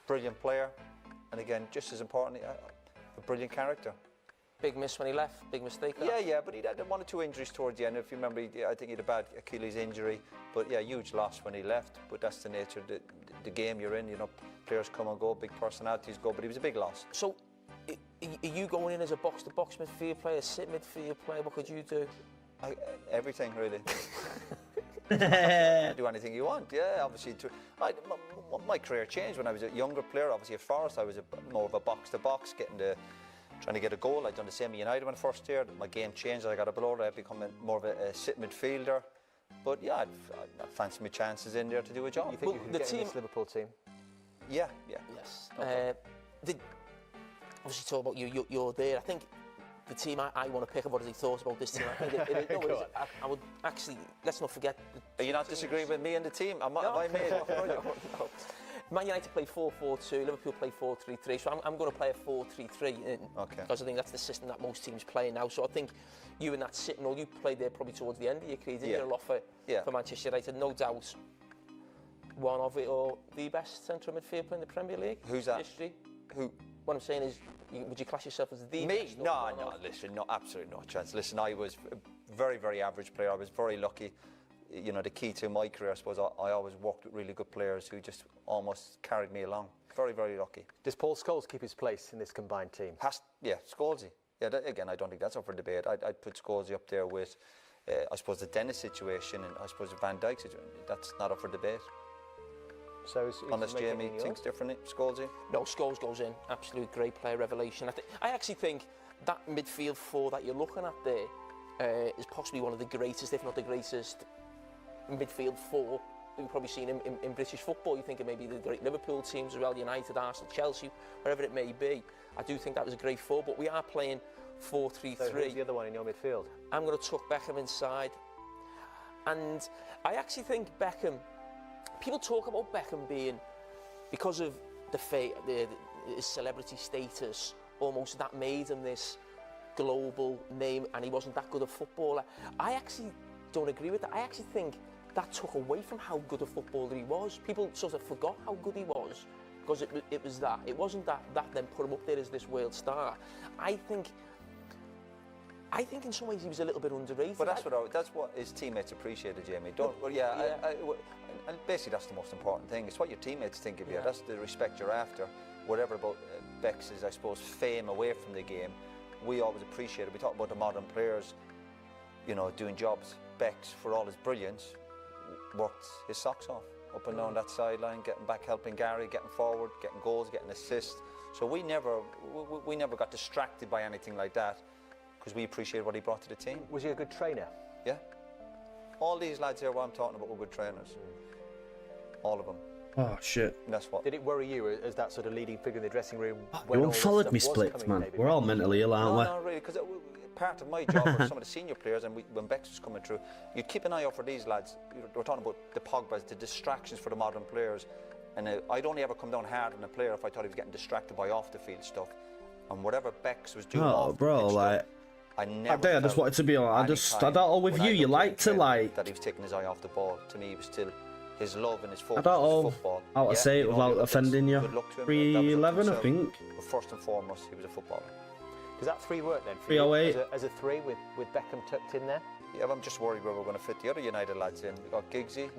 brilliant player, and again, just as importantly, a brilliant character. Big miss when he left, big mistake. Yeah, but he had 1 or 2 injuries towards the end. If you remember, I think he had a bad Achilles injury, but yeah, huge loss when he left. But that's the nature of the game you're in. You know, players come and go, big personalities go, but he was a big loss. So, are you going in as a box-to-box midfield player, sit midfield player? What could you do? Everything, really. Do anything you want, yeah. Obviously, my career changed when I was a younger player. Obviously, at Forest, I was more of a box-to-box, trying to get a goal. I'd done the same at United when I first year. My game changed. I got a blower. I become more of a sit midfielder. But yeah, I'd fancy my chances in there to do a job. You think you can get in this Liverpool team? Yeah. Yes. Obviously, talk about you're there. I think the team I want to pick up, what has he thought about this team? I think I would actually, let's not forget. Are you not disagreeing with me and the team? Have I made it? No. Man United play 4-4-2, Liverpool play 4-3-3, so I'm going to play a 4-3-3 because I think that's the system that most teams play now. So I think you in that sitting role, you played there probably towards the end of your career, didn't you? A lot for Manchester United, no doubt one of it or the best central midfield player in the Premier League. Who's that? History. Who? What I'm saying is, would you class yourself as the best? Me? No, listen, no, absolutely no chance. Listen, I was a very, very average player. I was very lucky. You know, the key to my career, I suppose, I always worked with really good players who just almost carried me along. Very, very lucky. Does Paul Scholes keep his place in this combined team? Yeah, Scholesy. Yeah, again, I don't think that's up for debate. I'd put Scholesy up there with, I suppose, the Dennis situation and I suppose the Van Dijk situation. That's not up for debate. So unless Jamie thinks differently, Scholesy? No, Scholes goes in. Absolute great player, revelation. I actually think that midfield four that you're looking at there is possibly one of the greatest, if not the greatest, midfield four we've probably seen in British football. You think of maybe the great Liverpool teams as well, United, Arsenal, Chelsea, wherever it may be. I do think that was a great four, but we are playing 4-3-3. So who's the other one in your midfield? I'm going to tuck Beckham inside. And I actually think Beckham, people talk about Beckham being, because of his celebrity status, almost that made him this global name and he wasn't that good a footballer. I actually don't agree with that. I actually think that took away from how good a footballer he was. People sort of forgot how good he was because it was that. It wasn't that then put him up there as this world star. I think in some ways he was a little bit underrated. But that's what his teammates appreciated, Jamie. And basically that's the most important thing. It's what your teammates think of you. That's the respect you're after. Whatever about Beck's, I suppose, fame away from the game, we always appreciate it. We talk about the modern players, you know, doing jobs. Beck's, for all his brilliance, worked his socks off up and down that sideline, getting back, helping Gary, getting forward, getting goals, getting assists. So we never got distracted by anything like that because we appreciated what he brought to the team. Was he a good trainer? Yeah. All these lads here, what I'm talking about, were good trainers. All of them. Oh shit. And that's what. Did it worry you as that sort of leading figure in the dressing room? You won't followed me splits, man. We're all mentally ill, aren't we? No, really, because part of my job with some of the senior players, and when Bex was coming through, you'd keep an eye out for these lads. We're talking about the Pogbas, the distractions for the modern players. And I'd only ever come down hard on a player if I thought he was getting distracted by off the field stuff. And whatever Bex was doing off the pitch stuff, I never. I just wanted to be on. I don't all with you. You like to like that he was taking his eye off the ball. To me, he was still his love and his focus. I don't was football. How to say it without offending you. 311, I think. But first and foremost, he was a footballer. Does that 3 work then? For 308. You as a 3 with Beckham tucked in there? Yeah, I'm just worried where we're going to fit the other United lads in. We've got Giggsy.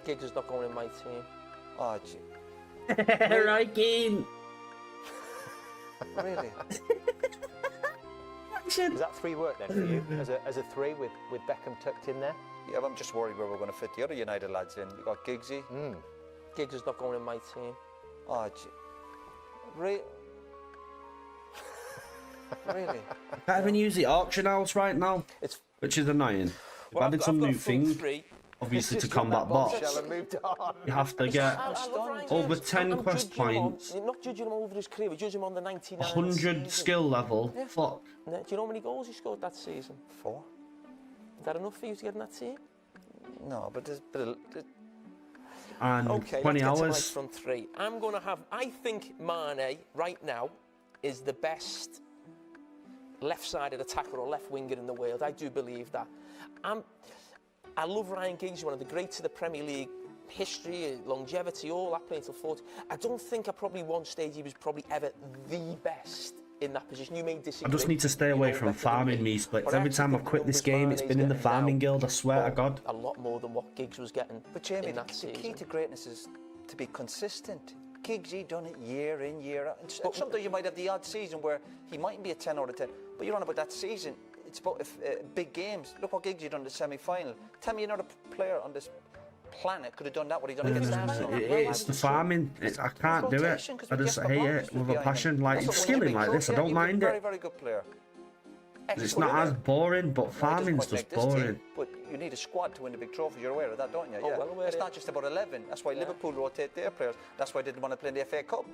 Giggs is not going in my team. Oh, gee. Right, Keane. Really? Does that 3 work then for you as a 3 with Beckham tucked in there? Yeah, I'm just worried where we're going to fit the other United lads in. We've got Giggsy. Giggs is not going in my team. Oh, gee. Really? Really? Can't even use the auction house right now, which is annoying. We've added some new things, obviously, to combat bots. You have to get over 10 quest points, You're not judging him over his career, we're judging him on the 99. 100 skill level. Yeah. Fuck. Do you know how many goals he scored that season? 4. Is that enough for you to get in that team? No, but there's... And okay, 20 let's get hours. to my front 3. I'm going to have... I think Mane, right now, is the best left-sided attacker or left winger in the world. I do believe that. I love Ryan Giggs, one of the greats of the Premier League history, longevity, all that playing till 40. I don't think at probably one stage he was probably ever the best in that position. You may disagree. I just need to stay away from farming me splits. Every time I've quit this game, it's been in the farming guild, I swear to God. A lot more than what Giggs was getting. But Jamie, in that the key to greatness is to be consistent. Giggs, he done it year in, year out. And sometimes you might have the odd season where he mightn't be a 10 out of 10, but you're on about that season. It's about big games. Look what Giggs he done in the semi-final. Tell me another player on this planet could have done that, what he done against Arsenal. It's the farming. I can't do it. I just hate it with a passion. Like, skilling like this, I don't mind it. Very good player. It's not as boring, but farming's just boring. But you need a squad to win the big trophies. You're aware of that, don't you? Yeah. Well, it's not just about 11. That's why Liverpool rotate their players. That's why they didn't want to play in the FA Cup.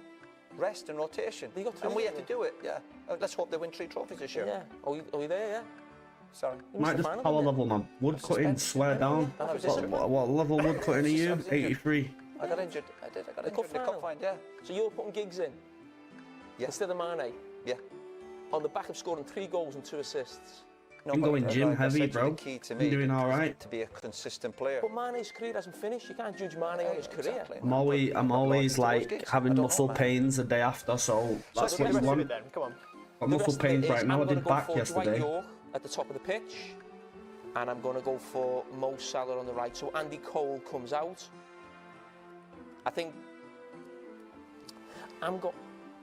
Rest and rotation. And we have to do it, yeah. Let's hope they win 3 trophies this year. Yeah. Are we there, yeah? Sorry. Might just power level, man. Wood cutting, swear down. What level wood cutting are you? 83. I got injured. I got injured in the cup final, yeah. So you're putting Giggs in? Yeah. Instead of Mane? Yeah. On the back of scoring 3 goals and 2 assists? No, I'm going gym heavy, bro. I'm doing all right. To be a consistent player. But Mane's career hasn't finished. You can't judge Mane on his career. Exactly. I'm always like having muscle pains the day after, so that's what you want. Come on. Got muscle pains right now. I did back yesterday. York at the top of the pitch, and I'm going to go for Mo Salah on the right. So Andy Cole comes out. I think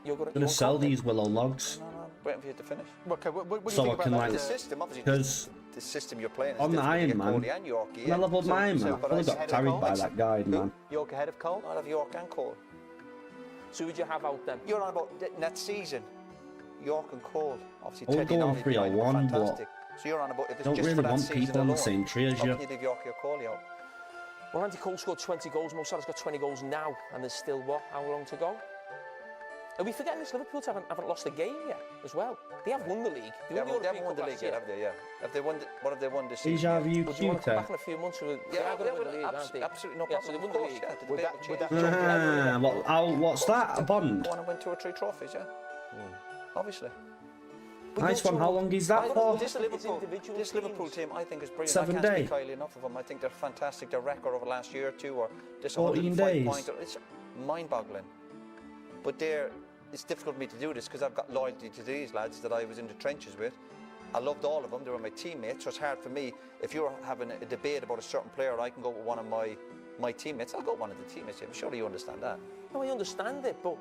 you're going to sell these willow logs. No, waiting for you to finish. Okay, what do you so think I can about like the system? Obviously, because the system you're playing is on the Iron Man, when I leveled my Iron Man, I probably got carried by that guide, man. York ahead of Cole? I'll have York and Cole. So who would you have out then? You're on about that season. York and Cole. Obviously, I'll Teddy go and on 3-1, but so you're on about if it's don't just really for that want season people on the alone, same tree as you. You leave York or Cole out. Well, Andy Cole scored 20 goals. Mo Salah's got 20 goals now, and there's still how long to go? Are we forgetting this? Liverpool haven't lost a game yet, as well. They have won the league. They haven't won the league yet, have they? Yeah. Have they won? What have they won this season? Deja vu, Would you want to come back in a few months? Yeah, they win the league, aren't they? Absolutely no problem. So they won the league. Yeah, what's that? A bond? Want to win 2 or 3 trophies? Yeah. Obviously. Nice one. How long is that for? This Liverpool team, I think, is brilliant. 7 days. I can't speak highly enough of them. I think they're fantastic. Their record over the last year or 2, or this 14 days. Pointer, it's mind-boggling. But it's difficult for me to do this because I've got loyalty to these lads that I was in the trenches with. I loved all of them. They were my teammates. So it's hard for me. If you're having a debate about a certain player, I can go with one of my teammates. I'll go with one of the teammates. I'm sure you understand that. No, I understand it, but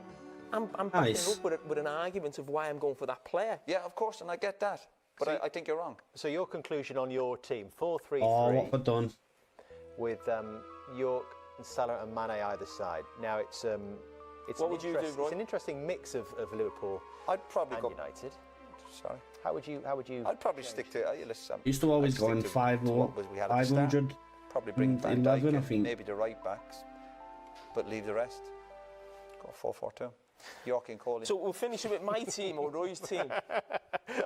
I'm backing up with an argument of why I'm going for that player. Yeah, of course, and I get that. But I think you're wrong. So your conclusion on your team, 4-3-3. Oh, what have I done? With York and Salah and Mane either side. Now it's what would you do, Roy? It's an interesting mix of Liverpool I'd probably and go United. Sorry. How would you? I'd probably stick to. Listen, Used to always go in 500. Probably bring Van 11, Dijk I think. Maybe the right backs, but leave the rest. Go 4-4-2. York and Cole. So we'll finish with my team or Roy's team.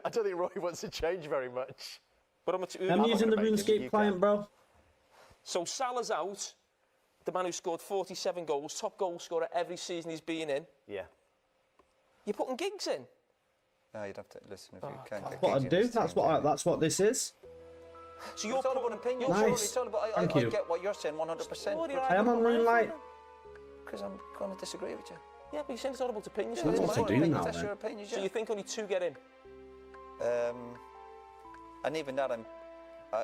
I don't think Roy wants to change very much. But I'm using the RuneScape client, bro. So Salah's out. The man who scored 47 goals, top goal scorer every season he's been in. Yeah. You're putting Giggs in? No, you'd have to listen if you can't. That's what I do. That's what this is. So you're all about opinion. Nice. It's all about, I get what you're saying 100%. I am on Moonlight. Because I'm going to disagree with you. Yeah, but you're saying it's all about opinions. Yeah, that's what I do now, that's your opinion. So you think only 2 get in? And even that,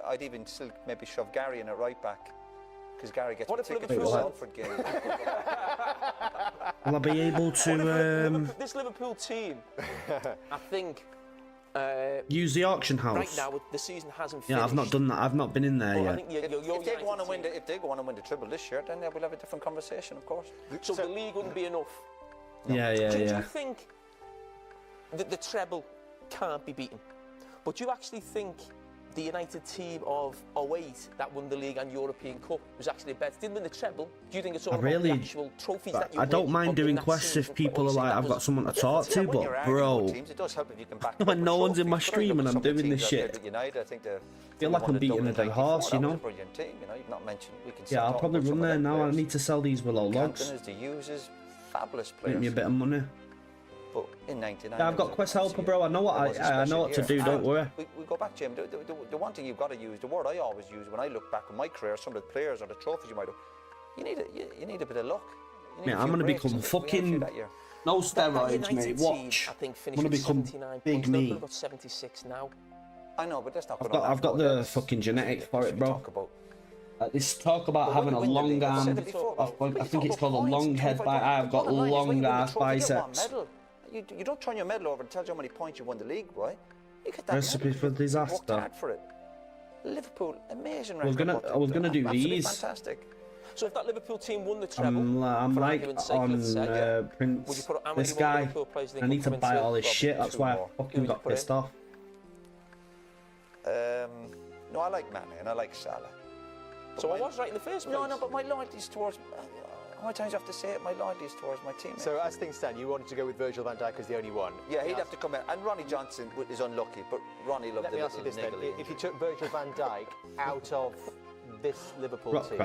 I'd even still maybe shove Gary in at right back. Because Gary gets a ticket to the Salford game. Will I be able to this Liverpool team, I think, use the auction house? Right now, the season hasn't finished. Yeah, I've not done that. I've not been in there yet. If they go on and win the treble this year, then we'll have a different conversation, of course. So the league wouldn't be enough. No. Yeah. Do you think that the treble can't be beaten? But do you actually think the United team of 08 that won the league and European Cup was actually better? Didn't win the treble. Do you think it's all about the actual trophies that you I don't win mind doing quests if people are like, I've got someone to talk to, but bro, when no one's in my stream and I'm doing this shit, I feel like I'm beating a dead horse, you know? Yeah, I'll probably run there now. I need to sell these willow logs. Make me a bit of money. But in 99, yeah, I've got quest helper, bro. I know what to do. Don't worry. We go back, Jim. The one thing you've got to use, the word I always use when I look back on my career, some of the players or the trophies you might have, You need a bit of luck. Yeah, I'm gonna become fucking no steroids, mate. Watch. I think I'm gonna become big me. Got 76 now. I know, but that's not. I've got the fucking genetics for it, bro. This talk about having a long arm. I think it's called a long head bite. I've got long ass biceps. You don't turn your medal over and tell you how many points you won the league, boy. You get that recipe for disaster. Worked hard for it. Liverpool, amazing record. I was gonna do these. Fantastic. So if that Liverpool team won the treble, I'm like on Prince, this guy. I need to buy all this shit. That's why I fucking got pissed off. No, I like Mane and I like Salah. So I was right in the first place. No, but my loyalty is towards. How many times do I have to say it? My loyalty is towards my team. So as things stand, you wanted to go with Virgil van Dijk as the only one. Yeah, he'd have to come in. And Ronnie Johnson is unlucky, but Ronnie loved the little Let me ask you this then. If you took Virgil van Dijk out of this Liverpool team,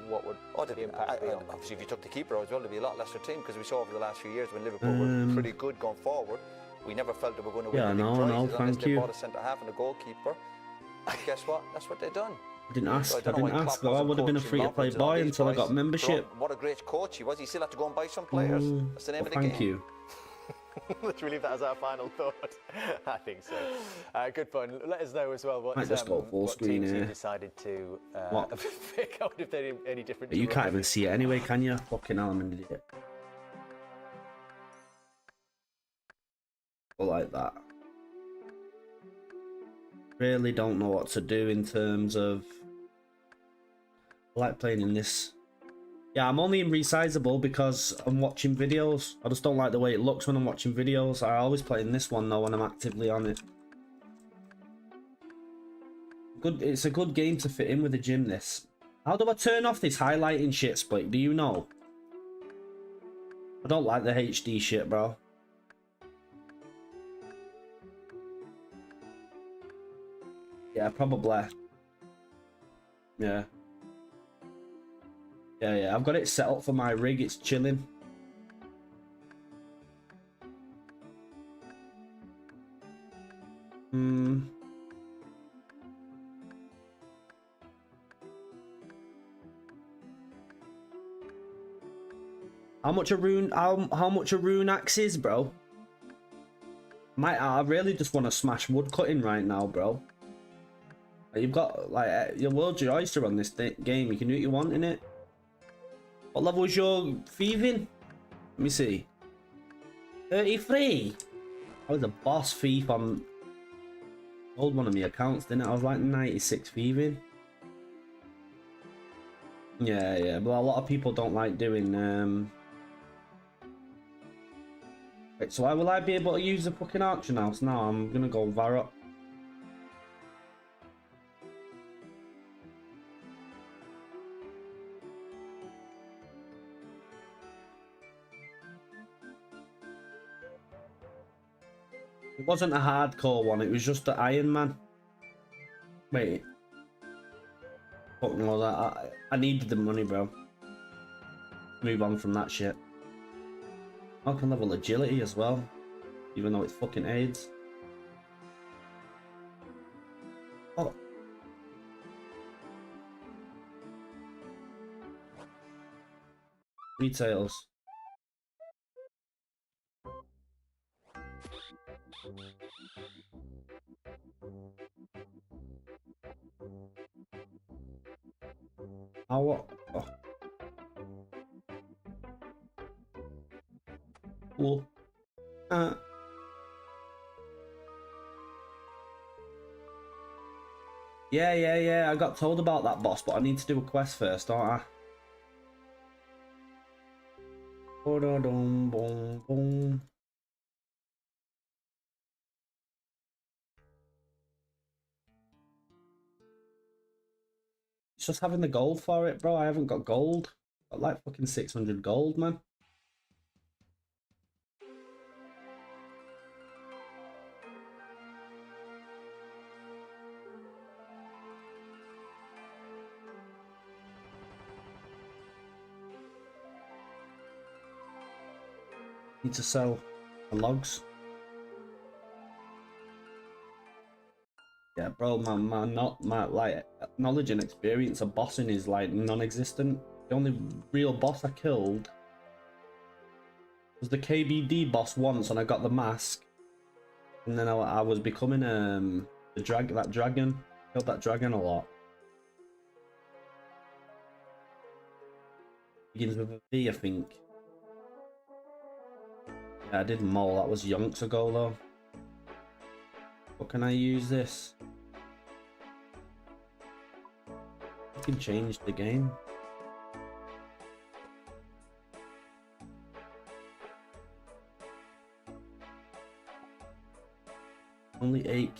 what would the impact be on? Obviously, if you took the keeper as well, there'd be a lot lesser team, because we saw over the last few years when Liverpool were pretty good going forward. We never felt they were going to win the big prizes unless they bought a centre-half and a goalkeeper. And guess what? That's what they've done. I didn't ask though. I would have been a free-to-play boy until I got membership. What a great coach he was. He still had to go and buy some players. That's the name of the game. Thank you. Let's leave that as our final thought. I think so. Good fun. Let us know as well what, might just go full screen teams here. you decided to pick out, if they're any different. You can't even see it anyway, can you? Fucking hell, I'm an idiot. Or like that. Really don't know what to do in terms of. I like playing in this. Yeah, I'm only in resizable because I'm watching videos. I just don't like the way it looks when I'm watching videos. I always play in this one though when I'm actively on it. It's a good game to fit in with the gym, this. How do I turn off this highlighting shit, Split? Do you know? I don't like the HD shit, bro. Yeah, probably. Yeah. Yeah, I've got it set up for my rig, it's chilling. How much a rune axe is, bro? I really just want to smash wood cutting right now, bro. You've got like your world's your oyster on this game. You can do what you want in it. What level is your thieving? Let me see. 33. I was a boss thief on old one of my accounts, didn't it? I was like 96 thieving. Yeah, but a lot of people don't like doing Wait, so will I be able to use the fucking auction house now? I'm gonna go Varrock. It wasn't a hardcore one, it was just the Iron Man. Wait. Fuck no, I needed the money, bro. Move on from that shit. I can level agility as well, even though it's fucking AIDS. Oh. Retails. What? Oh. Cool. Yeah. I got told about that boss, but I need to do a quest first, don't I? Boom, boom. It's just having the gold for it, bro. I haven't got gold. Got like fucking 600 gold, man. Need to sell the logs. Yeah, bro, my like knowledge and experience of bossing is like non-existent. The only real boss I killed was the KBD boss once, and I got the mask. And then I was becoming that dragon. Killed that dragon a lot. Begins with a V, I think. Yeah, I did mole. That was yonks ago though. What can I use this? I can change the game. Only 8k.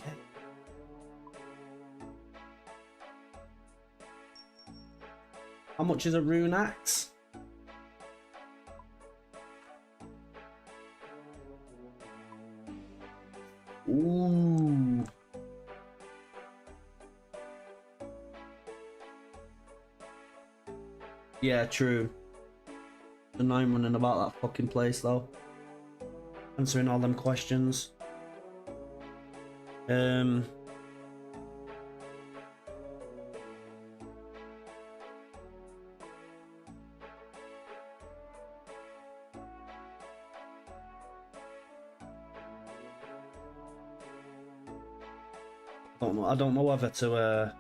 How much is a rune axe? Ooh. Yeah, true. The 9 running about that fucking place though. Answering all them questions. I don't know whether to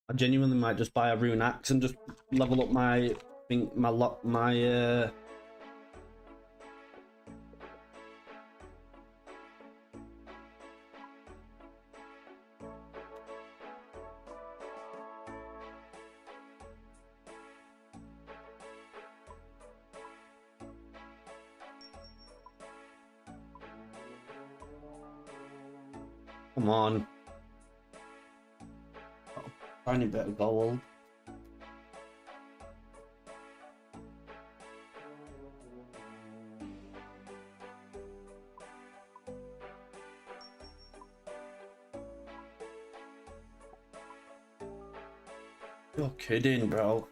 I genuinely might just buy a rune axe and just level up my Come on. Tiny bit of gold. You're kidding, bro.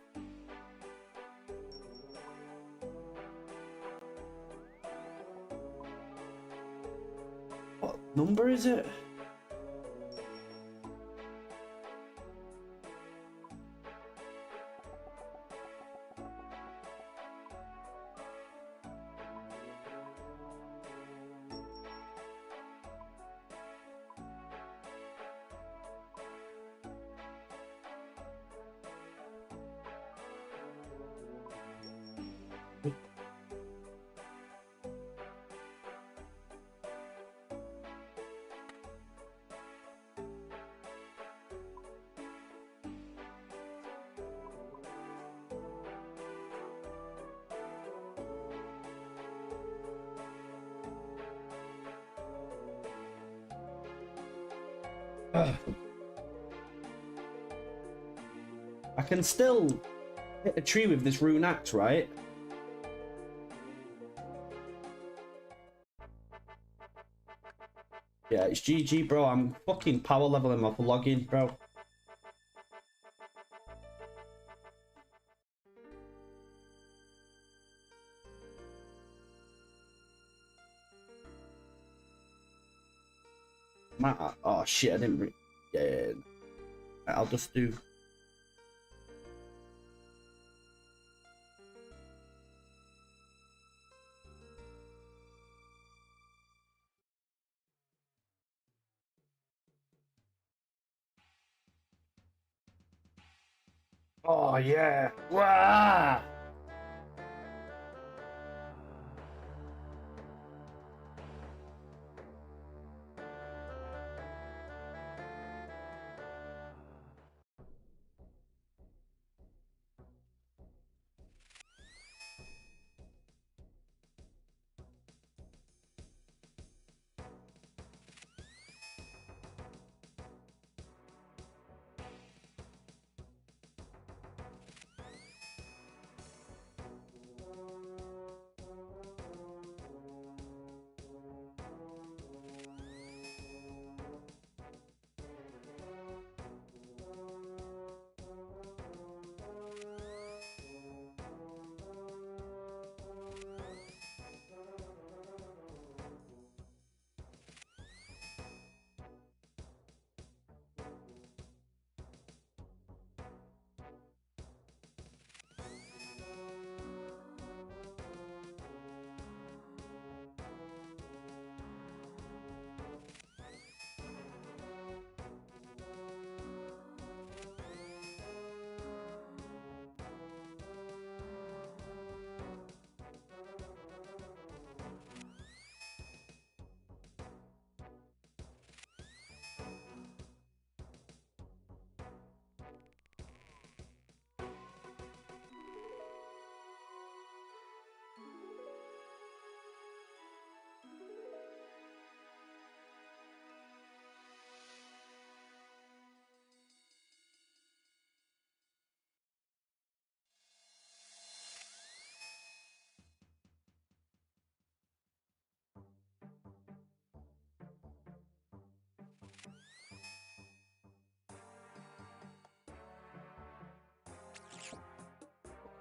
What number is it? I can still hit a tree with this rune axe, right? Yeah, it's GG, bro. I'm fucking power leveling off login, bro. Oh shit, I didn't yeah. I'll just do. Oh yeah. Wow.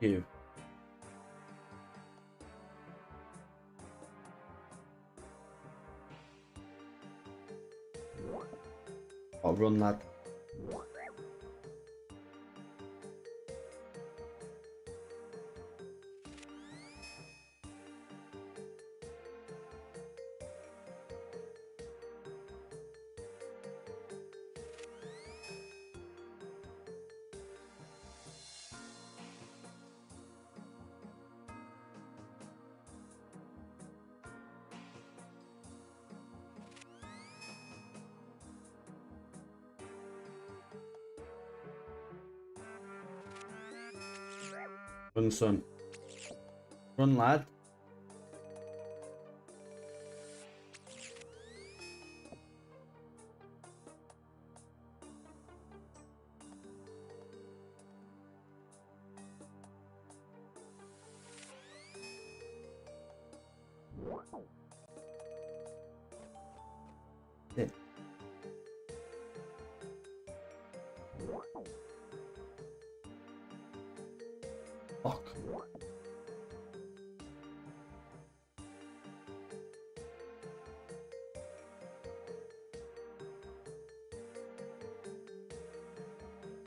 You. I'll run, lad. Run, son. Run, lad. Yeah. Fuck.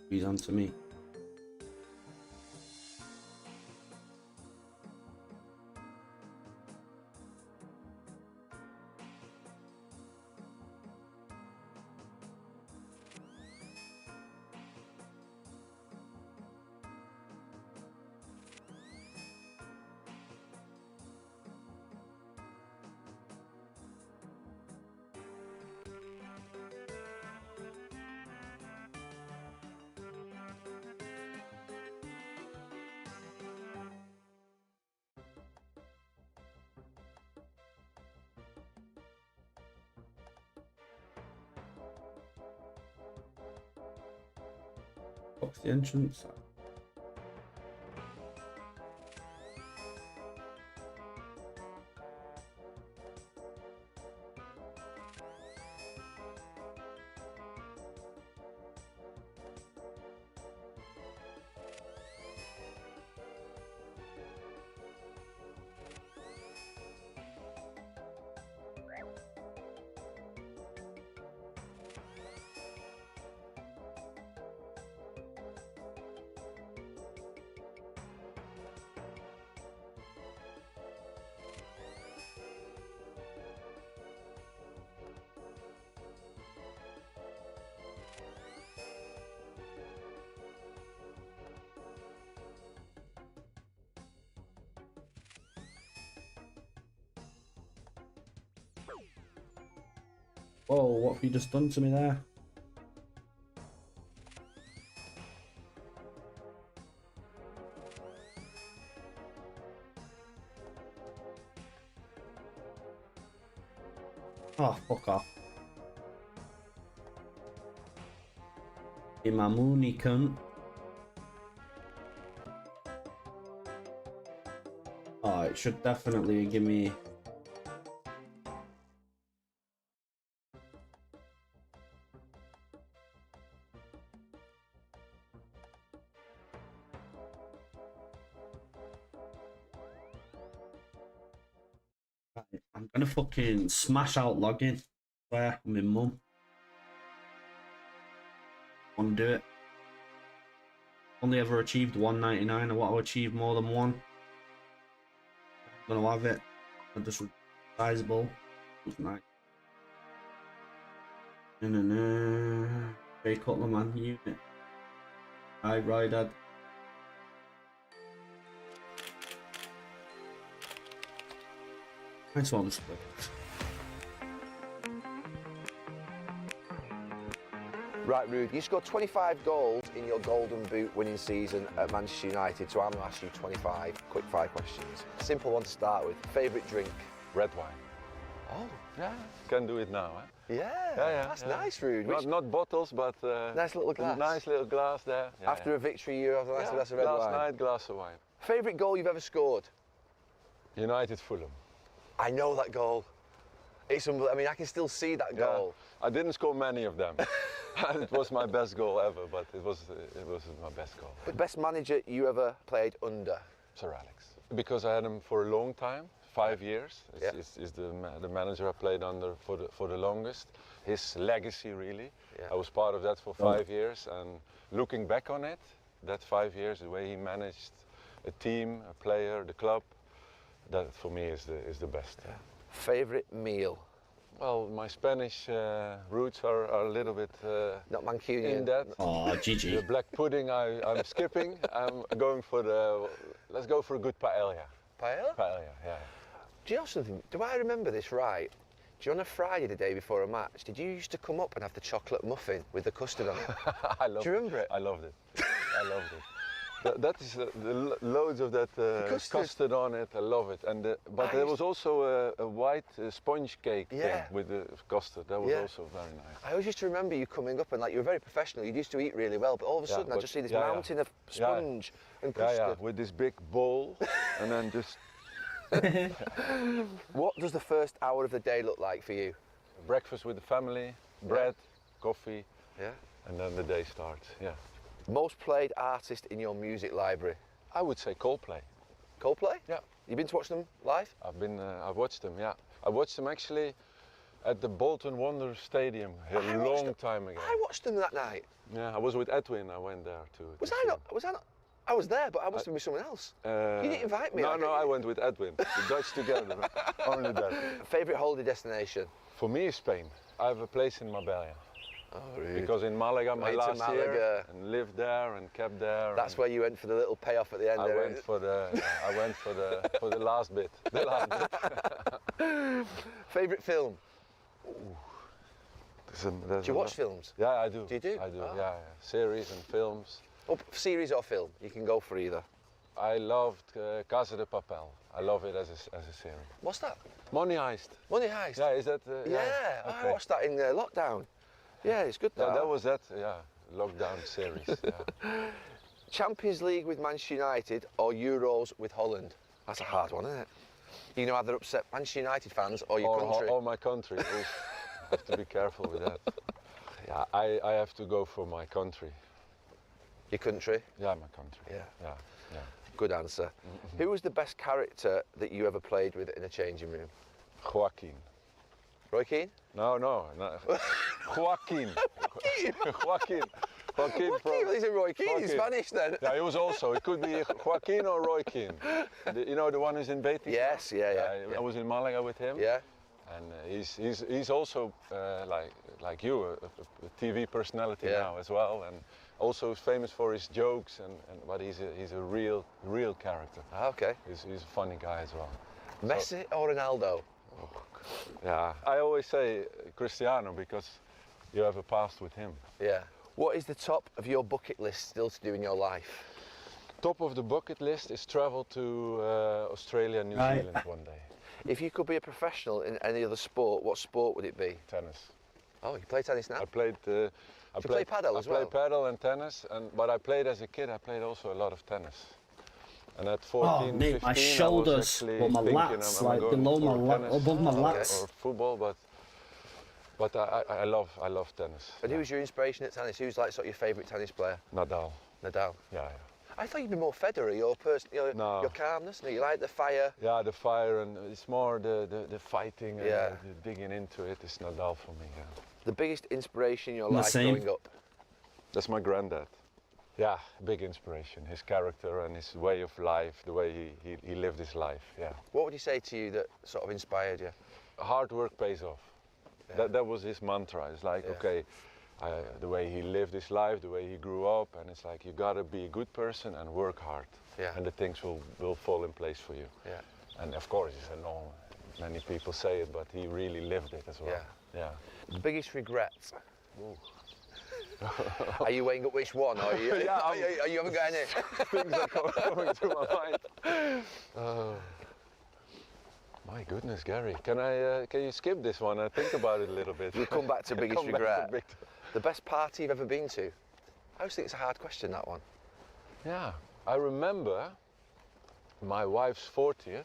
He's on to me. What's the entrance? Whoa, what have you just done to me there? Oh, fuck off. In my moony cunt. Oh, it should definitely give me... I'm gonna fucking smash out login. Where? I'm in mum. Wanna do it? Only ever achieved 199. I want to achieve more than one. I'm gonna have it. I'm just sizable. It's nice. Jay Cutler, man. Unit. Right, Dad. Nice one, split. Right, Rude, you scored 25 goals in your Golden Boot winning season at Manchester United, so I'm going to ask you 25 quick fire questions. Simple one to start with. Favourite drink? Red wine. Oh. Yeah, can do it now, huh? Yeah, that's nice, Rude. Not bottles, but nice little glass. Nice little glass there. Yeah, After a victory, you have a nice glass of red last wine. night, glass of wine. Favourite goal you've ever scored? United Fulham. I know that goal. It's unbelievable. I mean, I can still see that goal. I didn't score many of them. It was my best goal ever, but it was my best goal. The best manager you ever played under? Sir Alex. Because I had him for a long time, 5 years. Is the manager I played under for the longest. His legacy, really. Yeah. I was part of that for 5 years, and looking back on it, that 5 years, the way he managed a team, a player, the club, that for me is the best. Yeah. Favorite meal? Well, my Spanish roots are a little bit not Mancunian. in that. Oh, GG. The black pudding I'm skipping. I'm going for let's go for a good paella. Paella? Paella, yeah. Do you know something? Do I remember this right? Do you know on a Friday, the day before a match, did you used to come up and have the chocolate muffin with the custard on it? Do you remember it? I loved it. I loved it. That is loads of that custard on it. I love it. And but there was also a white sponge cake thing with the custard. That was also very nice. I always used to remember you coming up and like you were very professional. You used to eat really well, but all of a sudden I just see this mountain of sponge and custard. Yeah, with this big bowl, and then just. What does the first hour of the day look like for you? Breakfast with the family, bread, coffee, and then the day starts. Yeah. Most played artist in your music library? I would say Coldplay. Coldplay? Yeah. You've been to watch them live? I've watched them. Yeah. I watched them actually at the Bolton Wanderers Stadium a long time ago. I watched them that night. Yeah, I was with Edwin. I went there too. Was I not? I was there, but I must have been someone else. You didn't invite me. No, I went with Edwin. The Dutch together. Only that. Favorite holiday destination? For me, Spain. I have a place in Marbella. Oh, really? Because in Malaga, my last year, and lived there and kept there. That's where you went for the little payoff at the end. I went for the last bit. The last bit. Favorite film? Do you watch films? Yeah, I do. Do you do? I do. Yeah. Series and films. Oh, series or film? You can go for either. I loved Casa de Papel. I love it as a series. What's that? Money Heist. Money Heist? Yeah, is that? Okay. I watched that in lockdown. Yeah, it's good. That was that. Yeah, lockdown series. Yeah. Champions League with Manchester United or Euros with Holland? That's a hard one, isn't it? You know, either upset Manchester United fans or your country. Or my country. I have to be careful with that. Yeah, I have to go for my country. Your country? Yeah, my country. Yeah. Yeah. Good answer. Who was the best character that you ever played with in a changing room? Joaquin. Roy Keane? No. Joaquin. Joaquin. Well, he's a Roy Keane in Spanish then. Yeah, he was also. It could be Joaquin or Roy Keane. You know the one who's in Betis? Yes, yeah. I was in Malaga with him. Yeah. And he's also like you, a TV personality now as well, and also famous for his jokes. But he's a real character. Okay. He's a funny guy as well. Messi or Ronaldo? Oh, yeah, I always say Cristiano because you have a past with him. Yeah. What is the top of your bucket list still to do in your life? Top of the bucket list is travel to Australia and New Zealand one day. If you could be a professional in any other sport, what sport would it be? Tennis. Oh, you play tennis now? I played. I play paddle as well? I played paddle and tennis, but I played as a kid. I played also a lot of tennis. And at 14, mate, 15, my shoulders, or my lats, like below my lats, above my lats. Or football, but I love tennis. And who was your inspiration at tennis? Who's like sort of your favourite tennis player? Nadal. Yeah. I thought you'd be more Federer, your person, your calmness. No, you like the fire. Yeah, the fire, and it's more the fighting and the digging into it is Nadal for me. Yeah. The biggest inspiration in your life growing up? That's my granddad. Yeah, big inspiration. His character and his way of life, the way he lived his life. Yeah. What would you say to you that sort of inspired you? Hard work pays off. Yeah. That was his mantra. It's like, okay, the way he lived his life, the way he grew up, and it's like you gotta be a good person and work hard, and the things will fall in place for you. Yeah. And of course, I know many people say it, but he really lived it as well. Yeah. The biggest regrets? Are you weighing up which one? Or you, you haven't got any? Things are coming to my mind. My goodness, Gary, can you skip this one and think about it a little bit? We'll come back to biggest regret. The best party you've ever been to? I always think it's a hard question, that one. Yeah, I remember my wife's 40th.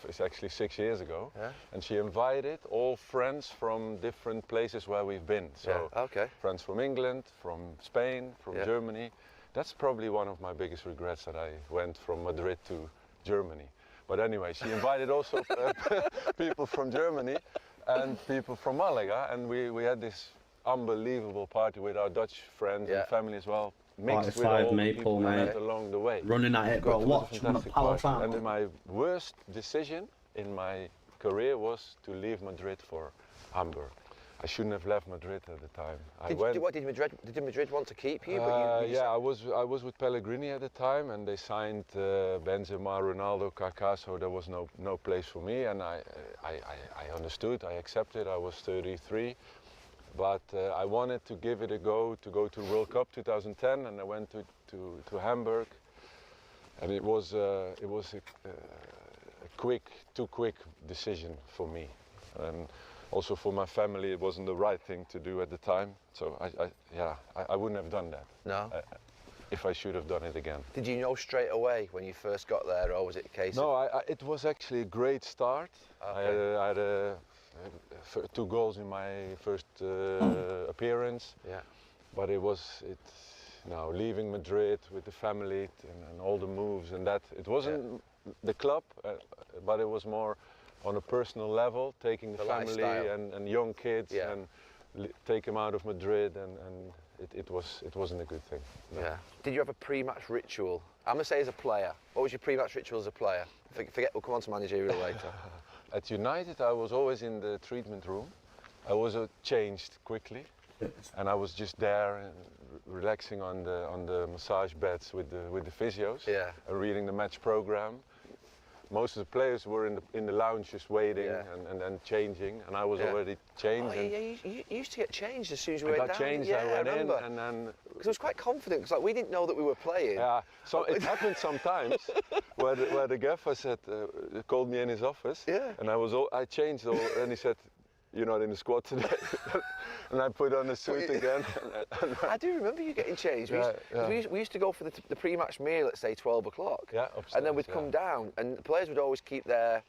it's actually 6 years ago. Yeah. And she invited all friends from different places where we've been. So friends from England, from Spain, from Germany. That's probably one of my biggest regrets, that I went from Madrid to Germany. But anyway, she invited also people from Germany and people from Malaga, and we had this unbelievable party with our Dutch friends and family as well. Mixed with all the people we met along the way. Running at it, bro. Watch from the power farm. And my worst decision in my career was to leave Madrid for Hamburg. I shouldn't have left Madrid at the time. Did Madrid want to keep you? I was with Pellegrini at the time, and they signed Benzema, Ronaldo, Kaká, so there was no place for me, and I understood, I accepted. I was 33. But I wanted to give it a go to World Cup 2010, and I went to Hamburg, and it was a too quick decision for me, and also for my family. It wasn't the right thing to do at the time. So I wouldn't have done that. No. If I should have done it again. Did you know straight away when you first got there, or was it a case? No, it was actually a great start. Okay. I had 2 goals in my first appearance. Yeah. But leaving Madrid with the family and all the moves and that, it wasn't the club, but it was more on a personal level, taking the family and young kids and take them out of Madrid, and it wasn't a good thing. No. Yeah. Did you have a pre-match ritual? I'm gonna say as a player. What was your pre-match ritual as a player? Forget, we'll come on to managerial later. At United, I was always in the treatment room. I was changed quickly, and I was just there and relaxing on the massage beds with the physios, and reading the match program. Most of the players were in the lounge just waiting and then changing, and I was already changed. Oh, you used to get changed as soon as we went down. I got changed, I went in, and then... Because I was quite confident, because we didn't know that we were playing. Yeah, so it happened sometimes where the gaffer said, called me in his office, and I changed, and he said, "You're not in the squad today." And I put on a suit again. I do remember you getting changed. We used to go for the pre-match meal at, say, 12 o'clock. Yeah, upstairs, and then we'd come down, and the players would always keep their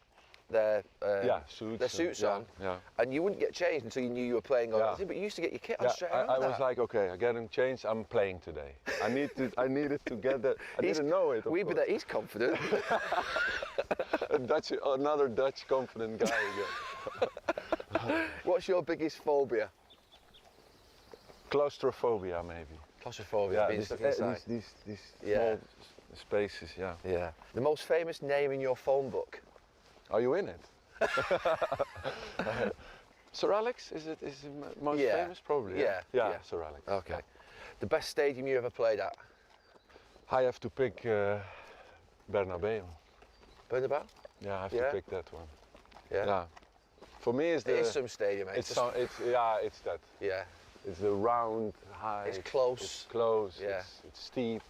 suits on. Yeah. And you wouldn't get changed until you knew you were playing. But you used to get your kit on straight away. I was like, okay, I get him changed, I'm playing today. I needed to get that. I didn't know it. We'd be that he's confident. Another Dutch confident guy again. What's your biggest phobia? Claustrophobia, maybe. Claustrophobia, being stuck inside. These small spaces, Yeah. The most famous name in your phone book? Are you in it? Sir Alex, is it most famous? Probably. Yeah, Sir Alex. Okay. The best stadium you ever played at? I have to pick Bernabeu. Bernabeu? Yeah, I have to pick that one. Yeah. For me, it is some stadium. It's that. Yeah. It's the round, high. It's close. It's close. Yeah. It's steep.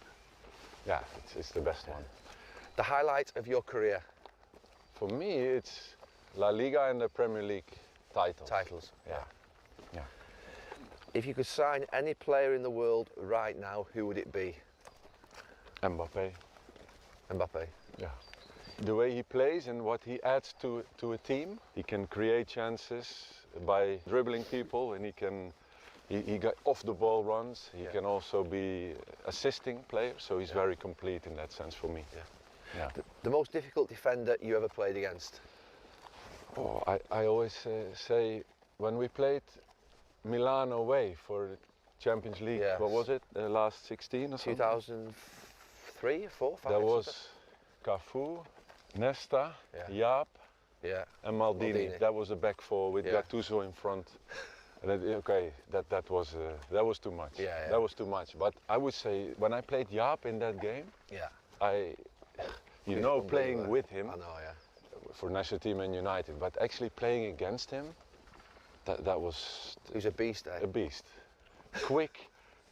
Yeah, it's the best one. The highlight of your career? For me, it's La Liga and the Premier League titles. Yeah. If you could sign any player in the world right now, who would it be? Mbappé. Yeah. The way he plays and what he adds to a team, he can create chances by dribbling people, and he got off the ball runs. He can also be assisting players, so he's very complete in that sense for me. Yeah. The most difficult defender you ever played against? Oh, I always say when we played Milan away for the Champions League, what was it, the last 16 or something? 2003, 4, 5? There was Cafu, Nesta, Jaap, and Maldini. That was a back four with Gattuso in front. And that was too much. That was too much. But I would say when I played Jaap in that game, playing with him, for national team and United, but actually playing against him, that was... He was a beast, eh? A beast. Quick,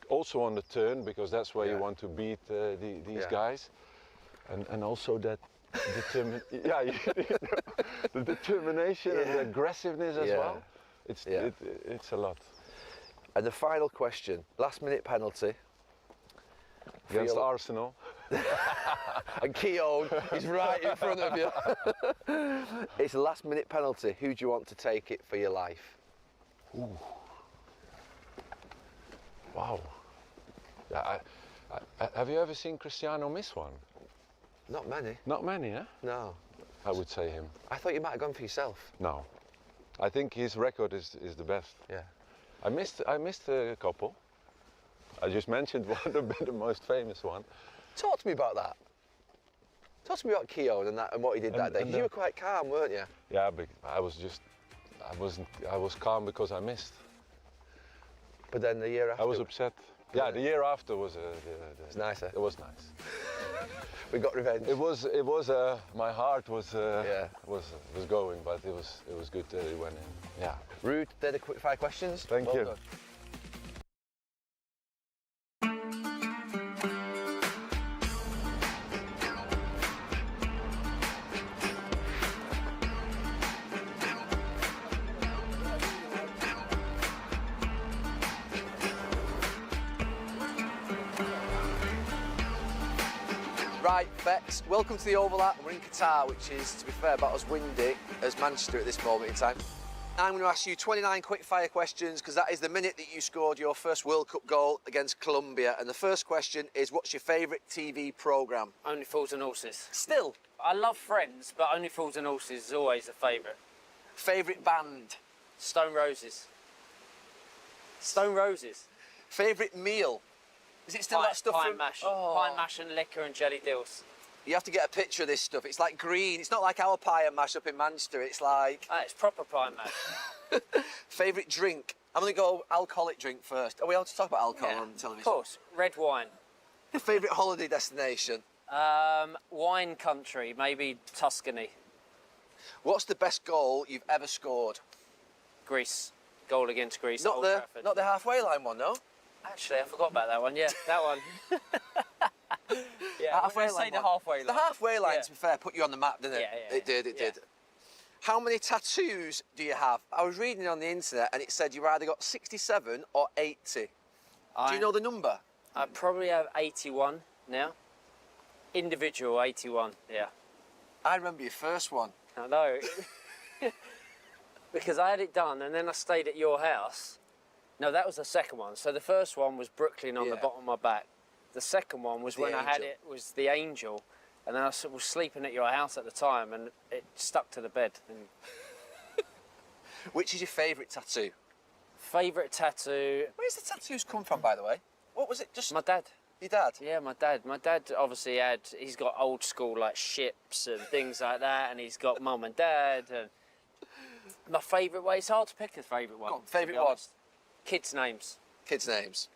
also on the turn, because that's where you want to beat these guys. And also that the determination and the aggressiveness as well. It's a lot. And the final question, last minute penalty. Against Arsenal. And Keown is right in front of you. It's a last-minute penalty. Who do you want to take it for your life? Ooh. Wow. Yeah, have you ever seen Cristiano miss one? Not many. Not many, huh? No. I would say him. I thought you might have gone for yourself. No. I think his record is the best. Yeah. I missed a couple. I just mentioned one, the most famous one. Talk to me about that. Talk to me about Keown and what he did that day. You were quite calm, weren't you? Yeah, but I was calm because I missed. But then the year after... I was upset. Yeah, the year after was... It's nicer. It was nice. We got revenge. It was. My heart was going, but it was good that it went in. Yeah. Ruud, they're the quick fire questions. Thank you. Done. Right, Bex, welcome to the Overlap. We're in Qatar, which is, to be fair, about as windy as Manchester at this moment in time. I'm going to ask you 29 quick-fire questions because that is the minute that you scored your first World Cup goal against Colombia. And the first question is, what's your favourite TV programme? Only Fools and Horses. Still? I love Friends, but Only Fools and Horses is always a favourite. Favourite band? Stone Roses. Stone Roses. Favourite meal? Is it still that stuff pie from... and mash. Oh. Pie and mash and liquor and jelly dills. You have to get a picture of this stuff. It's like green. It's not like our pie and mash up in Manchester. It's like... It's proper pie and mash. Favourite drink? I'm going to go alcoholic drink first. Are we allowed to talk about alcohol on television? Of course. Red wine. Favourite holiday destination? Wine country, maybe Tuscany. What's the best goal you've ever scored? Greece. Goal against Greece. Not the halfway line one, no? Actually, I forgot about that one. Yeah, that one. Yeah, halfway line. the halfway line. The halfway line, to be fair, put you on the map, didn't it? Yeah, it did. How many tattoos do you have? I was reading on the internet and it said you either got 67 or 80. Do you know the number? I probably have 81 now. Individual 81, yeah. I remember your first one. I know. Because I had it done and then I stayed at your house. No, that was the second one. So the first one was Brooklyn on the bottom of my back. The second one was when I had it, was the angel. And then I was sleeping at your house at the time and it stuck to the bed. And which is your favourite tattoo? Favourite tattoo? Where's the tattoos come from, by the way? What was it? Just my dad. Your dad? Yeah, my dad. My dad obviously he's got old school like ships and things like that, and he's got mum and dad. And my favourite way, it's hard to pick a favourite one. Favourite one? Kids' names. Kids' names.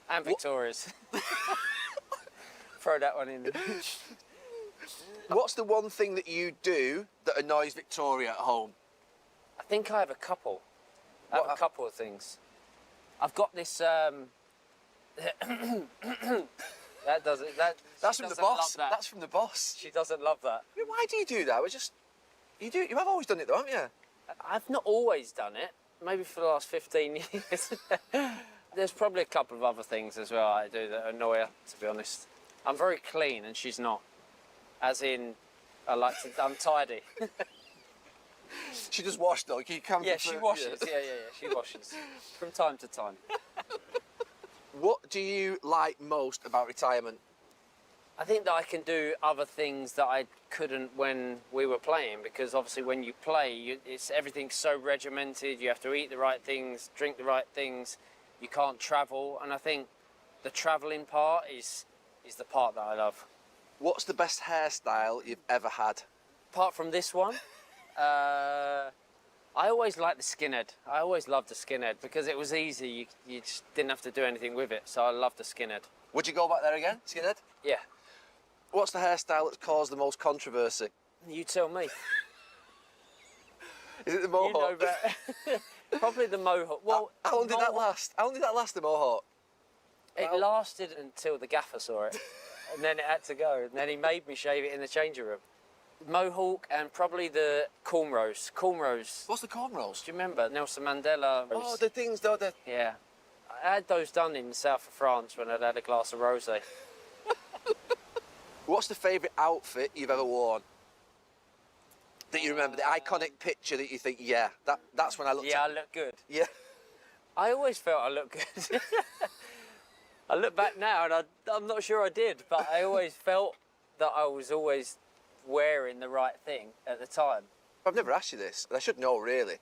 And Victoria's. Throw that one in. What's the one thing that you do that annoys Victoria at home? I think I have a couple. I have a couple of things. I've got this. That does it. That's from the boss. That's from the boss. She doesn't love that. Why do you do that? You have always done it, though, haven't you? I've not always done it. Maybe for the last 15 years. There's probably a couple of other things as well I do that annoy her, to be honest. I'm very clean and she's not. As in, I'm tidy. She does wash though. She washes. Yeah, she washes. From time to time. What do you like most about retirement? I think that I can do other things that I couldn't when we were playing, because obviously when you play, everything's so regimented. You have to eat the right things, drink the right things. You can't travel, and I think the travelling part is the part that I love. What's the best hairstyle you've ever had? Apart from this one, I always liked the skinhead. I always loved the skinhead because it was easy. You just didn't have to do anything with it, so I loved the skinhead. Would you go back there again, skinhead? Yeah. What's the hairstyle that's caused the most controversy? You tell me. Is it the mohawk? You know better. Probably the mohawk. Well, how long did that last? How long did that last, the mohawk? It lasted until the gaffer saw it, and then it had to go. And then he made me shave it in the changing room. Mohawk and probably the cornrows. Cornrows. What's the cornrows? Do you remember Nelson Mandela? Oh, the things, though. Yeah. I had those done in the south of France when I'd had a glass of rosé. What's the favourite outfit you've ever worn? That you remember, the iconic picture that you think, yeah, that's when I looked I look good. Yeah. I always felt I looked good. I look back now and I'm not sure I did, but I always felt that I was always wearing the right thing at the time. I've never asked you this, and I should know really.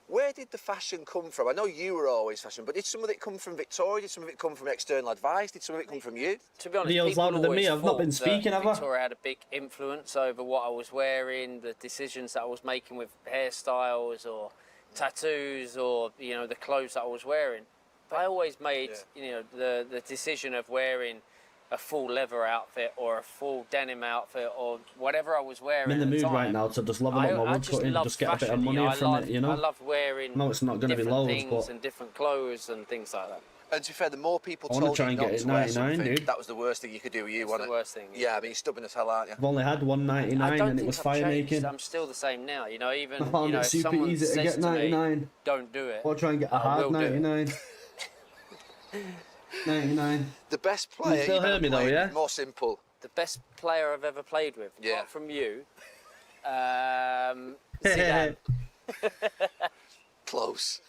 Where did the fashion come from? I know you were always fashion, but did some of it come from Victoria? Did some of it come from external advice? Did some of it come from you? To be honest, Neil's people louder than me. always I've not been thought speaking, that have I? Victoria had a big influence over what I was wearing, the decisions that I was making with hairstyles or tattoos or, you know, the clothes that I was wearing. But I always made, you know, the decision of wearing a full leather outfit or a full denim outfit or whatever I was wearing. I'm in the mood at the time. right now to just level up my wood cutting, just get a bit of money from it, you know? I love wearing No, it's not going to be different loads, things but and different clothes and things like that. And to be fair, the more people I wanna told try you and not get it to wear 99, something, dude. that was the worst thing you could do with you, It's wasn't the it? worst thing. Yeah, I mean, you're stubborn as hell, aren't you? I've only had I 199 don't and it think was I've fire changed. making. I'm still the same now. You know, even I found you know, it if super someone easy to says get to me, 99. don't do it. Or try and get a I hard will do it. 99. 99. The best player still you've hear ever me though, played, yeah? more simple. The best player I've ever played with, Yeah. apart from you, Zidane. Close.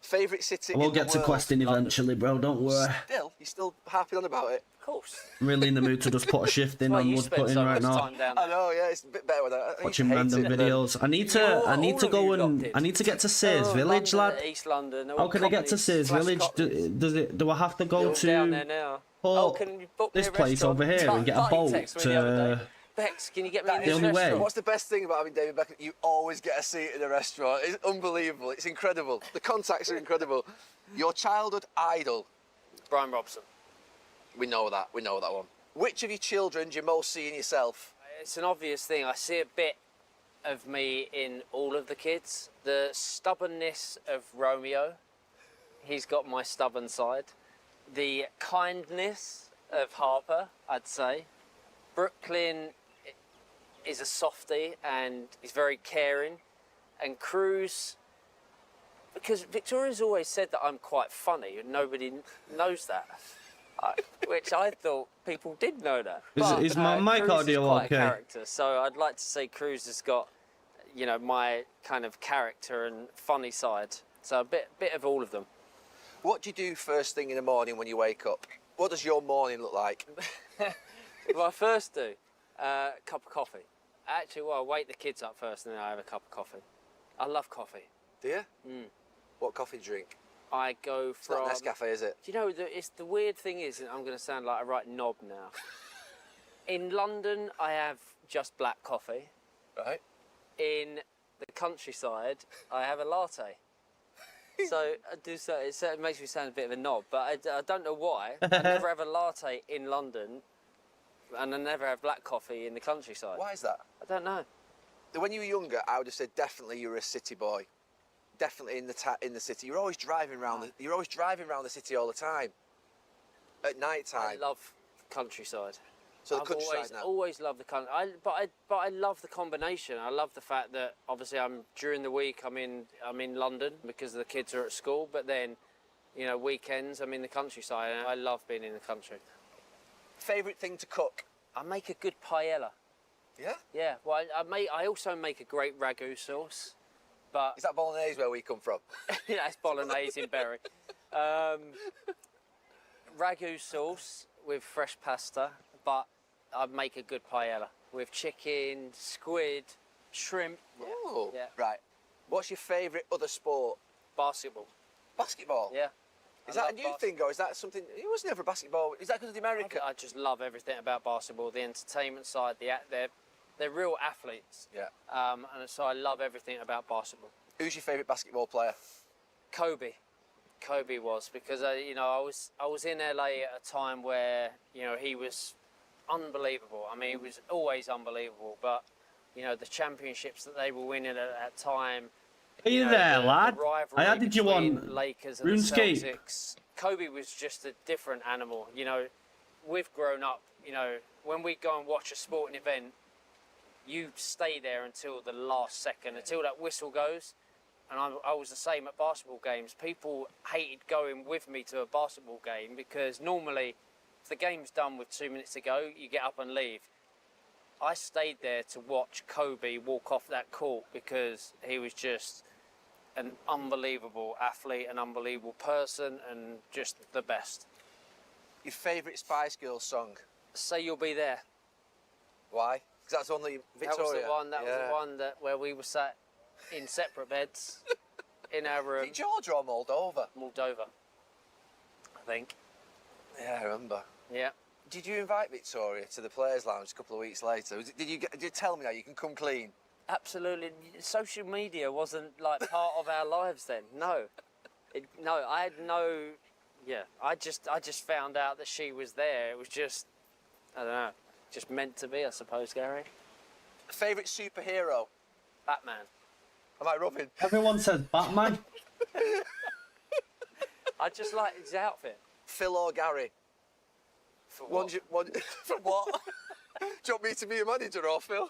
Favourite city We'll in the get to world? questing eventually, bro. Don't worry. Still, you're still harping on about it. Of course. I'm really in the mood to just put a shift in Why on you wood spend cutting so right much now. time down I there? know, yeah, it's a bit better with that. Watching random videos. I need to go all of you and lot I need to get to Sears Village, London, lad. East London. How can I get to Sears Village? Do I have to go down there to now. Port, can you book me this a place restaurant? over here and get a Barty boat texted me the other to? day. Bex, can you get me in That this the only way. restaurant? What's the best thing about having David Beckham? You always get a seat in a restaurant. It's unbelievable. It's incredible. The contacts are incredible. Your childhood idol. Brian Robson. We know that. We know that one. Which of your children do you most see in yourself? It's an obvious thing. I see a bit of me in all of the kids. The stubbornness of Romeo. He's got my stubborn side. The kindness of Harper, I'd say. Brooklyn is a softie and he's very caring. And Cruz, because Victoria's always said that I'm quite funny and nobody knows that. Which I thought people did know that. Is my mic Cruz audio is quite okay? a character, so I'd like to say Cruz has got, you know, my kind of character and funny side. So a bit of all of them. What do you do first thing in the morning when you wake up? What does your morning look like? Well, I first do a cup of coffee. Actually, well, I wake the kids up first and then I have a cup of coffee. I love coffee. Do you? Mm. What coffee do you drink? I go It's from... not Nescafe, is it? Do you know, it's the weird thing is, and I'm going to sound like a right knob now. In London, I have just black coffee. Right. In the countryside, I have a latte. So I do so. It makes me sound a bit of a knob, but I don't know why. I never have a latte in London, and I never have black coffee in the countryside. Why is that? I don't know. When you were younger, I would have said definitely you were a city boy. Definitely in the city. You're always driving around. You're always driving around the city all the time. At night time. I love countryside. So the countryside now. Always loved the country. But I love the combination. I love the fact that obviously during the week I'm in London because the kids are at school. But then, you know, weekends I'm in the countryside. And I love being in the country. Favourite thing to cook? I make a good paella. Yeah. Yeah. Well, I also make a great ragu sauce. But is that bolognese where we come from? Yeah, it's bolognese in Bury. Ragu sauce with fresh pasta, but I make a good paella with chicken, squid, shrimp. Oh, yeah. Right. What's your favourite other sport? Basketball. Basketball? Yeah. Is that a new thing, or is that something? It was never basketball. Is that because of the America? I just love everything about basketball. The entertainment side, they're real athletes. Yeah. And so I love everything about basketball. Who's your favourite basketball player? Kobe. Kobe was, because you know, I was in LA at a time where, you know, he was unbelievable. I mean, he was always unbelievable, but you know, the championships that they were winning at that time. Are you there, lad? I added you on Lakers and RuneScape. the Celtics. Kobe was just a different animal. You know, we've grown up. You know, when we go and watch a sporting event, you stay there until the last second, until that whistle goes. And I was the same at basketball games. People hated going with me to a basketball game because normally if the game's done with 2 minutes to go, you get up and leave. I stayed there to watch Kobe walk off that court because he was just an unbelievable athlete, an unbelievable person, and just the best. Your favourite Spice Girls song? Say You'll Be There. Why? Because that's only Victoria. That was the one. That was the one that where we were sat in separate beds in our room. Is it Georgia or Moldova? Moldova, I think. Yeah, I remember. Yeah. Did you invite Victoria to the Players' Lounge a couple of weeks later? Did you tell me how you can come clean? Absolutely. Social media wasn't like part of our lives then. No. No, I had no. Yeah, I just found out that she was there. It was just, I don't know, just meant to be, I suppose, Gary. Favourite superhero? Batman. Am I rubbing? Everyone says Batman. I just like his outfit. Phil or Gary? For what? For what? Do you want me to be a manager or Phil?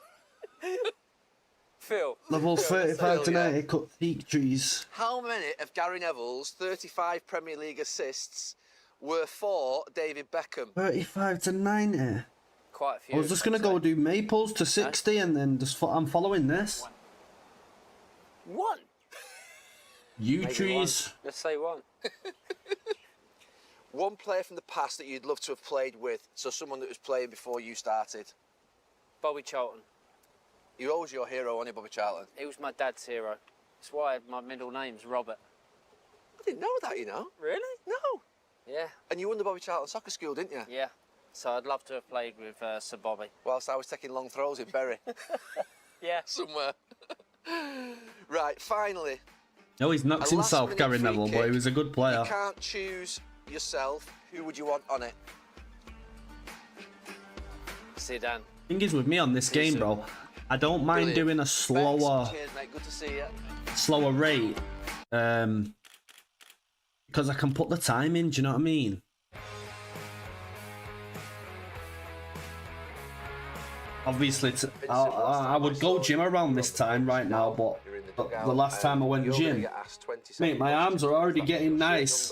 Phil. Level 35 to 90, cut teak trees. How many of Gary Neville's 35 Premier League assists were for David Beckham? 35 to 90. Quite a few. I was just going to go do Maples to 60 and then just I'm following this. One. You Maybe trees. one. Let's say one. One player from the past that you'd love to have played with, so someone that was playing before you started. Bobby Charlton. You're always your hero, aren't you, Bobby Charlton? He was my dad's hero. That's why my middle name's Robert. I didn't know that, you know. Really? No. Yeah. And you won the Bobby Charlton Soccer School, didn't you? Yeah. So I'd love to have played with Sir Bobby. Whilst I was taking long throws in Bury. Yeah. Somewhere. Right, finally. No, he's knocked himself, Gary Neville, but he was a good player. You can't choose yourself. Who would you want on it? Zidane. Thing is with me on this game, bro, I don't mind doing a slower, Cheers, mate. Good to see you. slower rate, because I can put the time in. Do you know what I mean? Obviously, I would go gym around this time right now, but the last time I went gym, mate, my arms are already getting nice.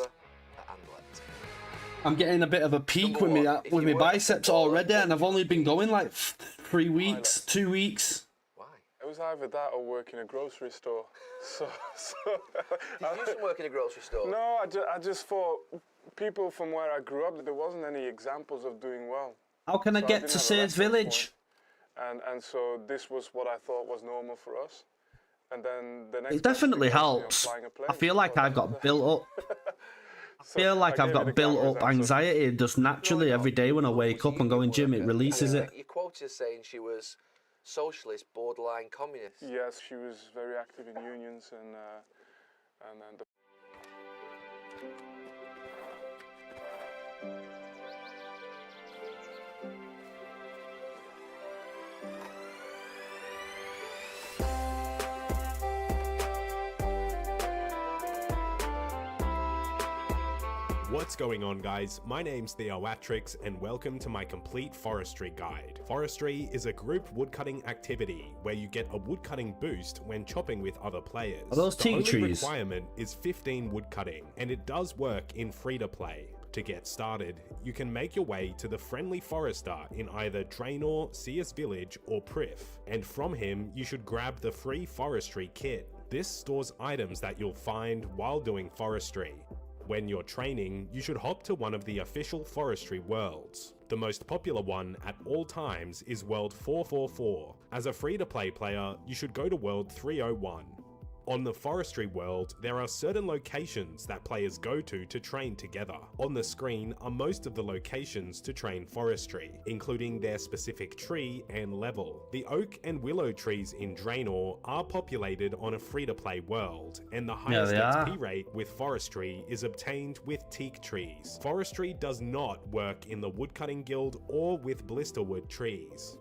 I'm getting a bit of a peak with my biceps already, and I've only been going like 3 weeks, 2 weeks. Why? It was either that or work in a grocery store. So Did you do some work in a grocery store? No, I just thought people from where I grew up, there wasn't any examples of doing well. How can I get to Sayers Village? And so this was what I thought was normal for us. And then the next It definitely thing was, helps. flying a plane. I feel like I've got built up. I feel like I've got built up anxiety just naturally every day when I wake up and go in gym. It releases it. Your quote is saying she was socialist, borderline communist. Yes, she was very active in unions and the What's going on, guys? My name's Theoatrix and welcome to my complete forestry guide. Forestry is a group woodcutting activity where you get a woodcutting boost when chopping with other players. Are those tea trees? The only requirement is 15 woodcutting, and it does work in free-to-play. To get started, you can make your way to the Friendly Forester in either Draenor, Seers Village or Prif, and from him you should grab the free forestry kit. This stores items that you'll find while doing forestry. When you're training, you should hop to one of the official forestry worlds. The most popular one at all times is World 444. As a free-to-play player, you should go to World 301. On the forestry world, there are certain locations that players go to train together. On the screen are most of the locations to train forestry, including their specific tree and level. The oak and willow trees in Draenor are populated on a free-to-play world, and the highest XP rate with forestry is obtained with teak trees. Forestry does not work in the woodcutting guild or with blisterwood trees.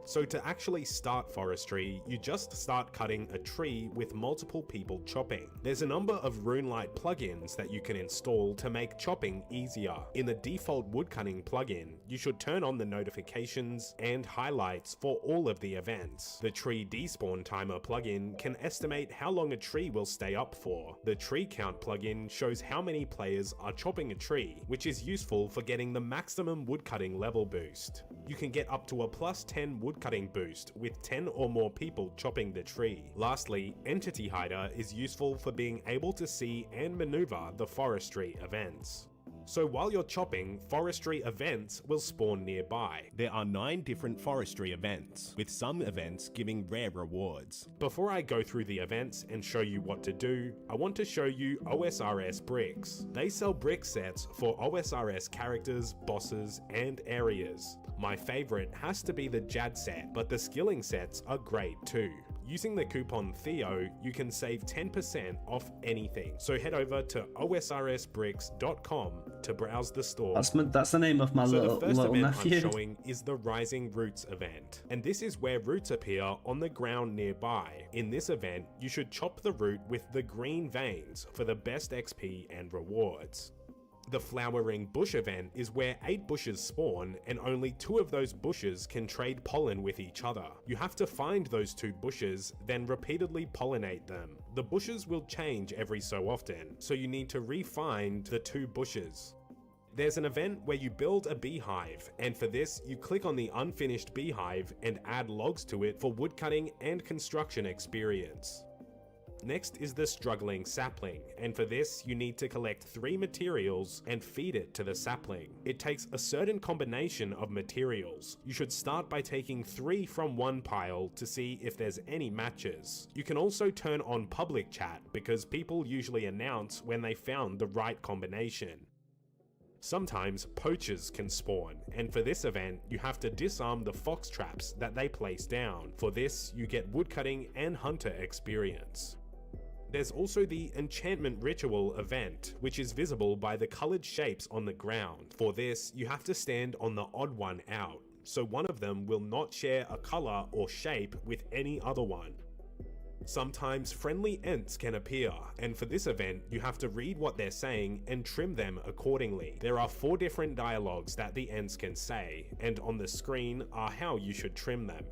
So to actually start forestry, you just start cutting a tree with multiple people chopping. There's a number of RuneLite plugins that you can install to make chopping easier. In the default woodcutting plugin, you should turn on the notifications and highlights for all of the events. The tree despawn timer plugin can estimate how long a tree will stay up for. The tree count plugin shows how many players are chopping a tree, which is useful for getting the maximum woodcutting level boost. You can get up to a +10 woodcutting boost with 10 or more people chopping the tree. Lastly, Entity Hider is useful for being able to see and maneuver the forestry events. So while you're chopping, forestry events will spawn nearby. There are 9 different forestry events, with some events giving rare rewards. Before I go through the events and show you what to do, I want to show you OSRS bricks. They sell brick sets for OSRS characters, bosses, and areas. My favorite has to be the Jad set, but the skilling sets are great too. Using the coupon Theo, you can save 10% off anything. So head over to osrsbricks.com to browse the store. That's the name of my little nephew. So the first event I'm showing is the Rising Roots event. And this is where roots appear on the ground nearby. In this event, you should chop the root with the green veins for the best XP and rewards. The Flowering Bush event is where 8 bushes spawn and only 2 of those bushes can trade pollen with each other. You have to find those 2 bushes, then repeatedly pollinate them. The bushes will change every so often, so you need to re-find the 2 bushes. There's an event where you build a beehive, and for this you click on the unfinished beehive and add logs to it for woodcutting and construction experience. Next is the Struggling Sapling, and for this you need to collect 3 materials and feed it to the sapling. It takes a certain combination of materials. You should start by taking 3 from one pile to see if there's any matches. You can also turn on public chat because people usually announce when they found the right combination. Sometimes poachers can spawn, and for this event you have to disarm the fox traps that they place down. For this you get woodcutting and hunter experience. There's also the Enchantment Ritual event, which is visible by the coloured shapes on the ground. For this, you have to stand on the odd one out, so one of them will not share a colour or shape with any other one. Sometimes friendly Ents can appear, and for this event, you have to read what they're saying and trim them accordingly. There are 4 different dialogues that the Ents can say, and on the screen are how you should trim them.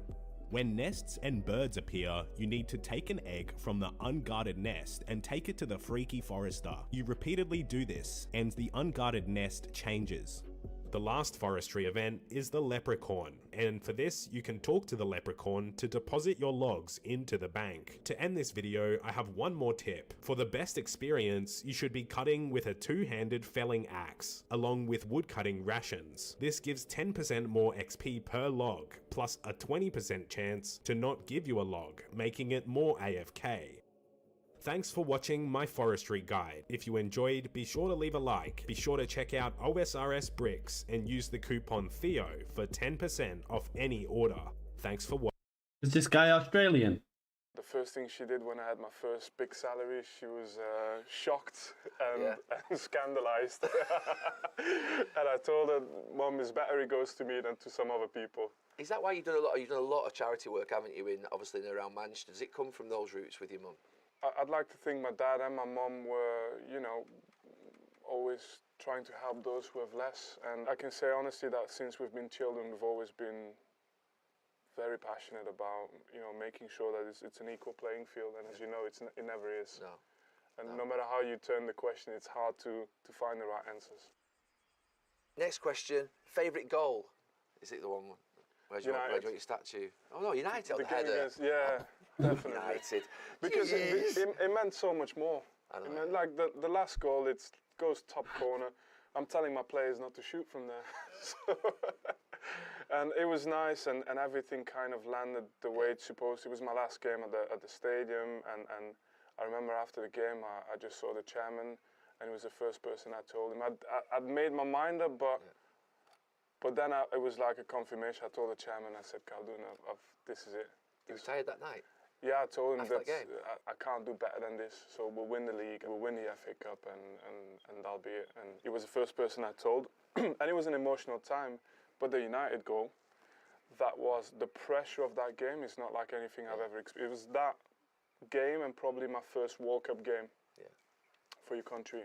When nests and birds appear, you need to take an egg from the unguarded nest and take it to the Freaky Forester. You repeatedly do this, and the unguarded nest changes. The last forestry event is the Leprechaun, and for this you can talk to the Leprechaun to deposit your logs into the bank. To end this video, I have one more tip. For the best experience, you should be cutting with a 2-handed felling axe, along with woodcutting rations. This gives 10% more XP per log, plus a 20% chance to not give you a log, making it more AFK. Thanks for watching my forestry guide. If you enjoyed, be sure to leave a like. Be sure to check out OSRS Bricks and use the coupon Theo for 10% off any order. Thanks for watching. Is this guy Australian? The first thing she did when I had my first big salary, she was shocked and scandalized. And I told her, Mum, it's better it goes to me than to some other people. Is that why you've done a lot of charity work, haven't you, obviously in and around Manchester? Does it come from those roots with your mum? I'd like to think my dad and my mum were, you know, always trying to help those who have less. And I can say honestly that since we've been children, we've always been very passionate about, you know, making sure that it's an equal playing field. And as you know, it never is. No. And no matter how you turn the question, it's hard to find the right answers. Next question, favourite goal? Is it the one? Where's your statue? Oh no, United on the header. Yeah. Definitely. United. Because it meant so much more. It meant, like the last goal, it goes top corner. I'm telling my players not to shoot from there. And it was nice, and everything kind of landed the way it's supposed to. It was my last game at the stadium, and I remember after the game, I just saw the chairman, and he was the first person I told him. I'd made my mind up, but then it was like a confirmation. I told the chairman, I said, Khaldun, this is it. You retired that night? Yeah, I told him that I can't do better than this, so we'll win the league, we'll win the FA Cup, and that'll be it. And he was the first person I told, and it was an emotional time. But the United goal, that was the pressure of that game is not like anything I've ever experienced. It was that game and probably my first World Cup game for your country.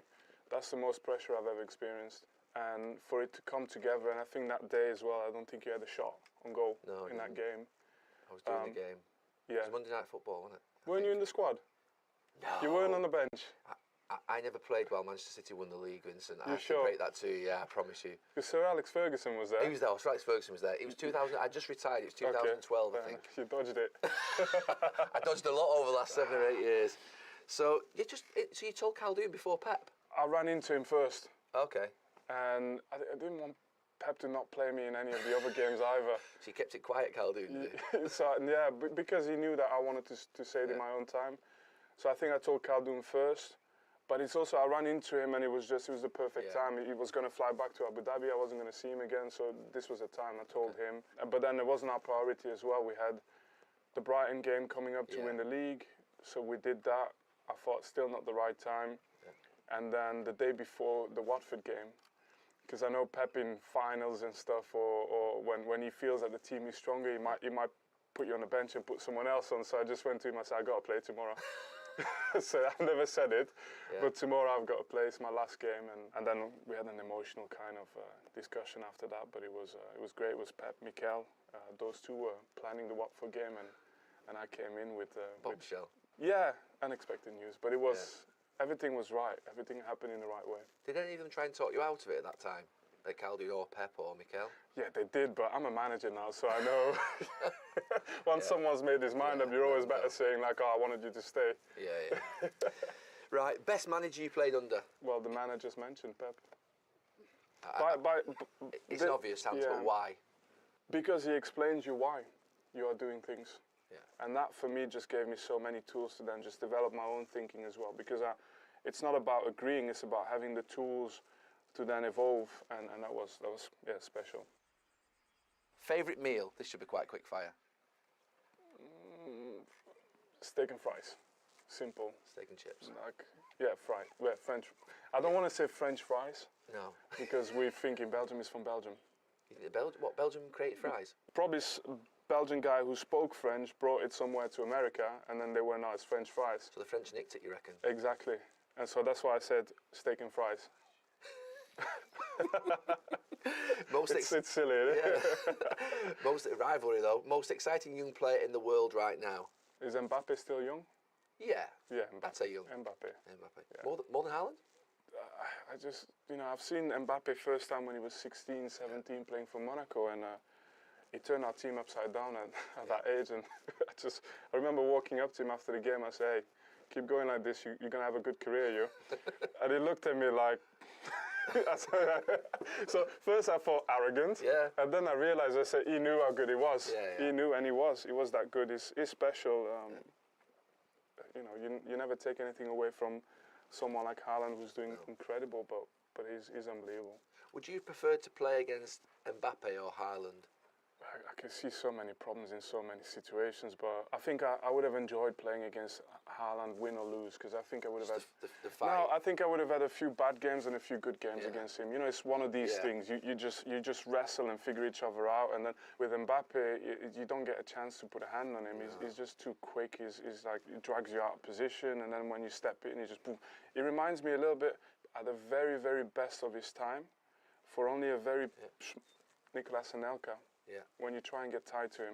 That's the most pressure I've ever experienced. And for it to come together, and I think that day as well, I don't think you had a shot on goal in that game. I was doing the game. Yeah. It was Monday Night Football, wasn't it? Weren't you in the squad? No. You weren't on the bench? I never played while Manchester City won the league, Vincent. I sure? can break that to you, yeah, I promise you. Because Sir Alex Ferguson was there. He was there, Sir Alex Ferguson was there. It was 2000, I just retired, it was 2012, I think. You dodged it. I dodged a lot over the last 7 or 8 years. So you told Caldoon before Pep? I ran into him first. Okay. And I didn't want Pep to not play me in any of the other games either. So you kept it quiet, Caldoon, did you? So, yeah, because he knew that I wanted to say it in my own time. So I think I told Caldoon first. But it's also, I ran into him and it was the perfect time. He was going to fly back to Abu Dhabi. I wasn't going to see him again. So this was the time I told him. But then it wasn't our priority as well. We had the Brighton game coming up to win the league. So we did that. I thought still not the right time. And then the day before the Watford game, because I know Pep in finals and stuff, or when he feels that the team is stronger, he might put you on the bench and put someone else on. So I just went to him, I said, I got to play tomorrow. So I never said it, but tomorrow I've got to play. It's my last game, and then we had an emotional kind of discussion after that. But it was great. It was Pep, Mikel, those two were planning the Watford game, and I came in with bombshell. Yeah, unexpected news, but it was everything was right. Everything happened in the right way. Did any of them try and talk you out of it at that time? Like Caldoon or Pep or Mikel? Yeah, they did, but I'm a manager now, so I know once someone's made his mind up, you're always better saying like, oh, I wanted you to stay. Yeah. Right, best manager you played under? Well, the man I just mentioned, Pep. It's an obvious answer, but why? Because he explains you why you are doing things. Yeah. And that for me just gave me so many tools to then just develop my own thinking as well. Because it's not about agreeing, it's about having the tools to then evolve, and that was special. Favourite meal? This should be quite quick fire. Steak and fries. Simple. Steak and chips. Fried. Yeah, French. I don't want to say French fries. No. Because we think in Belgium is from Belgium. What, Belgium created fries? Probably a Belgian guy who spoke French brought it somewhere to America, and then they went out as French fries. So the French nicked it, you reckon? Exactly. And so that's why I said steak and fries. It's silly, isn't it? Yeah. Most rivalry though. Most exciting young player in the world right now. Is Mbappe still young? Yeah. Yeah, Mbappe. I'd say young. Mbappe. Yeah. More than Haaland? I just, I've seen Mbappe first time when he was 16, 17 playing for Monaco, and he turned our team upside down at that age. And I remember walking up to him after the game. I said, hey, keep going like this, you're going to have a good career, you. And he looked at me like, so first I thought arrogant, and then I realized, I said, he knew how good he was. He knew, and he was that good. He's special. You never take anything away from someone like Haaland, who's doing incredible, but he's unbelievable. Would you prefer to play against Mbappe or Haaland? I can see so many problems in so many situations, but I think I would have enjoyed playing against Haaland, win or lose, because I think I would have had the fight. No, I think I would have had a few bad games and a few good games against him. It's one of these things. You just wrestle and figure each other out, and then with Mbappe, you don't get a chance to put a hand on him. He's just too quick. He's like, he drags you out of position, and then when you step in, he just boom. He reminds me a little bit at the very, very best of his time, for only a very Nicolas Anelka. Yeah. When you try and get tied to him.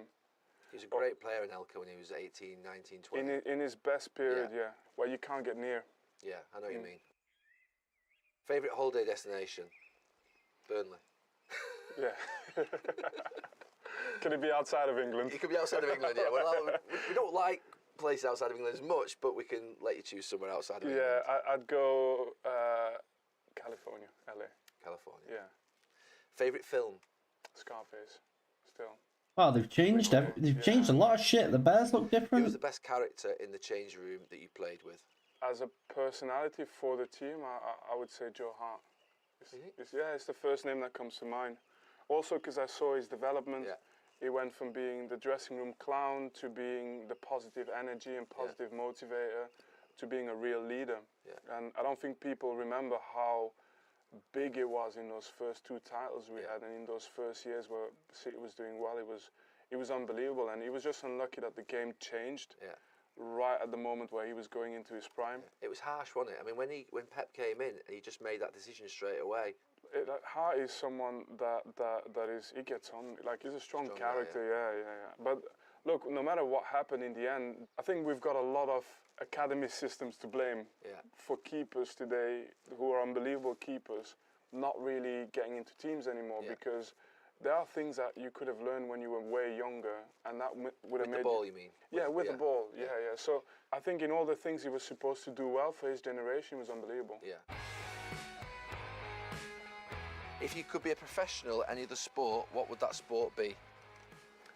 He was a great player in Elka when he was 18, 19, 20. In his best period, where you can't get near. Yeah, I know what you mean. Favourite holiday destination? Burnley. Yeah. Can it be outside of England? It could be outside of England, yeah. Well, we don't like places outside of England as much, but we can let you choose somewhere outside of England. Yeah, I'd go California, LA. California. Yeah. Favourite film? Scarface. Still. Wow, they've changed. They've changed a lot of shit. The Bears look different. Who was the best character in the change room that you played with? As a personality for the team, I would say Joe Hart. It's the first name that comes to mind. Also, because I saw his development. Yeah. He went from being the dressing room clown to being the positive energy and positive motivator to being a real leader. Yeah. And I don't think people remember how big it was in those first 2 titles we had, and in those first years where City was doing well, it was unbelievable. And he was just unlucky that the game changed right at the moment where he was going into his prime. It was harsh, wasn't it? I mean, when Pep came in, he just made that decision straight away. Hart is someone that is, he gets on, like he's a strong character, yeah. But look, no matter what happened in the end, I think we've got a lot of academy systems to blame for keepers today who are unbelievable keepers not really getting into teams anymore, because there are things that you could have learned when you were way younger, and that would have made the ball, you mean? Yeah, with the ball, yeah. So I think in all the things he was supposed to do well for his generation, was unbelievable. Yeah. If you could be a professional at any other sport, what would that sport be?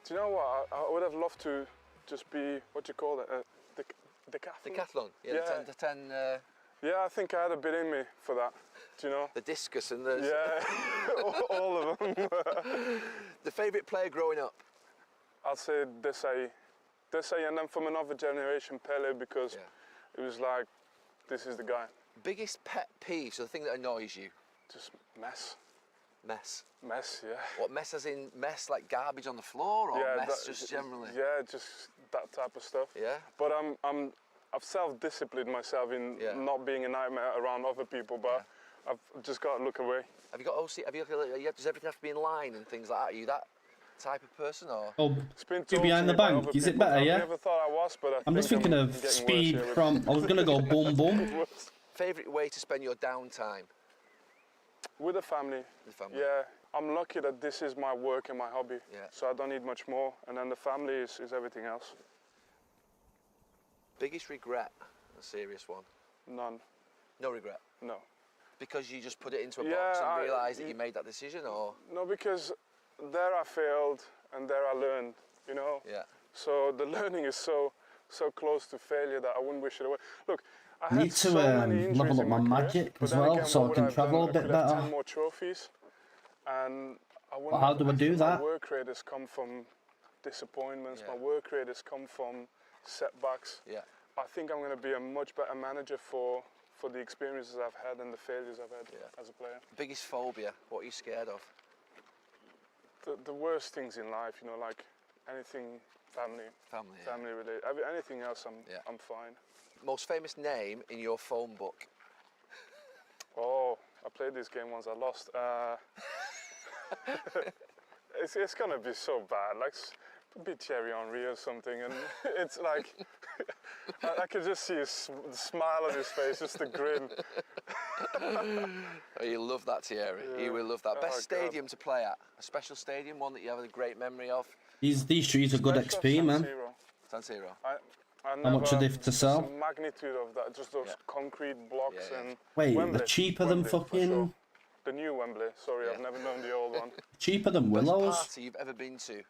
Do you know what? I would have loved to just be, what do you call it, decathlon? Decathlon, yeah. The 10 Yeah, I think I had a bit in me for that, do you know? The discus and the... Yeah, all of them. The favourite player growing up? I'll say Desai, and then from another generation, Pele, because it was like, this is the guy. Biggest pet peeve, so the thing that annoys you? Just mess. Mess? Mess, yeah. What, mess as in mess like garbage on the floor, or mess just generally? Yeah, just that type of stuff. Yeah? But I've self-disciplined myself in not being a nightmare around other people, but I've just got to look away. Have you got OC? Does everything have to be in line and things like that? Are you that type of person, or? Oh, you behind the bank, is it better, yeah? I never thought I was, but I'm just thinking of speed from, I was going to go boom boom. Favourite way to spend your downtime? With the family. With family. Yeah, I'm lucky that this is my work and my hobby, so I don't need much more, and then the family is everything else. Biggest regret? A serious one? None. No regret? No. Because you just put it into a box and realised that you made that decision, or? No, because there I failed and there I learned, you know? Yeah. So the learning is so close to failure that I wouldn't wish it away. Look, I need to level up my magic as well, so I can travel a bit better. 10 more trophies, and how do I do that? My work rate has come from disappointments. My work rate has come from setbacks. Yeah. I think I'm going to be a much better manager for the experiences I've had and the failures I've had as a player. Biggest phobia? What are you scared of? The worst things in life, you know, like anything family related. Anything else, I'm fine. Most famous name in your phone book? Oh, I played this game once, I lost. It's gonna be so bad, like be Thierry Henry or something, and it's like, I could just see his smile on his face, just the grin. Oh, you love that, Thierry. Yeah. You will love that. Best stadium to play at? A special stadium, one that you have a great memory of? These trees are good XP, man. San Siro. How much are they to sell? The magnitude of that, just those concrete blocks and. Wait, Wembley, they're cheaper than fucking. Sure. The new Wembley. Sorry, I've never known the old one. Cheaper than Willows. Best party you've ever been to?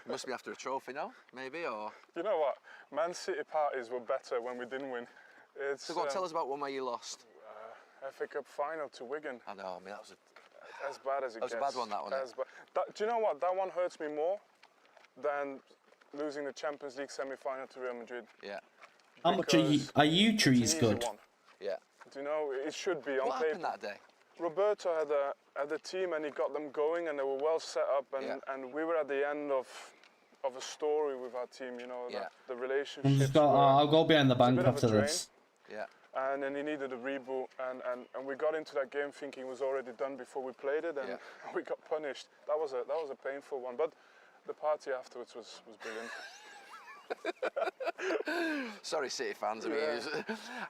Must be after a trophy, no? Maybe, or. You know what? Man City parties were better when we didn't win. So go on, tell us about one where you lost. FA Cup final to Wigan. I know. I mean, that was as bad as it gets. That was a bad one, that one. Do you know what? That one hurts me more than losing the Champions League semi-final to Real Madrid. Yeah. How much are you trees good? Yeah. Do you know, it should be on what paper. Happened that day? Roberto had a team and he got them going and they were well set up, and we were at the end of a story with our team, you know, the relationships. I'll go behind the bank after this. Yeah. And then he needed a reboot, and we got into that game thinking it was already done before we played it, and we got punished. That was a painful one, but the party afterwards was brilliant. Sorry, City fans. I mean,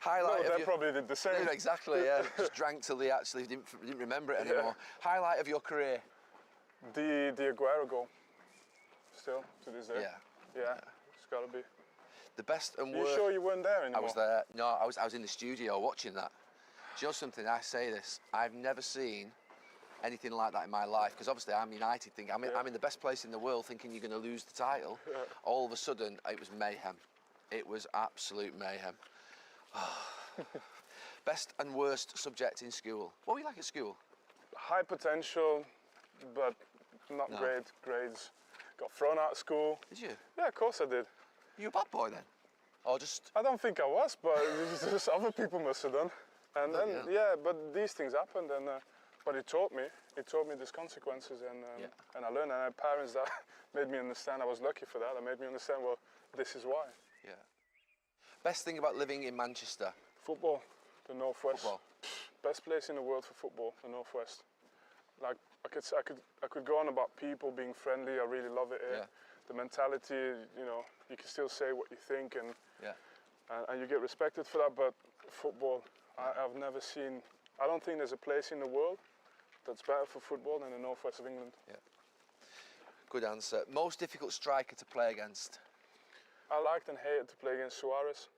highlight. No, they probably did the same. Yeah, exactly. Yeah, just drank till they actually didn't remember it anymore. Highlight of your career. The Aguero goal. Still to this day. Yeah. It's got to be. The best and worst. You sure you weren't there anymore? I was there. No, I was in the studio watching that. Do you know something? I say this. I've never seen anything like that in my life, because obviously I'm United thinking I'm in the best place in the world thinking you're going to lose the title. All of a sudden it was mayhem. It was absolute mayhem. Best and worst subject in school. What were you like at school? High potential, but not great grades. Got thrown out of school. Did you? Yeah, of course I did. You a bad boy then? Or just... I don't think I was, but just other people must have done. And then, but these things happened, and but it taught me these consequences, and I learned. And I had parents that made me understand. I was lucky for that. They made me understand. Well, this is why. Yeah. Best thing about living in Manchester? Football, the Northwest. Football. Best place in the world for football, the Northwest. Like I could go on about people being friendly. I really love it here. Yeah. The mentality, you know, you can still say what you think, and you get respected for that. But football, I've never seen. I don't think there's a place in the world that's better for football than the Northwest of England. Yeah. Good answer. Most difficult striker to play against? I liked and hated to play against Suarez.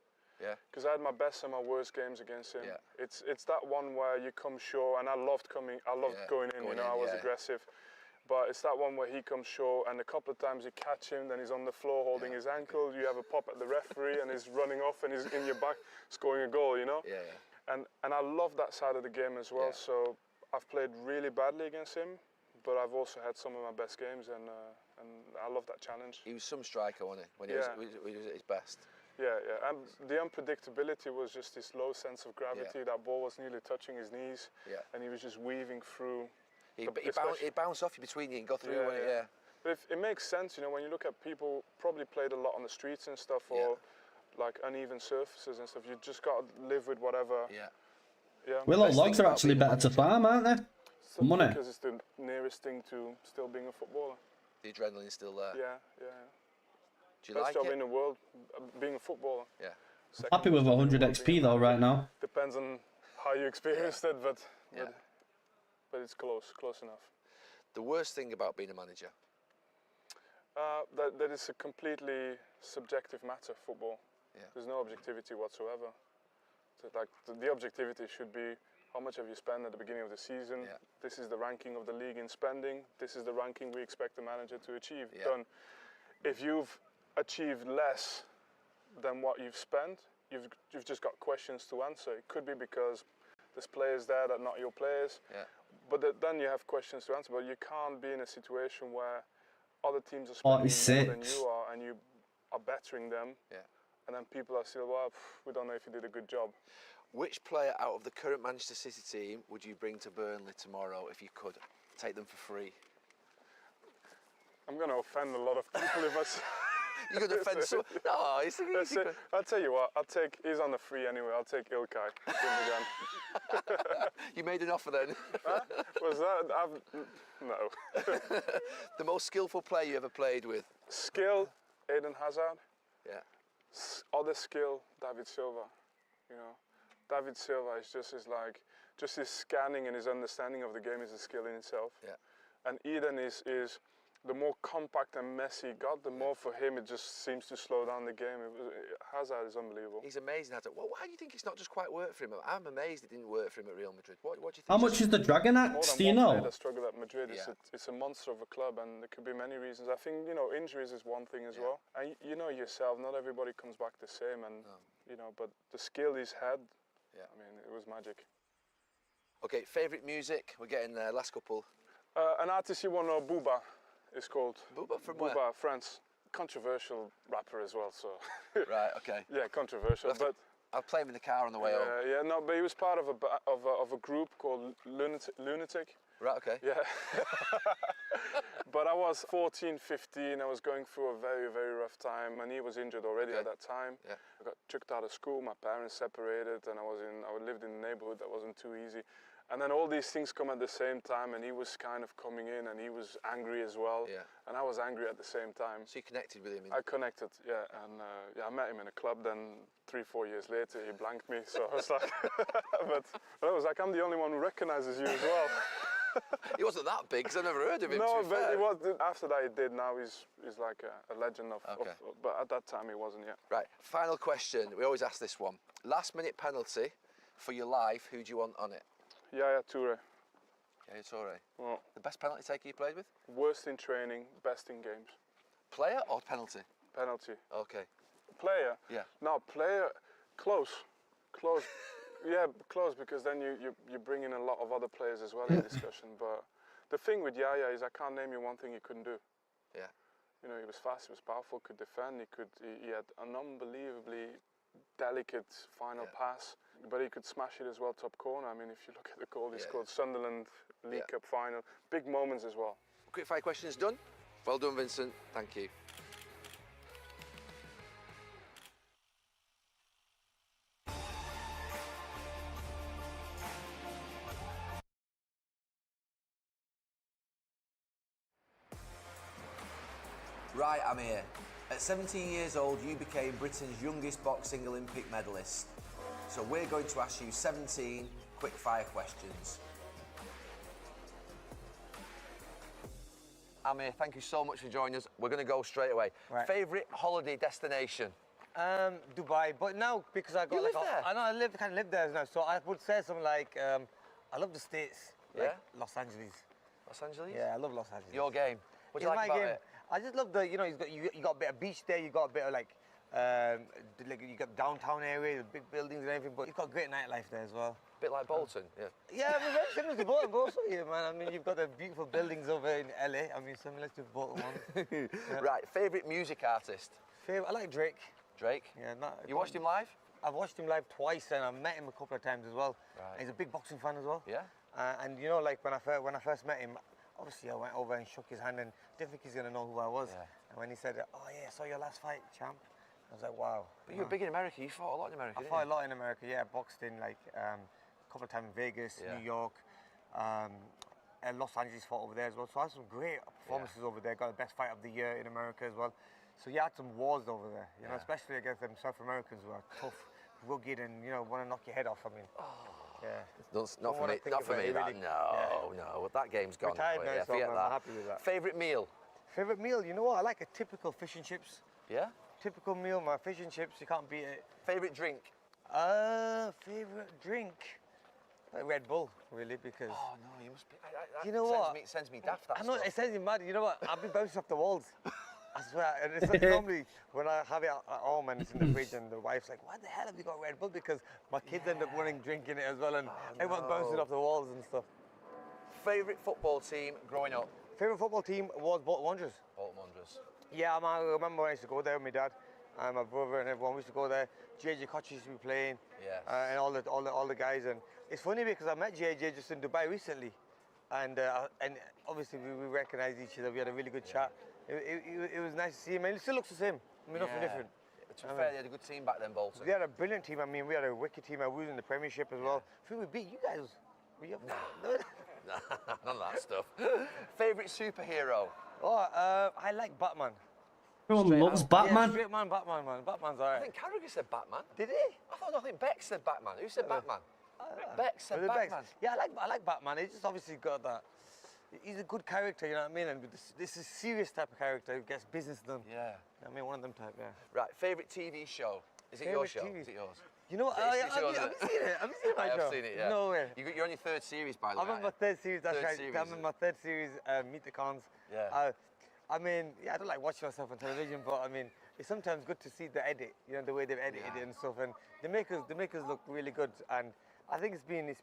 Yeah. Because I had my best and my worst games against him. Yeah. It's that one where you come short, and I loved going in. You know, I was aggressive. But it's that one where he comes short, and a couple of times you catch him, then he's on the floor holding his ankle. You have a pop at the referee, and he's running off, and he's in your back scoring a goal. You know. Yeah. And I love that side of the game as well. Yeah. So I've played really badly against him, but I've also had some of my best games, and I love that challenge. He was some striker, wasn't he? When he was at his best. Yeah. And the unpredictability was just this low sense of gravity. Yeah. That ball was nearly touching his knees, and he was just weaving through. It bounced off you between you and go through. Yeah. But it makes sense, you know, when you look at people probably played a lot on the streets and stuff, or like uneven surfaces and stuff. You just got to live with whatever. Yeah. Willow logs are actually better to farm, aren't they? Money. Because it's the nearest thing to still being a footballer. The adrenaline's still there. Yeah. Do you like it? Best job in the world, being a footballer. Yeah. Happy with 100 XP though right now. Depends on how you experienced it, but it's close enough. The worst thing about being a manager? That is a completely subjective matter, football. Yeah. There's no objectivity whatsoever. So, like the objectivity should be how much have you spent at the beginning of the season. Yeah. This is the ranking of the league in spending. This is the ranking we expect the manager to achieve. Yeah. Done. If you've achieved less than what you've spent, you've just got questions to answer. It could be because there's players there that are not your players. Yeah. But then you have questions to answer. But you can't be in a situation where other teams are spending more than you are, and you are bettering them. Yeah. And then people are still, well, we don't know if you did a good job. Which player out of the current Manchester City team would you bring to Burnley tomorrow if you could? Take them for free. I'm going to offend a lot of people if I say... You're going to offend someone? No, it's easy. I'll tell you what, he's on the free anyway, I'll take Ilkay. You made an offer then? Huh? Was that? No. The most skillful player you ever played with? Skill, Eden Hazard. Yeah. Other skill, David Silva. You know, David Silva is just his scanning and his understanding of the game is a skill in itself. Yeah. And Eden is the more compact and messy he got, the more for him it just seems to slow down the game. Hazard is unbelievable. He's amazing, Hazard. Well, why do you think it's not just quite worked for him? I'm amazed it didn't work for him at Real Madrid. What do you think? How much is the Dragon Axe? Do you know? I struggled at Madrid. It's a monster of a club, and there could be many reasons. I think injuries is one thing as well. And you know yourself, not everybody comes back the same, and but the skill he's had, I mean, it was magic. Okay, favourite music? We're getting there. Last couple. An artist you want to know, Booba. It's called Booba from Booba, where? France. Controversial rapper as well, so. Right, okay. Yeah, controversial, but. I'll play him in the car on the way home. Yeah, no, but he was part of a group called Lunatic. Right, okay. Yeah. But I was 14, 15. I was going through a very, very rough time, and he was injured already at that time. Yeah. I got chucked out of school. My parents separated, and I lived in a neighborhood that wasn't too easy. And then all these things come at the same time, and he was kind of coming in, and he was angry as well, and I was angry at the same time. So you connected with him? I connected, yeah, and I met him in a club. Then 3-4 years later, he blanked me. So I was like, but I was like, I'm the only one who recognizes you as well. He wasn't that big, because I never heard of him. No, but he was. After that, he did. Now he's like a legend of. But at that time, he wasn't yet. Right. Final question. We always ask this one. Last-minute penalty for your life. Who do you want on it? Yaya Toure. Yaya Toure. Well, the best penalty taker you played with? Worst in training, best in games. Player or penalty? Penalty. Okay. Player? Yeah. No, player, close. Yeah, close, because then you bring in a lot of other players as well in discussion. But the thing with Yaya is I can't name you one thing he couldn't do. Yeah. You know, he was fast, he was powerful, could defend, he had an unbelievably delicate final pass. but he could smash it as well, top corner. I mean, if you look at the goal he scored, Sunderland League Cup final, big moments as well. Quick fire questions done. Well done, Vincent. Thank you. Right, I'm here. At 17 years old, you became Britain's youngest boxing Olympic medalist. So we're going to ask you 17 quick-fire questions. Amir, thank you so much for joining us. We're going to go straight away. Right. Favourite holiday destination? Dubai, but now because I got You like live there? I know I kind of live there now, so I would say something like I love the States, like Los Angeles. Los Angeles? Yeah, I love Los Angeles. Your game. What do you It's like my about game. it? I just love the, you know, you got a bit of beach there, you got a bit of like you got downtown area, the big buildings and everything, but you've got great nightlife there as well. Bit like Bolton, yeah. Yeah, I mean, very similar to Bolton also here, man. I mean, you've got the beautiful buildings over in LA. I mean, similar to Bolton ones. Yeah. Right, favourite music artist? Favorite, I like Drake. Drake? Yeah, You watched him live? I've watched him live twice, and I've met him a couple of times as well. Right. And he's a big boxing fan as well. Yeah. And you know, like when I first met him, obviously I went over and shook his hand, and didn't think he's gonna know who I was. Yeah. And when he said, "Oh yeah, I saw your last fight, champ," I was like, "Wow." But you were big in America. You fought a lot in America. I didn't fought you? a lot in America. Yeah, boxed in like a couple of times in Vegas, New York, and Los Angeles fought over there as well. So I had some great performances over there. Got the best fight of the year in America as well. So yeah, I had some wars over there. You know, especially against them South Americans who are tough, rugged, and you know want to knock your head off. I mean, yeah. Not for me. Not for me. Really. No. That game's gone. Retired now, so forget I'm that. happy with that. Favourite meal? Favorite meal? You know what? I like a typical fish and chips. Yeah. Typical meal, my fish and chips. You can't beat it. Favourite drink? Favorite drink? Like Red Bull, really, because. Oh no, you must be. That you know what? Sends me daft. That I know stuff. it sends me mad. You know what? I've been bouncing off the walls. I swear. And it's like normally when I have it at home and it's in the fridge and the wife's like, "Why the hell have you got Red Bull?" Because my kids end up wanting drinking it as well, and everyone's bouncing off the walls and stuff. Favourite football team growing up? Favorite football team was Bolton Wanderers. Bolton Wanderers. Yeah, I remember when I used to go there with my dad and my brother and everyone. We used to go there. JJ Koch used to be playing, and all the guys. And it's funny because I met JJ just in Dubai recently, and obviously we recognised each other. We had a really good chat. It was nice to see him, and it still looks the same. I mean, nothing different. To be fair, they had a good team back then, Bolton. We had a brilliant team. I mean, we had a wicked team. We was in the Premiership as well. I think we beat you guys. Were you? Nah, none of that stuff. Favourite superhero? Oh, I like Batman. Everyone loves Batman. Yeah, straight man, Batman, man. Batman's alright. I think Carragher said Batman. Did he? I think Beck said Batman. Who said Batman? Beck said Was it Batman. Bex? Yeah, I like Batman. He's just obviously got that. He's a good character, you know what I mean? And this is serious type of character who gets business done. Yeah. I mean, one of them type, yeah. Right, favourite TV show? Is it your show? TV. Is it yours? You know what? Have you seen it? Have you seen my show? I've seen it, yeah. No way. You're on your third series, by the way. I'm on my third series, that's Third right. series. I'm on my third series, Meet the Cons. Yeah. I mean, yeah, I don't like watching myself on television, but I mean, it's sometimes good to see the edit, you know, the way they've edited it and stuff, and they make us look really good, and I think it's been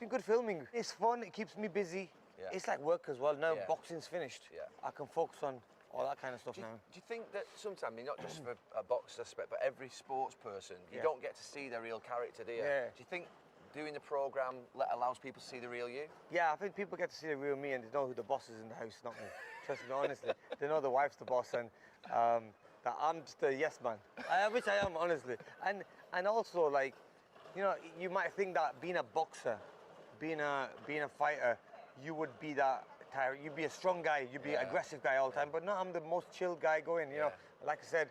good filming. It's fun, it keeps me busy. Yeah. It's like work as well. Now boxing's finished. Yeah. I can focus on all that kind of stuff now. Do you think that sometimes, I mean, not just for a boxer aspect, but every sports person, you don't get to see their real character, do you? Yeah. Do you think doing the programme allows people to see the real you? Yeah, I think people get to see the real me and they know who the boss is in the house, not me. Trust me, honestly. They know the wife's the boss and that I'm just a yes man, which I am, honestly. And also, like, you know, you might think that being a boxer, being a fighter, you would be that tired. You'd be a strong guy. You'd be an aggressive guy all the time. But no, I'm the most chilled guy going. You know, like I said,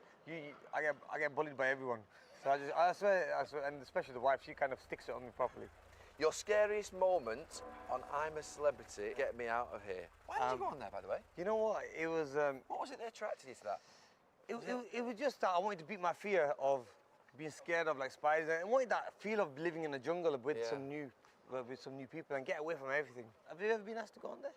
I get bullied by everyone. So I swear, and especially the wife, she kind of sticks it on me properly. Your scariest moment on I'm a Celebrity, Get Me Out of Here. Why did you go on there, by the way? You know what? It was. What was it that attracted you to that? It was just that I wanted to beat my fear of being scared of like spiders. I wanted that feel of living in a jungle with some new people and get away from everything. Have you ever been asked to go on there?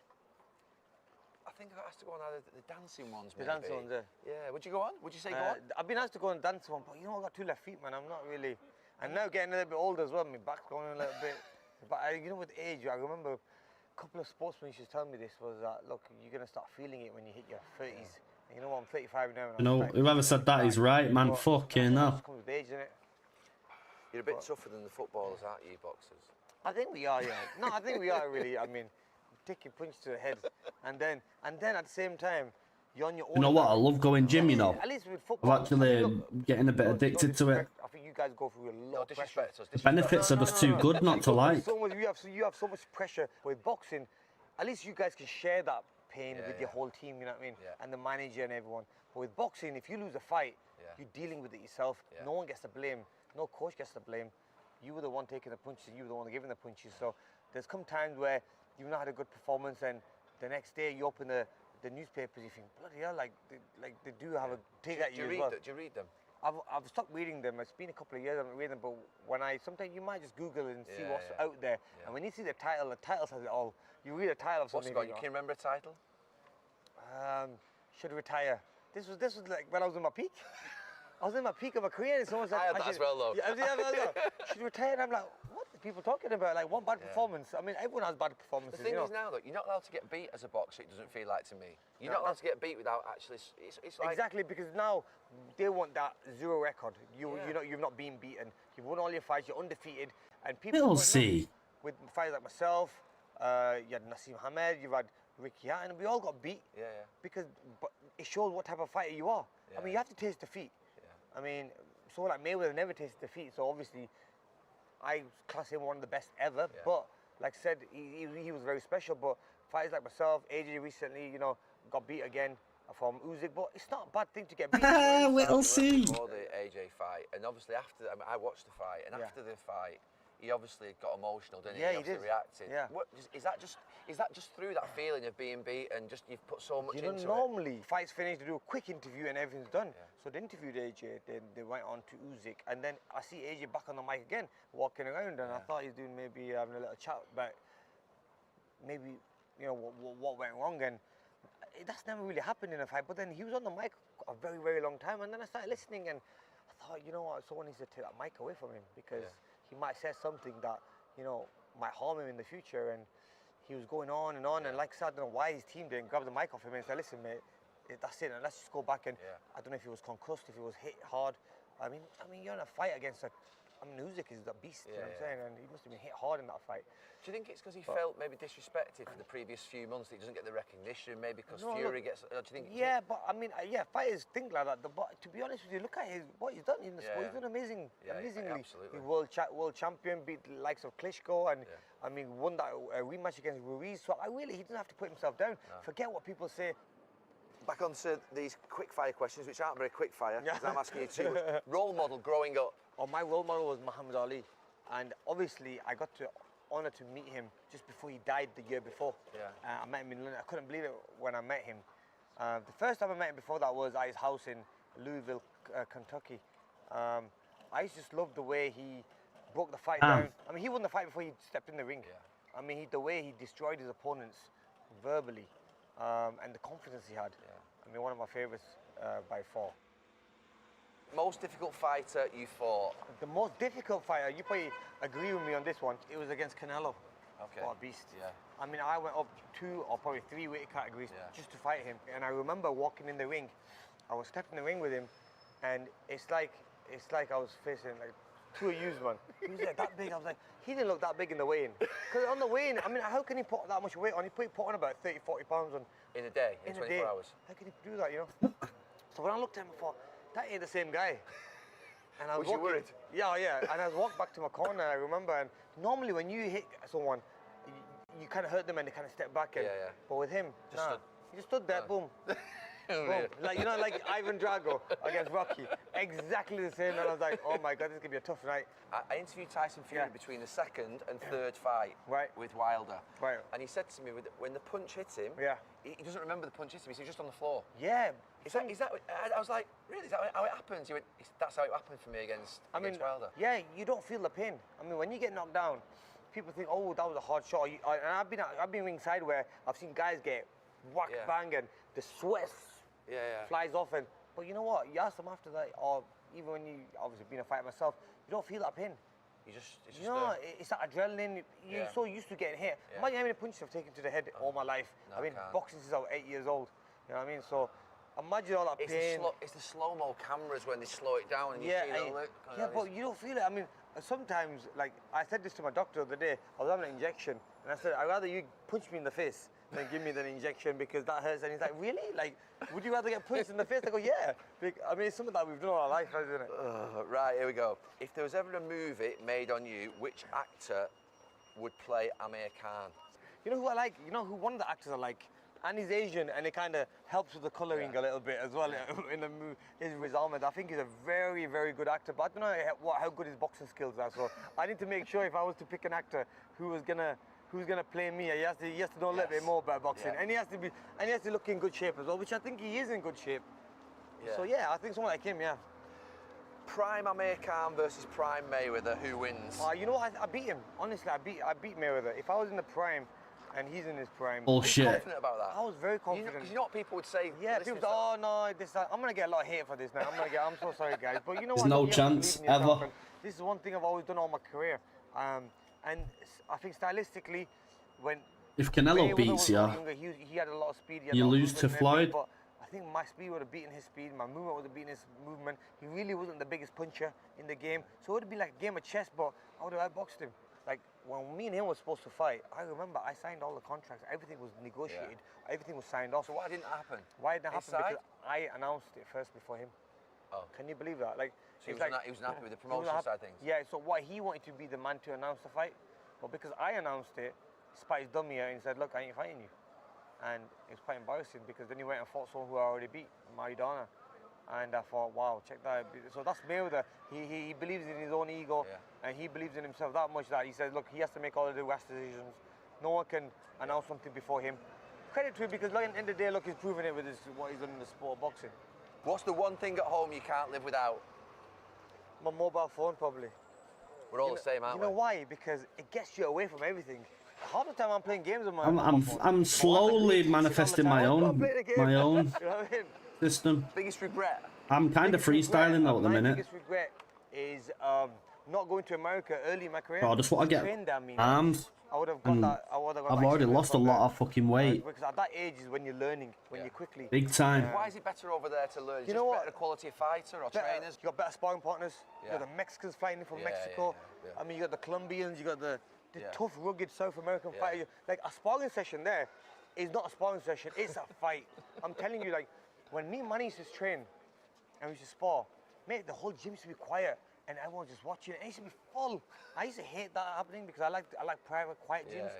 I think I got asked to go on either the dancing ones, The maybe. dancing ones, yeah. Yeah, would you go on? Would you say go on? I've been asked to go on dancing one, but you know, I got 2 left feet, man. I'm not really. And now getting a little bit older as well, my back's going a little bit. But you know, with age, I remember a couple of sportsmen used to tell me this was that, look, you're going to start feeling it when you hit your 30s. And you know what, I'm 35 now. You know, whoever said that is right, man. Fucking hell. Comes with age, innit? You're a bit tougher than the footballers, aren't you, boxers? I think we are, yeah. No, I think we are really. I mean, taking punch to the head, and then at the same time, you're on your own. You know what? I love going gym. You know, at least with football, I'm actually getting a bit addicted to it. I think you guys go through a lot of pressure. The benefits are just too good not to like. You have so much pressure with boxing. At least you guys can share that pain with your whole team. You know what I mean? And the manager and everyone. But with boxing, if you lose a fight, you're dealing with it yourself. No one gets to blame. No coach gets to blame. You were the one taking the punches. You were the one giving the punches. So there's come times where you've not had a good performance, and the next day you open the newspapers, you think, bloody hell, like they do have a dig at you as well. Do you read them? I've stopped reading them. It's been a couple of years I haven't read them, but sometimes you might just Google and see what's out there. And when you see the title says it all. You read a title of something. What's it got? You can remember a title? Should retire. This was like when I was in my peak. I was in my peak of my career, and someone said, I had that as well, though. Should retire. And I'm like, what are people talking about? Like, one bad performance. I mean, everyone has bad performances. The thing is now, though, you're not allowed to get beat as a boxer, it doesn't feel like to me. You're not allowed to get beat without actually... It's like... Exactly, because now they want that zero record. You've not been beaten. You've won all your fights, you're undefeated. And people... We'll see. With fighters like myself, you had Nassim Hamed, you've had Ricky Hatton, we all got beat. Because it shows what type of fighter you are. I mean, you have to taste defeat. I mean, someone like Mayweather never tasted defeat, so obviously I class him one of the best ever. But like I said, he was very special. But fighters like myself, AJ recently, got beat again from Usyk. But it's not a bad thing to get beat. We'll see. Before the AJ fight, and obviously after, I watched the fight, and after the fight, he obviously got emotional, didn't he? Yeah, he did. Reacted. Yeah. Is that just through that feeling of being beat and just you've put so much into normally, fights finished, they do a quick interview and everything's done. So they interviewed AJ, then they went on to Usyk, and then I see AJ back on the mic again, walking around, and I thought he's doing maybe having a little chat about maybe, what went wrong, and that's never really happened in a fight. But then he was on the mic a very, very long time, and then I started listening, and I thought, you know what, someone needs to take that mic away from him, because he might say something that, might harm him in the future. And he was going on, and like I said, I don't know why his team didn't grab the mic off him and say, listen, mate, that's it, and let's just go back. And I don't know if he was concussed, if he was hit hard. I mean, you're in a fight against Usyk is a beast, you know what I'm saying, and he must have been hit hard in that fight. Do you think it's because he felt maybe disrespected for the previous few months, that he doesn't get the recognition, maybe because Fury gets... Do you think... Yeah, but I mean, fighters think like that, but to be honest with you, look at what he's done in the sport. He's done amazingly. Absolutely. He's world champion, beat the likes of Klitschko, and I mean, won that rematch against Ruiz, so he didn't have to put himself down. Forget what people say. Back on to these quick fire questions, which aren't very quick fire, because I'm asking you too much. Role model growing up? Oh, my role model was Muhammad Ali, and obviously I got the honour to meet him just before he died the year before. I met him in London. I couldn't believe it when I met him. The first time I met him before that was at his house in Louisville, Kentucky. I used to just love the way he broke the fight down. I mean, he won the fight before he stepped in the ring. I mean, the way he destroyed his opponents verbally, and the confidence he had. I mean, one of my favourites by far. Most difficult fighter you fought? The most difficult fighter, you probably agree with me on this one, it was against Canelo. Okay. What a beast. I mean, I went up 2 or probably 3 weight categories just to fight him. And I remember walking in the ring, I was stepping in the ring with him, and it's like I was facing like 2 of yous, man. He was like that big. I was like, he didn't look that big in the weigh-in. Because on the weigh-in, I mean, how can he put that much weight on? He put on about 30, 40 pounds on. In a day, in 24 hours? How can he do that, So when I looked at him, I thought, that ain't the same guy. And I was you worried? Yeah. And I walked back to my corner, I remember, and normally when you hit someone, you kind of hurt them and they kind of step back. But with him, he just stood there, boom. Boom. Like Ivan Drago against Rocky. Exactly the same. And I was like, oh my God, this is going to be a tough night. I interviewed Tyson Fury between the second and third fight with Wilder. And he said to me, when the punch hit him, he doesn't remember the punch hit him, he was just on the floor. Yeah. Is that, I was like, really, is that how it happens? He went, that's how it happened for me against Wilder. Yeah, you don't feel the pain. I mean, when you get knocked down, people think, oh, that was a hard shot. And I've been ringside where I've seen guys get whack bang and the sweat flies off. But you know what? You ask them after that, or even when you obviously been a fighter myself, you don't feel that pain. It's that adrenaline. You're so used to getting hit. Imagine how many punches I've taken to the head all my life. I mean, boxing since I was 8 years old. You know what I mean? So imagine all that pain. It's the slow-mo cameras when they slow it down and you feel it. But you don't feel it. I mean, sometimes, like, I said this to my doctor the other day, I was having an injection, and I said, I'd rather you punch me in the face than give me the injection because that hurts. And he's like, really? Like, would you rather get punched in the face? I go, yeah. I mean, it's something that we've done all our life, isn't it? Right, here we go. If there was ever a movie made on you, which actor would play Amir Khan? You know who I like? You know who one of the actors I like? And he's Asian, and it kind of helps with the colouring a little bit as well in the movie. Is Riz Ahmed. I think he's a very, very good actor, but I don't know how good his boxing skills are. So I need to make sure if I was to pick an actor who's gonna play me, he has to know a little bit more about boxing, and he has to look in good shape as well, which I think he is in good shape. Yeah. So yeah, I think someone like him, yeah. Prime Amir Khan versus Prime Mayweather, who wins? You know what? I beat him. Honestly, I beat Mayweather. If I was in the prime. And he's in his prime. Bullshit. Are you confident about that? I was very confident. Because you know what people would say? Yeah, people say, oh no, this, I'm gonna get a lot of hate for this now. I'm so sorry, guys. But you know There's what? no chance ever. This is one thing I've always done all my career. And I think stylistically, when if Canelo beats you, he had a lot of speed. You lose to Floyd. But I think my speed would have beaten his speed. My movement would have beaten his movement. He really wasn't the biggest puncher in the game, so it would have been like a game of chess. But I would have outboxed him. Like, when me and him were supposed to fight, I remember I signed all the contracts, everything was negotiated, everything was signed off. So why didn't it happen? Why didn't it happen? Because I announced it first before him. Oh. Can you believe that? Like, so he wasn't happy with the promotion side of things? Yeah, so why he wanted to be the man to announce the fight, but because I announced it, spat his dummy out and said, look, I ain't fighting you. And it was quite embarrassing because then he went and fought someone who I already beat, Maidana. And I thought, wow, check that out. So that's Mayweather. He believes in his own ego, and he believes in himself that much that he says, look, he has to make all the rash decisions. No one can announce something before him. Credit to him because at the end of the day, look, he's proven it with what he's done in the sport of boxing. What's the one thing at home you can't live without? My mobile phone, probably. We're all the same, aren't we? You know why? Because it gets you away from everything. Half the time I'm playing games on my phone. I'm slowly manifesting my own you know what I mean? system. Biggest regret? I'm kind of freestyling now at the minute. My biggest regret is not going to America early in my career. I just want to get arms. I would have got that. I've already lost a lot of fucking weight. Because at that age is when you're learning, when you're quickly. Big time. Why is it better over there to learn? You know what? Better quality of fighter or trainers? You got better sparring partners. You got the Mexicans flying in from Mexico. I mean, you got the Colombians. You got the tough, rugged South American fighter. Like a sparring session there is not a sparring session. It's a fight. I'm telling you, like when me and Manny used to train and we used to spar, mate, the whole gym used to be quiet. And everyone just watching it. It used to be full. I used to hate that happening because I like private, quiet gyms.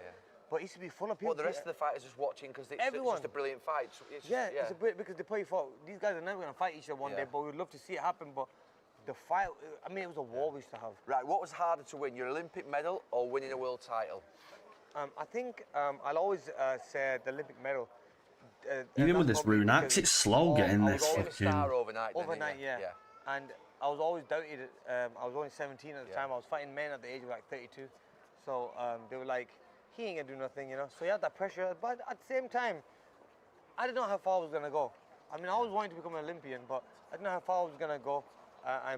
But it used to be full of people. Well, the rest of the fighters just watching because it's just a brilliant fight. It's just, it's a brilliant because they probably thought these guys are never going to fight each other one day, but we'd love to see it happen. But the fight, I mean, it was a war we used to have. Right, what was harder to win, your Olympic medal or winning a world title? I think I'll always say the Olympic medal. Even with this rune axe, it's slow getting this fucking... overnight, yeah. And I was always doubted. I was only 17 at the time. I was fighting men at the age of like 32. So they were like, he ain't gonna do nothing, you know. So you had that pressure. But at the same time, I didn't know how far I was gonna go. I mean, I always wanted to become an Olympian, but I didn't know how far I was gonna go.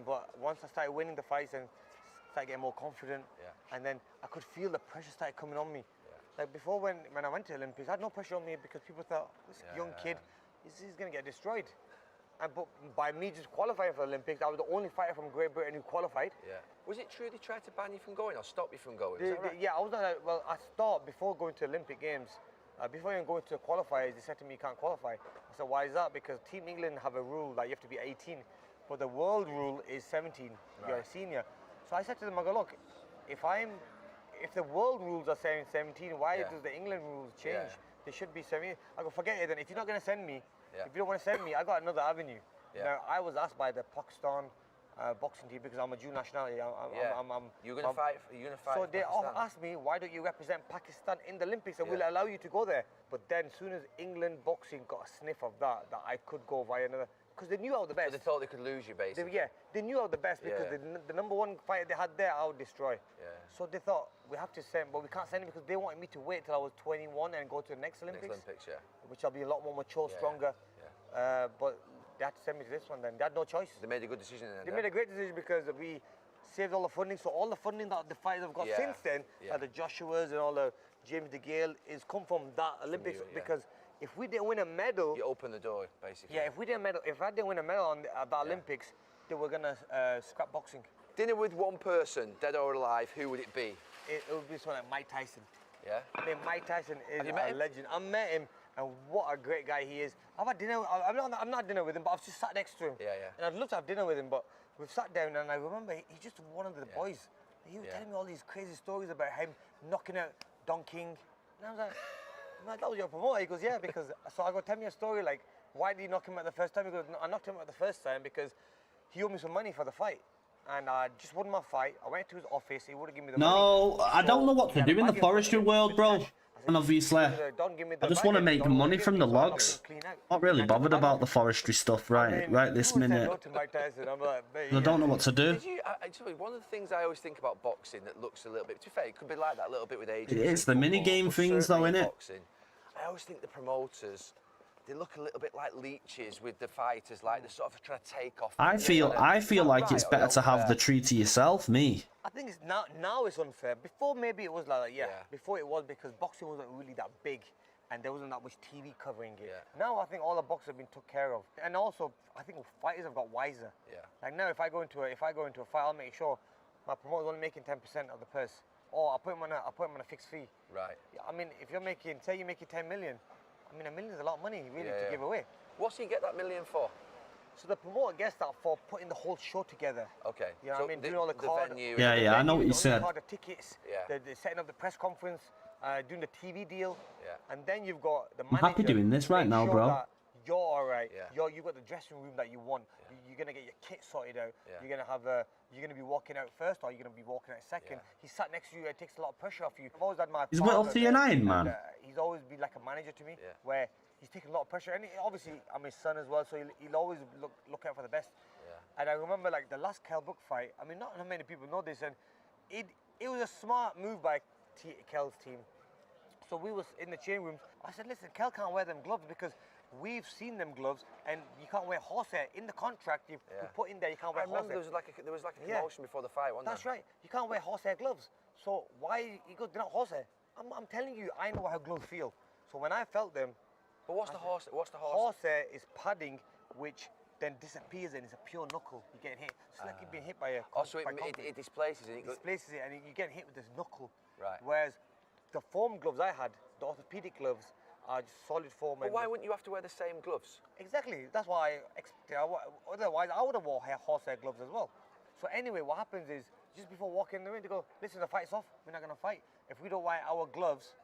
But once I started winning the fights and started getting more confident, and then I could feel the pressure started coming on me. Like before, when I went to Olympics, I had no pressure on me because people thought, this young kid, he's gonna get destroyed. But by me just qualifying for the Olympics, I was the only fighter from Great Britain who qualified. Yeah. Was it true they tried to ban you from going or stop you from going? Yeah, I was not. Well, I stopped before going to Olympic Games. Before even going to qualifiers, they said to me, you can't qualify. I said, why is that? Because Team England have a rule that you have to be 18, but the world rule is 17. You're a senior. So I said to them, I go, look, if the world rules are saying 17, why does the England rules change? They should be 17. I go, forget it then. If you're not going to send me, if you don't want to send me, I got another avenue. Now, I was asked by the Pakistan boxing team because I'm a dual nationality. You're going to fight. So they asked me, why don't you represent Pakistan in the Olympics, and we'll allow you to go there. But then, as soon as England boxing got a sniff of that I could go via another, because they knew I was the best. So they thought they could lose you, basically. They knew I was the best because the number one fighter they had there, I would destroy. So they thought, we have to send, but we can't send him because they wanted me to wait till I was 21 and go to the next Olympics. Which I'll be a lot more mature, stronger. But they had to send me to this one then. They had no choice. They made a good decision then. They made a great decision because we saved all the funding. So all the funding that the fighters have got since then, the Joshuas and all the James DeGale, is come from that Olympics. Because if we didn't win a medal... You open the door, basically. Yeah, if I didn't win a medal at the Olympics, they were going to scrap boxing. Dinner with one person, dead or alive, who would it be? It would be someone like Mike Tyson. Yeah? I mean, Mike Tyson is Have you met a him? legend. I met him, and what a great guy he is. I've had dinner, I'm not dinner with him, but I've just sat next to him. Yeah, yeah. And I'd love to have dinner with him, but we've sat down, and I remember he's just one of the boys. He was telling me all these crazy stories about him knocking out Don King. And I was like, man, that was your promoter? He goes, yeah, because, so I go, tell me a story, like, why did you knock him out the first time? He goes, no, I knocked him out the first time because he owed me some money for the fight. And I just won my fight. I went to his office. He wouldn't give me the money. No, I don't know what to do in the forestry world, bro. And obviously, I just want to make money from the logs. Not really bothered about the forestry stuff right this minute. I don't know what to do. One of the things I always think about boxing that looks a little bit, to be fair, it could be like that a little bit with age. It's the mini game things though, innit? I always think the promoters, they look a little bit like leeches with the fighters, like they're sort of trying to take off. I feel like it's better to have the tree to yourself, me. I think it's now it's unfair. Before maybe it was like that, yeah. Before it was because boxing wasn't really that big and there wasn't that much TV covering it. Now I think all the boxers have been took care of. And also I think fighters have got wiser. Like now if I go into a fight, I'll make sure my promoter's only making 10% of the purse. Or I'll put him on a fixed fee. Right. I mean if you're making, say you're making 10 million, I mean, $1 million is a lot of money, really, to give away. What's he get that $1 million for? So the promoter gets that for putting the whole show together. Okay. You know what I mean? Doing all the venue. Yeah, I know what you said. The tickets, the setting up the press conference, doing the TV deal. And then you've got the manager. I'm happy doing this right now, bro. You're all right. You've got the dressing room that you want. You're gonna get your kit sorted out. You're gonna have you're gonna be walking out first, or you're gonna be walking out second. He sat next to you. It takes a lot of pressure off you. I've always had my. He's well to your nine, man. He's always been like a manager to me, where he's taking a lot of pressure. And obviously, I'm his son as well, so he'll always look out for the best. And I remember like the last Kell Brook fight. I mean, not many people know this, and it was a smart move by Kell's team. So we was in the change rooms. I said, listen, Kell can't wear them gloves because we've seen them gloves, and you can't wear horsehair. In the contract you put in there, you can't wear horsehair. I remember there was like a commotion before the fight, wasn't there? That's right. You can't wear horsehair gloves. So why? He goes, they're not horsehair. I'm telling you, I know how gloves feel. So when I felt them. But what's the horse? Horsehair is padding, which then disappears and it's a pure knuckle. You're getting hit. It's like you're being hit by a. So it displaces it. It displaces it, and you're getting hit with this knuckle. Right. Whereas the foam gloves I had, the orthopedic gloves, are just solid foam. But why wouldn't you have to wear the same gloves? Exactly. That's why otherwise I would have worn horsehair gloves as well. So anyway, what happens is just before walking in the ring, they go, listen, the fight's off. We're not gonna fight if we don't wear our gloves.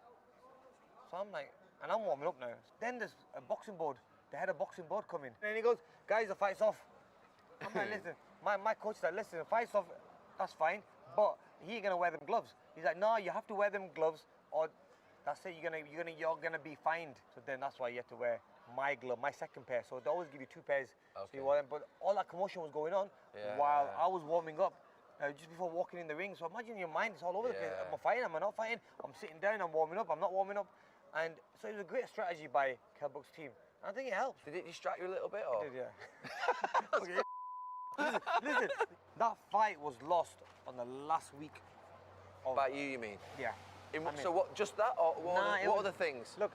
So I'm like, and I'm warming up now. Then there's a boxing board. They had a boxing board coming, and he goes, guys, the fight's off. I'm like, listen, my coach said, listen, the fight's off. That's fine, but he ain't gonna wear them gloves. He's like, no, you have to wear them gloves, or that's it. You're gonna be fined. So then that's why you have to wear my glove, my second pair. So they always give you 2 pairs. Okay. So you wear them. But all that commotion was going on while I was warming up, just before walking in the ring. So imagine your mind is all over the place. Am I fighting? Am I not fighting? I'm sitting down. I'm warming up. I'm not warming up. And so it was a great strategy by Kell Brook's team. I think it helped. Did it distract you a little bit? Or? It did, yeah. listen, that fight was lost on the last week. By you mean? Yeah. So what? Just that, or what other things? Look,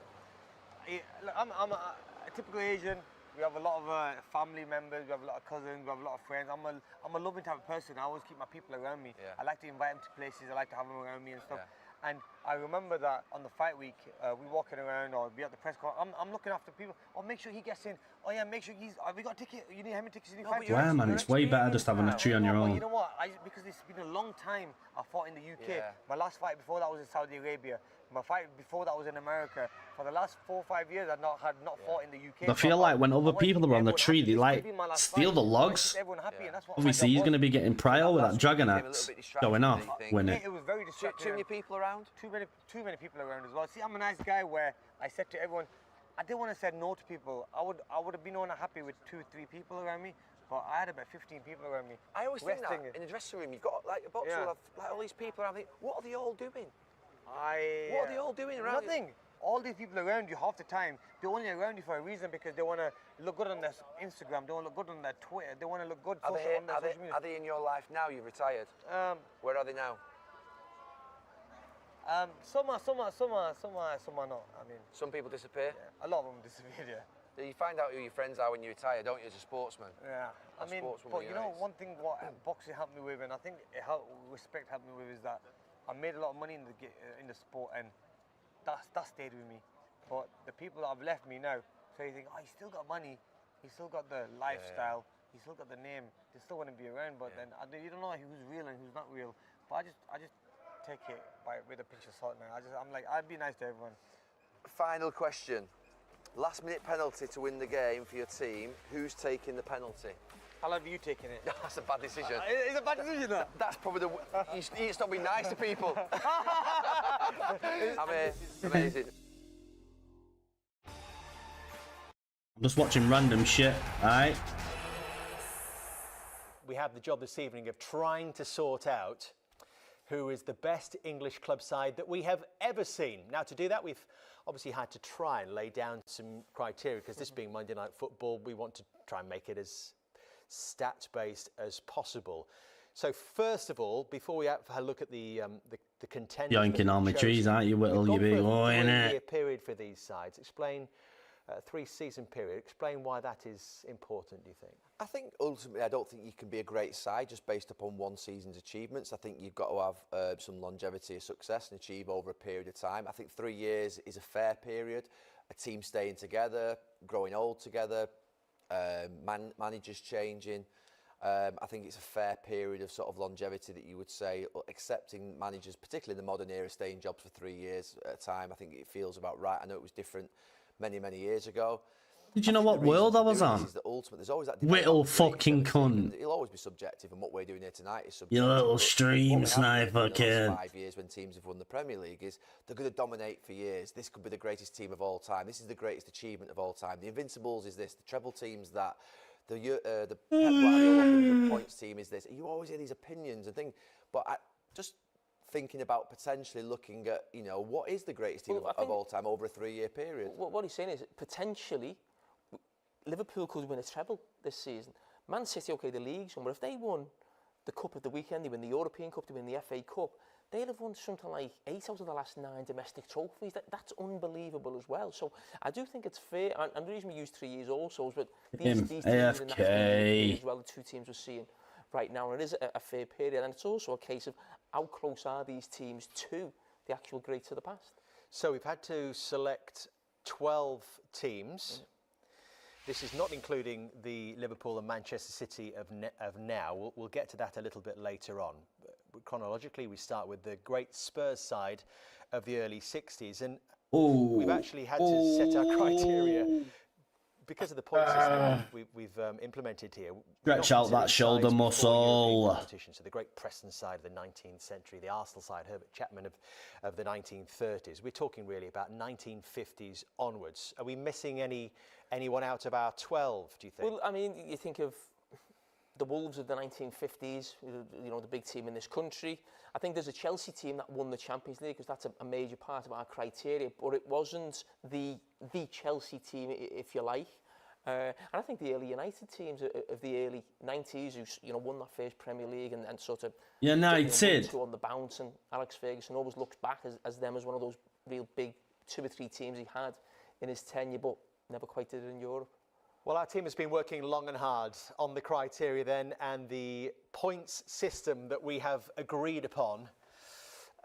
I'm a typical Asian. We have a lot of family members. We have a lot of cousins. We have a lot of friends. I'm a loving type of person. I always keep my people around me. I like to invite them to places. I like to have them around me and stuff. And I remember that on the fight week, we walking around or we at the press conference. I'm looking after people. Oh, make sure he gets in. Oh yeah, make sure have you got a ticket? You need how many tickets? You need 5 tickets? Yeah, man, it's way better just having a tree on your own. You know what? Because it's been a long time I fought in the UK. My last fight before that was in Saudi Arabia. My fight before that was in America. For the last 4 or 5 years, I've not fought in the UK. I feel like when other people are on the tree, they like steal the logs. Obviously, he's going to be getting prior with that dragon axe going off, winning. It was very distracting. Too many people around? Too many people around as well. See, I'm a nice guy where I said to everyone, I didn't want to say no to people. I would have been unhappy with 2 or 3 people around me. But I had about 15 people around me. I always think that in the dressing room, you've got like a boxer will have like all these people around. What are they all doing? What are they all doing around? Nothing. All these people around you half the time, they're only around you for a reason because they want to look good on their Instagram, they want to look good on their Twitter, they want to look good on their social media. Are they in your life now? You've retired. Where are they now? Some are not. I mean, Some people disappear. yeah, a lot of them disappeared. Yeah. You find out who your friends are when you retire, don't you, as a sportsman? Yeah. I mean, but you know, one thing what boxing helped me with, and I think respect helped me with, is that I made a lot of money in the sport, and that stayed with me. But the people that have left me now, so you think, oh, he's still got money, he's still got the lifestyle, he's still got the name, they still want to be around, but then you don't know who's real and who's not real. But I just take it with a pinch of salt now. I'm like, I'd be nice to everyone. Final question. Last minute penalty to win the game for your team. Who's taking the penalty? How long have you taken it? That's a bad decision. It's a bad decision, that? That's probably you need to stop being nice to people. I mean, amazing. I'm just watching random shit, alright? We have the job this evening of trying to sort out who is the best English club side that we have ever seen. Now, to do that, we've obviously had to try and lay down some criteria, because this being Monday Night Football, we want to try and make it as stats-based as possible. So, first of all, before we have a look at the contenders, Yoinking on my trees, aren't you, Whittle? You big boy, innit? 3-year period for these sides. Explain. 3-season period. Explain why that is important, do you think? I think ultimately, I don't think you can be a great side just based upon one season's achievements. I think you've got to have some longevity of success and achieve over a period of time. I think 3 years is a fair period. A team staying together, growing old together, managers changing. I think it's a fair period of sort of longevity that you would say, accepting managers, particularly in the modern era, staying in jobs for 3 years at a time. I think it feels about right. I know it was different many years ago. Did you know what world I was on? Whittle fucking cunt. It'll always be subjective, and what we're doing here tonight is subjective. You little stream sniper kid. 5 years when teams have won the Premier League is they're going to dominate for years. This could be the greatest team of all time. This is the greatest achievement of all time. The Invincibles is this. The treble teams that. The Pep Guardiola 100 points team is this. You always hear these opinions and things, but just thinking about potentially looking at, you know, what is the greatest team of all time over a 3-year period? What he's saying is potentially Liverpool could win a treble this season. Man City, okay, the league's won, but if they won the Cup of the weekend, they win the European Cup, they win the FA Cup, they'd have won something like 8 out of the last 9 domestic trophies. That's unbelievable as well. So I do think it's fair, and the reason we use 3 years also is that these teams in the National League as well, the two teams we're seeing right now, and it is a fair period, and it's also a case of how close are these teams to the actual greats of the past. So we've had to select 12 teams. This is not including the Liverpool and Manchester City of now. We'll get to that a little bit later on. But chronologically, we start with the great Spurs side of the early 60s. And we've actually had to set our criteria because of the point system we've implemented here. Stretch out that shoulder muscle. So the great Preston side of the 19th century, the Arsenal side, Herbert Chapman of the 1930s. We're talking really about 1950s onwards. Are we missing anyone out of our 12, do you think? Well, I mean, you think of the Wolves of the 1950s, you know, the big team in this country. I think there's a Chelsea team that won the Champions League because that's a major part of our criteria, but it wasn't the Chelsea team, if you like. And I think the early United teams of the early 90s who won that first Premier League and sort of United on the bounce, and Alex Ferguson always looks back as them as one of those real big 2 or 3 teams he had in his tenure, but never quite did it in Europe. Well, our team has been working long and hard on the criteria then, and the points system that we have agreed upon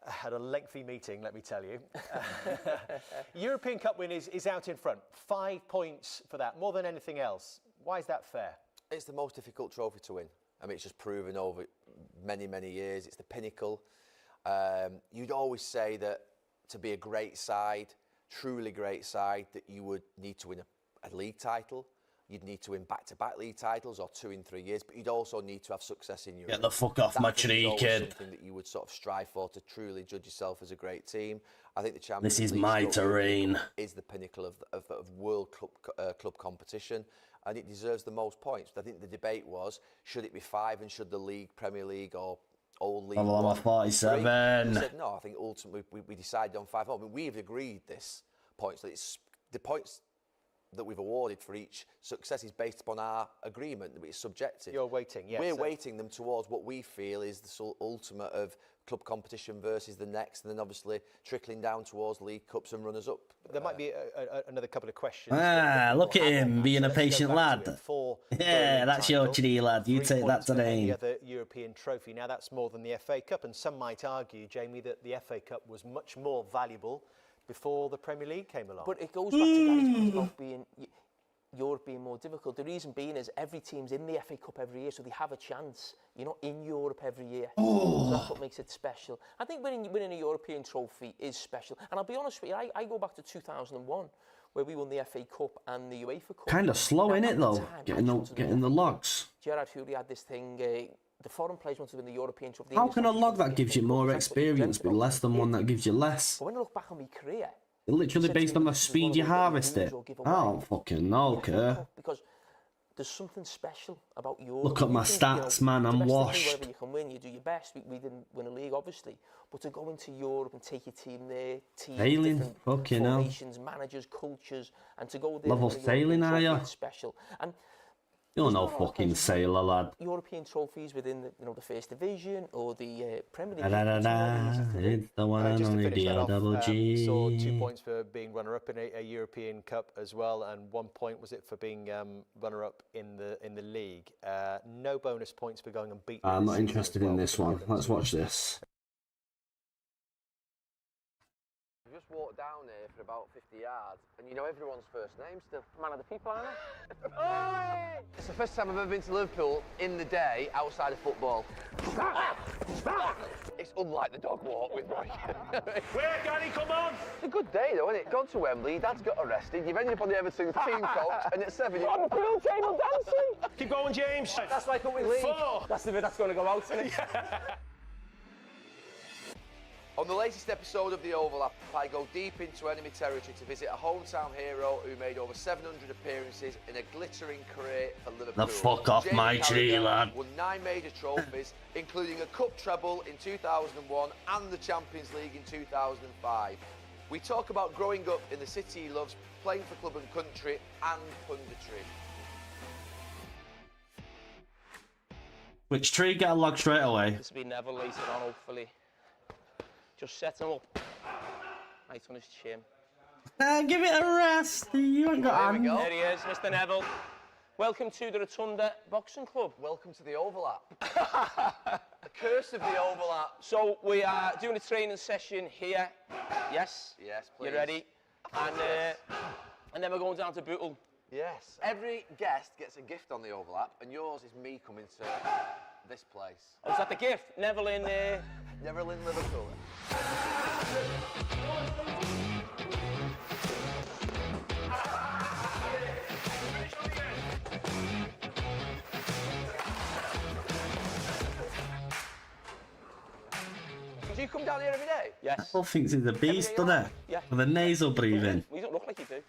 had a lengthy meeting, let me tell you. European Cup win is out in front. 5 points for that, more than anything else. Why is that fair? It's the most difficult trophy to win. I mean, it's just proven over many years. It's the pinnacle. You'd always say that to be a great side, truly great side, that you would need to win a league title. You'd need to win back-to-back league titles or 2 in 3 years, but you'd also need to have success in Europe. Get the fuck off my tree, kid. Something that you would sort of strive for to truly judge yourself as a great team. I think the Champions League. This is League my terrain. Is the pinnacle of world club competition, and it deserves the most points. But I think the debate was, should it be 5, and should the league, Premier League or Old League? I'm on 47. I said no. I think ultimately we decided on 5. I mean, we've agreed this points. That it's the points that we've awarded for each success is based upon our agreement, that it's subjective. You're weighting, yes. We're weighting them towards what we feel is the ultimate of club competition versus the next, and then obviously trickling down towards League Cups and runners-up. There might be another couple of questions. Look at him being a patient lad. Yeah, that's your GD lad. You take that today. The other European trophy. Now that's more than the FA Cup, and some might argue, Jamie, that the FA Cup was much more valuable before the Premier League came along. But it goes back to Gary's point about being Europe being more difficult. The reason being is every team's in the FA Cup every year, so they have a chance. You're not in Europe every year. So that's what makes it special. I think winning a European trophy is special. And I'll be honest with you, I go back to 2001, where we won the FA Cup and the UEFA Cup. Kind of slow, innit, though, getting the logs. Gerard Hurley had this thing, the foreign players wanted to win the European trophy. How can a log that gives you more experience be less than one that gives you less? But when I look back on my career, literally based on the speed you harvest it. I don't fucking know, care. Because there's something special about Europe. Look at my stats, man, I'm washed. Wherever you can win, you do your best. We didn't win a league, obviously. But to go into Europe and take your team there, sailing, fucking hell. Formations, managers, cultures, and to go there... Level sailing, are you? Special. And you're no fucking sailor, lad. European trophies within the First Division or the Premier League. It's the one and only DRWG. Saw 2 points for being runner-up in a European Cup as well, and 1 point was it for being runner-up in the league. No bonus points for going unbeaten. I'm not interested in this one. Let's watch this. Just walked down here for about 50 yards, and you know everyone's first name still. Man of the people, aren't I? It's the first time I've ever been to Liverpool in the day outside of football. It's unlike the dog walk with Roy. Where, Gary, come on! It's a good day though, isn't it? Gone to Wembley, your dad's got arrested, you've ended up on the Everton team coach, and at 7 you're on the pool table dancing! Keep going, James. That's like up with League. 4. That's the bit that's going to go out, isn't it? On the latest episode of The Overlap, I go deep into enemy territory to visit a hometown hero who made over 700 appearances in a glittering career for Liverpool. The fuck off Jamie my tree, Carragher lad. Won 9 major trophies, including a cup treble in 2001 and the Champions League in 2005. We talk about growing up in the city he loves, playing for club and country, and punditry. Which tree? Get a log straight away. This will be Neville later on, hopefully. Just set him up. Right on his chin. Give it a rest. You ain't got There we go. There he is, Mr. Neville. Welcome to the Rotunda Boxing Club. Welcome to The Overlap. The curse of The Overlap. So we are doing a training session here. Yes? Yes, please. You ready? And then we're going down to Bootle. Yes. Every guest gets a gift on The Overlap, and yours is me coming to this place. Oh, is that the gift? Neville in there. Neville in Liverpool. Do you come down here every day? Yes. Apple thinks he's a beast, doesn't he? Yeah. With a nasal breathing. Well, you don't look like you do.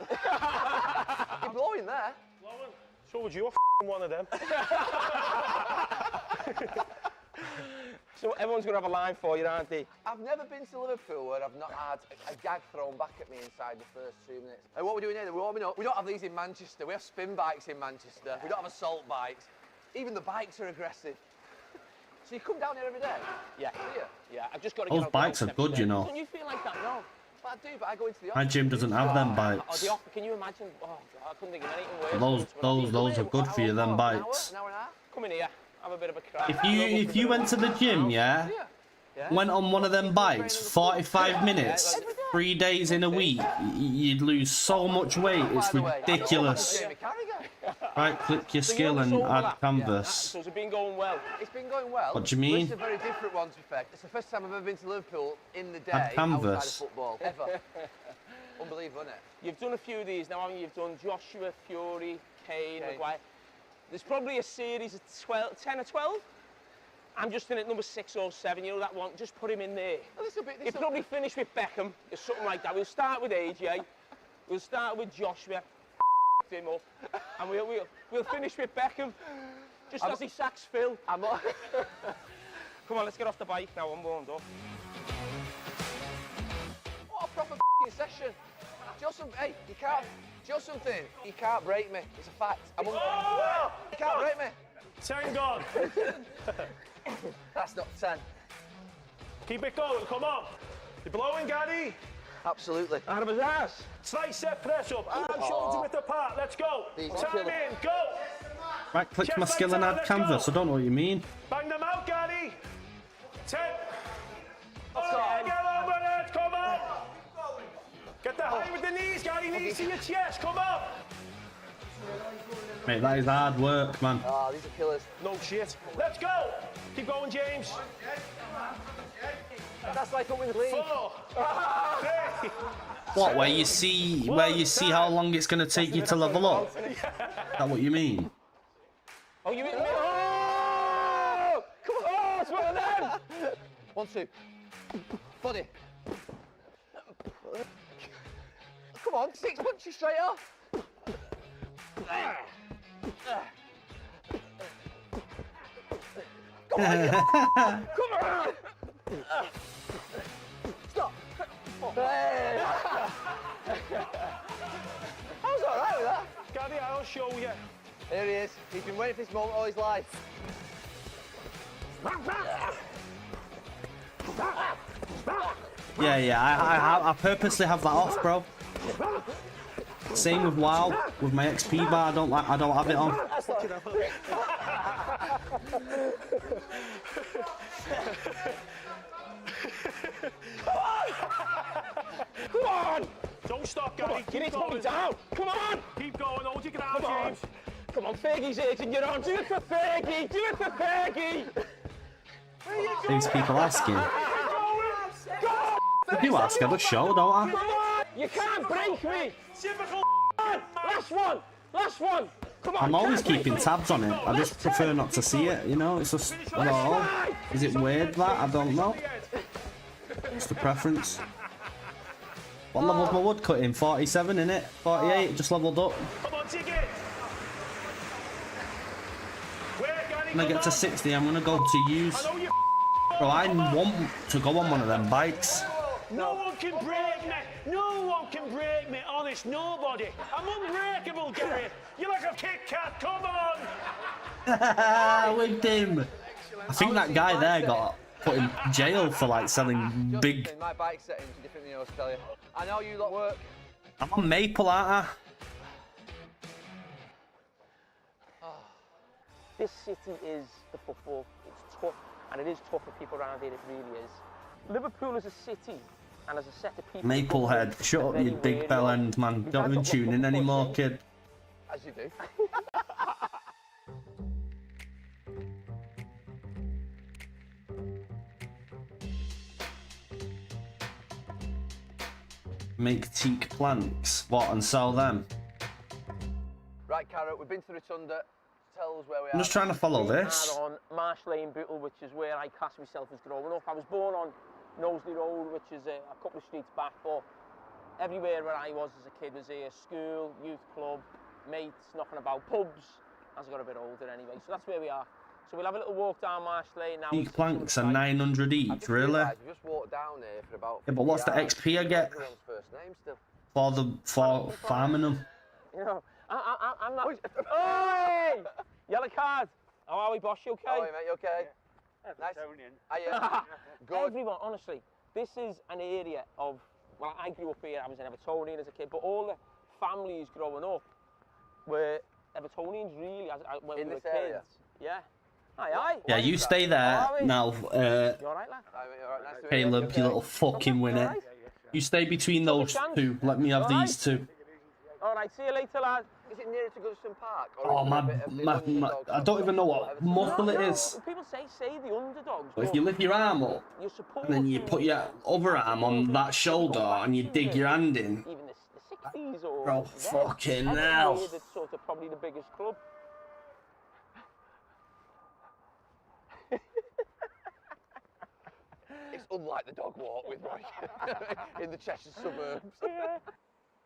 You're blowing there. Blowing? So would you one of them. So everyone's going to have a line for you, aren't they? I've never been to Liverpool where I've not had a gag thrown back at me inside the first 2 minutes. And what we're doing here, we're warming up. We don't have these in Manchester. We have spin bikes in Manchester. We don't have assault bikes. Even the bikes are aggressive. So you come down here every day? Yeah. Do you? Yeah, I've just got to Those get out bikes are good, you know. Don't you feel like that? No. But I do, but I go into the office. My gym doesn't have them bikes. Can you imagine? Oh, God, I couldn't think of anything worse. Those are good for you, them bikes. An hour and a half? Come in here, have a bit of a crack. If you went to the gym, yeah, went on one of them bikes, 45 minutes, 3 days in a week, you'd lose so much weight, it's ridiculous. Right, click your skill and add canvas. So it's been going well. It's been going well. What do you mean? It's a very different one, to be fair. It's the first time I've ever been to Liverpool in the day Add canvas. outside of football, ever. Unbelievable, isn't it? You've done a few of these now, haven't you? You've done Joshua, Fury, Kane, Maguire. There's probably a series of 10 or 12. I'm just in at number 6 or 7, you know that one, just put him in there. You'll probably finish with Beckham, or something like that. We'll start with AJ, we'll start with Joshua, him up, and we'll finish with Beckham, just as he sacks Phil. Come on, let's get off the bike now, I'm warmed up. What a proper session. Hey, you can't, do you know something? You can't break me, it's a fact. You can't break me. 10 gone. That's not 10. Keep it going, come on. You're blowing, Gaddy. Absolutely. Out of his ass. Slight set press up. Arm, shoulder width apart. Let's go. Time in, go. Right, click my skill and add canvas. I don't know what you mean. Bang them out, Gaddy. 10. Oh, get over it, come on. Get the height with the knees, Gaddy. Knees to your chest, come on. Mate, that is hard work, man. Ah, these are killers. No shit. Let's go. Keep going, James. That's like a win league. 4. 3. What, where you see how long it's gonna take you to level up? Is that what you mean? Oh, you hit me. Oh! Come on. Oh, it's one of them. 1, 2. Body. Come on, 6 punches straight off. Come on. Come on. Stop. Hey. I was alright with that. Gaddy, I'll show you. Here he is. He's been waiting for this moment all his life. Yeah, I purposely have that off, bro. Same with WoW, with my XP bar, I don't have it on. Come on! Don't stop, Gaddy. Keep going. Down. Come on! Keep going. Hold your ground, James. Come on, Fergie's itching your arm. Do it for Fergie. Do it for Fergie. These people asking. If you ask, I just show, don't I? Come on! You can't break me. Typical. Last one. Last one. Come on. I'm always keeping tabs on it. I just prefer not to see it, you know? It's just, I don't know. Is it weird that? I don't know. It's the preference. What level's my woodcut in? 47, innit? 48, just leveled up. Come on, take it. When I get to 60, I'm gonna go to use. Bro, I want to go on one of them bikes. No one can break me. No one can break me. Honest, nobody. I'm unbreakable, Gary. You're like a Kit Kat. Come on. With him. I think that guy there got put in jail for like selling big. My bike settings are different than yours, tell you. I know you lot work. I'm on Maple, aren't I? This city is the football. It's tough, and it is tough for people around here. It really is. Liverpool as a city and as a set of people. Maplehead, shut up, you big bell end, man. Don't even tune in anymore, kid. As you do. Make teak planks, what, and sell them? Right, Carrot, we've been to the Rotunda. Tell us where we are. I'm just trying to follow this. On Marsh Lane, Bootle, which is where I class myself as growing up. I was born on Knowsley Road, which is a couple of streets back, but everywhere where I was as a kid was here. School, youth club, mates, knocking about, pubs, as I got a bit older anyway. So that's where we are. So we'll have a little walk down Marsh Lane now. Teak planks are 900 each, really? We just walked down there for about. Yeah, but what's the XP I get? First name still. For farming them? You know, I'm not. Hey! Yellow card. How are we, boss? You okay? How are you, mate? You okay? Yeah. Nice. Good. Everyone, honestly, this is an area of. Well, I grew up here. I was an Evertonian as a kid, but all the families growing up were Evertonians, really. When in we this were area? kids. Yeah. Aye. Yeah, you stay there now. You all right, lad? Nice to Caleb, you little fucking winner. You stay between those two. Let me have these two. All right, see you later, lad. Is it nearer to Goodison Park? Oh, my, I don't even know what muscle it is. People say the underdogs. But if you lift your arm up, and then you put your other arm on that shoulder, and you dig your hand in. Even the 60s or. Bro, fucking hell. That's sort of probably the biggest club. It's unlike the dog walk with Roy in the Cheshire suburbs. Yeah.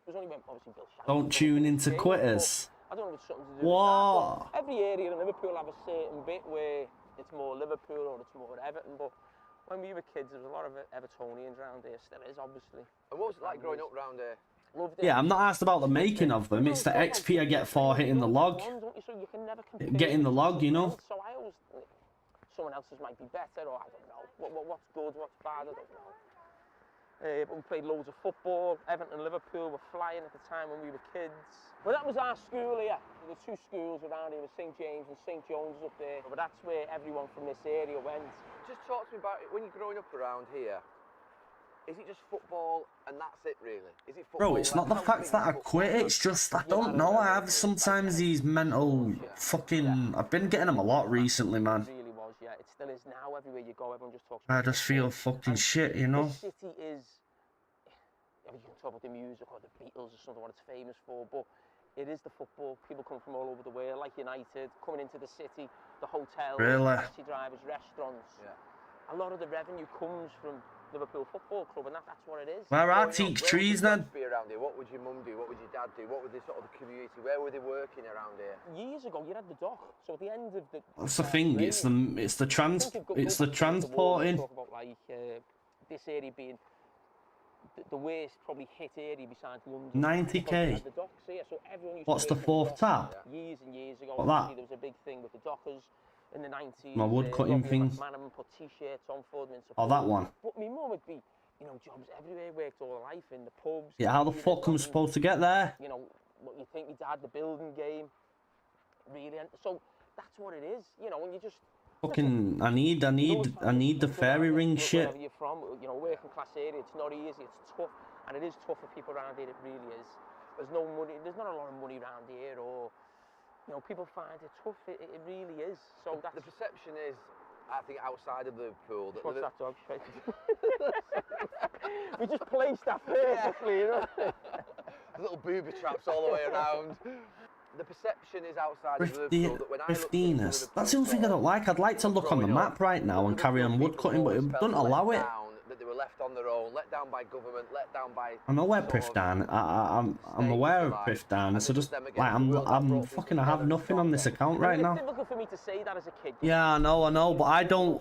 It was only when obviously Bill Shankly. Don't tune into quitters. I don't know if it's something to do what? With that, every area in Liverpool have a certain bit where it's more Liverpool or it's more Everton, but when we were kids there was a lot of Evertonians around here, still is obviously. And what was it like growing up around here? Loved it. Yeah, I'm not asked about the making of them, it's the XP I get for hitting the log. Getting the log, you know. someone else's might be better, or I don't know. What's good, what's bad, I don't know. But we played loads of football. Everton and Liverpool were flying at the time when we were kids. Well, that was our school here. There were 2 schools around here, with St James and St John's up there. But that's where everyone from this area went. Just talk to me about it. When you're growing up around here, is it just football and that's it, really? Is it football? Bro, it's not the fact that I quit, it's just, I don't know, I have sometimes these mental fucking... I've been getting them a lot recently, man. It really was, yeah. It still is now. Everywhere you go, everyone just talks I about just feel fucking shit, you know? The city is... I mean, you can talk about the music or the Beatles or something, what it's famous for, but it is the football. People come from all over the world, like United, coming into the city, the hotels, taxi drivers, restaurants. Yeah. A lot of the revenue comes from Liverpool Football Club, and that's what it is. Where are teak trees then? Around here? What would your mum do? What would your dad do? What would the sort of the community? Where were they working around here? Years ago, you had the dock. So at the end of the... That's the thing. It's the transporting. Talk about like this area being the worst, probably hit area besides London. 90k. The docks here, so everyone used What's to the 4th tab? Years and years ago, What that? there was a big thing with the dockers. In the 90s, my wood cutting things. Put t-shirts on for them. Oh, that one. But my mum would be, you know, jobs everywhere, worked all her life in the pubs. Yeah, how the fuck am I supposed to get there? You know, what you think your dad, the building game, really. And so that's what it is, you know, when you just... Fucking, I need the fairy ring shit. Wherever you're from, you know, working class area, it's not easy, it's tough. And it is tough for people around here, it really is. There's no money, there's not a lot of money around here, or... You know, people find it tough. It really is. So that's... The perception is, I think, outside of Liverpool. That What's that dog? We just placed that perfectly, you know. Little booby traps all the way around. The perception is outside of Liverpool that when I look at Liverpool, that's the only thing I don't like. I'd like to look on the map right now and carry on wood cutting, but it doesn't allow it. That they were left on their own, let down by government, let down by... I'm aware of Prifdan. I'm aware of Prifdan, so just like I'm fucking. I have nothing on this account right now. It's difficult for me to say that as a kid. Yeah, I know, but I don't.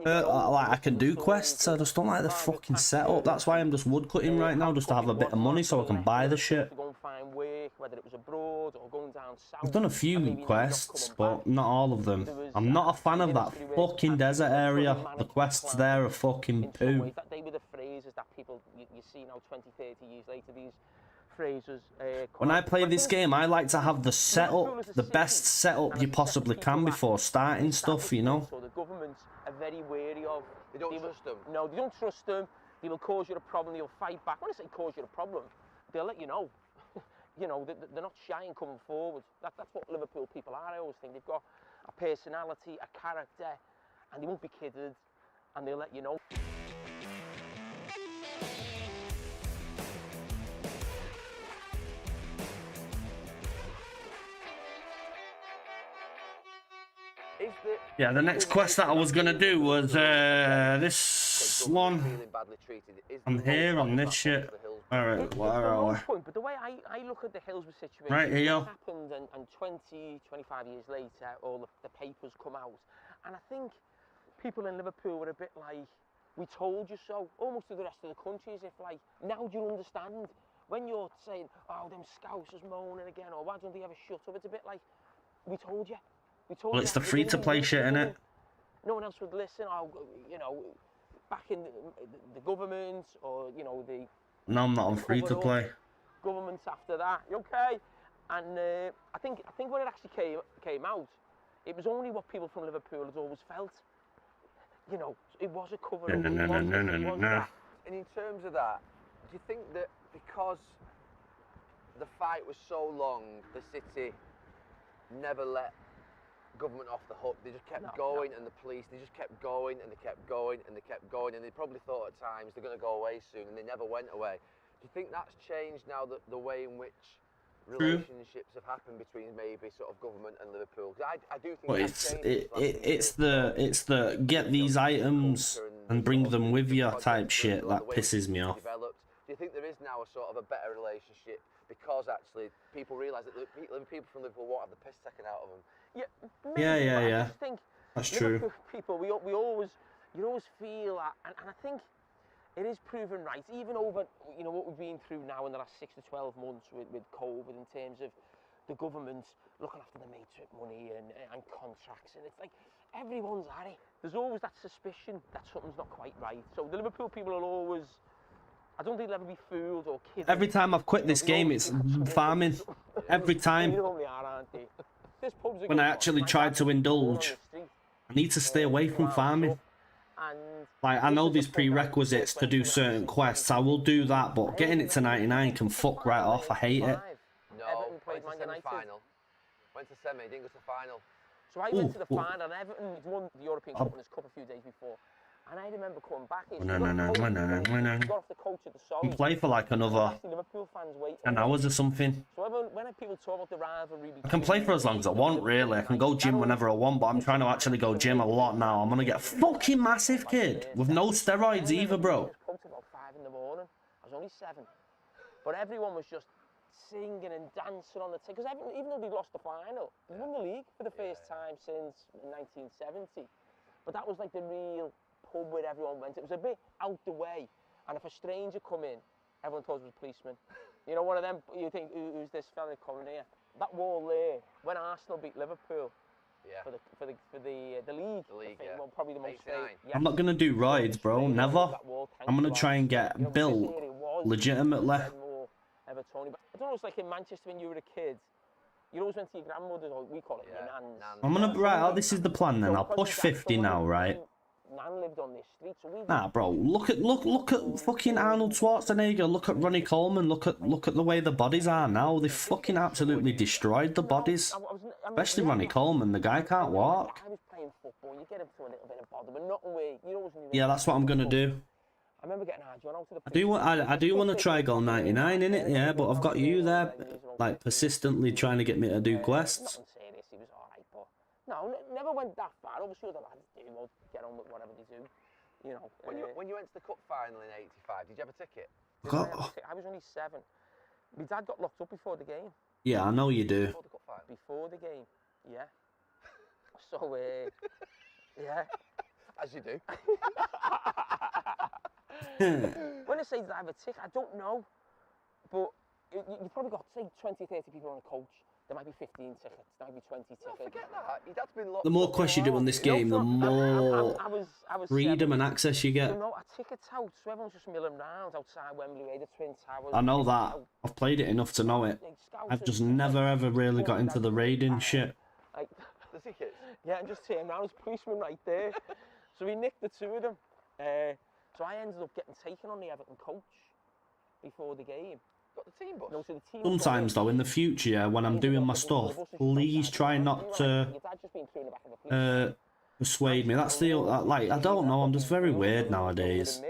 Like I can do quests. I just don't like the fucking setup. That's why I'm just wood cutting right now, just to have a bit of money so I can buy the shit. Whether it was abroad or going down south. I've done a few quests, but not all of them. I'm not a fan of that fucking desert area. The quests there are fucking poo. They were the phrases that people you see now 20, 30 years later, these phrases. When I play this game, I like to have the setup, the best setup you possibly can before starting stuff, you know? So the governments are very wary of. They don't trust them? No, they don't trust them. They will cause you a problem, they'll fight back. When I say cause you a problem, they'll let you know. You know, they're not shy in coming forward. That's what Liverpool people are, I always think. They've got a personality, a character, and they won't be kidded, and they'll let you know. Yeah, the next quest that I was going to do was this one. I'm here on this shit. Alright, where are we? But the way I look at the Hillsborough situation, right here. It happened, and 20, 25 years later, all the papers come out. And I think people in Liverpool were a bit like, we told you so, almost to the rest of the country, as if like, now do you understand? When you're saying, oh, them Scousers moaning again, or why don't they ever shut up? It's a bit like, we told you. We told well, it's the free-to-play shit, innit? No one else would listen. Oh, you know, back in the government, or, you know, the... No, I'm not on free-to-play. Governments after that, okay? And I think when it actually came out, it was only what people from Liverpool had always felt. You know, it was a cover. No. And in terms of that, do you think that because the fight was so long, the city never let government off the hook? They just kept going, and the police, they just kept going, and they kept going, and they kept going, and they probably thought at times they're going to go away soon, and they never went away. Do you think that's changed now, the way in which relationships have happened between maybe sort of government and Liverpool? Because I do think it's the get these items and bring them with you type shit that pisses me off. Do you think there is now a sort of a better relationship because actually people realise that people from Liverpool won't have the piss taken out of them? Yeah. I think that's true. People, you always feel that, and I think it is proven right, even over, you know, what we've been through now in the last 6 to 12 months with COVID, in terms of the government looking after the matrix money and contracts, and it's like everyone's at it. There's always that suspicion that something's not quite right. So the Liverpool people will always, I don't think they'll ever be fooled or kidded. Every time I've quit this game, it's farming. Every time. You normally are, aren't they? When I actually tried to indulge, I need to stay away from farming. Like, I know there's prerequisites to do certain quests. I will do that, but getting it to 99 can fuck right off. I hate it. No, went to semi-final. Went to semi, didn't go to final. So I went to the final, and Everton won the European Cup a couple of few days before. And I remember coming back. Got off the coach at the I can play for like another 10 hours or something. So when people talk about the rivalry, I can play for as long as I want, really. I can go gym whenever I want, but I'm trying to actually go gym a lot now. I'm gonna get fucking massive, kid, with no steroids either, bro. I was about 5 in the morning. I was only 7, but everyone was just singing and dancing on the ticket. Because even though they lost the final, they won the league for the first time since 1970. But that was like the real pub where everyone went. It was a bit out the way, and if a stranger come in, everyone thought it was a policeman. You know, one of them, you think, who's this fella coming here? That wall there, when Arsenal beat Liverpool for the league, well, probably the most I'm not gonna do rides, bro, never. I'm gonna try and get built legitimately. I don't know, it's like in Manchester when you were a kid, you always went to your grandmother's, or we call it your nan's. I'm gonna, right, this is the plan then. I'll push 50 now, right? Nan lived on this street, so we... Nah, bro, look at fucking Arnold Schwarzenegger, look at Ronnie Coleman, look at the way the bodies are now. They fucking absolutely destroyed the bodies. Especially Ronnie Coleman, the guy can't walk. I was playing football, you get him through a little bit of bother, but not away. Yeah, that's what I'm gonna do. I remember getting hard, out to the I do want to try goal 99 in it, yeah, but I've got you there, like, persistently trying to get me to do quests. No, never went that far. Obviously, the lads do, well, get on with whatever they do, you know. When you went to the cup final in '85, did you have a ticket? I was only 7. My dad got locked up before the game. Yeah, I know you do. Before the game, yeah. So, yeah. As you do. When I say that I have a ticket, I don't know. But you've probably got, say, 20, 30 people on a coach. There might be 15 tickets, there might be 20 tickets. No, forget that. Your dad's been locked The more quests you do on this game, the more freedom and access you get. You know, a ticket's out, so everyone's just milling around outside Wembley, the Twin Towers. I know that. I've played it enough to know it. I've just never ever really got into the raiding shit. Like, the tickets? Yeah, and just turned around, there's a policeman right there. So we nicked the 2 of them. So I ended up getting taken on the Everton coach before the game. Got the team bus? No, so the team Sometimes though, in the future, when I'm doing my stuff, please try not to persuade me. That's the, like, I don't know, I'm just very weird nowadays.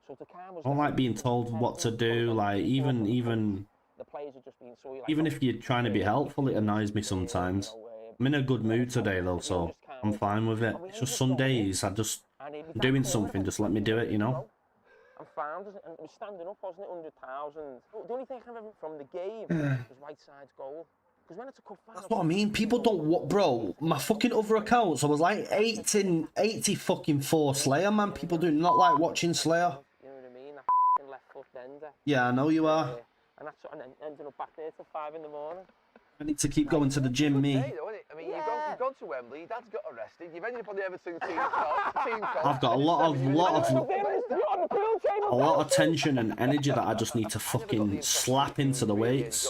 I don't like being told what to do, like, even if you're trying to be helpful, it annoys me sometimes. I'm in a good mood today though, so I'm fine with it. It's just some days, I'm doing something, just let me do it, you know? And found us, and it was standing up, wasn't it, 100,000. The only thing I can remember from the game was Whiteside's goal. Because when it's a cup final... That's what I mean, people don't... Bro, my fucking other accounts, I was like 80 fucking 4 Slayer, man. People do not like watching Slayer. You know what I mean? That fucking left foot bender. Yeah, I know you are. And that's and then ending up back there till 5 in the morning. I need to keep going to the gym, me. I mean, you've gone to Wembley, your dad's got arrested, you've ended up on the Everton team. I've got a lot of tension and energy that I just need to fucking slap into the weights.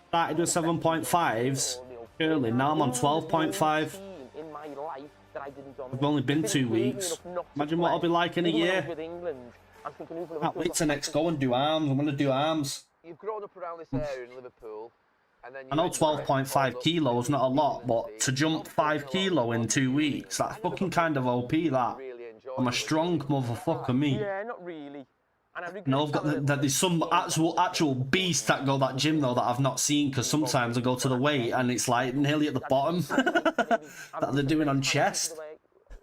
Started with 7.5s, early, now I'm on 12.5. I've only been 2 weeks. Imagine what I'll be like in a year. Can't wait to next go and do arms. I'm going to do arms. You've grown up around this area in Liverpool. I know 12.5 kilos, not a lot, but to jump 5 kilo in 2 weeks, that's fucking kind of OP, that. I'm a strong motherfucker, me. Yeah, not really. No, I've got there's some actual beasts that go that gym, though, that I've not seen, because sometimes I go to the weight and it's like nearly at the bottom that they're doing on chest.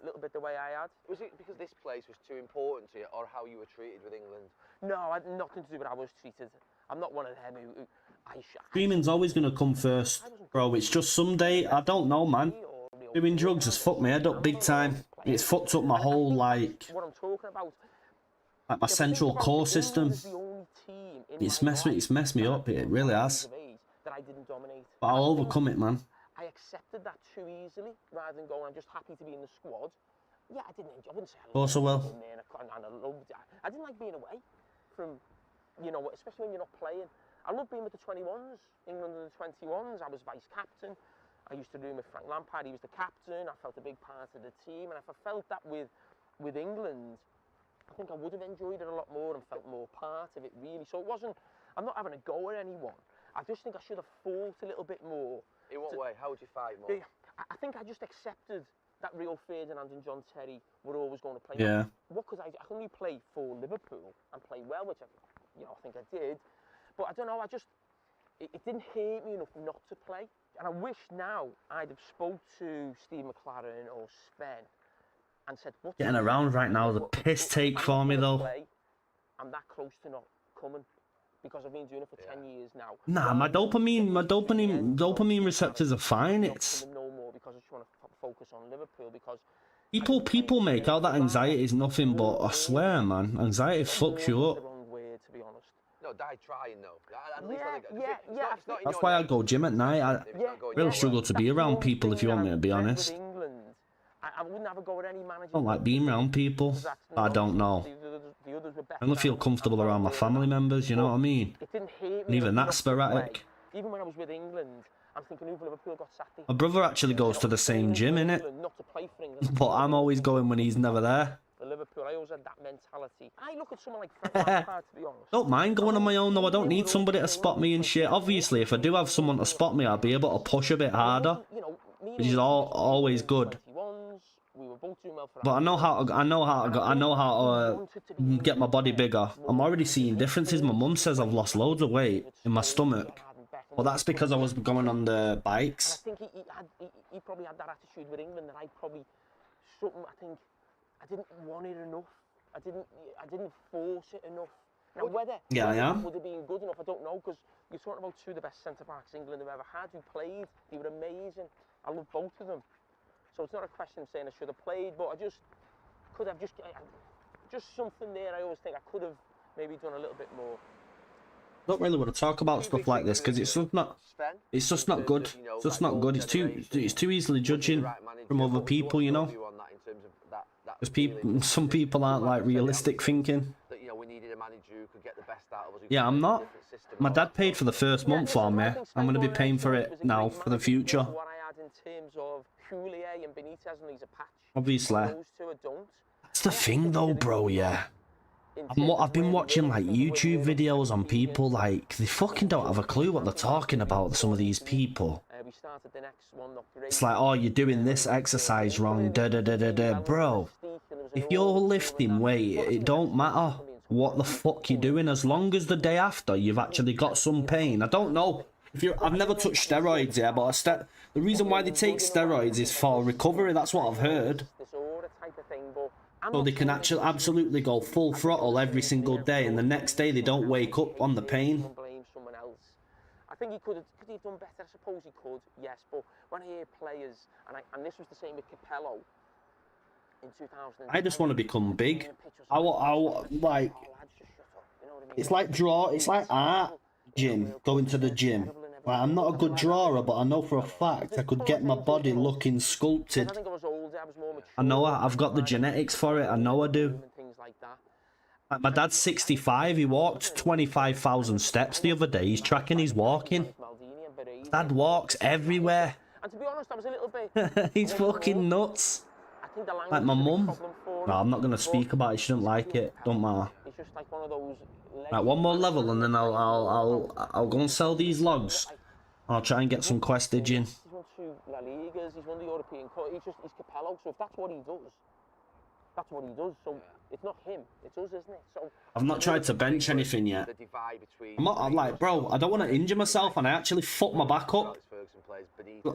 A little bit the way I had. Was it because this place was too important to you, or how you were treated with England? No, I had nothing to do with how I was treated. I'm not one of them who Streaming's always going to come first, bro. It's just someday, I don't know, man. Doing drugs has fucked my head up big time. It's fucked up my whole, like my central core system. It's messed me up, it really has. that I didn't dominate. But I'll overcome it, man. I accepted that too easily, rather than going, I'm just happy to be in the squad. Yeah, I wouldn't say I loved being there, and I loved it. I didn't like being away from, you know, especially when you're not playing. I loved being with the 21s, England and the 21s. I was vice-captain. I used to room with Frank Lampard, he was the captain. I felt a big part of the team, and if I felt that with England, I think I would have enjoyed it a lot more and felt more part of it, really. So it wasn't, I'm not having a go at anyone. I just think I should have fought a little bit more. In what way? How would you fight more? I think I just accepted that Rio Ferdinand and John Terry were always going to play. Yeah. What could I can only play for Liverpool and play well, which I think I did. But I don't know, it didn't hurt me enough not to play. And I wish now I'd have spoke to Steve McLaren or Sven and said, "What?" Getting around right now is a piss take for me, though. I'm that close to not coming because I've been doing it for 10 years now. Nah, my dopamine receptors are fine. It's no more because I just want to focus on Liverpool because people make out that anxiety is nothing, but I swear, man, anxiety fucks you up. The wrong word, to be honest. No, die trying though. That's why I go gym at night. I really struggle to be around people, if you want me to be honest. I wouldn't have a go at any manager. I don't like being around people. I don't know. I don't feel comfortable around my family members, you know what I mean? And even that's sporadic. Even when I was with England, I'm thinking who Liverpool got sacked. My brother actually goes to the same gym, innit? But I'm always going when he's never there. For Liverpool, I always had that mentality. I look at someone like Frank Lampard, to be honest. Don't mind going on my own though. I don't need somebody to spot me and shit. Obviously, if I do have someone to spot me, I'll be able to push a bit harder, which is always good. But I know how to get my body bigger. I'm already seeing differences. My mum says I've lost loads of weight in my stomach. Well, that's because I was going on the bikes. And I think he probably had that attitude with England that I probably something. I think I didn't want it enough. I didn't force it enough. Now whether would have been good enough, I don't know, because you're talking about two of the best centre backs England have ever had who played. They were amazing. I love both of them. So it's not a question of saying I should have played, but I could have just something there. I always think I could have maybe done a little bit more. Don't really want to talk about stuff like this because it's just not good. It's just not good. It's too easily judging from other people, you know. Because some people aren't like realistic thinking. Yeah, I'm not. My dad paid for the first month for me. I'm going to be paying for it now for the future. Obviously. That's the thing though, bro, yeah. I've been watching like YouTube videos on people like, they fucking don't have a clue what they're talking about, some of these people. It's like, oh, you're doing this exercise wrong, bro. If you're lifting weight, it don't matter what the fuck you're doing, as long as the day after you've actually got some pain. I don't know. I've never touched steroids yet, but the reason why they take steroids is for recovery. That's what I've heard. So they can actually absolutely go full throttle every single day, and the next day they don't wake up on the pain. I think he could have done better. I suppose he could, yes. But when I hear players, and this was the same with Capello in 2000. I just want to become big. I like. It's like art, gym. Going to the gym. Like, I'm not a good drawer, but I know for a fact I could get my body looking sculpted. I know I've got the genetics for it. I know I do. Like, my dad's 65. He walked 25,000 steps the other day. He's tracking his walking. Dad walks everywhere. And to be honest, I was a little bit. He's fucking nuts. Like my mum. No, I'm not gonna speak about it. She didn't like it. Don't matter. It's just like one of those. Right, one more level, and then I'll go and sell these logs. I'll try and get some questage in. He's won 2 La Ligas. He's won the European Cup. He's Capello. So if that's what he does, that's what he does. So it's not him. It's us, isn't it? So I've not tried to bench anything yet. I'm like, bro, I don't want to injure myself, and I actually fucked my back up.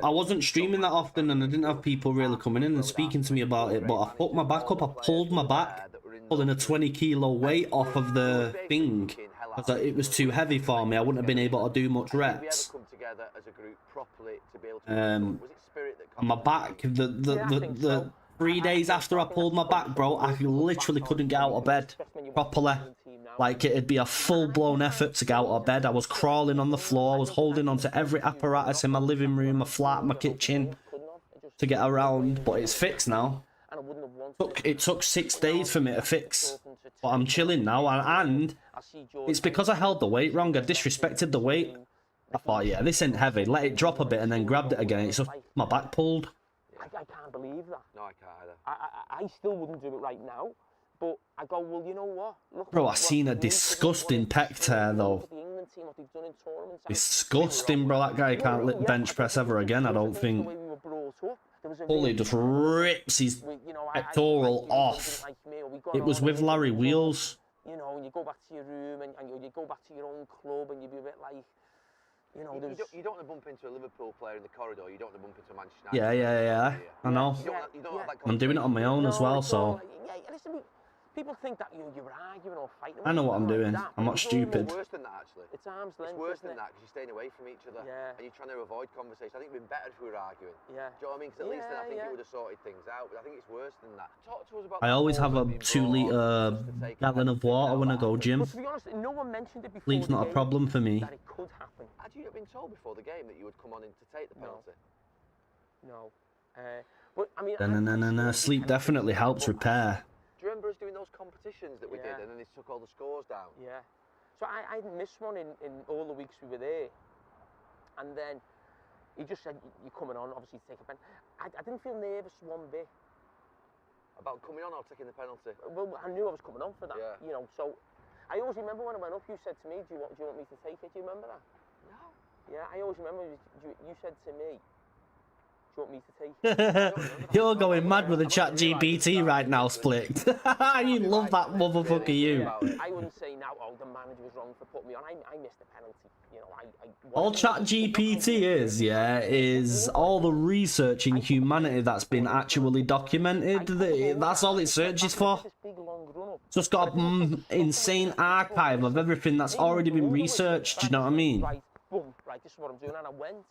I wasn't streaming that often, and I didn't have people really coming in and speaking to me about it, but I fucked my back up. I pulled my back, pulling a 20-kilo weight off of the thing, because it was too heavy for me. I wouldn't have been able to do much reps. And my back, the 3 days after I pulled my back, bro, I literally couldn't get out of bed properly. Like it'd be a full-blown effort to get out of bed. I was crawling on the floor. I was holding onto every apparatus in my living room, my flat, my kitchen to get around. But it's fixed now. It took 6 days for me to fix. But I'm chilling now, and it's because I held the weight wrong. I disrespected the weight. I thought, yeah, this ain't heavy. Let it drop a bit and then grabbed it again. It's just my back pulled. I can't believe that. No, I can't either. I still wouldn't do it right now. But I go, well, you know what? Look, bro, I seen a disgusting pec tear, though. Disgusting, bro. That guy can't bench press ever again, I don't think. Holy just rips his pectoral off. It was with Larry Wheels. You know, and you go back to your room and you go back to your own club and you'd be a bit like, you know, you don't want to bump into a Liverpool player in the corridor. You don't want to bump into a Manchester United. Yeah. I know. I'm doing it on my own as well, so. Listen, people think that you're arguing or fighting. I know what I'm doing. I'm not stupid. It's worse than that, actually. It's arm's length. It's worse than that because you're staying away from each other. And you're trying to avoid conversation. I think it'd been better if we were arguing. Do you know what I mean? Because at least then I think it would have sorted things out. But I think it's worse than that. Talk to us about. I always have a 2-litre gallon of water when I go gym. To be honest, no one mentioned it before. Sleep's not a problem for me. That it could happen. Had you been told before the game that you would come on in to take the penalty? No. But I mean. No. Sleep definitely helps repair. Do you remember us doing those competitions that we did and then they took all the scores down? Yeah. So I missed one in all the weeks we were there. And then he just said, you're coming on, obviously, to take a pen. I didn't feel nervous one bit. About coming on or taking the penalty? Well, I knew I was coming on for that, you know. So I always remember when I went up, you said to me, do you want me to take it? Do you remember that? No. Yeah, I always remember you said to me, do you want me to take it? You're going mad with the chat GPT right now, Split. You love that motherfucker, you. I wouldn't say now, oh, the manager was wrong for putting me on. I missed the penalty. You know, all chat GPT is all the research in humanity that's been actually documented. That's all it searches for. It's just got an insane archive of everything that's already been researched. Do you know what I mean? Right, boom, right, this is what I'm doing, and I went.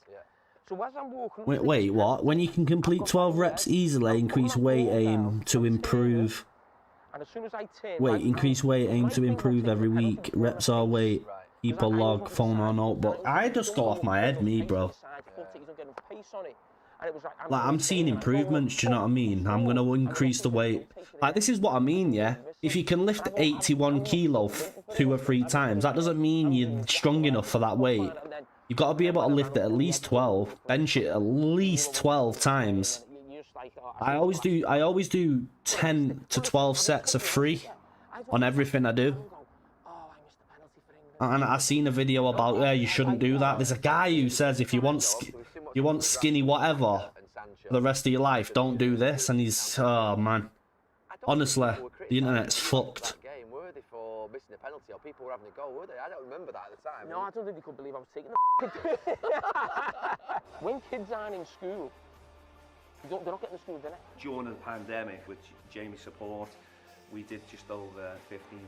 So as I'm walking... Wait, what? When you can complete 12 reps easily, increase weight aim to improve... And as soon as I turn... Wait, increase weight aim to improve every week. Reps or weight. Keep a log, phone or notebook. I just go off my head, me, bro. Like, I'm seeing improvements, do you know what I mean? I'm going to increase the weight. Like, this is what I mean, yeah? If you can lift 81 kilo 2 or 3 times, that doesn't mean you're strong enough for that weight. You've got to be able to lift it at least 12, bench it at least 12 times. I always do 10 to 12 sets of 3 on everything I do. And I seen a video about you shouldn't do that. There's a guy who says if you want skinny whatever for the rest of your life, don't do this. And he's, oh man, honestly, the internet's fucked. Missing a penalty or people were having a go, were they? I don't remember that at the time. No, I don't think they could believe I was taking the When kids aren't in school, they're not getting to school dinner. During the pandemic, with Jamie's support, we did just over 15,000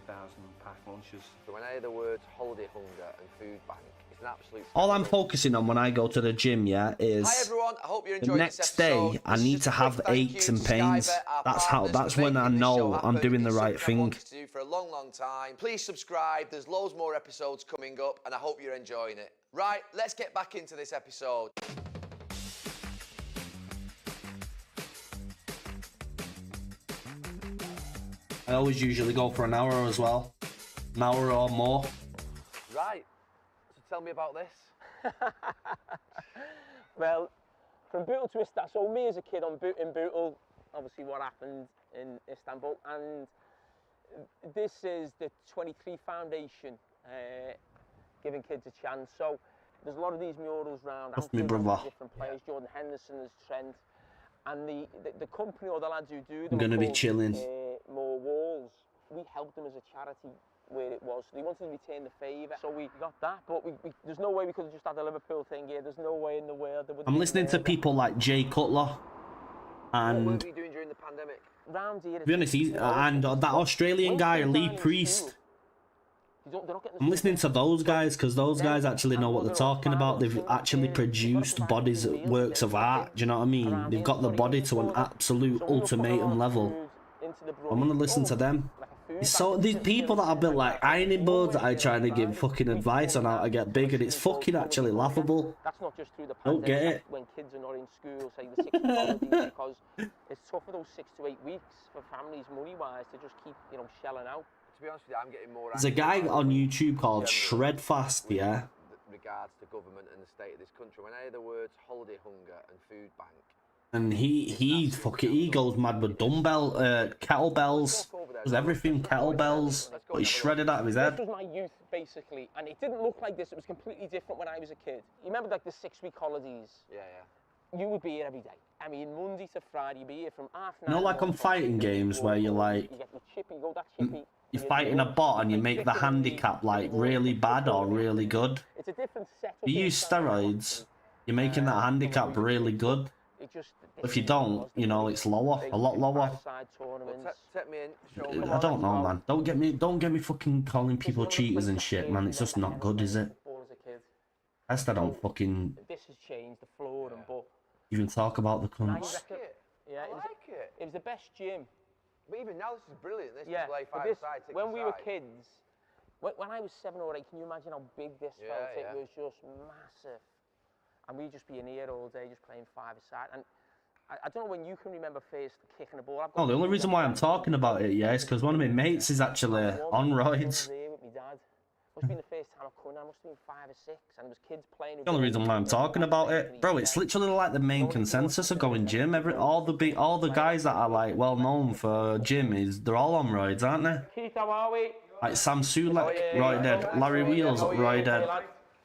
packed lunches. So when I hear the words holiday hunger and food bank, it's an absolute... All I'm focusing on when I go to the gym, is Hi everyone, I hope you're the enjoying next day I need to have aches and pains. That's when I know I'm doing the right thing. For a long, long time. Please subscribe, there's loads more episodes coming up and I hope you're enjoying it. Right, let's get back into this episode. I always usually go for an hour as well. An hour or more. Right. So tell me about this. Well, from Bootle to Istanbul, so me as a kid in Bootle, obviously what happened in Istanbul, and this is the 23 Foundation, giving kids a chance. So there's a lot of these murals around. That's my brother. Different players, Jordan Henderson is Trent. And the company or the lads who do them, I'm gonna be chilling. More walls. We helped them as a charity where it was. So they wanted to return the favour. So we got that, but there's no way we could have just had the Liverpool thing here. There's no way in the world. I'm listening to people like Jay Cutler, and what were you doing during the pandemic? Round here. To be honest, and that Australian guy Lee Priest. I'm listening to those guys because those guys actually know what they're talking about. They've actually produced bodies, works of art. Do you know what I mean? They've got the body to an absolute ultimatum level. I'm gonna listen to them. Like a So these people that have been like ironing boards that I trying to give fucking advice on how to get big, and it's fucking actually laughable. That's not just through the Don't pandemic. get it. When kids are not in school, say the 6 week holidays, because it's tough for those 6 to 8 weeks for families money-wise to just keep, you know, shelling out. To be honest with you, I'm getting more. There's a guy on YouTube called Shredfast, yeah. Regards to government and the state of this country, when I hear the words holiday hunger and food bank. And he goes mad with kettlebells. There's everything kettlebells. But he's shredded out of his head. This was my youth, basically, and it didn't look like this. It was completely different when I was a kid. You remember like the 6 week holidays? Yeah. You would be here every day. I mean, Monday to Friday, you'd be here from 9:30. You know, like on fighting games where you're like, you get your chippy, go that chippy. you're fighting a bot and you make the handicap like really bad or really good. It's a different setup. If you use steroids, you're making that handicap really good. If you don't, you know, it's lower, a lot lower. I don't know, man. Don't get me fucking calling people cheaters and shit, man. It's just not good, is it? Best I don't fucking This has changed the floor and but even talk about the cunts. yeah, it was the best gym. But even now, this is brilliant. This Yeah, play but 5 side, when we were kids, when I was 7 or 8, can you imagine how big this felt? It was just massive. And we'd just be in here all day, just playing 5-a-side. And I don't know when you can remember first kicking a ball. Oh, the only reason why I'm talking about it, yeah, is because one of my mates is actually on roids. With my dad. Must have been the first time I come in. I must have been 5 or 6, and there was kids playing. The only reason why I'm talking about it, bro, it's literally like the main consensus of going gym. All the guys that are like well known for gym they're all on roids, aren't they? Keith, how are we? Like Sam Sulek, roided. Larry Wheels, roided.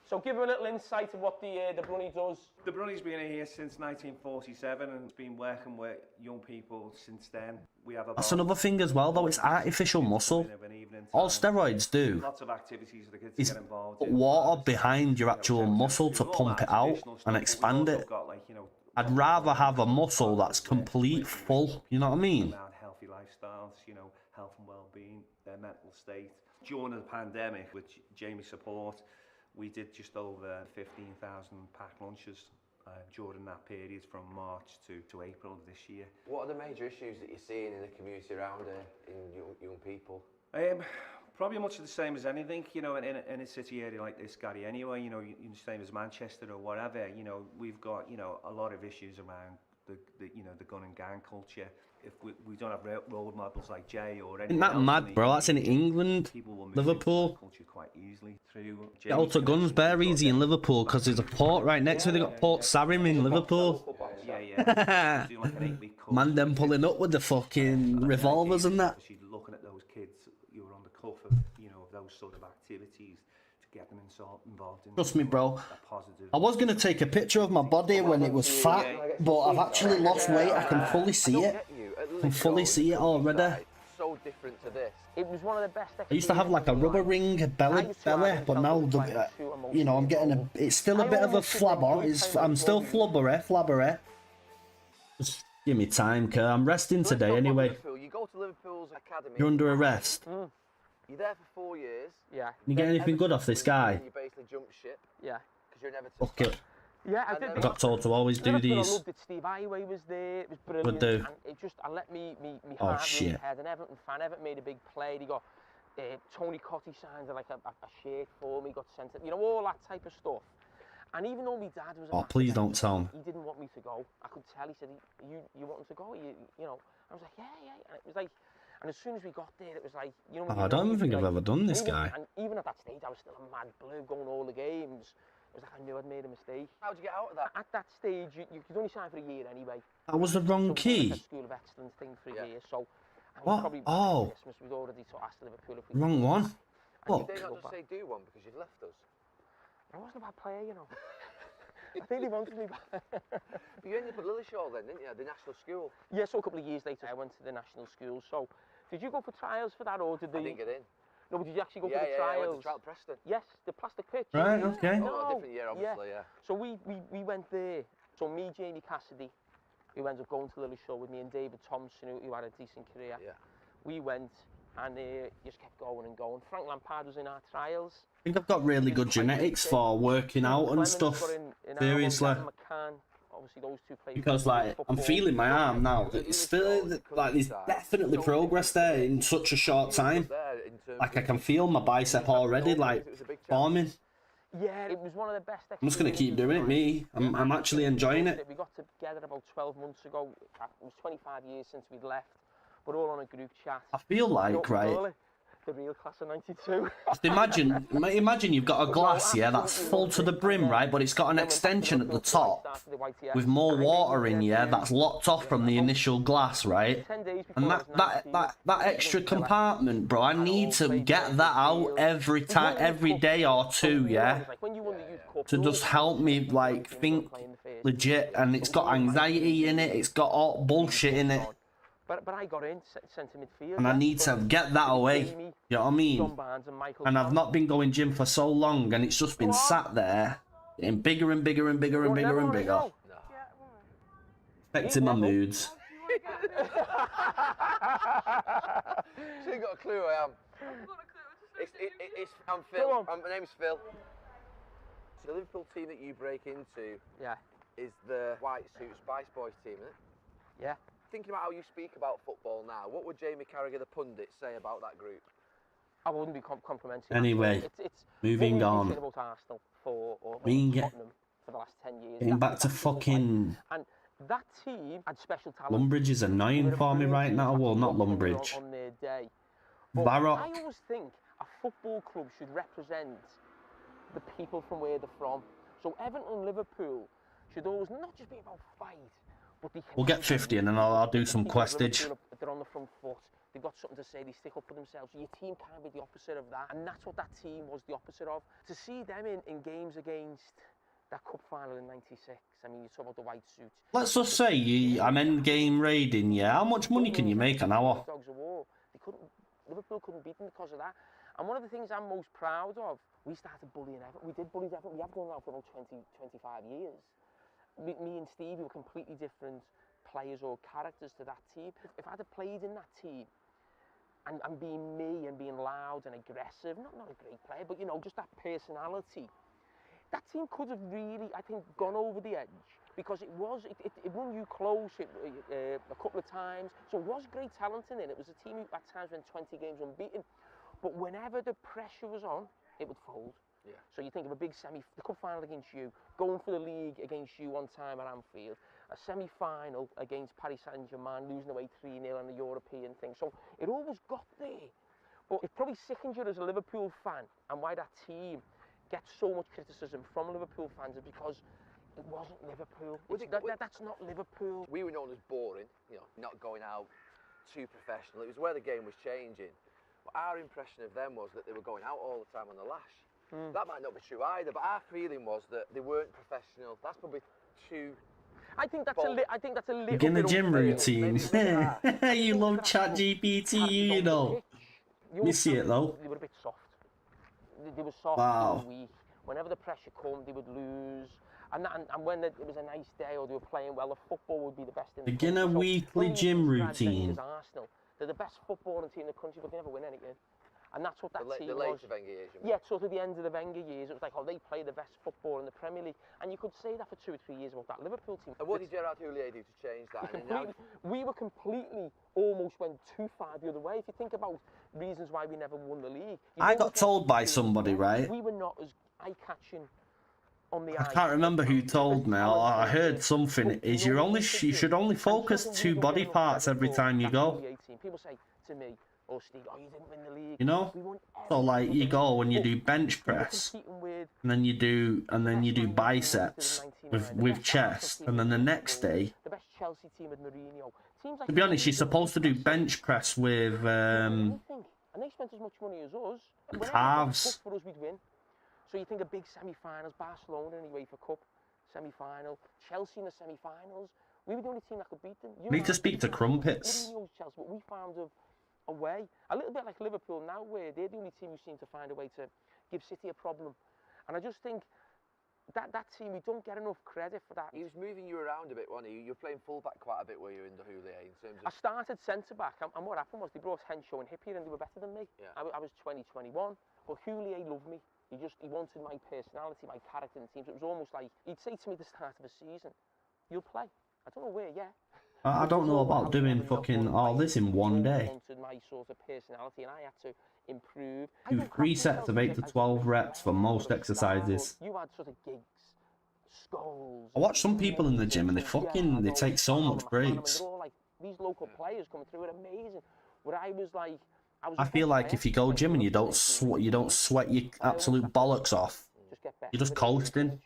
So give him a little insight of what the Brunny does. The Brunny's been here since 1947 and has been working with young people since then. We have That's another thing as well, though. It's artificial muscle. All steroids do lots of activities for the kids is to get involved put in. water behind your actual muscle to pump it out and expand it. I'd rather have a muscle that's complete full. You know what I mean? Healthy lifestyles, you know, health and well-being, their mental state. During the pandemic, with Jamie's support, we did just over 15,000 packed lunches during that period from March to April of this year. What are the major issues that you're seeing in the community around here, in young people? Probably much the same as anything, you know, in a city area like this, Gary, anyway, you know, same as Manchester or whatever, you know, we've got, you know, a lot of issues around the gun and gang culture. If we don't have role models like Jay or anything. Isn't that mad, bro? That's in England, Liverpool. Quite easily through Get out of guns bare easy in Liverpool because there's a port right next to it. They got Port Sarim in Liverpool. Yeah. Man, them pulling up with the fucking revolvers and that. She's looking at those kids who are on the cuff of, you know, those sort of activities to get them involved in. Trust me, bro. I was going to take a picture of my body when it was fat, but I've actually lost weight. I can fully see it. I can fully see it already. So different to this. It was one of the best. I used to have like a rubber ring belly, but now, you know, I'm getting it's still a bit of a flabber. I'm still flubbery. Just give me time, Kerr. I'm resting today anyway. You go to Liverpool's academy. You're under arrest. You're there for 4 years. Yeah. You get anything good off this guy? You basically jump ship. Yeah. Because you're never. Fuck it. Yeah, I did. I got told to always do these. I loved it. Steve Highway was there. It was brilliant. Would do. And it just, I let me heart shit. head. An Everton fan. Everton made a big play. He got Tony Cotty signed like a shirt for me. Got sent it. You know, all that type of stuff. And even though my dad was. Please don't tell me. He didn't want me to go. I could tell. He said, "You want him to go? You know." I was like, "Yeah." And it was like. And as soon as we got there, it was like, you know. I don't even think I've ever done this, guy. And even at that stage, I was still a mad blue, going all the games. It was like I knew I'd made a mistake. How'd you get out of that? At that stage, you could only sign for a year anyway. That was the wrong key. Like a School of Excellence thing for a year. So. What? Oh. Christmas, we'd already asked Liverpool if we wrong one. What? Did they not just say do one because you'd left us? I wasn't a bad player, you know. I think they wanted me back. But you ended up at Lillishall then, didn't you? The national school. Yeah, so a couple of years later, I went to the national school. So, did you go for trials for that, or did they? I didn't get in. No, but did you actually go for the trials? Yeah, I went to trial at Preston. Yes, the plastic pitch. Right, okay. No, a different year, obviously, yeah. So we went there. So me, Jamie Cassidy, who ended up going to Lillishall with me, and David Thompson, who had a decent career. Yeah. We went and just kept going and going. Frank Lampard was in our trials. I think I've got really good genetics for working out and stuff. Seriously. McCann, obviously those two played. Because like I'm feeling my arm now. It's still like there's definitely progress there in such a short time. Like I can feel my bicep already like forming. Yeah, it was one of the best. I'm just gonna keep doing it, me. I'm actually enjoying it. We got together about 12 months ago. It was 25 years since we'd left. We're all on a group chat. I feel like, right, the real class of '92. just imagine you've got a glass, yeah, that's full to the brim, right, but it's got an extension at the top with more water in, yeah, that's locked off from the initial glass, right? And that extra compartment, bro, I need to get that out every day or two, yeah, to just help me like think legit. And it's got anxiety in it, it's got all bullshit in it. But I got in centre midfield. And I need to get that away, you know what I mean? And I've not been going gym for so long, and it's just been sat there, getting bigger and bigger and bigger and bigger and bigger. Affecting my moods. She ain't got a clue who I am. I'm Phil. My name's Phil. The Liverpool team that you break into is the White Suit Spice Boys team, isn't it? Yeah. Thinking about how you speak about football now, what would Jamie Carragher, the pundit, say about that group? I wouldn't be complimenting. Anyway, moving on. About Arsenal for Tottenham for the last 10 years. Getting back to fucking... And that team had special talent. Lumbridge is annoying for me right now. Well, not Lumbridge. On their day. Barrock. I always think a football club should represent the people from where they're from. So Everton and Liverpool should always not just be about fight. We'll get 50 and then I'll do some questage. They're on the front foot. They've got something to say. They stick up for themselves. Your team can't be the opposite of that. And that's what that team was the opposite of. To see them in games against that cup final in '96. I mean, you talk about the white suits. Let's just say I'm end game raiding, yeah? How much money can you make an hour? Dogs of war. Liverpool couldn't beat them because of that. And one of the things I'm most proud of, we started bullying Everton. We did bully Everton. We have done that for about 20, 25 years. Me and Stevie were completely different players or characters to that team. If I'd have played in that team and being me and being loud and aggressive, not a great player, but you know, just that personality, that team could have really, I think, gone over the edge because it won you close a couple of times. So it was great talent in it. It was a team who at times went 20 games unbeaten. But whenever the pressure was on, it would fold. Yeah. So you think of a big the cup final against you, going for the league against you one time at Anfield, a semi-final against Paris Saint-Germain, losing away 3-0 on the European thing. So it always got there. But it probably sickens you as a Liverpool fan, and why that team gets so much criticism from Liverpool fans is because it wasn't Liverpool. That's not Liverpool. We were known as boring, you know, not going out, too professional. It was where the game was changing. But our impression of them was that they were going out all the time on the lash. That might not be true either, but our feeling was that they weren't professional. That's probably too... I think that's a little bit in the gym routine. You love ChatGPT, you know. You see it though. They were a bit soft. They were soft, wow. They were weak. Whenever the pressure came, they would lose. And when it was a nice day or they were playing well, the football would be the best in the Begin a weekly gym routine. Arsenal, they're the best footballing team in the country, but they never win anything. And that's what that team the was. later Wenger years. Yeah, sort of the end of the Wenger years. It was like, oh, they play the best football in the Premier League. And you could say that for 2 or 3 years about that Liverpool team. And what did Gerard Houllier do to change that? We were completely, almost went too far the other way. If you think about reasons why we never won the league. I got told by somebody, right? We were not as eye-catching on the I can't remember who told me. I heard something. Is you should only focus 2 body parts every time you go. People say to me, oh Steve, oh, you didn't win the league. You know? So like you go and you do bench press, and then you do biceps with chest, and then the next day. The best Chelsea team with Mourinho. To be honest, you're supposed to do bench press with and they spent as much money as us. Calves. For us, we'd win. So you think of big semi-finals, Barcelona in the UEFA Cup semi-final, Chelsea in the semi-finals. We were the only team that could beat them. Need to speak to Crumpets. Chelsea, but we found a way, a little bit like Liverpool now, where they're the only team who seem to find a way to give City a problem. And I just think that team, we don't get enough credit for that. He was moving you around a bit, wasn't he? You were playing full-back quite a bit, were you, in the Houllier, in terms of... I started centre-back, and what happened was they brought Henshaw and Hippier, and they were better than me. Yeah. I was 20, 21, but Houllier loved me. He wanted my personality, my character in the team. So it was almost like, he'd say to me at the start of the season, you'll play. I don't know where yet. I don't know about doing fucking all this in one day. My sort of personality, and I had to improve. Do 3 sets of 8 to 12 reps for most exercises. You had sort of gigs, skulls. I watch some people in the gym and they take so much breaks. They're all like, these local players coming through are amazing. Where I was like, I feel like if you go gym and you don't sweat your absolute bollocks off, you're just coasting.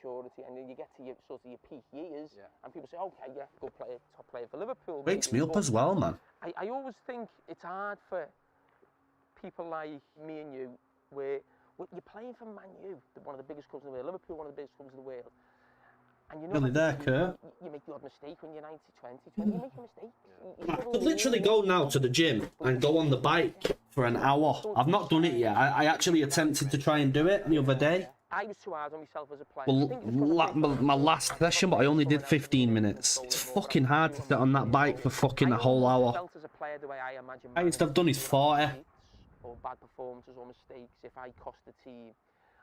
And then you get to your sort of your peak years, and people say, okay, yeah, go play top player for Liverpool. Wakes me up as well, man. I always think it's hard for people like me and you, where you're playing for Man U, one of the biggest clubs in the world, Liverpool, one of the biggest clubs in the world. And you know, really there, Kurt. You make the odd mistake when you're 90, 20, you make a mistake. I could literally go now to the gym and go on the bike for an hour. I've not done it yet. I actually attempted to try and do it the other day. I was too hard on myself as a player. Well, my last session, but I only did 15 minutes. It's fucking hard to sit on that bike for fucking a whole hour. Highest I've done is 40. Or bad performances or mistakes. If I cost the team,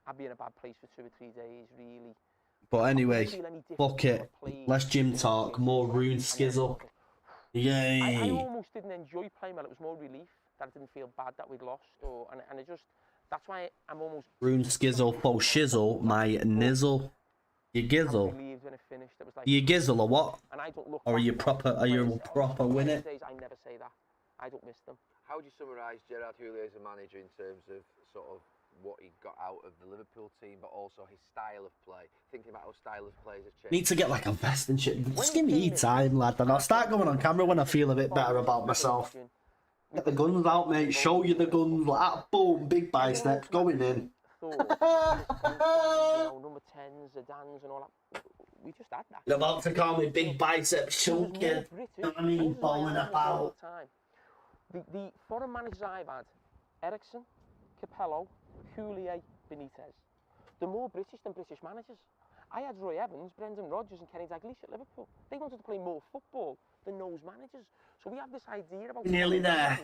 I'd be in a bad place for 2 or 3 days, really. But anyway, fuck it. Less gym talk, more rune skizzle. Yay! I almost didn't enjoy playing well. It was more relief that I didn't feel bad that we'd lost, and it just. That's why I'm almost... Rune skizzle, faux shizzle, my nizzle. You gizzle. You gizzle or what? Or are you proper winner? I never say that. I don't miss them. How would you summarise Gerard Houllier as a manager in terms of sort of what he got out of the Liverpool team, but also his style of play? Thinking about how style of play has changed. Need to get like a vest and shit. Just give me time, lad, and I'll start going on camera when I feel a bit better about myself. Get the guns out, mate. Show you the guns. Like, boom, big biceps going in. Number 10s, Zidans, and all that. We just had that. You're about to call me big biceps chunky. You know what I mean? Bowling about. The foreign managers I've had, Ericsson, Capello, Houllier, Benitez. They're more British than British managers. I had Roy Evans, Brendan Rodgers and Kenny Dalglish at Liverpool. They wanted to play more football than those managers. So we have this idea about... We're nearly there.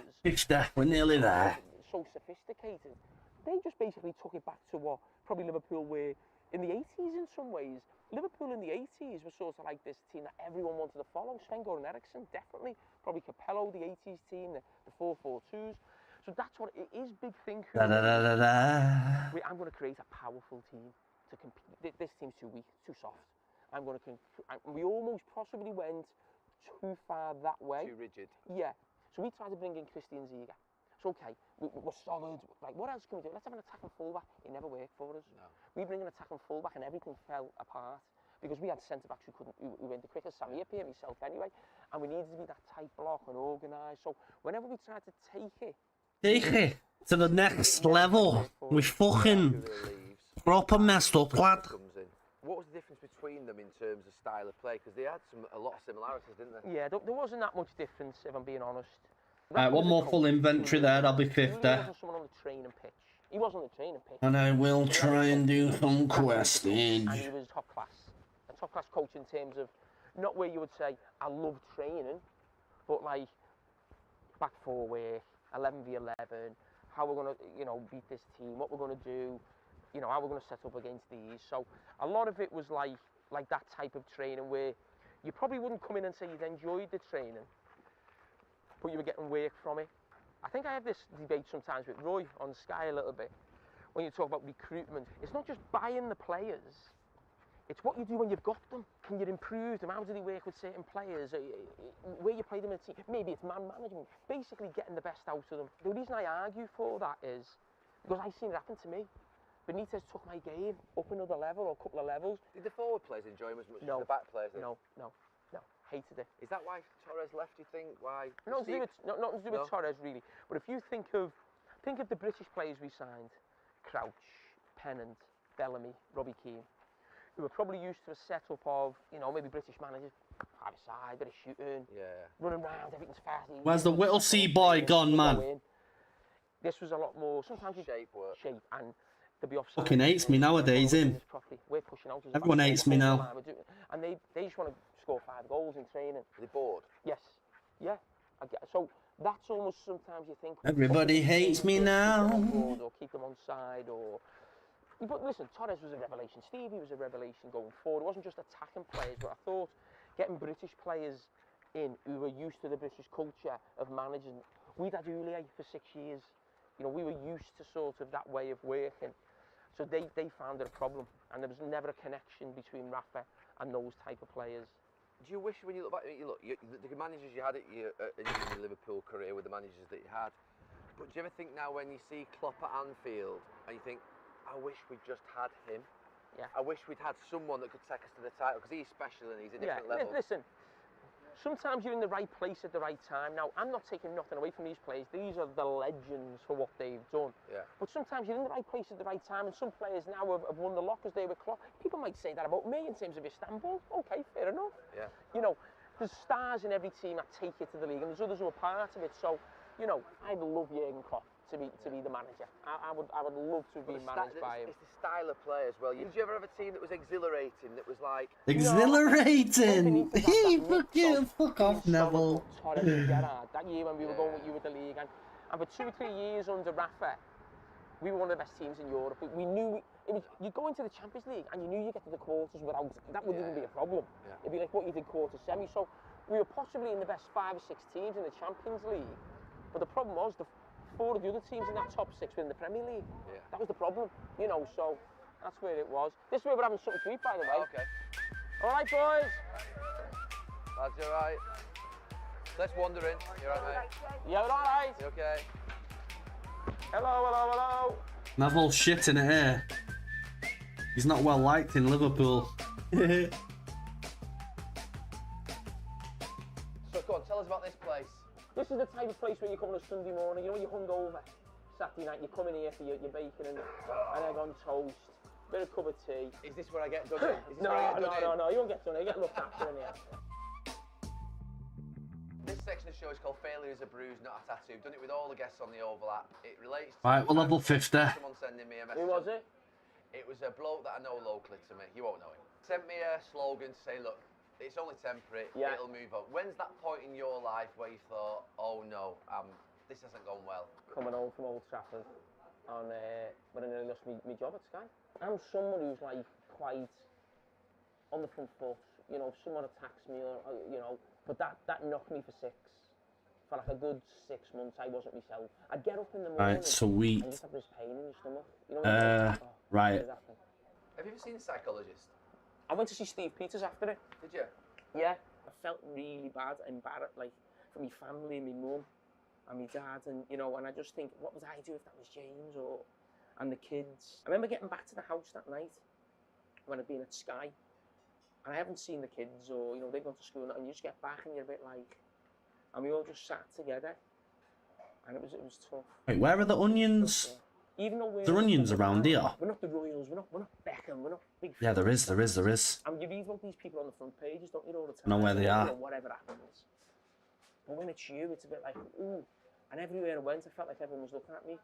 We're nearly there. So sophisticated. They just basically took it back to what probably Liverpool were in the 80s in some ways. Liverpool in the 80s was sort of like this team that everyone wanted to follow. Sven-Göran Eriksson, definitely. Probably Capello, the 80s team, the 4-4-2s. So that's what it is, big thing. I'm going to create a powerful team to compete. This team's too weak, too soft. We almost possibly went too far that way. Too rigid. Yeah. So we tried to bring in Christian Ziga. So okay, we're solid. Like, what else can we do? Let's have an attacking fullback. It never worked for us. No. We bring an attacking fullback and everything fell apart because we had centre-backs who went the quickest. Sammy Appiah, myself anyway. And we needed to be that tight block and organised. So whenever we tried to take it to the next level, we fucking proper messed up, lad. What was the difference between them in terms of style of play? Because they had a lot of similarities, didn't they? Yeah, there wasn't that much difference, if I'm being honest. Right, one more full inventory there, I'll be 50. He wasn't someone on the training pitch. He was on the training pitch. And I will try and do some questing. And he was top class. A top class coach in terms of, not where you would say, I love training, but like, back four work, 11v11, how we're going to, beat this team, what we're going to do, how we're going to set up against these. So a lot of it was like that type of training where you probably wouldn't come in and say you'd enjoyed the training, but you were getting work from it. I think I have this debate sometimes with Roy on Sky a little bit, when you talk about recruitment. It's not just buying the players, it's what you do when you've got them. Can you improve them? How do they work with certain players? Where you play them in a team? Maybe it's man management. Basically getting the best out of them. The reason I argue for that is because I've seen it happen to me. Benitez took my game up another level or a couple of levels. Did the forward players enjoy him as much as the back players? No. Hated it. Is that why Torres left, do you think? Why? Nothing to do with Torres, really. But if you think of the British players we signed, Crouch, Pennant, Bellamy, Robbie Keane, who were probably used to a setup of, maybe British managers, either side, bit of shooting, running around, everything's fast. Where's the Whittlesea boy gone, man? This was a lot more, sometimes shape and to be offside. Fucking hates me nowadays, him. We're pushing out. Everyone hates me now. And they just want to score 5 goals in training. Are they bored? Yes. Yeah. So that's almost sometimes you think. Everybody hates me now. Or keep them on side or. But listen, Torres was a revelation. Stevie was a revelation going forward. It wasn't just attacking players, but I thought getting British players in who were used to the British culture of managing. We'd had Ulier for 6 years. You know, we were used to sort of that way of working. So they found it a problem, and there was never a connection between Rafa and those type of players. Do you wish, when you look back, the managers you had in your Liverpool career were the managers that you had, but do you ever think now when you see Klopp at Anfield and you think, I wish we'd just had him? Yeah. I wish we'd had someone that could take us to the title, because he's special and he's a different level. Listen, sometimes you're in the right place at the right time. Now, I'm not taking nothing away from these players. These are the legends for what they've done. Yeah. But sometimes you're in the right place at the right time, and some players now have won the lot because they were Klopp. People might say that about me in terms of Istanbul. Okay, fair enough. Yeah. You know, there's stars in every team that take you to the league, and there's others who are part of it. So, you know, I'd love Jurgen Klopp to be the manager. I would love to be managed by him. It's the style of play as well. Did you ever have a team that was exhilarating, that was like... Exhilarating! Fuck you, fuck off, Neville. That year when we were going with you with the league, and for 2 or 3 years under Rafa, we were one of the best teams in Europe. We knew you go into the Champions League and you knew you get to the quarters without that wouldn't even be a problem. Yeah. It'd be like what you did quarter semi. So we were possibly in the best 5 or 6 teams in the Champions League, but the problem was the 4 of the other teams in that top 6 were in the Premier League. Yeah. That was the problem, you know. So that's where it was. This way we're having something to eat, by the way. Okay. All right, boys. Lads, you all right? Let's wander in. You all right, mate? Yeah, all right. You okay? Hello. Neville's shit in here. He's not well liked in Liverpool. So go on, tell us about this place. This is the type of place where you come on a Sunday morning, you know, you're hungover. Saturday night, you come in here for your bacon and egg on toast, bit of cup of tea. Is this where I get done in? No, you won't get done in, you get looked after in here. This section of the show is called Failure is a Bruise, Not a Tattoo. I've done it with all the guests on the overlap. It relates to... Right, we're level 50. Someone sending me a message. Who was it? It was a bloke that I know locally to me. You won't know him. Sent me a slogan to say, look, it's only temporary, it'll move on. When's that point in your life where you thought, oh no, this hasn't gone well? Coming home from Old Trafford and when I nearly lost my job at Sky. I'm someone who's like quite on the front foot, you know, if someone attacks me or you know, but that knocked me for 6. For like a good 6 months, I wasn't myself. I'd get up in the morning Right, sweet. and just have this pain in your stomach. You know right. Have you ever seen a psychologist? I went to see Steve Peters after it. Did you? Yeah. I felt really bad, embarrassed, like, for my family, my mum and my dad, and, you know, and I just think, what would I do if that was James and the kids? I remember getting back to the house that night when I'd been at Sky, and I haven't seen the kids, or, you know, they've gone to school, and you just get back and you're a bit like, and we all just sat together, and it was tough. Wait, where are the onions? Even though There are onions around here. We're not the Royals, we're not Beckham, we're not big. Yeah, there is. And you read about these people on the front pages, don't you, all the time? Know where they are. Whatever happens. But when it's you, it's a bit like, ooh. And everywhere I went, I felt like everyone was looking at me.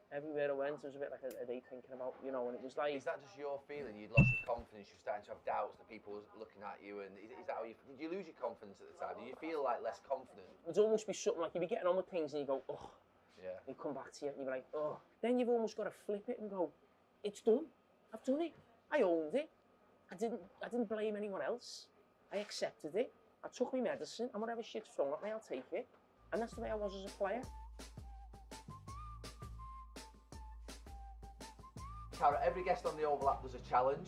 Everywhere I went, it was a bit like, are they thinking about, you know, and it was like... Is that just your feeling? You'd lost your confidence, you're starting to have doubts that people were looking at you, and is that how you... Did you lose your confidence at the time? Did you feel like less confident? It would almost be something like you'd be getting on with things and you go, oh. Yeah. You come back to you and you're like, oh. Then you've almost got to flip it and go, it's done. I've done it. I owned it. I didn't blame anyone else. I accepted it. I took my medicine, and whatever shit's thrown at me, I'll take it. And that's the way I was as a player. Tara, every guest on the overlap does a challenge,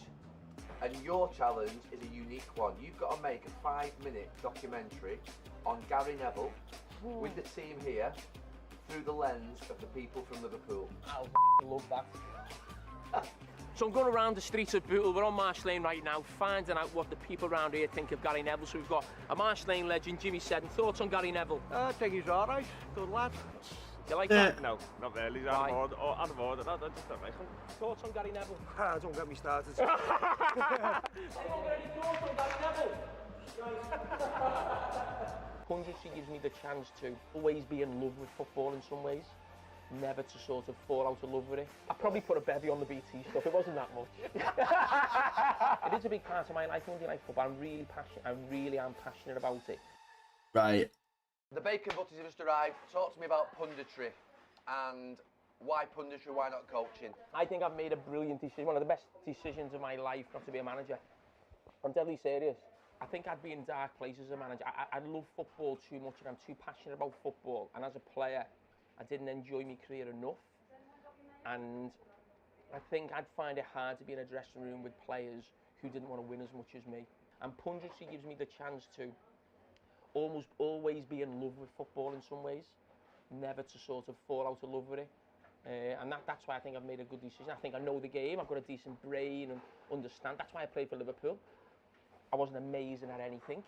and your challenge is a unique one. You've got to make a 5-minute documentary on Gary Neville with the team here through the lens of the people from Liverpool. I love that. So I'm going around the streets of Bootle. We're on Marsh Lane right now, finding out what the people around here think of Gary Neville. So we've got a Marsh Lane legend, Jimmy Seddon. Thoughts on Gary Neville? I think he's all right. Good lad. You like that? No, not really. He's Why? out of order. No, just don't like him. Thoughts on Gary Neville? Don't get me started. Anyone got any thoughts on Gary Neville? 100 gives me the chance to always be in love with football in some ways. Never to sort of fall out of love with it. I probably put a bevy on the BT stuff, it wasn't that much. It is a big part of my life, when you like football. I'm really passionate, I really am passionate about it. Right. The bacon butters have just arrived. Talk to me about punditry and why punditry, why not coaching? I think I've made a brilliant decision, one of the best decisions of my life not to be a manager. I'm deadly serious. I think I'd be in dark places as a manager. I love football too much, and I'm too passionate about football. And as a player, I didn't enjoy my career enough. And I think I'd find it hard to be in a dressing room with players who didn't want to win as much as me. And punditry gives me the chance to almost always be in love with football in some ways, never to sort of fall out of love with it. And that's why I think I've made a good decision. I think I know the game, I've got a decent brain and understand. That's why I played for Liverpool. I wasn't amazing at anything.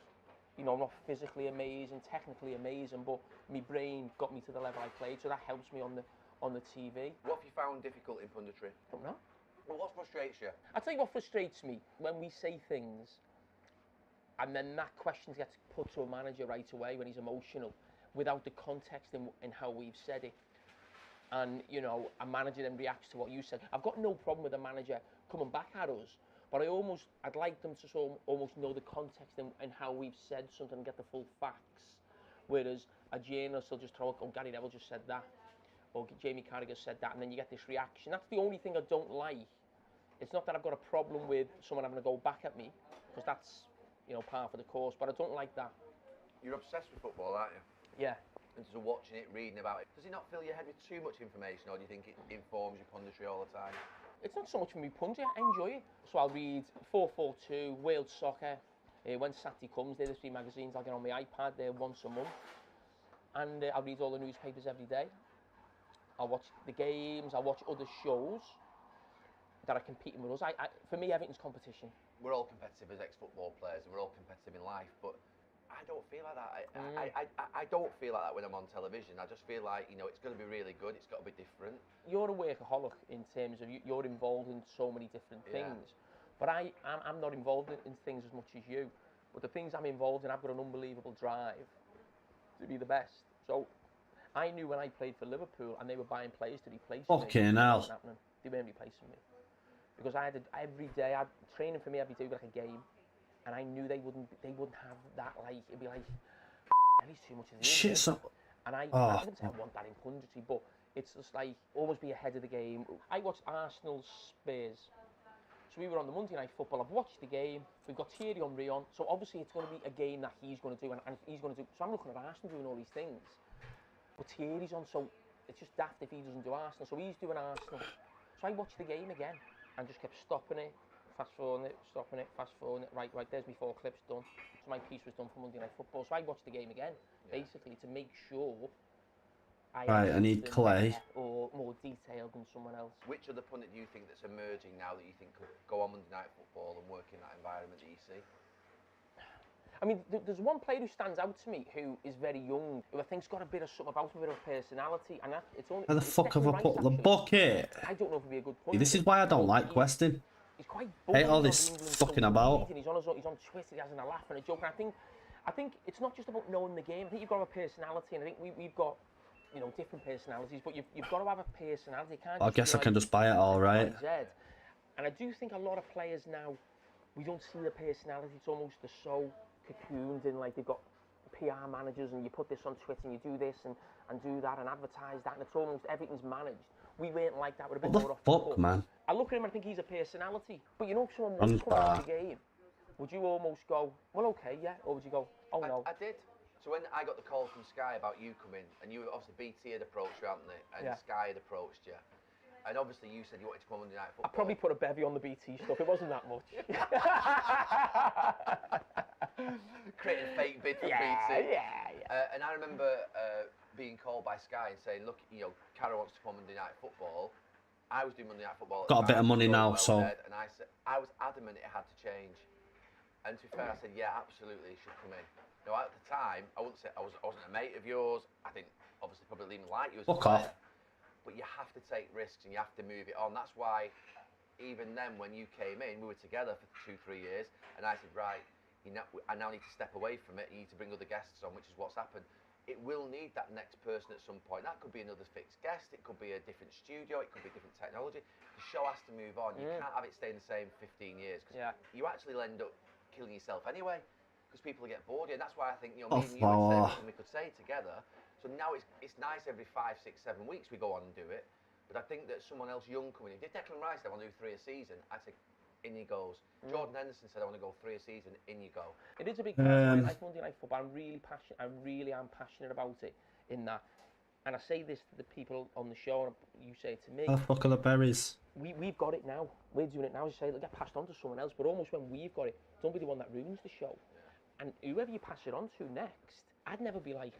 You know, I'm not physically amazing, technically amazing, but my brain got me to the level I played, so that helps me on the TV. What have you found difficult in punditry? I don't know. Well, what frustrates you? I'll tell you what frustrates me, when we say things and then that question gets put to a manager right away when he's emotional without the context in how we've said it. And, you know, a manager then reacts to what you said. I've got no problem with a manager coming back at us, but I'd like them to almost know the context and how we've said something and get the full facts. Whereas a journalist will just throw out, oh, Gary Neville just said that, or Jamie Carragher said that, and then you get this reaction. That's the only thing I don't like. It's not that I've got a problem with someone having to go back at me, because that's, you know, par for the course, but I don't like that. You're obsessed with football, aren't you? Yeah. And so watching it, reading about it, does it not fill your head with too much information, or do you think it informs your punditry all the time? It's not so much for me punditry, I enjoy it. So I'll read 442, World Soccer. When Saturday comes, they're the 3 magazines I'll get on my iPad there once a month. And I'll read all the newspapers every day. I'll watch the games, I'll watch other shows that are competing with us. For me, everything's competition. We're all competitive as ex-football players, and we're all competitive in life, but I don't feel like that. I don't feel like that when I'm on television. I just feel like, you know, it's going to be really good, it's got to be different. You're a workaholic in terms of you're involved in so many different things, but I'm not involved in things as much as you. But the things I'm involved in, I've got an unbelievable drive to be the best. So I knew when I played for Liverpool and they were buying players to replace me. Fucking hell. They weren't replacing me. Because I had every day, training for me every day was like a game. And I knew they wouldn't have that, like, it'd be like, he's too much of the shit, so... And I wouldn't say I want that in punditry, but it's just like, almost be ahead of the game. I watched Arsenal Spurs. So we were on the Monday Night Football, I've watched the game, we've got Thierry Henry on, so obviously it's going to be a game that he's going to do, and he's going to do, so I'm looking at Arsenal doing all these things. But Thierry's on, so it's just daft if he doesn't do Arsenal, so he's doing Arsenal. So I watched the game again, and just kept stopping it, fast forwarding it, stopping it, fast forwarding it, right, there's my 4 clips done. So my piece was done for Monday Night Football, so I watched the game again, basically, to make sure I need clay. Or more detailed than someone else. Which other pundit do you think that's emerging now that you think could go on Monday Night Football and work in that environment that you see? I mean, there's one player who stands out to me who is very young, who I think's got a bit of something about him, a bit of personality, and it's only... How the fuck have I put the bucket? I don't know if he'd be a good pundit. This is why I don't like questing. He's quite hate all this fucking about. He's on Twitter, he has a laugh and a joke, and I think it's not just about knowing the game. I think you've got to have a personality, and I think we've got, you know, different personalities, but you've got to have a personality. I guess I can just buy it all, right? And I do think a lot of players now, we don't see the personality. It's almost they're so cocooned in, like they've got PR managers, and you put this on Twitter and you do this and do that and advertise that, and it's almost everything's managed. We weren't like that. We're a bit more off the cuff. Man? I look at him and I think he's a personality. But you know, if someone wants to come out of the game, would you almost go, well, okay, yeah, or would you go, oh no? I did. So when I got the call from Sky about you coming, and you obviously BT had approached you, hadn't they? And Sky had approached you. And obviously you said you wanted to come on Monday Night Football. I probably put a bevy on the BT stuff. It wasn't that much. Creating a fake bid for BT. And I remember being called by Sky and saying, look, you know, Cara wants to come on Monday Night Football. I was doing Monday Night Football. Got a bit of money now, so... And I was adamant it had to change. And to be fair, I said, yeah, absolutely, it should come in. Now, at the time, I wouldn't say I wasn't a mate of yours. I think, obviously, probably didn't like you as a player. But you have to take risks and you have to move it on. That's why, even then, when you came in, we were together for 2-3 years, and I said, right, I now need to step away from it. You need to bring other guests on, which is what's happened. It will need that next person at some point. That could be another fixed guest. It could be a different studio. It could be different technology. The show has to move on. You can't have it staying the same 15 years. Cause you actually will end up killing yourself anyway, because people get bored. And that's why I think, you know, me and you would say something we could say together. So now it's nice every 5, 6, 7 weeks we go on and do it. But I think that someone else young coming in, did Declan Rice, I want to do 3 a season. I said, in you goes. Jordan Henderson said, I want to go 3 a season, in you go. It is a big part of my life, Monday Night Football. I'm really passionate. I really am passionate about it in that. And I say this to the people on the show, and you say it to me. How the fuck are the berries? We've got it now. We're doing it now. As you say, it'll get passed on to someone else. But almost when we've got it, don't be the one that ruins the show. Yeah. And whoever you pass it on to next, I'd never be like,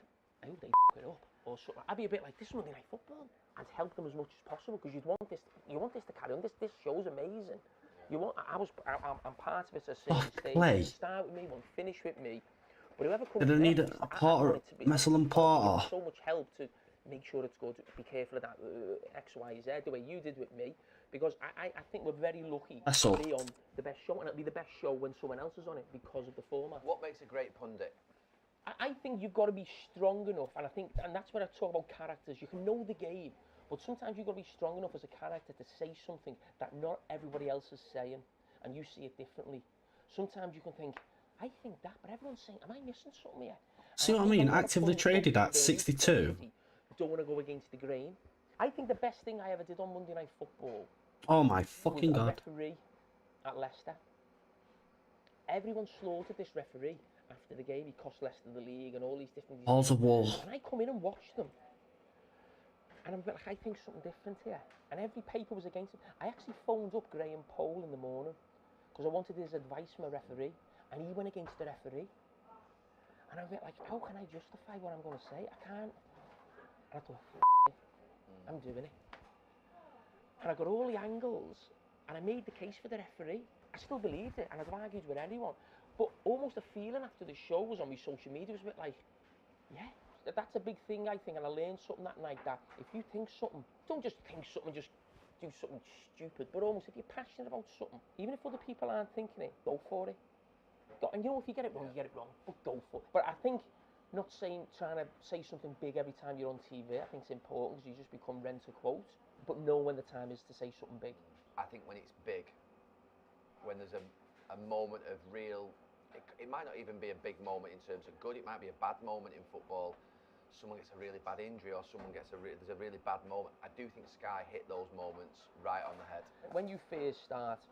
I hope they f*** it up or something. I'd be a bit like, this is Monday Night Football. I'd help them as much as possible because you want this to carry on. This show's amazing. Yeah. I'm part of it at a certain stage. Play. Start with me, won't finish with me. But whoever comes Did I need next, a Porter, Messel and Porter? So much help to make sure it's good. Be careful of that X, Y, Z, the way you did with me, because I think we're very lucky to be on the best show, and it'll be the best show when someone else is on it because of the format. What makes a great pundit? I think you've got to be strong enough, and that's when I talk about characters. You can know the game, but sometimes you've got to be strong enough as a character to say something that not everybody else is saying, and you see it differently. Sometimes you can think, I think that, but everyone's saying, am I missing something here? See what I mean? Actively traded at 62. Don't want to go against the grain. I think the best thing I ever did on Monday Night Football. Oh my fucking was god! A referee at Leicester. Everyone slaughtered this referee after the game. He cost Leicester the league and all these different. Balls of wall. And I come in and watch them, and I'm like, I think something different here. And every paper was against him. I actually phoned up Graham Pole in the morning because I wanted his advice from a referee, and he went against the referee. And I'm a bit like, how can I justify what I'm going to say? I can't. And I thought, it, I'm doing it. And I got all the angles, and I made the case for the referee. I still believed it, and I'd have argued with anyone. But almost the feeling after the show was on my social media was a bit like, yeah, that's a big thing, I think. And I learned something that night that if you think something, don't just think something, just do something stupid. But almost if you're passionate about something, even if other people aren't thinking it, go for it. And you know, if you get it wrong, you get it wrong, but go for it. But I think not trying to say something big every time you're on TV, I think it's important because you just become rent a quote. But know when the time is to say something big. I think when it's big, when there's a moment of real, it might not even be a big moment in terms of good, it might be a bad moment in football. Someone gets a really bad injury or someone gets there's a really bad moment. I do think Sky hit those moments right on the head. When you first start,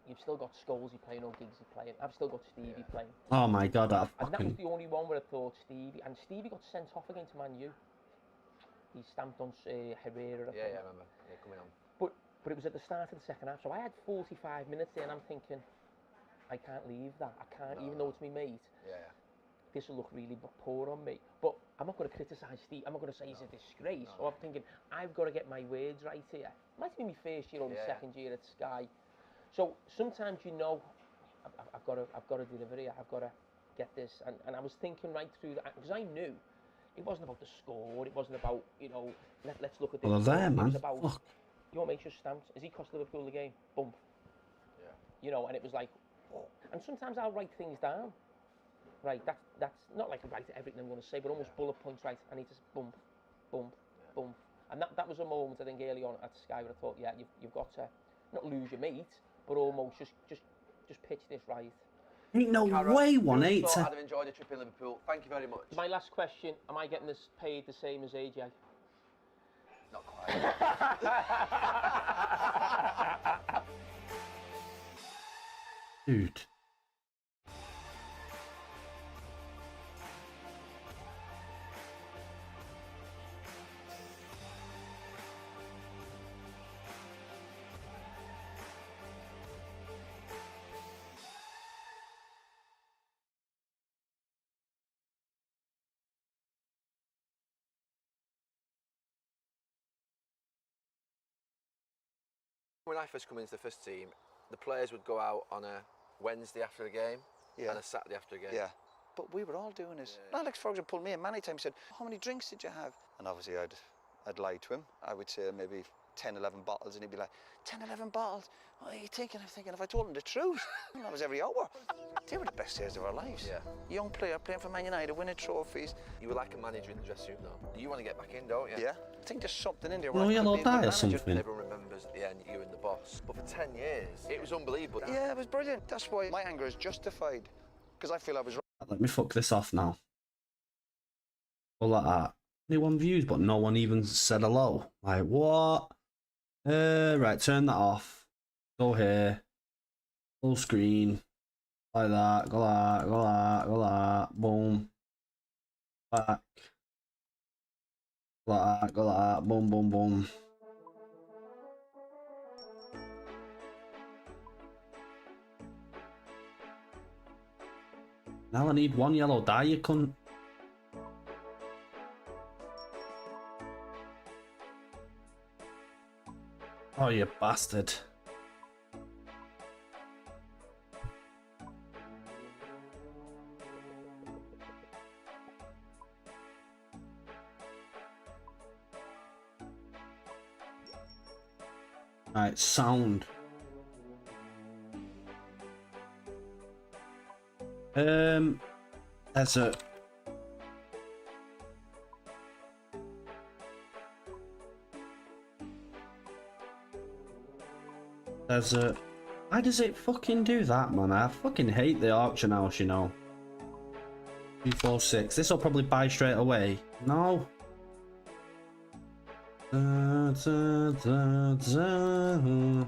you've still got Scholesy playing or Giggsy playing. I've still got Stevie playing. Oh my god, that And that was fucking... the only one where I thought Stevie, and Stevie got sent off against Man U. He stamped on Herrera. Yeah, I remember. Yeah, coming on. But it was at the start of the second half, so I had 45 minutes there, and I'm thinking, I can't leave that. I can't, even though it's my mate. Yeah. This will look really poor on me. But I'm not going to criticise Steve. I'm not going to say he's a disgrace. So I'm thinking, I've got to get my words right here. It might be my first year or my second year at Sky. So sometimes you know, I've got to deliver here. I've got to get this. And I was thinking right through that, because I knew it wasn't about the score. It wasn't about, you know, let's look at this. Well, there, man. It was about, you want to make sure stamped. Has he cost Liverpool the game? Bump. Yeah. You know, and it was like, and sometimes I'll write things down. Right, that's not like I write everything I'm going to say, but almost bullet points, right? I need to bump, bump, bump. And that was a moment, I think, early on at Sky where I thought, yeah, you've got to not lose your mate, but almost just pitch this right. Ain't no way 180. I'd have enjoyed a trip in Liverpool. Thank you very much. My last question, am I getting this paid the same as AJ? Not quite. Dude. When I first come into the first team, the players would go out on a Wednesday after a game and a Saturday after a game. Yeah. But we were all doing it. Yeah. Alex Ferguson pulled me in many times, said, how many drinks did you have? And obviously I'd lie to him. I would say maybe 10, 11 bottles, and he'd be like, 10, 11 bottles? What are you thinking? I'm thinking, if I told him the truth, that was every hour. They were the best days of our lives. Yeah. Young player playing for Man United, winning trophies. You were like a manager in the dressing room though. You want to get back in, don't you? Yeah. I think there's something in there. No, you'll die or something. Everyone remembers at the end you and the boss. But for 10 years, it was unbelievable. Yeah, it was brilliant. That's why my anger is justified. Because I feel I was right. Let me fuck this off now. All like that. 21 views, but no one even said hello. Like, what? Right, turn that off. Go here. Full screen. Like that. Go that. Go that. Go that. Boom. Back. Go that. Go that. Boom. Boom. Boom. Now I need one yellow dye, you cunt. Oh, you bastard. Right, sound. Desert. Desert. Why does it fucking do that, man? I fucking hate the auction house, you know. 246. This will probably buy straight away. No. Da, da, da, da.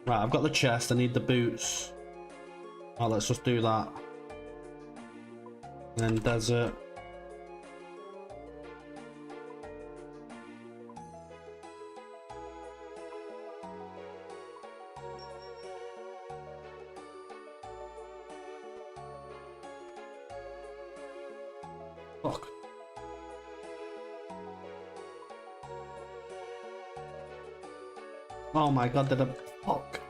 Right, I've got the chest, I need the boots. Right, let's just do that. And then desert. Fuck. Oh my god, did I... Fuck.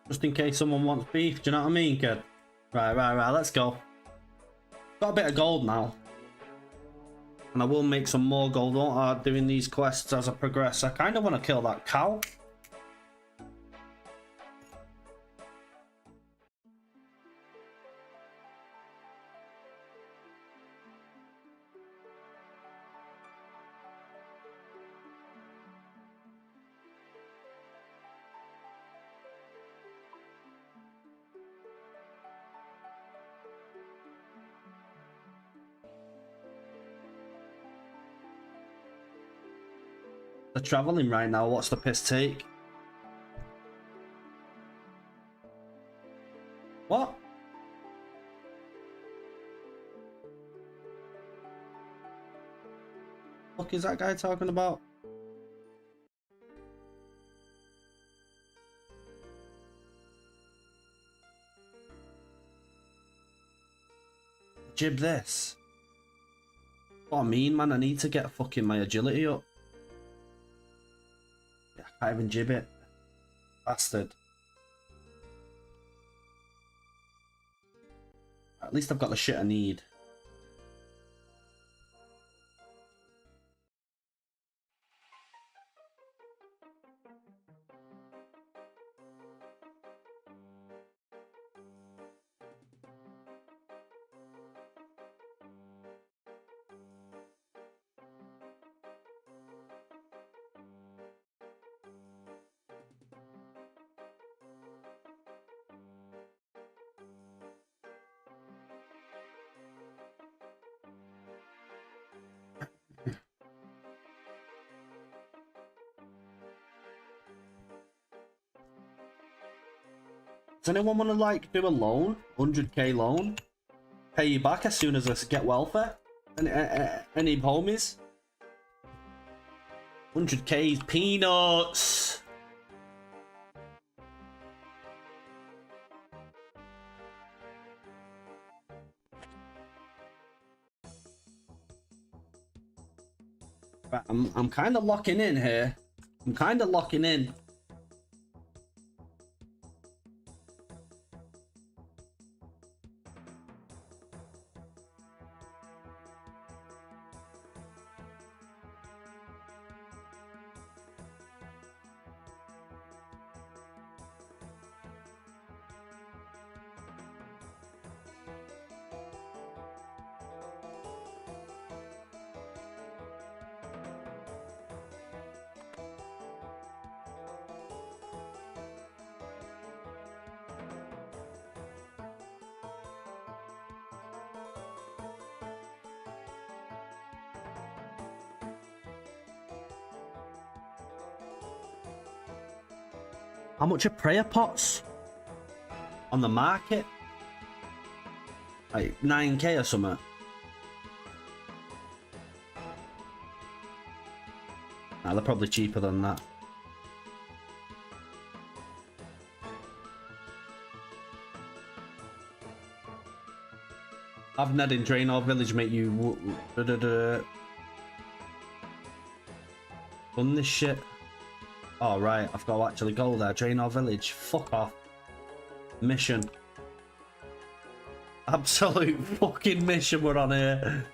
Just in case someone wants beef, do you know what I mean, kid? Right, let's go. Got a bit of gold now. And I will make some more gold, won't I, doing these quests as I progress. I kind of want to kill that cow. They're traveling right now. What's the piss take? What? What is that guy talking about? Jib this. What I mean, man, I need to get fucking my agility up. I can't even jib it. Bastard. At least I've got the shit I need. Does anyone want to like do a loan, 100k loan, pay you back as soon as I get welfare? Any homies? 100k is peanuts. Right, I'm kind of locking in here. I'm kind of locking in. How much are prayer pots on the market? Like 9k or something. Nah, they're probably cheaper than that. I've Ned in Draenor Village make you done this shit. Oh right, I've got to actually go there. Draenor Village. Fuck off. Mission. Absolute fucking mission we're on here.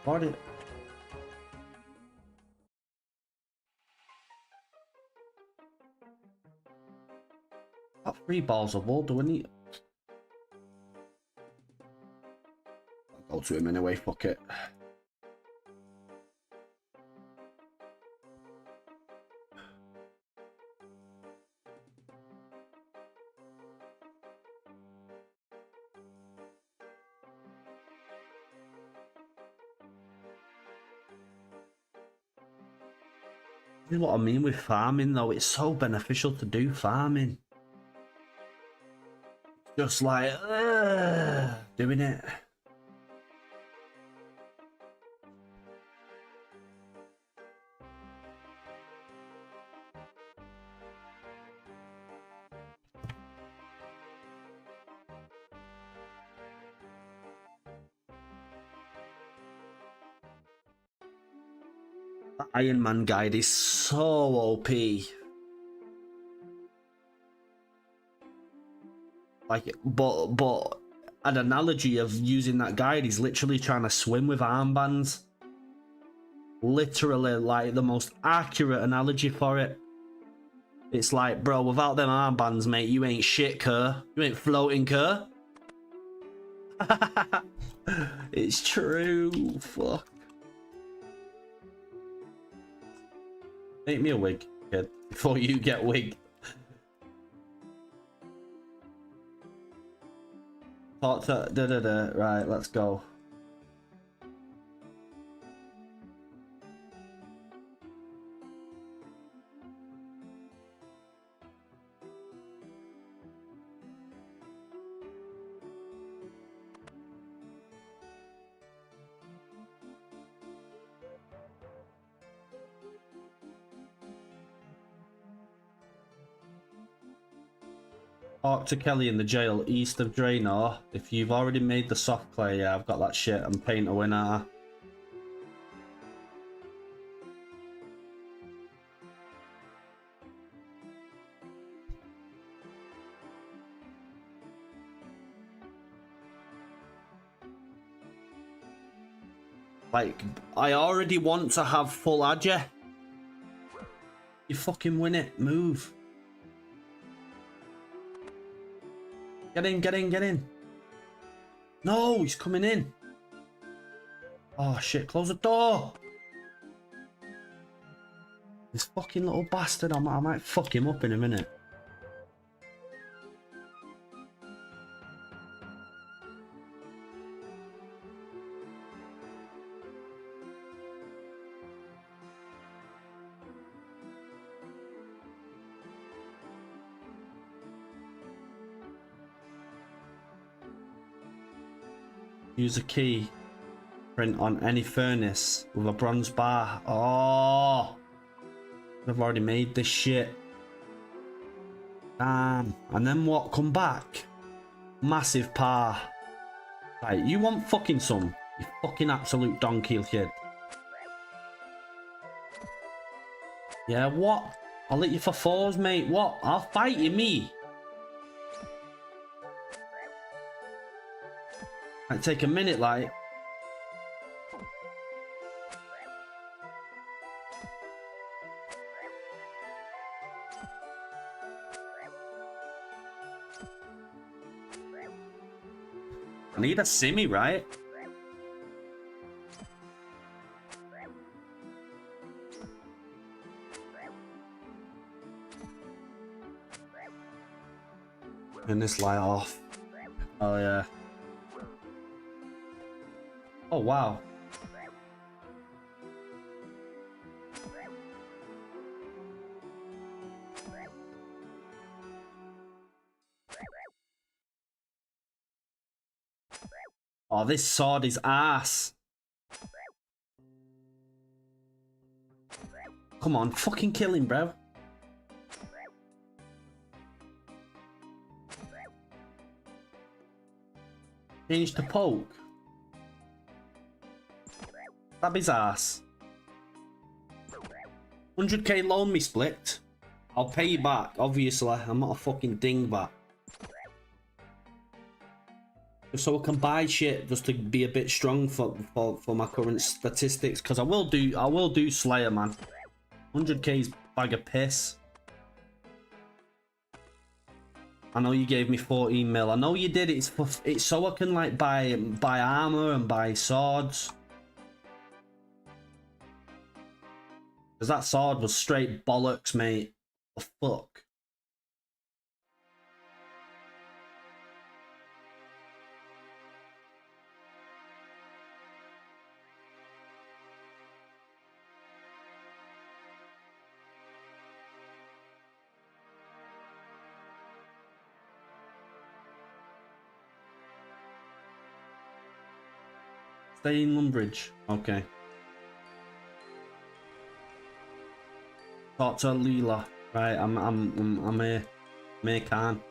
What? Got 3 balls of wool, do I need? I'll go to him anyway, fuck it. This is what I mean with farming though, it's so beneficial to do farming. Just like, doing it. The Iron Man guide is so OP. Like, but an analogy of using that guide is literally trying to swim with armbands. Literally, like, the most accurate analogy for it. It's like, bro, without them armbands, mate, you ain't shit, cur. You ain't floating, cur. It's true. Fuck. Make me a wig, kid, before you get wigged. Talk to right, let's go. Talk to Kelly in the jail east of Draenor. If you've already made the soft clay, yeah, I've got that shit. I'm paint a winner. Like, I already want to have full Adja. You fucking win it. Move. Get in, get in, get in. No, he's coming in. Oh shit, close the door. This fucking little bastard, I might fuck him up in a minute. Use a key. Print on any furnace with a bronze bar. Oh, I've already made this shit. Damn. And then what? Come back. Massive par. Right, you want fucking some? You fucking absolute donkey kid. Yeah, what? I'll hit you for 4s, mate. What? I'll fight you, me. Might take a minute, like. I need a simmy, right? Turn this light off. Oh yeah. Oh wow. Oh, this sword is ass. Come on, fucking kill him, bro. Change to poke. Stab his ass. 100k loan me, Split. I'll pay you back, obviously. I'm not a fucking dingbat. So I can buy shit just to be a bit strong for my current statistics, because I will do Slayer, man. 100k's bag of piss. I know you gave me 14 mil. I know you did. It's so I can like buy armor and buy swords. Because that sword was straight bollocks, mate. The fuck. Stay in Lumbridge. Okay. Talk to Leela. Right, I'm here. May Khan.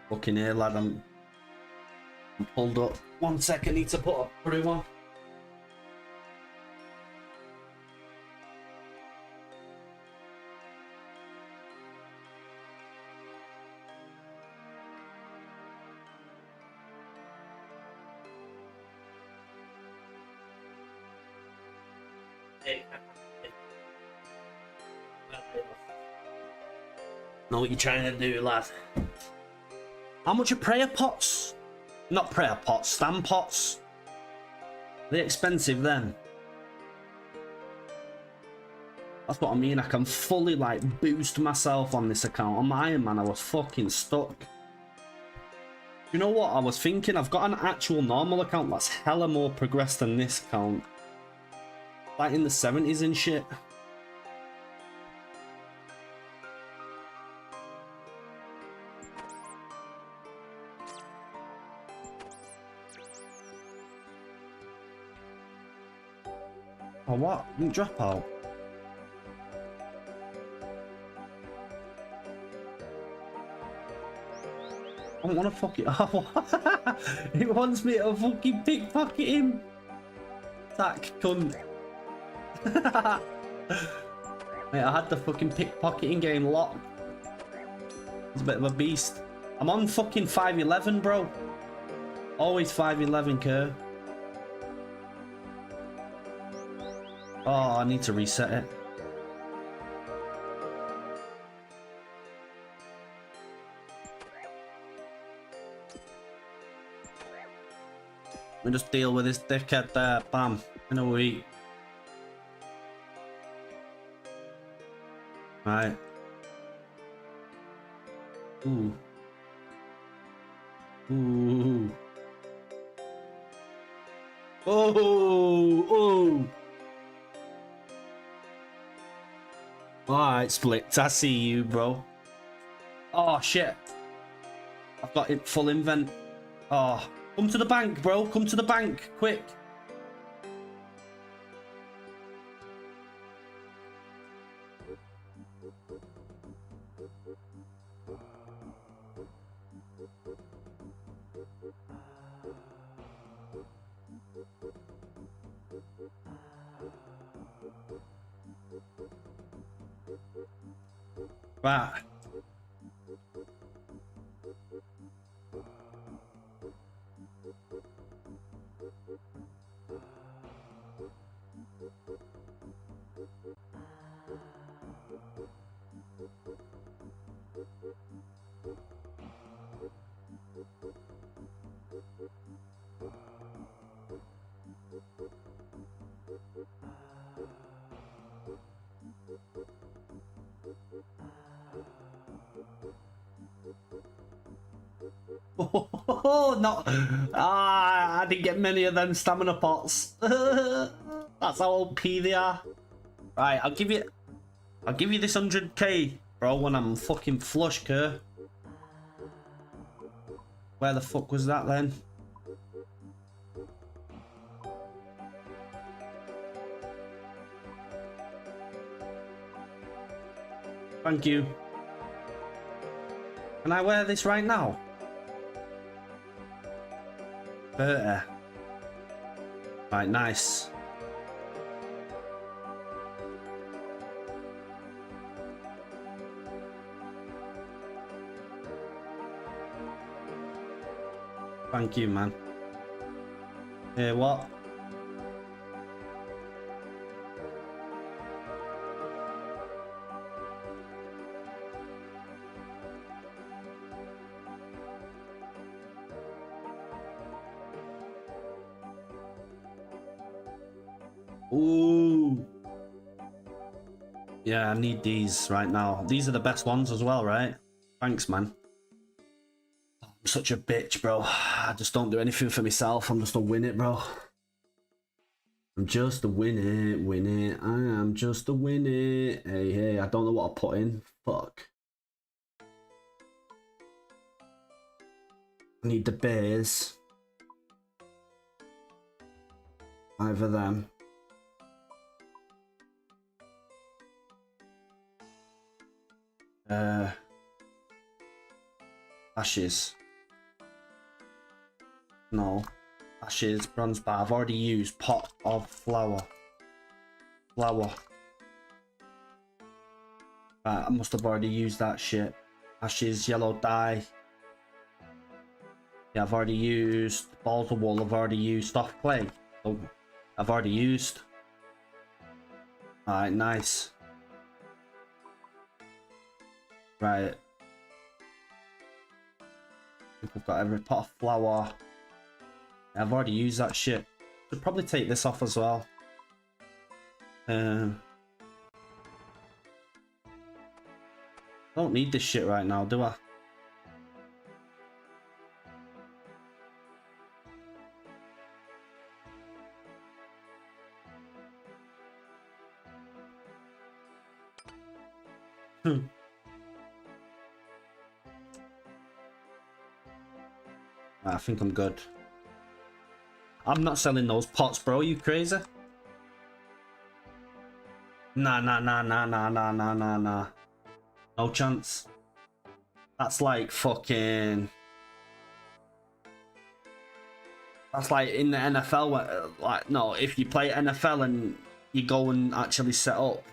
Fucking here, lad. I'm pulled up. 1 second, need to put up brew on. Know what you're trying to do, lad. How much are prayer pots? Not prayer pots, stand pots. They're expensive then. That's what I mean. I can fully like boost myself on this account. On my Iron Man, I was fucking stuck. You know what? I was thinking I've got an actual normal account that's hella more progressed than this account. Like in the 70s and shit. Oh, what? You didn't drop out. I don't want to fuck it up. It wants me to fucking pickpocket him. Sack cunt. Mate, I had the fucking pickpocketing game locked. It's a bit of a beast. I'm on fucking 511, bro. Always 511, Kerr. Oh, I need to reset it. We just deal with this dickhead there. Bam. In a week. Right. Ooh. Ooh. Oh. Oh. Alright, Splits. I see you, bro. Oh, shit. I've got it full invent. Oh. Come to the bank, bro. Come to the bank. Quick. Right. Oh, no. I didn't get many of them stamina pots. That's how OP they are. Right, I'll give you this 100k, bro, when I'm fucking flush, Kerr. Where the fuck was that then? Thank you. Can I wear this right now? 30. Right, nice. Thank you, man. Hey, what? Ooh. Yeah, I need these right now. These are the best ones as well, right? Thanks, man. I'm such a bitch, bro. I just don't do anything for myself. I'm just a win it, bro. I'm just a win it. I am just a win it. Hey, hey, I don't know what I put in. Fuck. I need the bears. Either them. Ashes. No. Ashes, bronze bar. I've already used pot of flour. Flour. Right, I must have already used that shit. Ashes, yellow dye. Yeah, I've already used balls of wool. I've already used soft clay. Oh, I've already used. Alright, nice. Right. I think I've got every pot of flour. I've already used that shit. Should probably take this off as well. I don't need this shit right now, do I? I think I'm good. I'm not selling those pots, bro. You crazy? Nah. No chance. That's like fucking... That's like in the NFL, where, like, no, if you play NFL and you go and actually set up,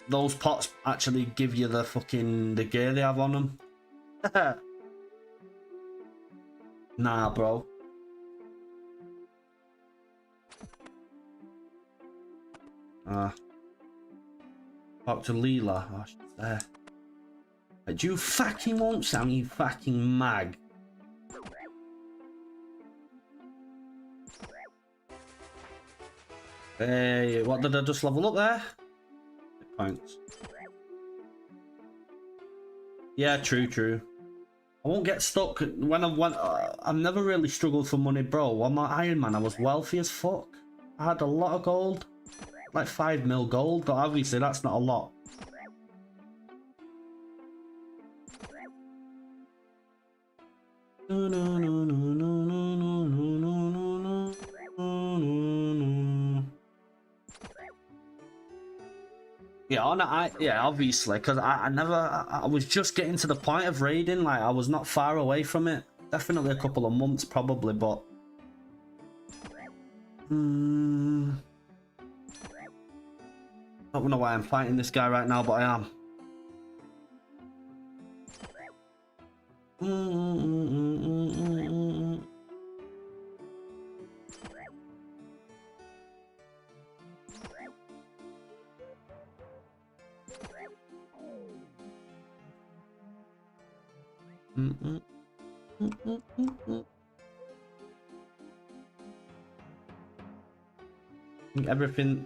those pots actually give you the fucking, the gear they have on them. Nah, bro. Talk to Leela. Oh, she's there. Do you fucking want some, you fucking mag? Hey, what did I just level up there? Points. Yeah, true. I won't get stuck when I've never really struggled for money, bro. On my Iron Man, I was wealthy as fuck. I had a lot of gold, like 5 mil gold, but obviously that's not a lot. Yeah, obviously, because I was just getting to the point of raiding. Like, I was not far away from it. Definitely a couple of months, probably, but I don't know why I'm fighting this guy right now, but I am. Everything.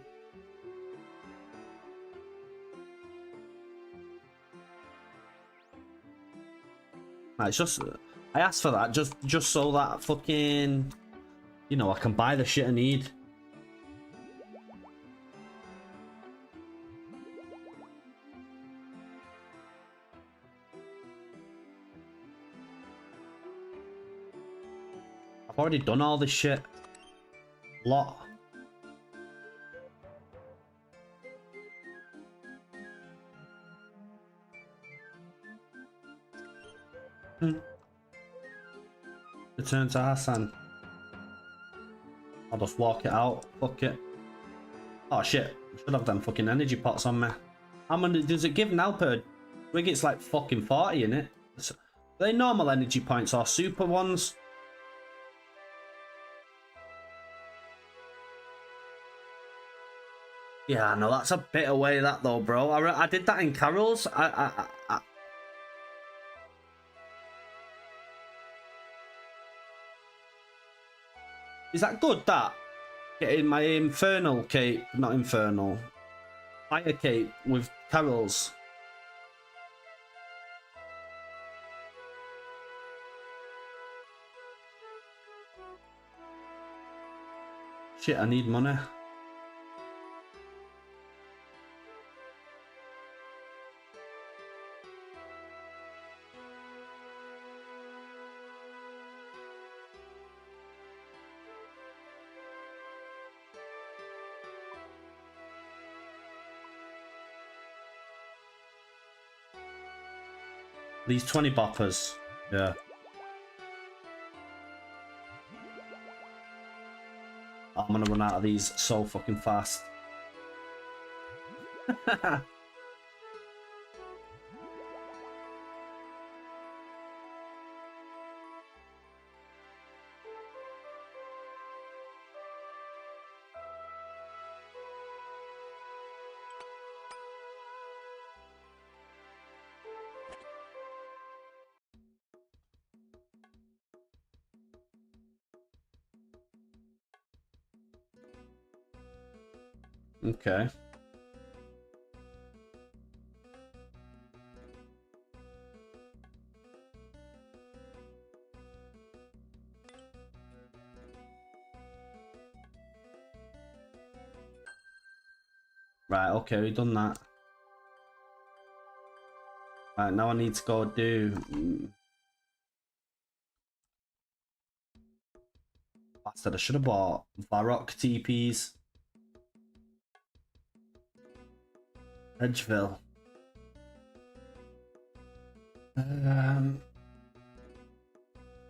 It's just I asked for that just so that fucking, you know, I can buy the shit I need. I've already done all this shit. Lot. Return to Hassan. I'll just walk it out. Fuck it. Oh shit. Should have them fucking energy pots on me. How many does it give now per rig? It's like fucking 40 in it. Are they normal energy points or super ones? Yeah, no, that's a bit away that though, bro. I did that in Carol's. Is that good, that? Getting my infernal cape, not infernal. Fire cape with Carol's. Shit, I need money. These 20 boppers. Yeah. I'm gonna run out of these so fucking fast. Okay. Right, okay, we've done that. Right, now I need to go do... Bastard, I should have bought Varrock TPs. Edgeville. I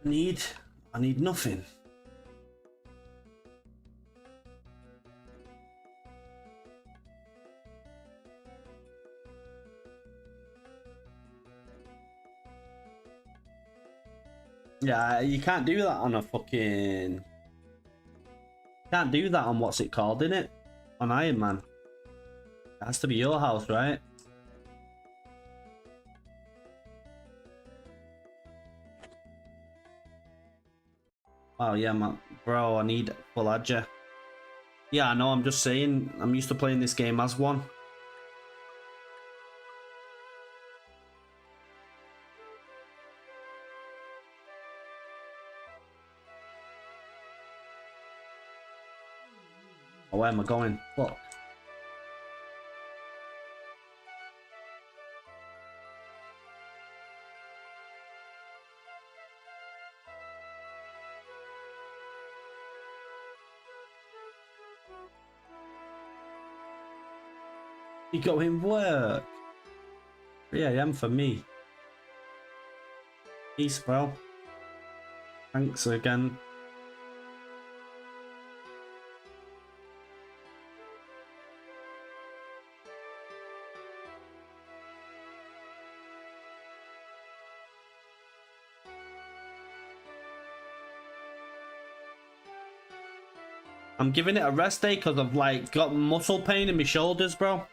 need nothing. Yeah, you can't do that on a fucking... Can't do that on what's it called, innit? On Iron Man. It has to be your house, right? Oh yeah, man. Bro, I need full Adja. Yeah, I know, I'm just saying, I'm used to playing this game as one. Oh, where am I going? Fuck. You going work? 3 AM for me. Peace, bro. Thanks again. I'm giving it a rest day because I've like got muscle pain in my shoulders, bro.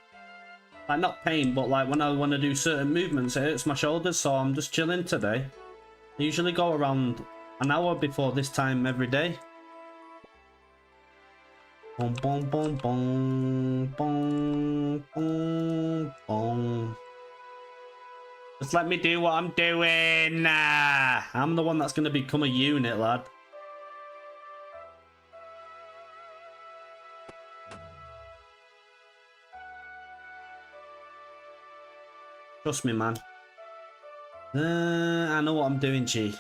Like not pain, but like when I want to do certain movements, it hurts my shoulders, so I'm just chilling today. I usually go around an hour before this time every day. Boom, boom, boom, boom, boom, boom, boom. Just let me do what I'm doing. I'm the one that's going to become a unit, lad. Trust me, man. I know what I'm doing, G.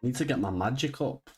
Need to get my magic up.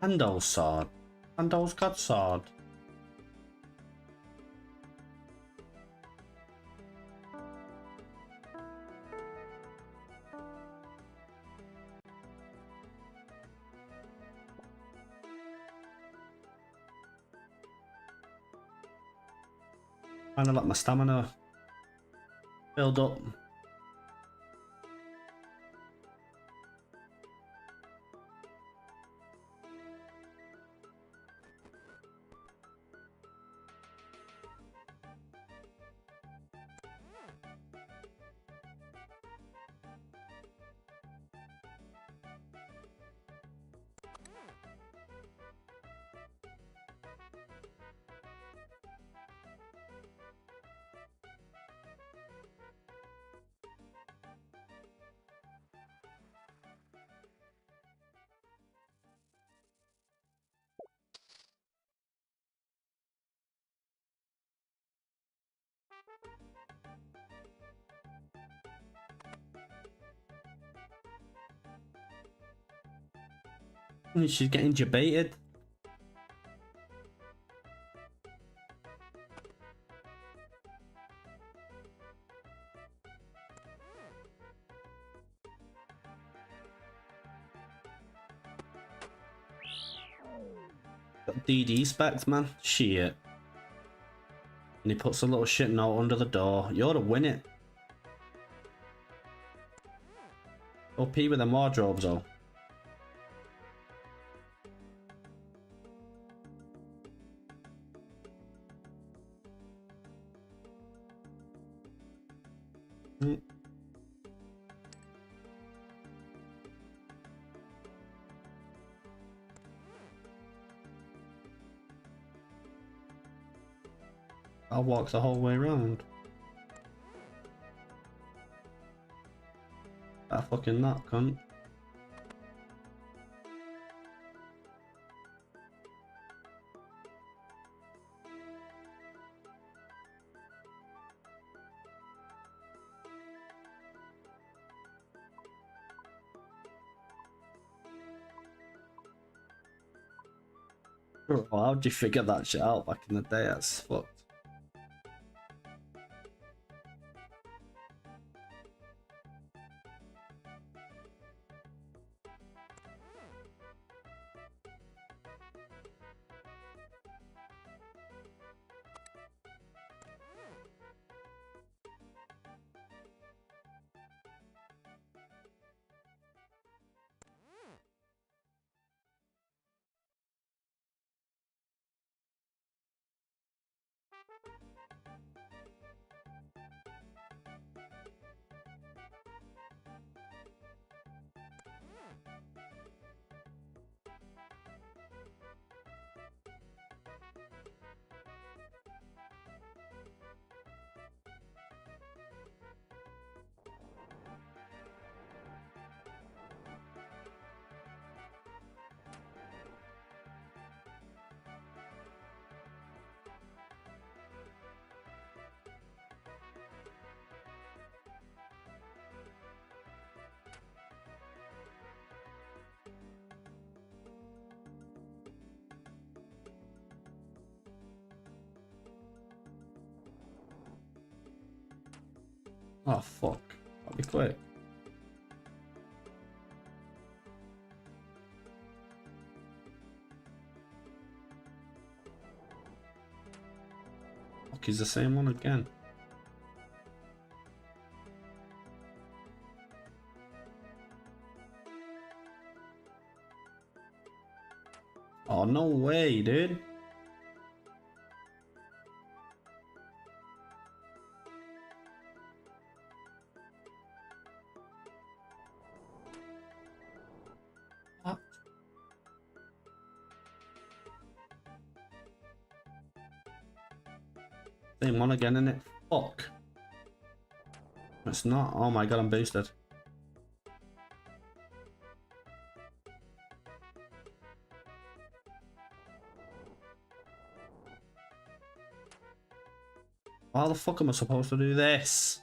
Hando's sword. Hando's god sword. Trying to let my stamina build up. She's getting debated. Got DD specs, man. Shit. And he puts a little shit note under the door. You ought to win it. OP with them wardrobes, though. I'll walk the whole way around. That fucking nut, cunt. Bro, how'd you figure that shit out back in the day? That's fucked. Oh fuck. I'll be quick. Fuck, he's the same one again. Oh, no way, dude. Same one again, innit? Fuck. It's not. Oh my god, I'm boosted. How the fuck am I supposed to do this?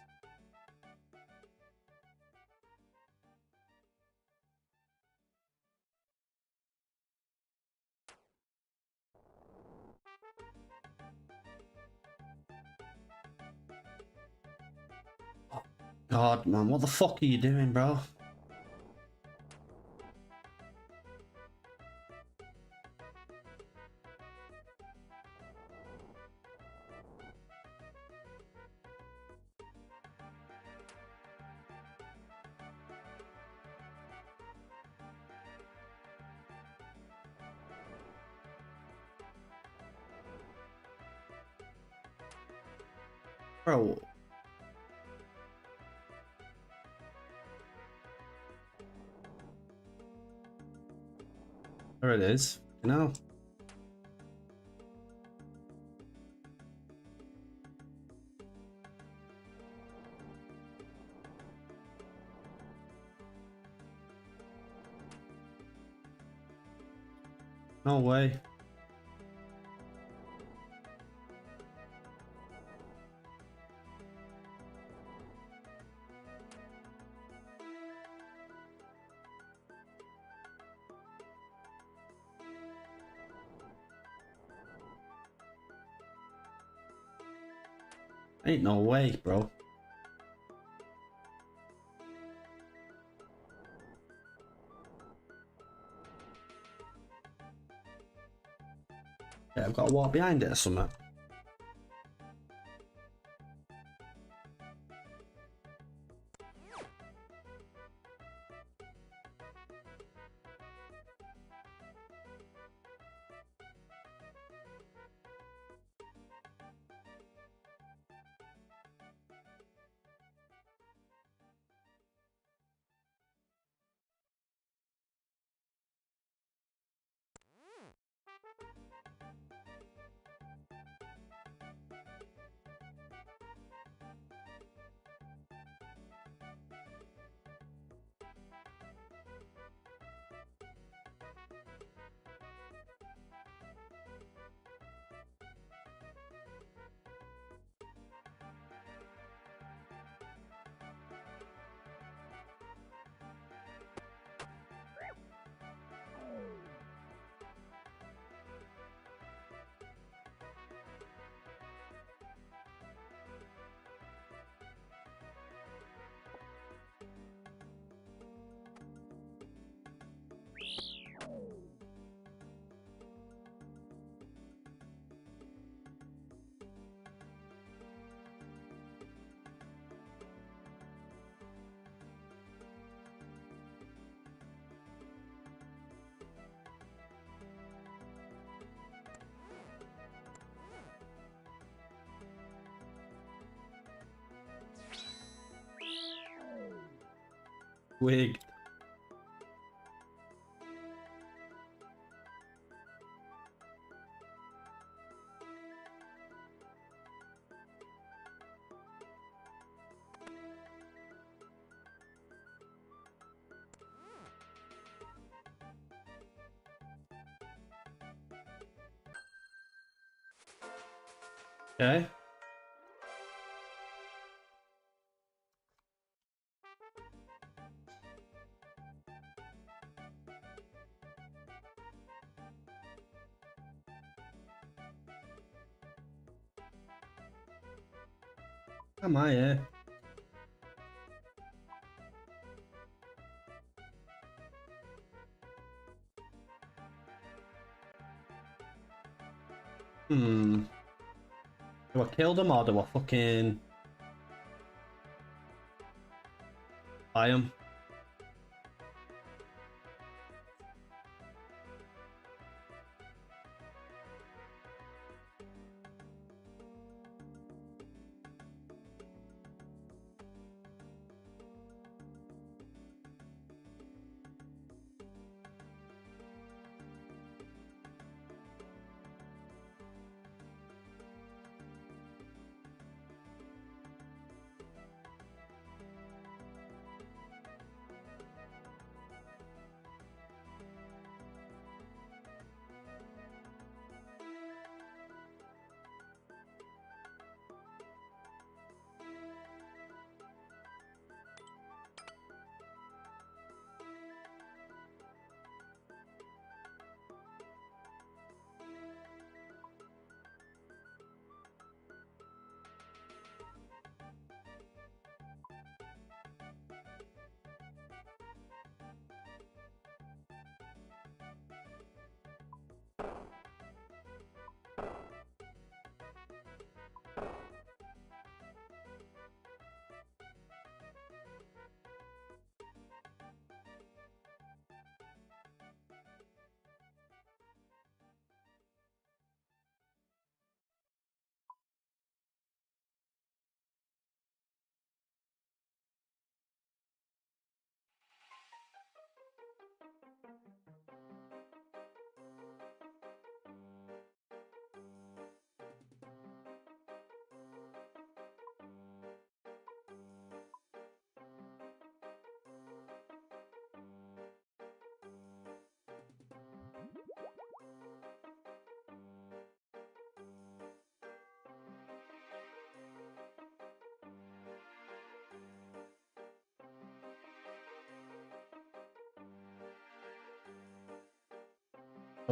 God, man, what the fuck are you doing, bro? Bro. There it is. No. No way. Ain't no way, bro. Yeah, I've got to walk behind it or something. Wig. Okay. Am I here? Do I kill them or do I fucking buy them?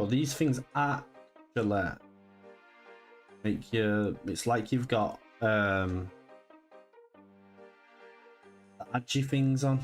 Oh, these things actually make you. It's like you've got the agi things on.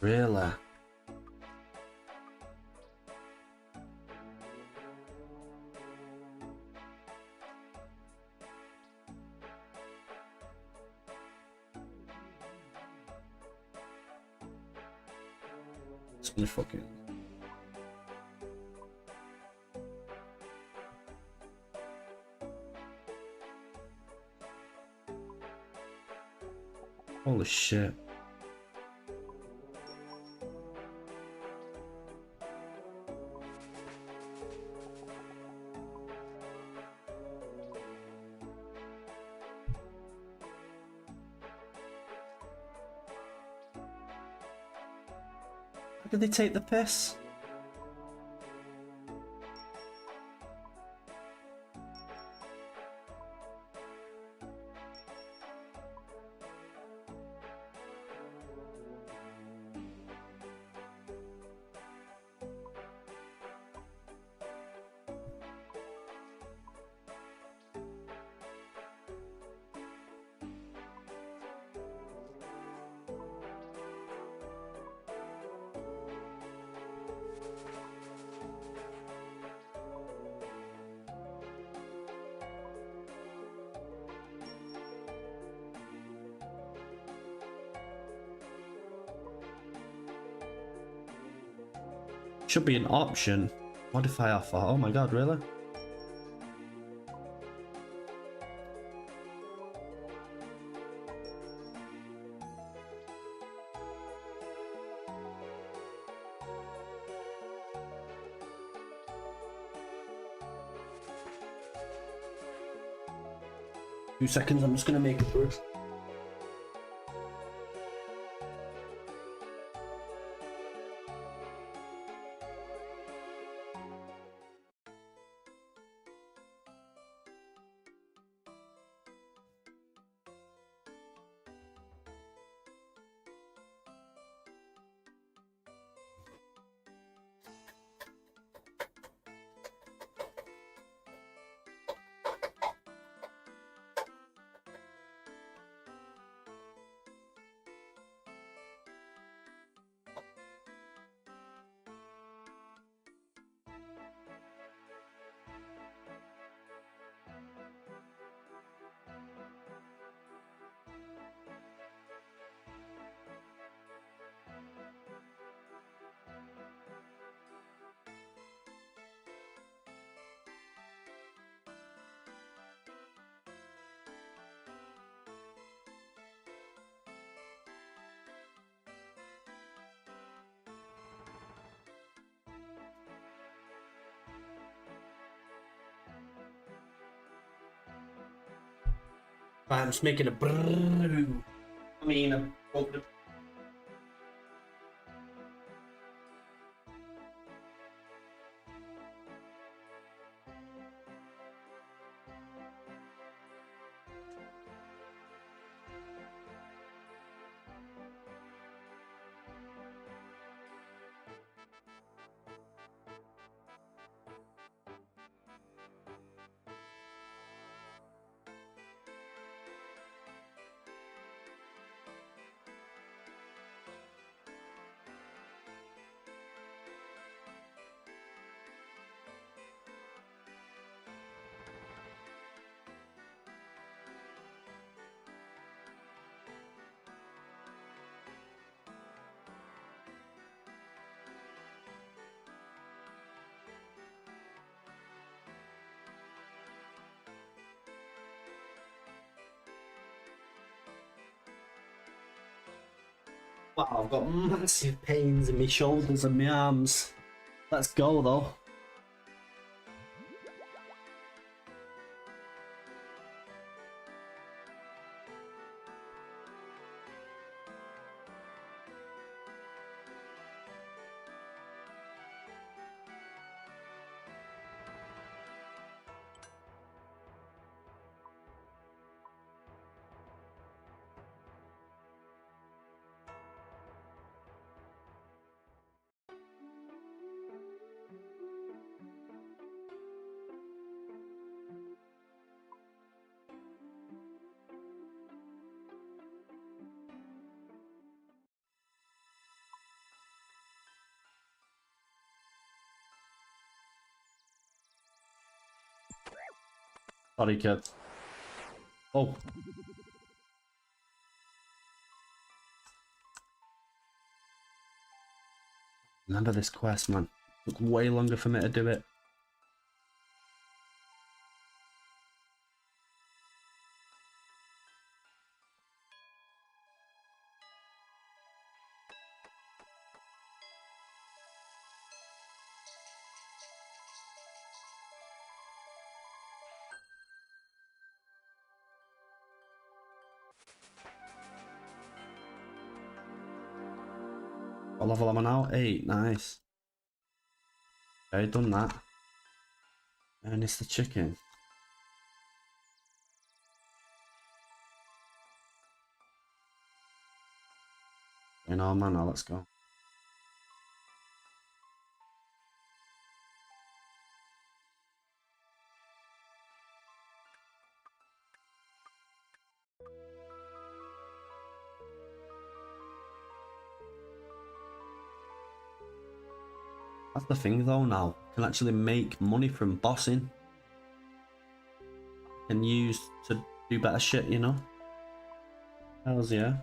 Really? It's gonna fucking. Holy shit. How did they take the piss? Should be an option. Modify offer. Oh my god, really? Two seconds, I'm just gonna make it through. I'm just making a brew. I mean, a Wow, I've got massive pains in my shoulders and my arms. Let's go though. Sorry, kid. Oh. Remember this quest, man. Took way longer for me to do it. What level am I now? 8, nice. Okay, done that. And it's the chicken. In our manner, let's go. That's the thing though now. You can actually make money from bossing. And use to do better shit, you know? Hells yeah.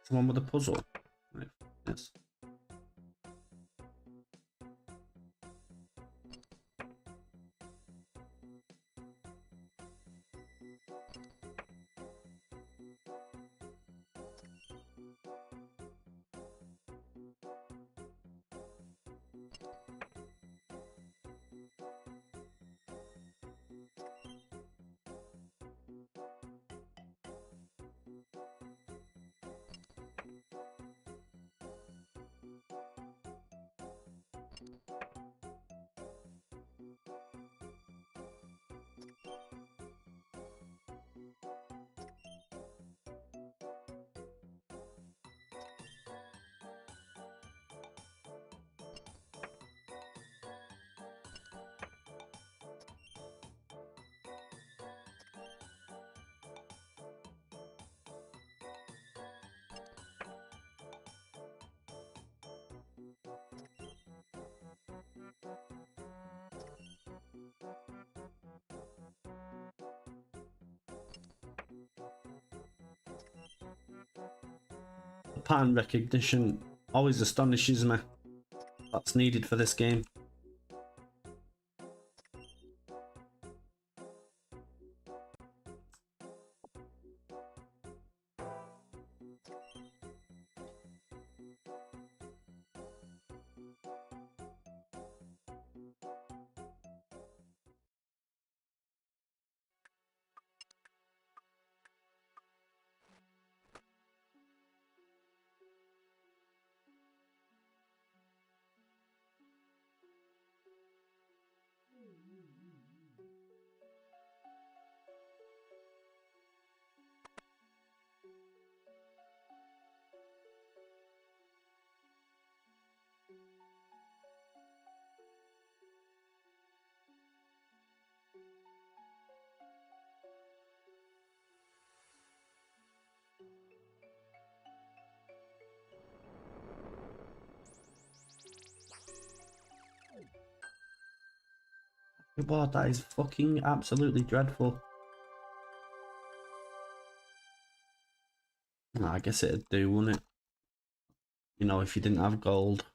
The one with the puzzle. Right. Yes. Pattern recognition always astonishes me. That's needed for this game. Wow, that is fucking absolutely dreadful. Nah, I guess it'd do, wouldn't it? You know, if you didn't have gold.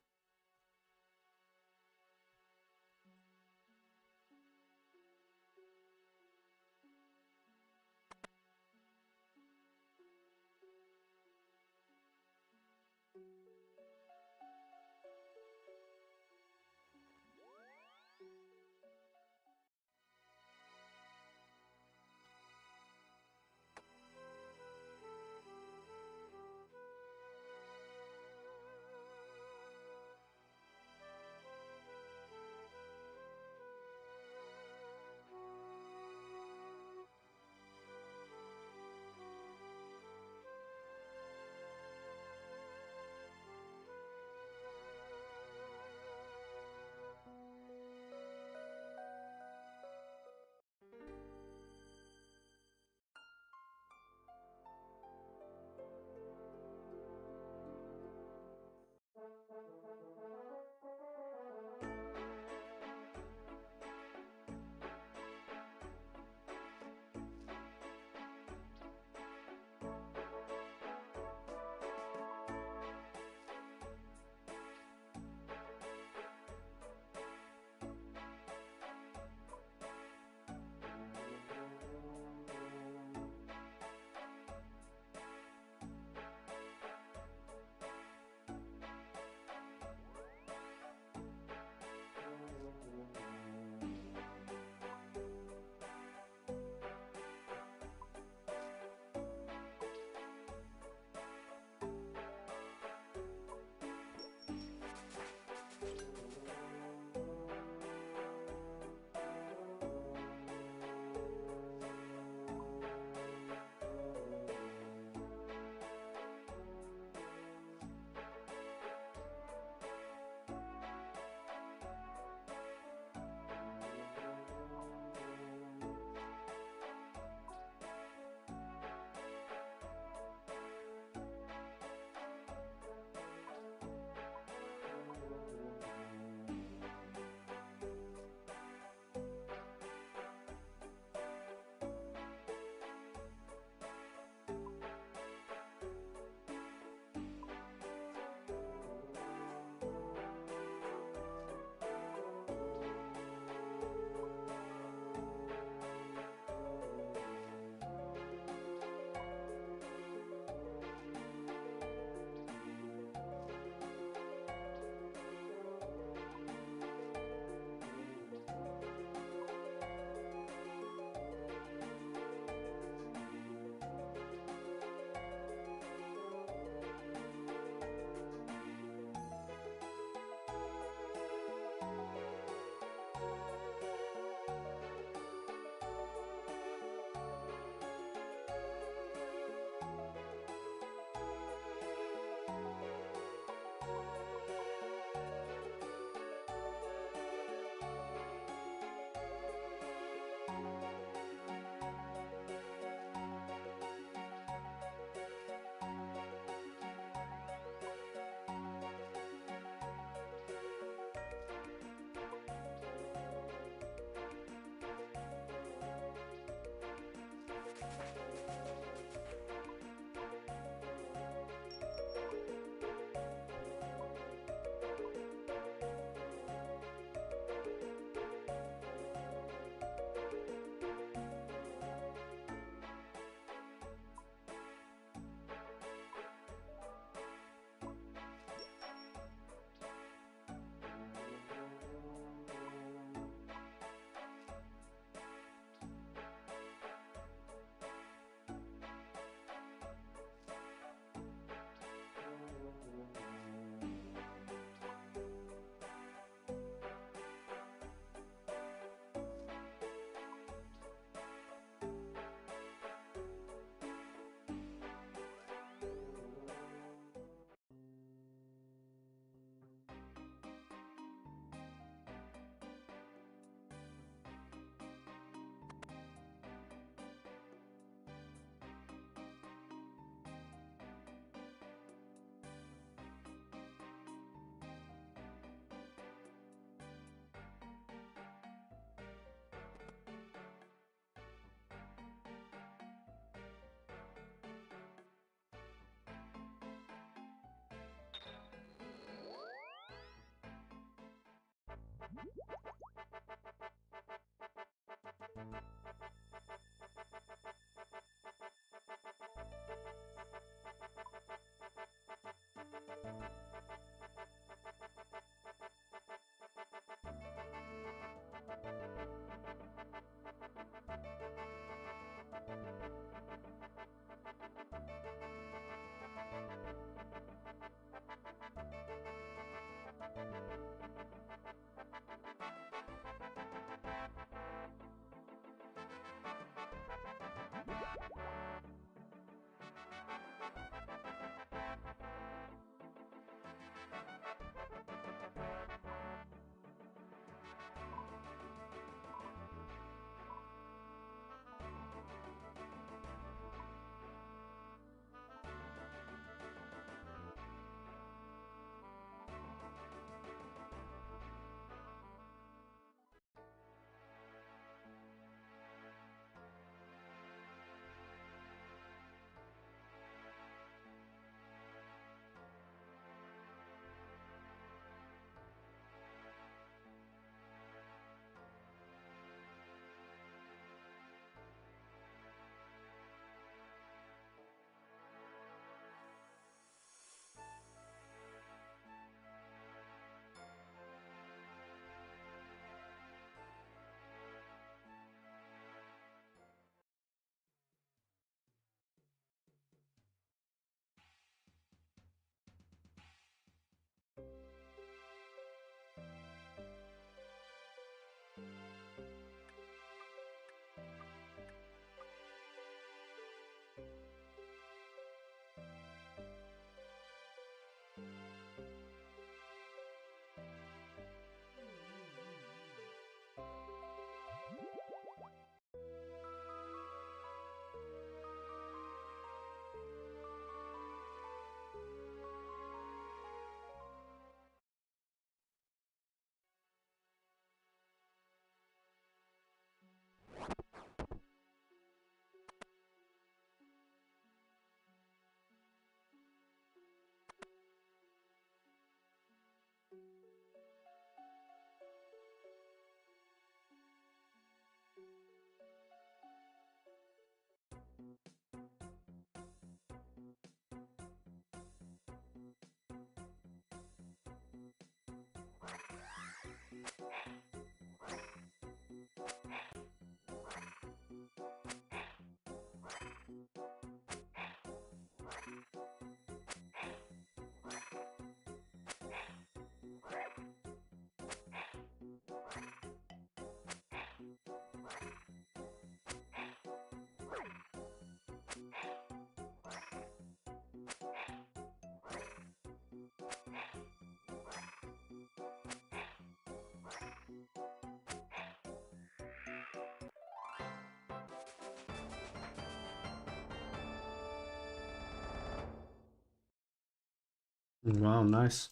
Wow, nice.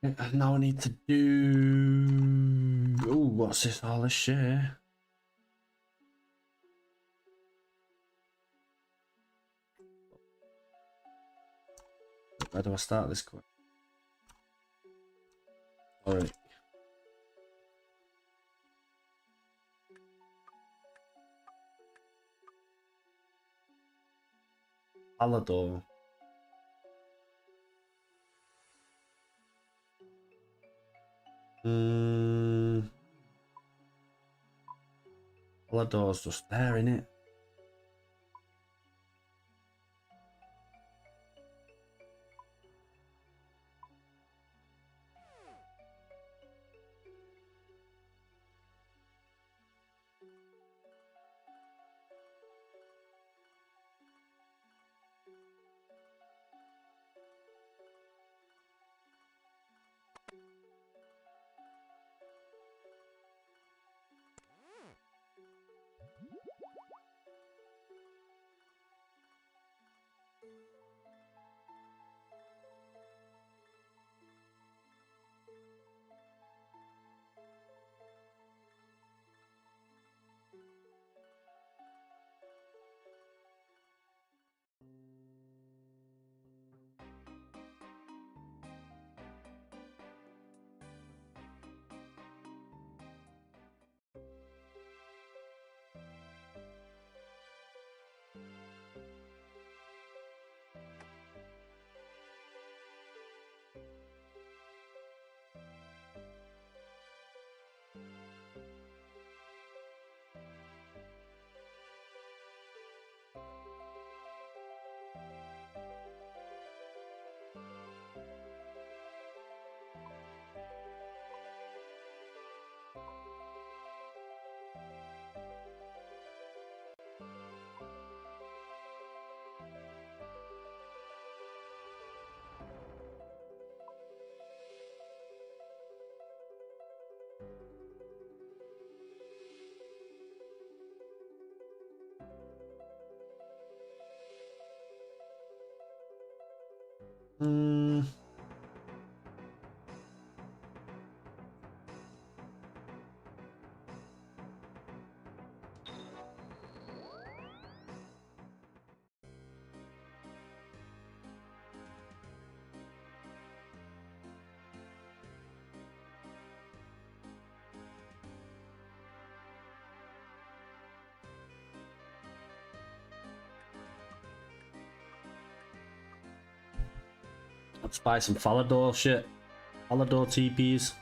And now I need to do... Oh, what's this? All this shit. Where do I start this quick? Alright. Alador. Alador's just there, innit? Let's buy some Falador shit. Falador TPs.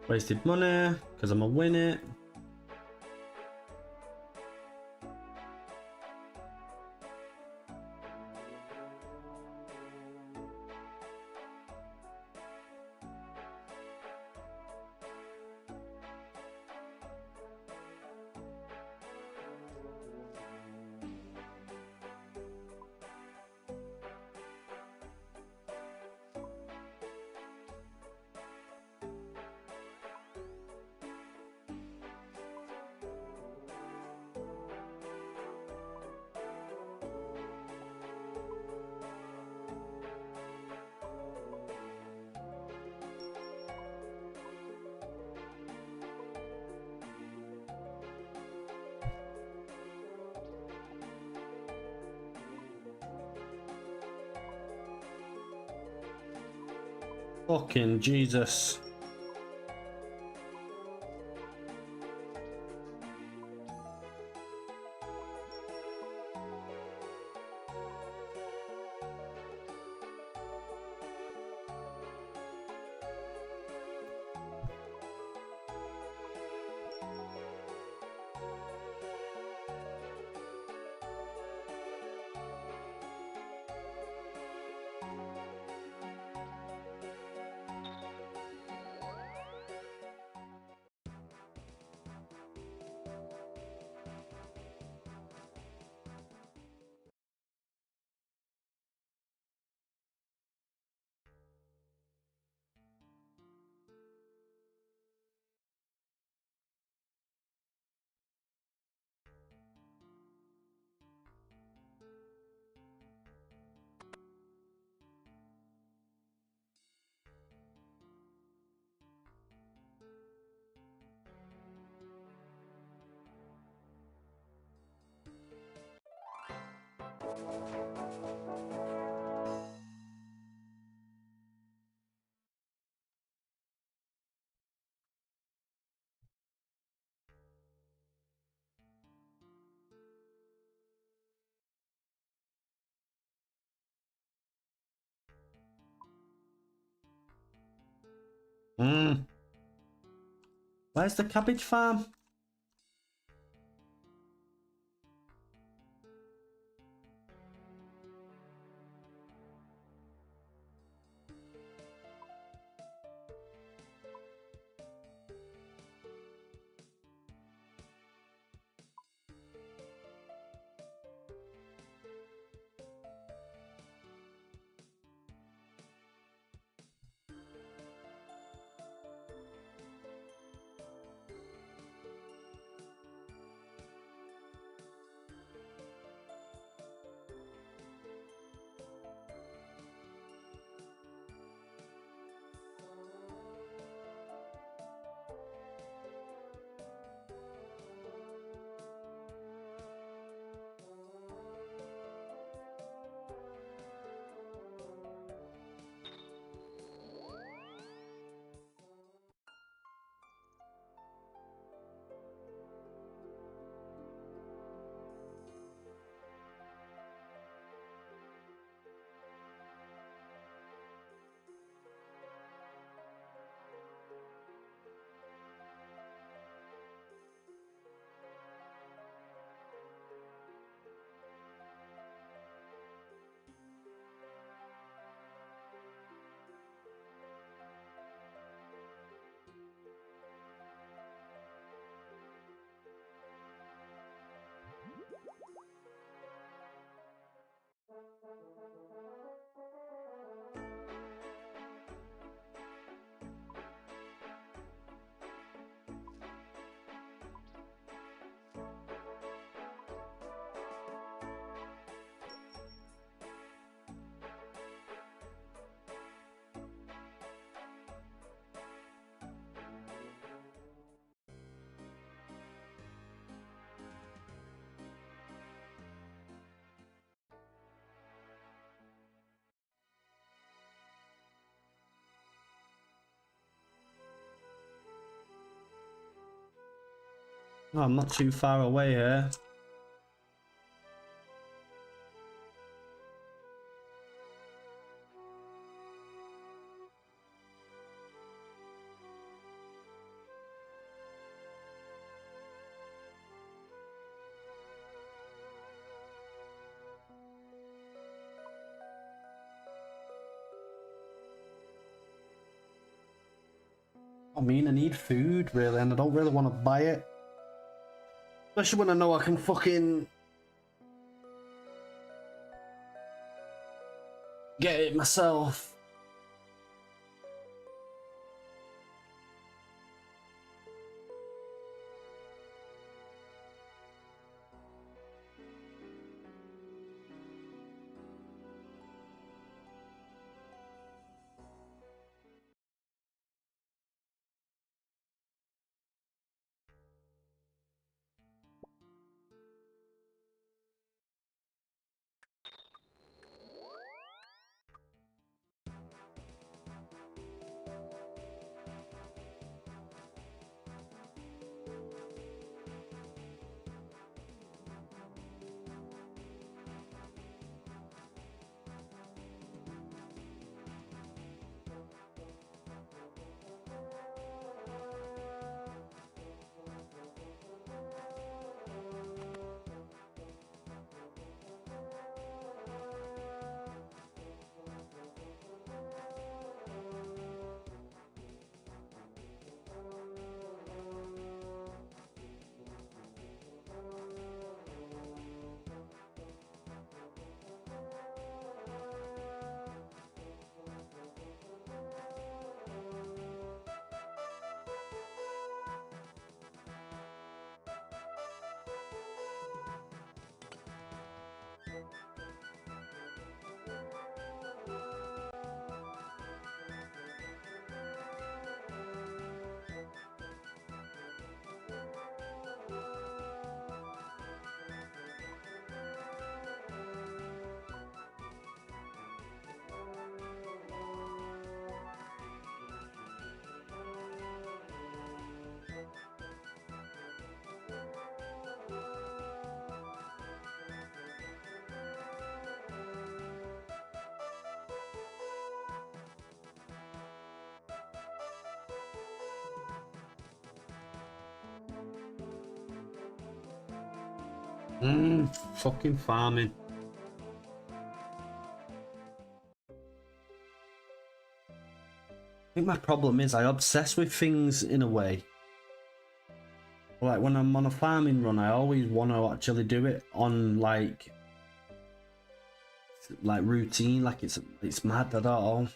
Wasted money, because I'm gonna win it. Fucking Jesus. Where's the cabbage farm? Oh, I'm not too far away here. I mean, I need food, really, and I don't really want to buy it. Especially when I know I can fucking get it myself. Fucking farming. I think my problem is I obsess with things in a way. Like when I'm on a farming run, I always want to actually do it on like routine, like it's mad at all.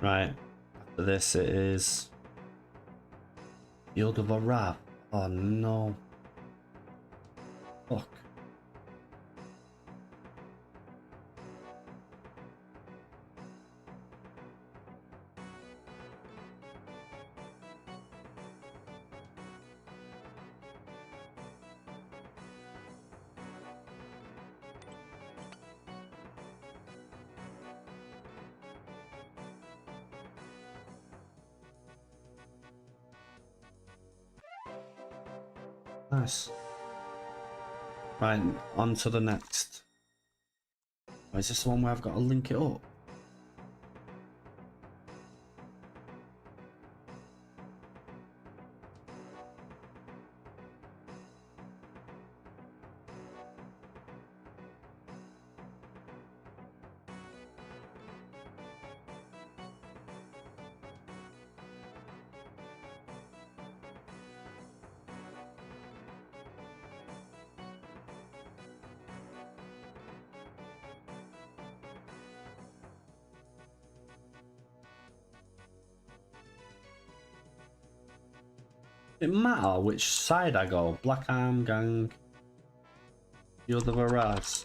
Right. After this, it is Field of Wrath. Oh no. Fuck. Nice. Right, on to the next. Oh, is this the one where I've got to link it up? It matter which side I go. Black Arm Gang, the other Varaz.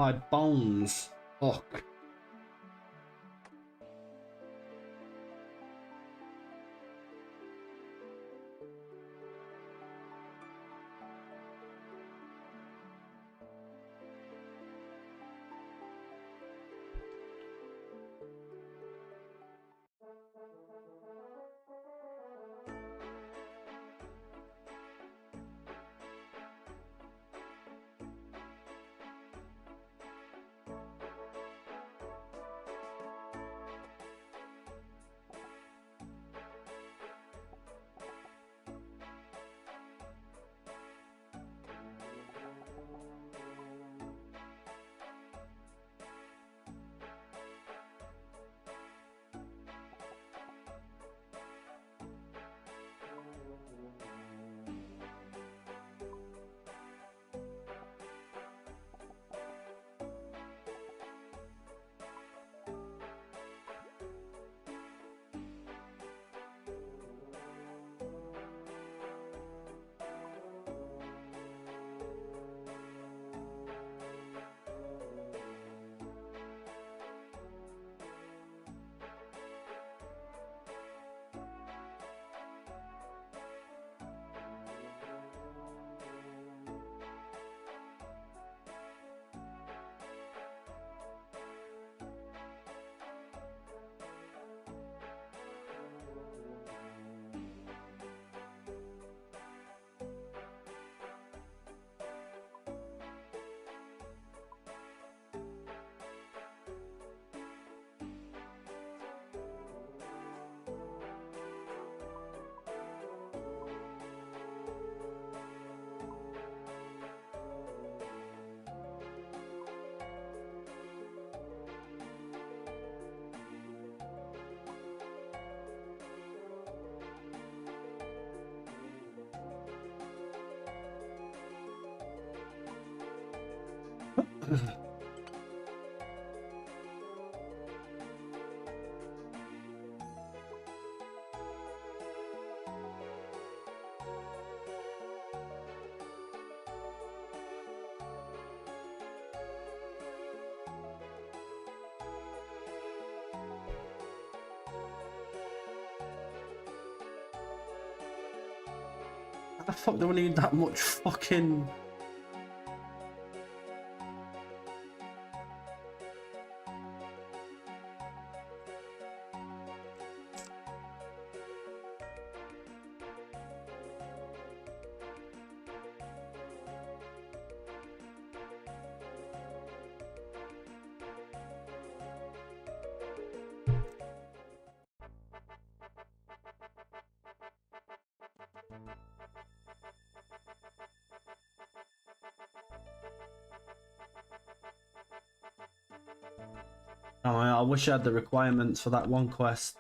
My bones. Fuck. The fuck do I need that much fucking... Oh, I wish I had the requirements for that one quest.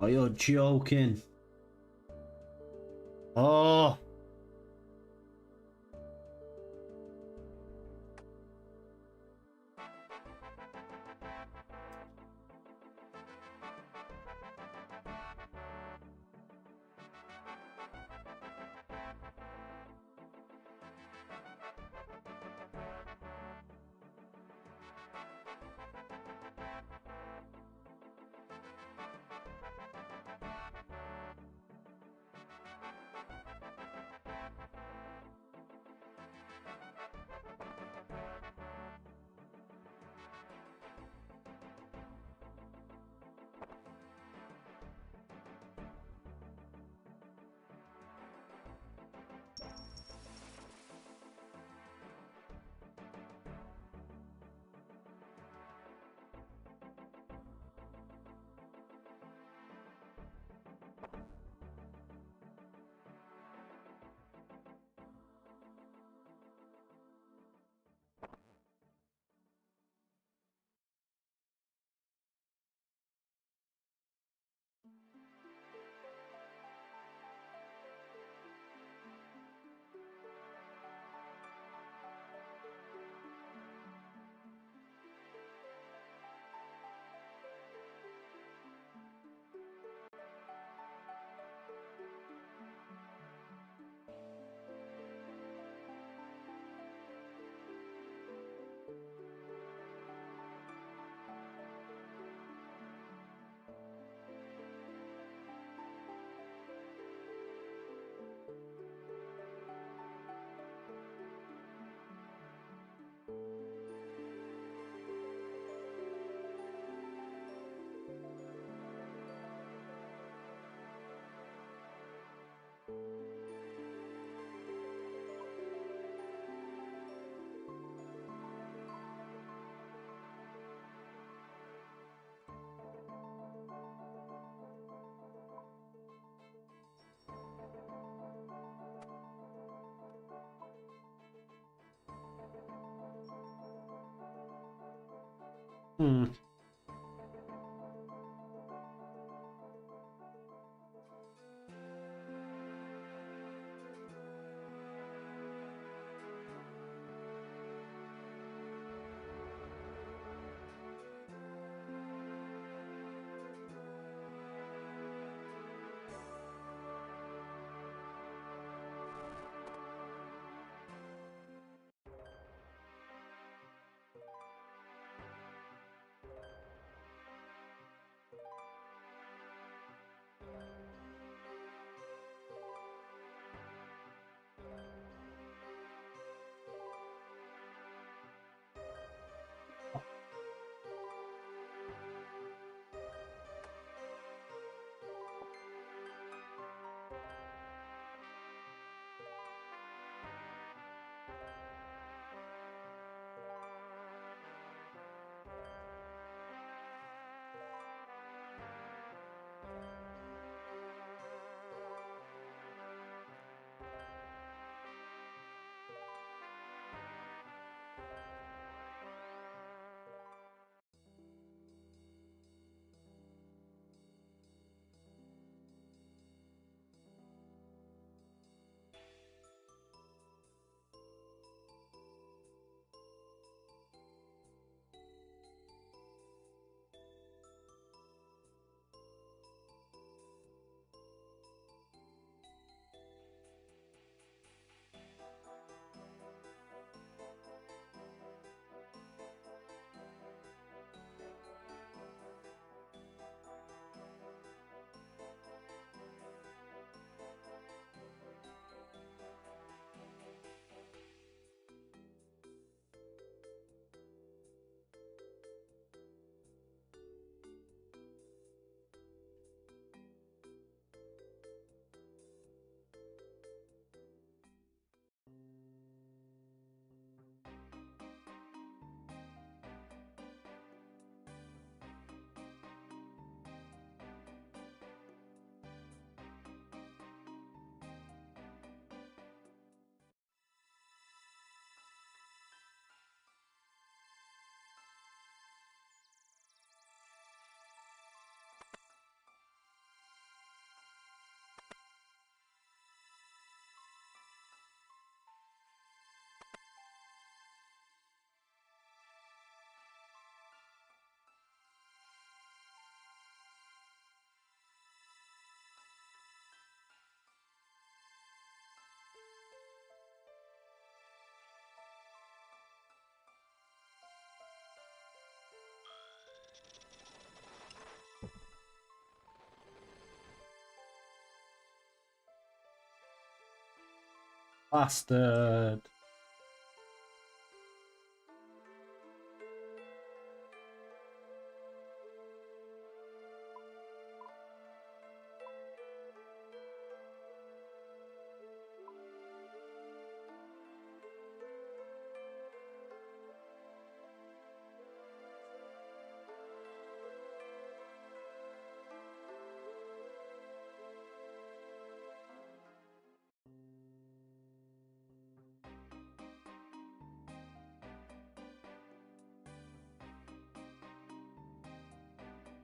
Oh, you're joking. Oh. Hmm. Bastard.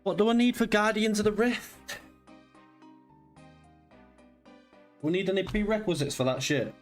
What do I need for Guardians of the Rift? We need any prerequisites for that shit?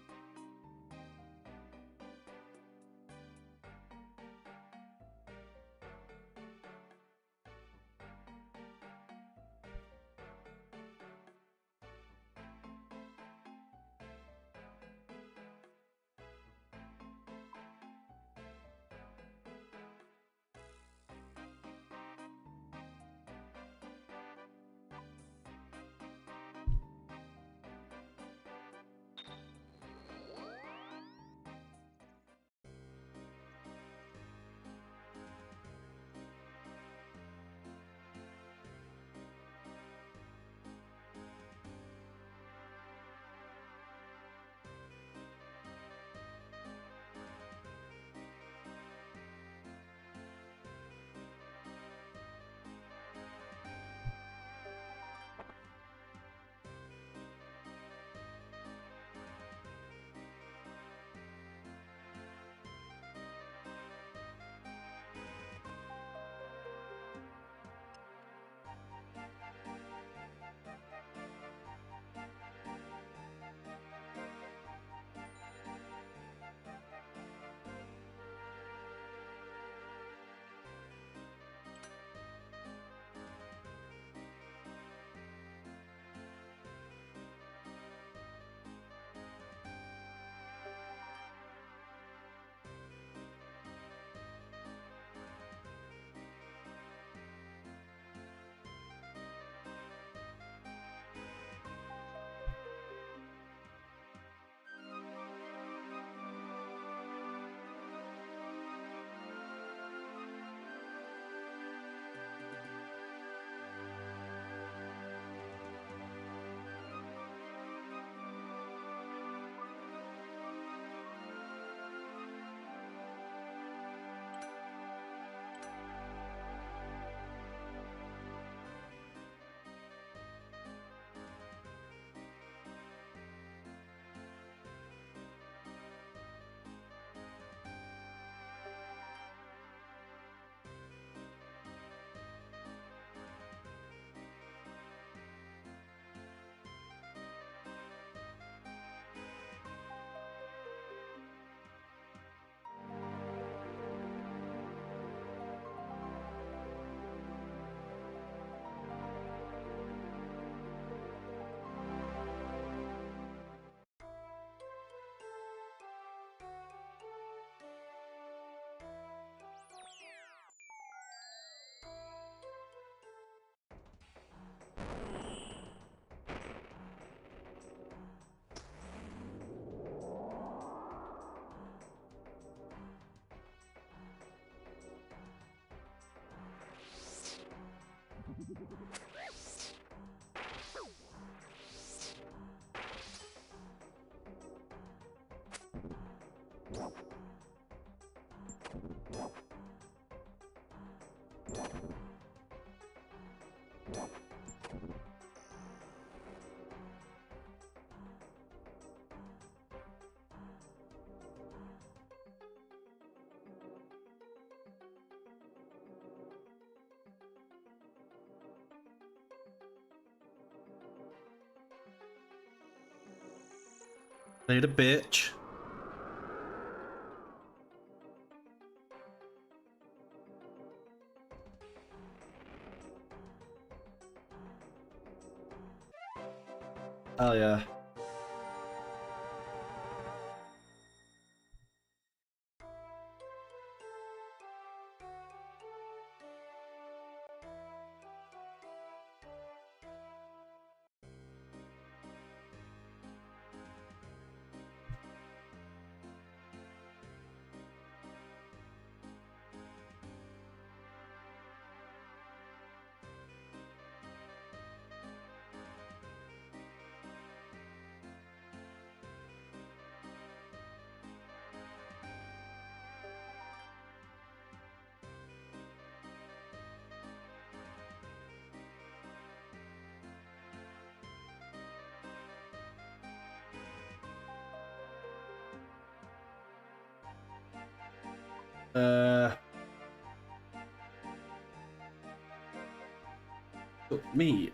Need a bitch. Oh yeah. Me.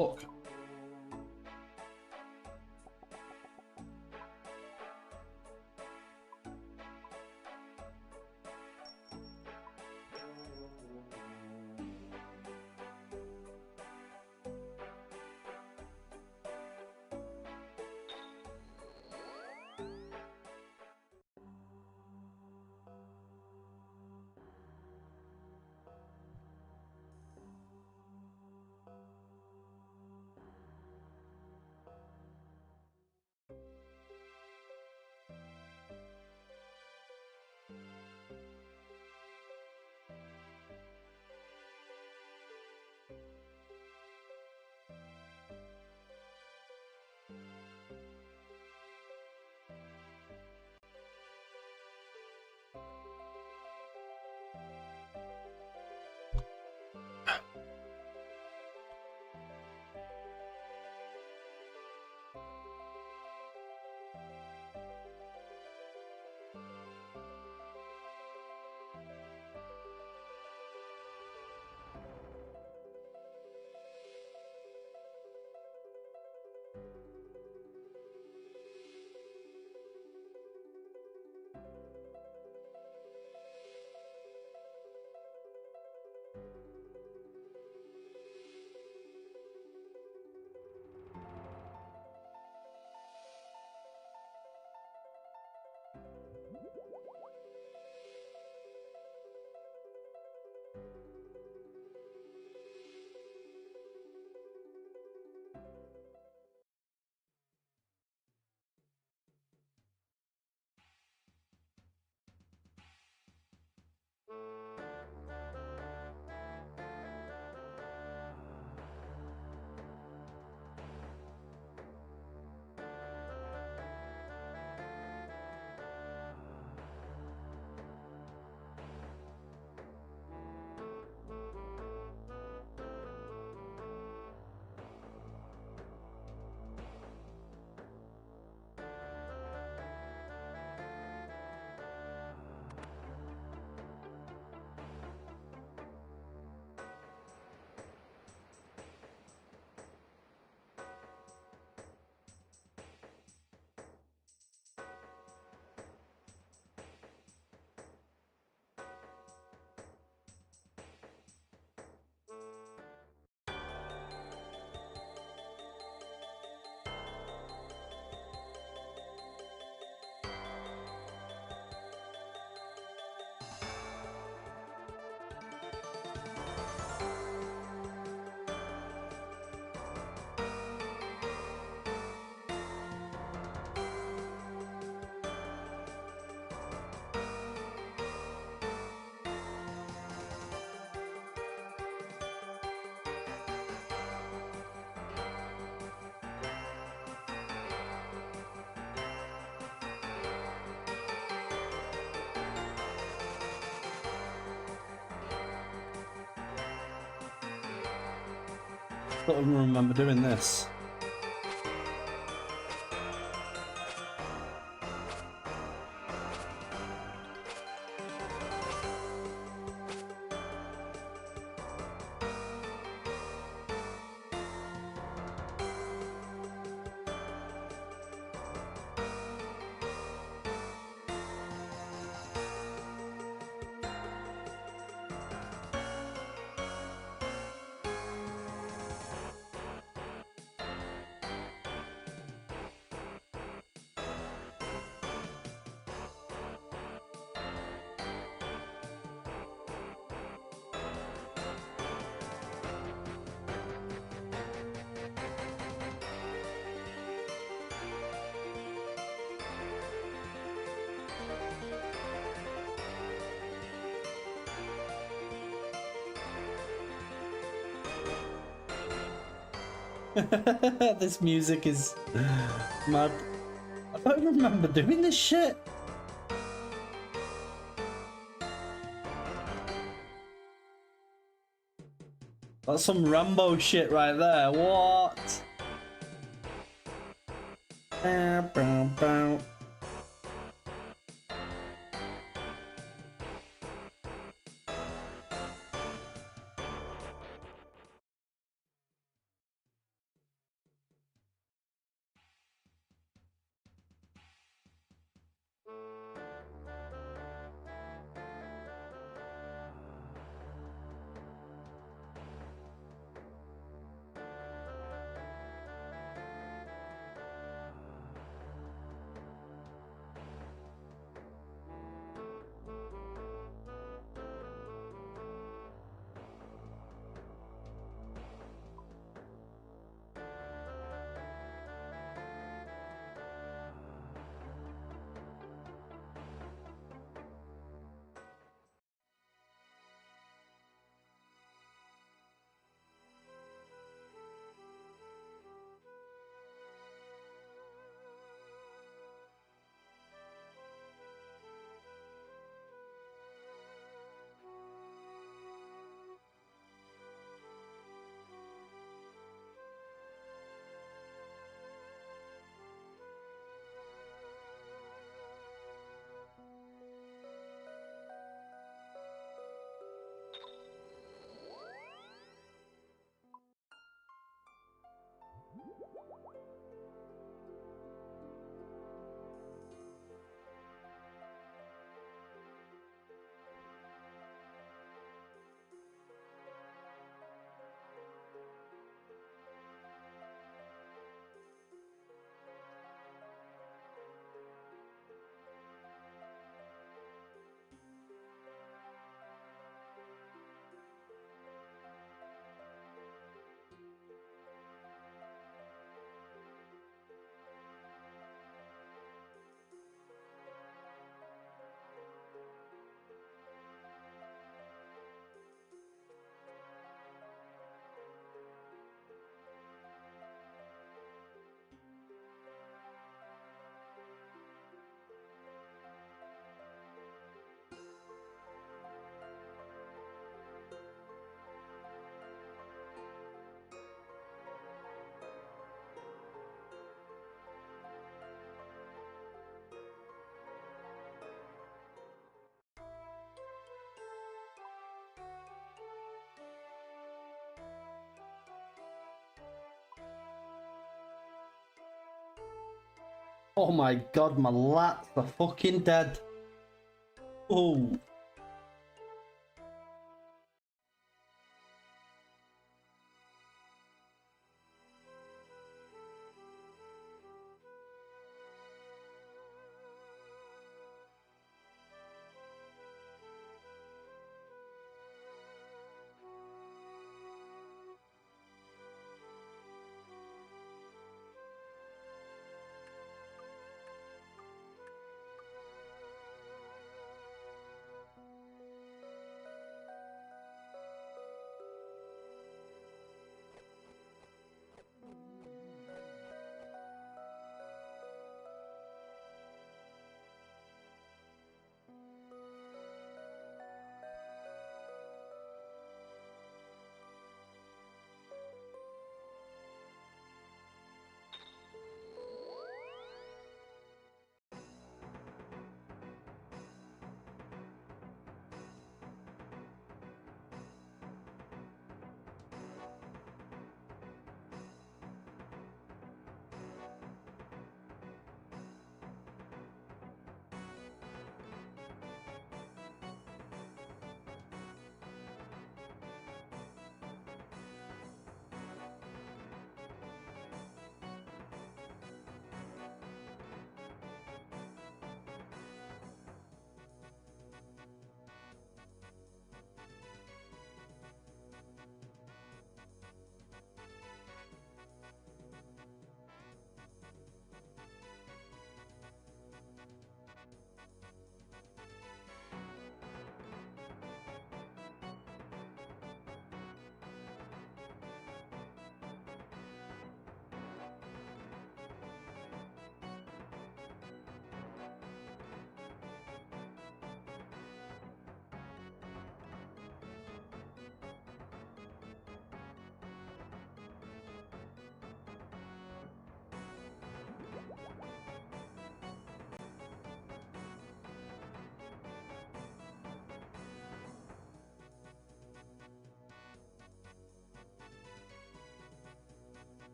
Fuck. don't even remember doing this. This music is mad. I don't remember doing this shit. That's some Rambo shit right there. What? Bow, bow, bow. Oh my god, my lats are fucking dead. Oh.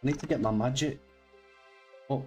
I need to get my magic up.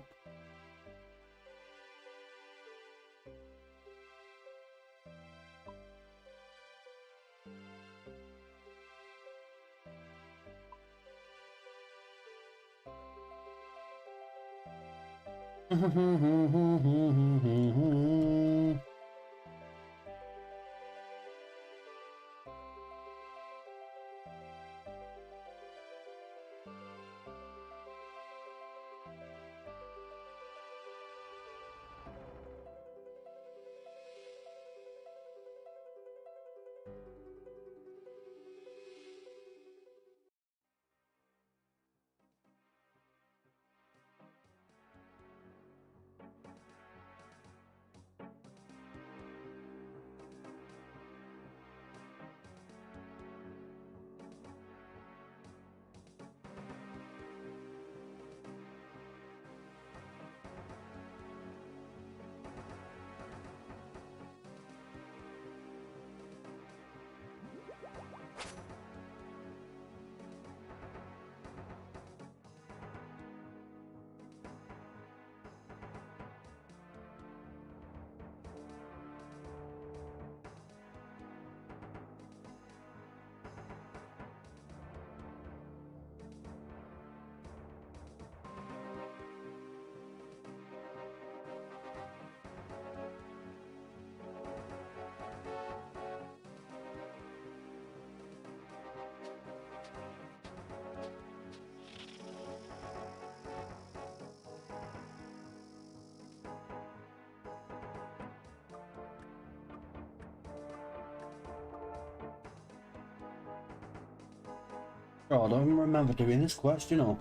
Oh, I don't even remember doing this quest, you know.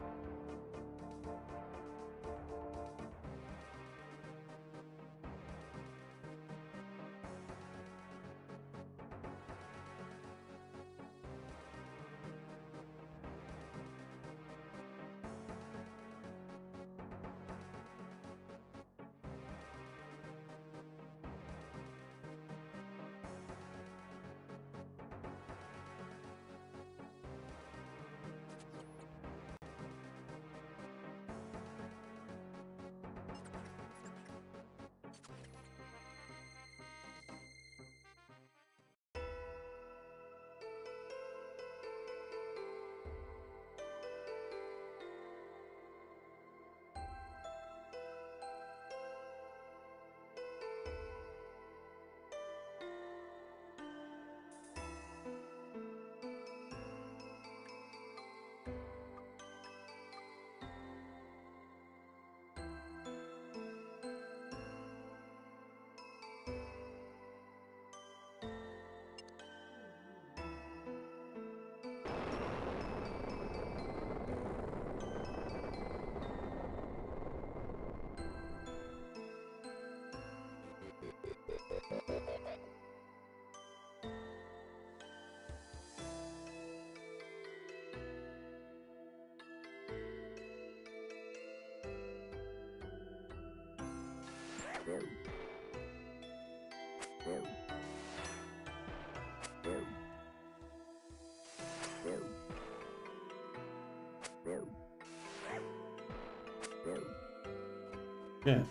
Yeah.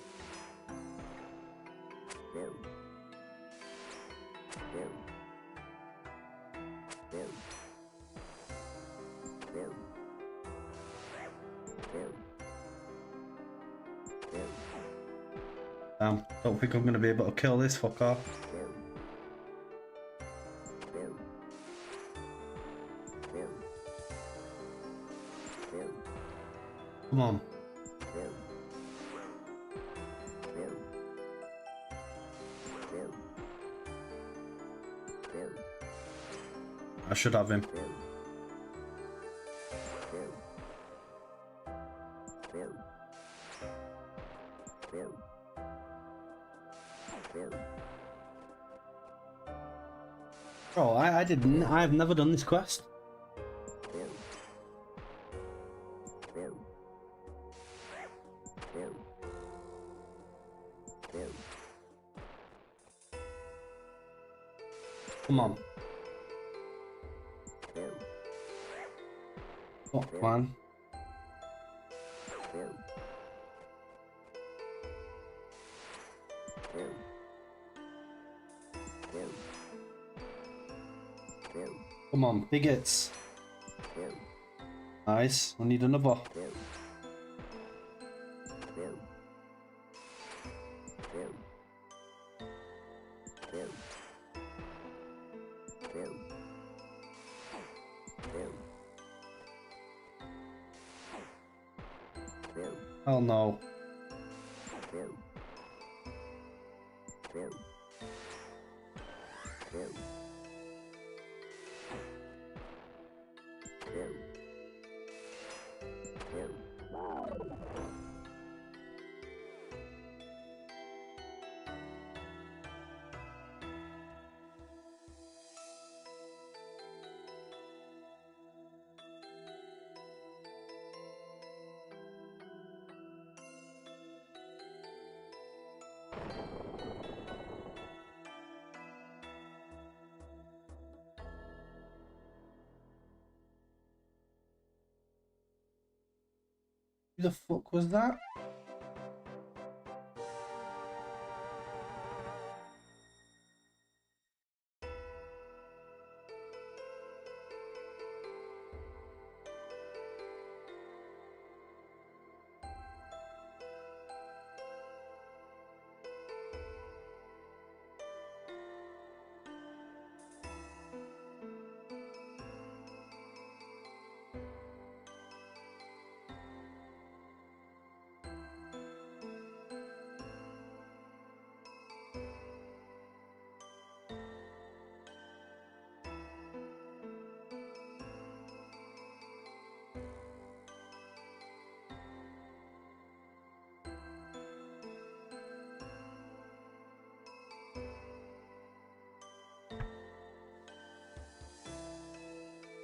Don't think I'm going to be able to kill this fucker. Come on. I should have him. Oh, I didn't. I've never done this quest. Come on. Oh, man. Come on, big hits. Nice. We need another. Oh no. Who the fuck was that?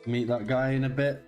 Meet that guy in a bit.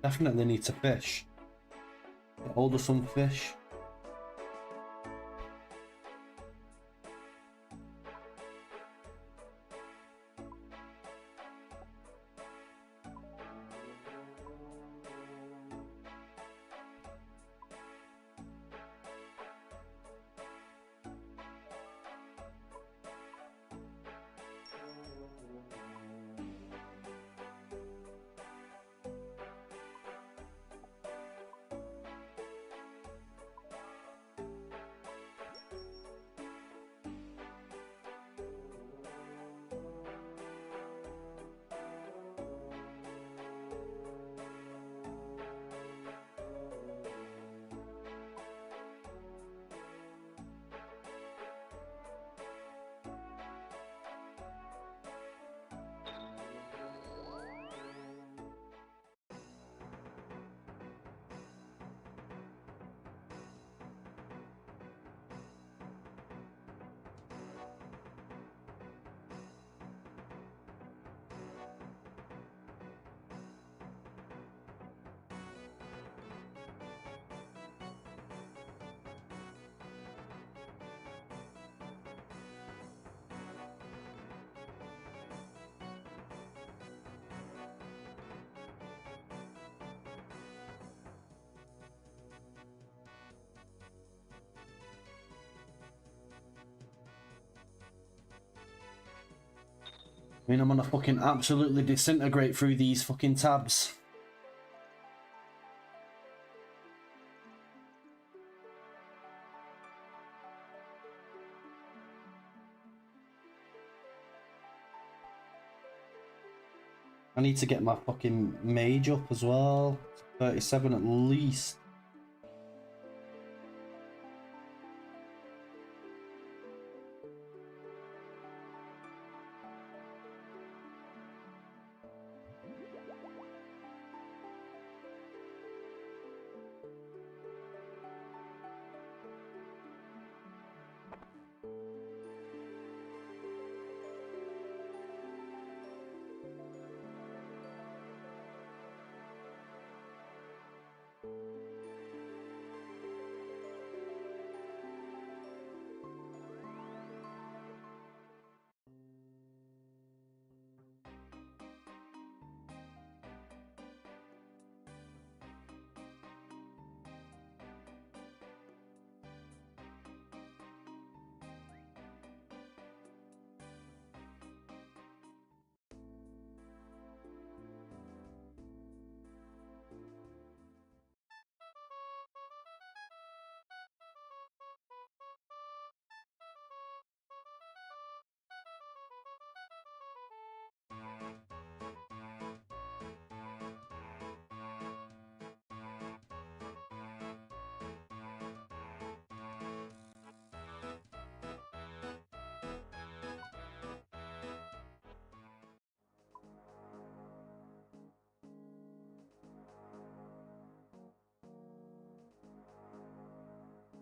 Definitely need to fish. Get hold of some fish. I mean, I'm gonna fucking absolutely disintegrate through these fucking tabs. I need to get my fucking mage up as well. 37 at least.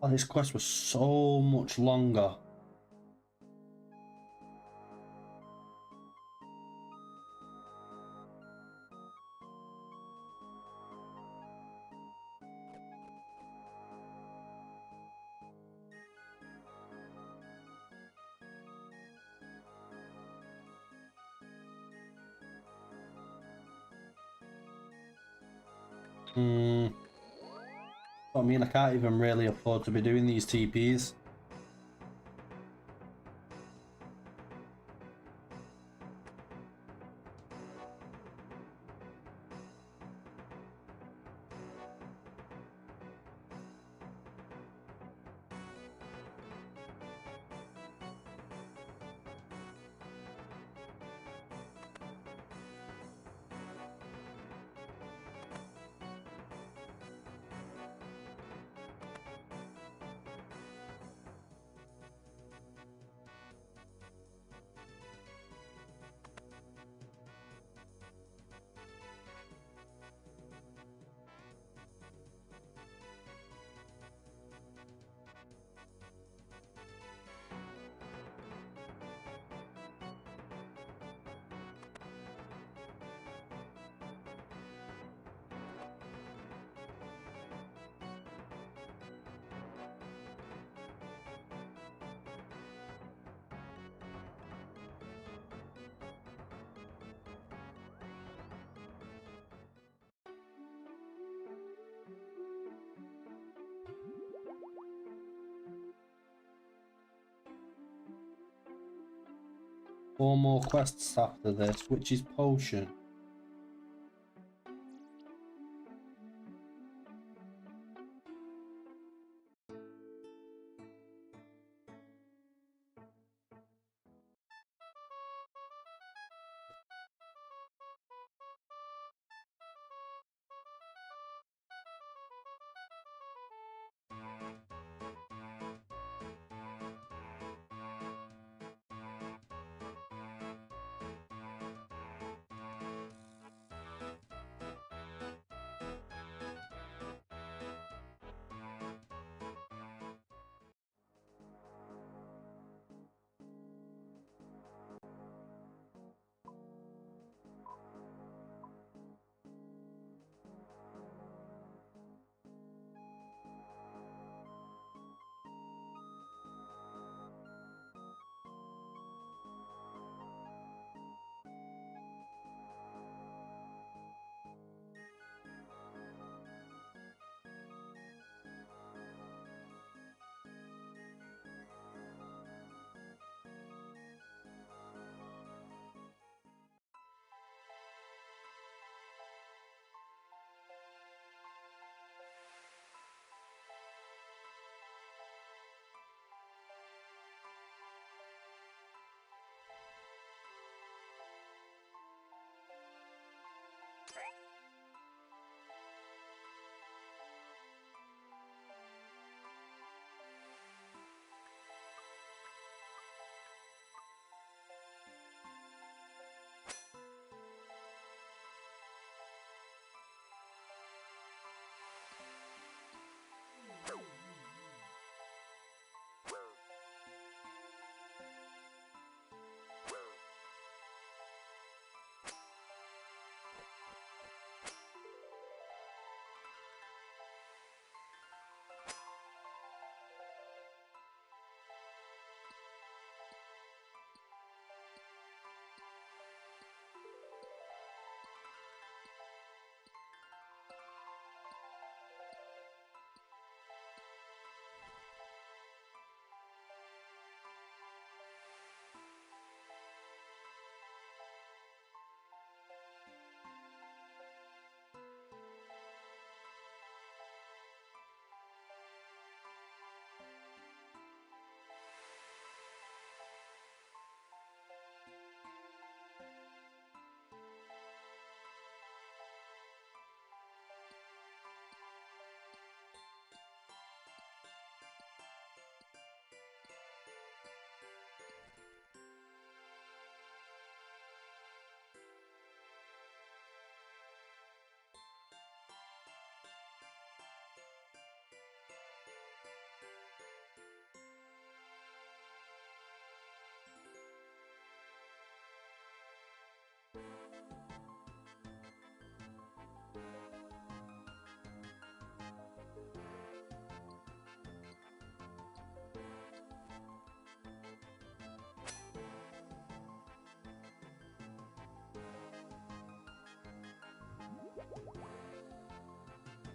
Oh, this quest was so much longer. I mean, I can't even really afford to be doing these TPs. Four more quests after this, which is potion.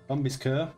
Zombies Kerr.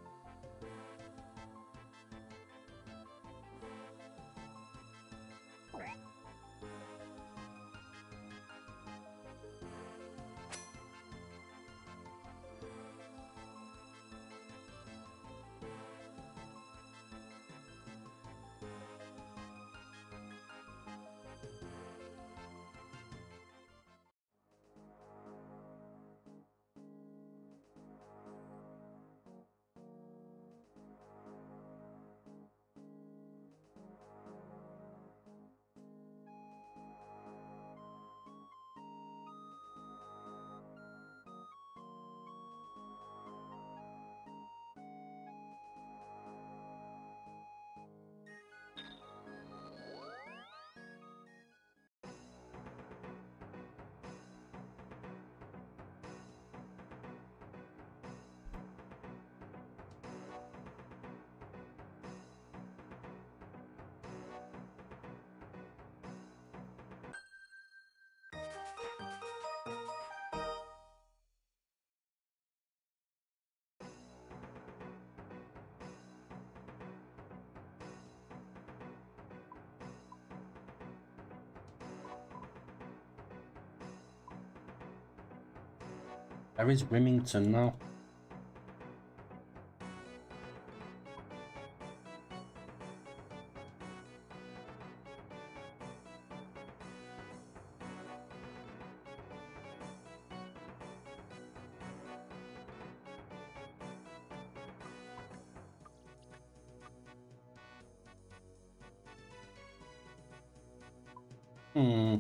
There is Remington now. Hmm.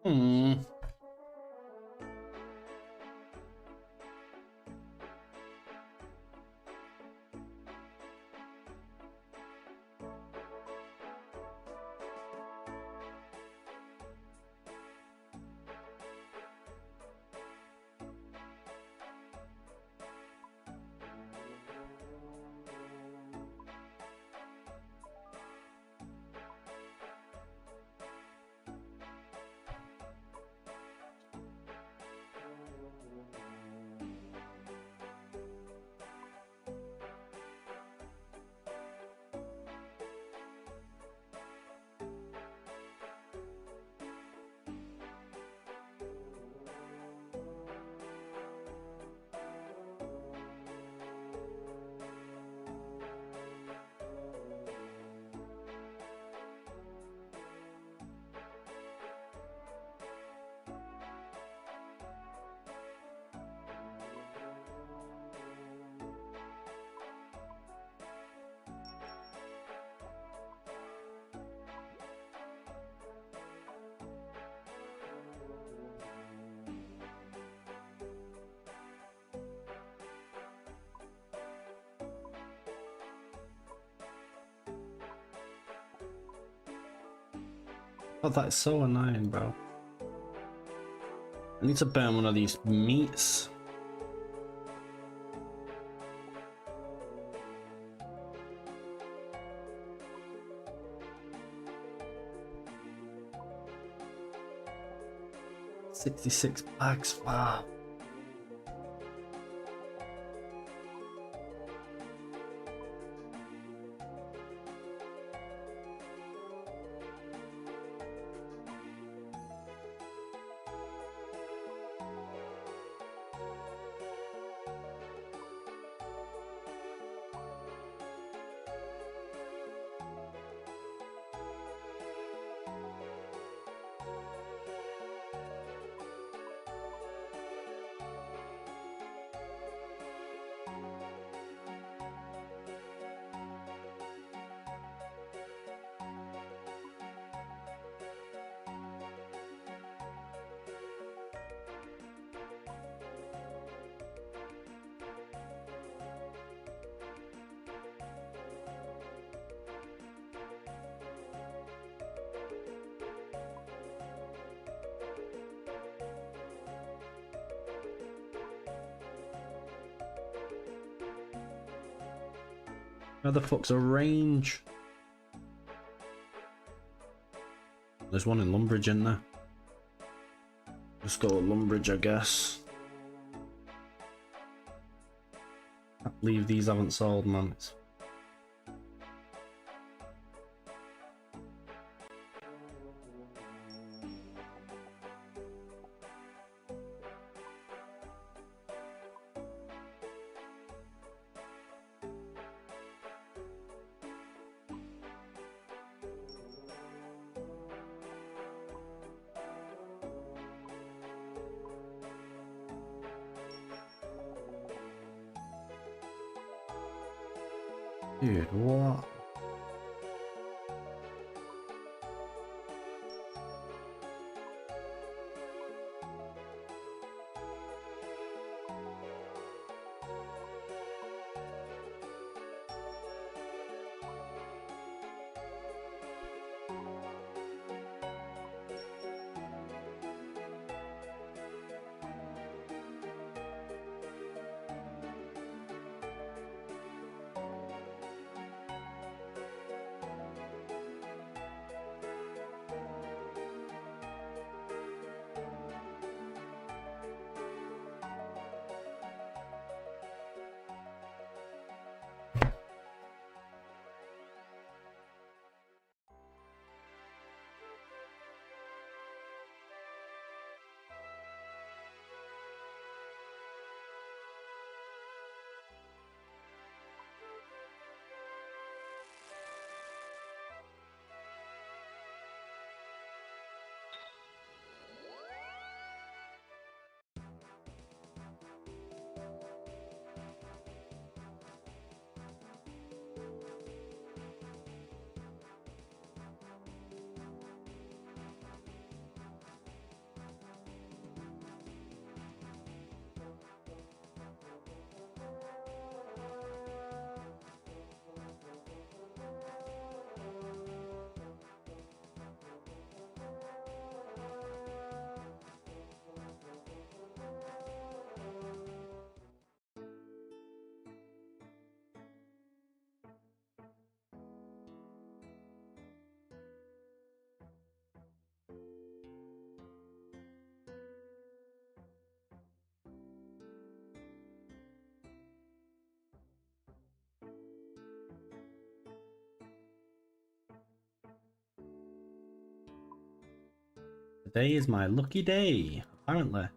Hmm. Oh, that is so annoying, bro. I need to burn one of these meats. $66. Wow. Where the fuck's a range? There's one in Lumbridge, isn't there? Just go to Lumbridge, I guess. Can't believe these haven't sold, man. Dude, what? Today is my lucky day, apparently.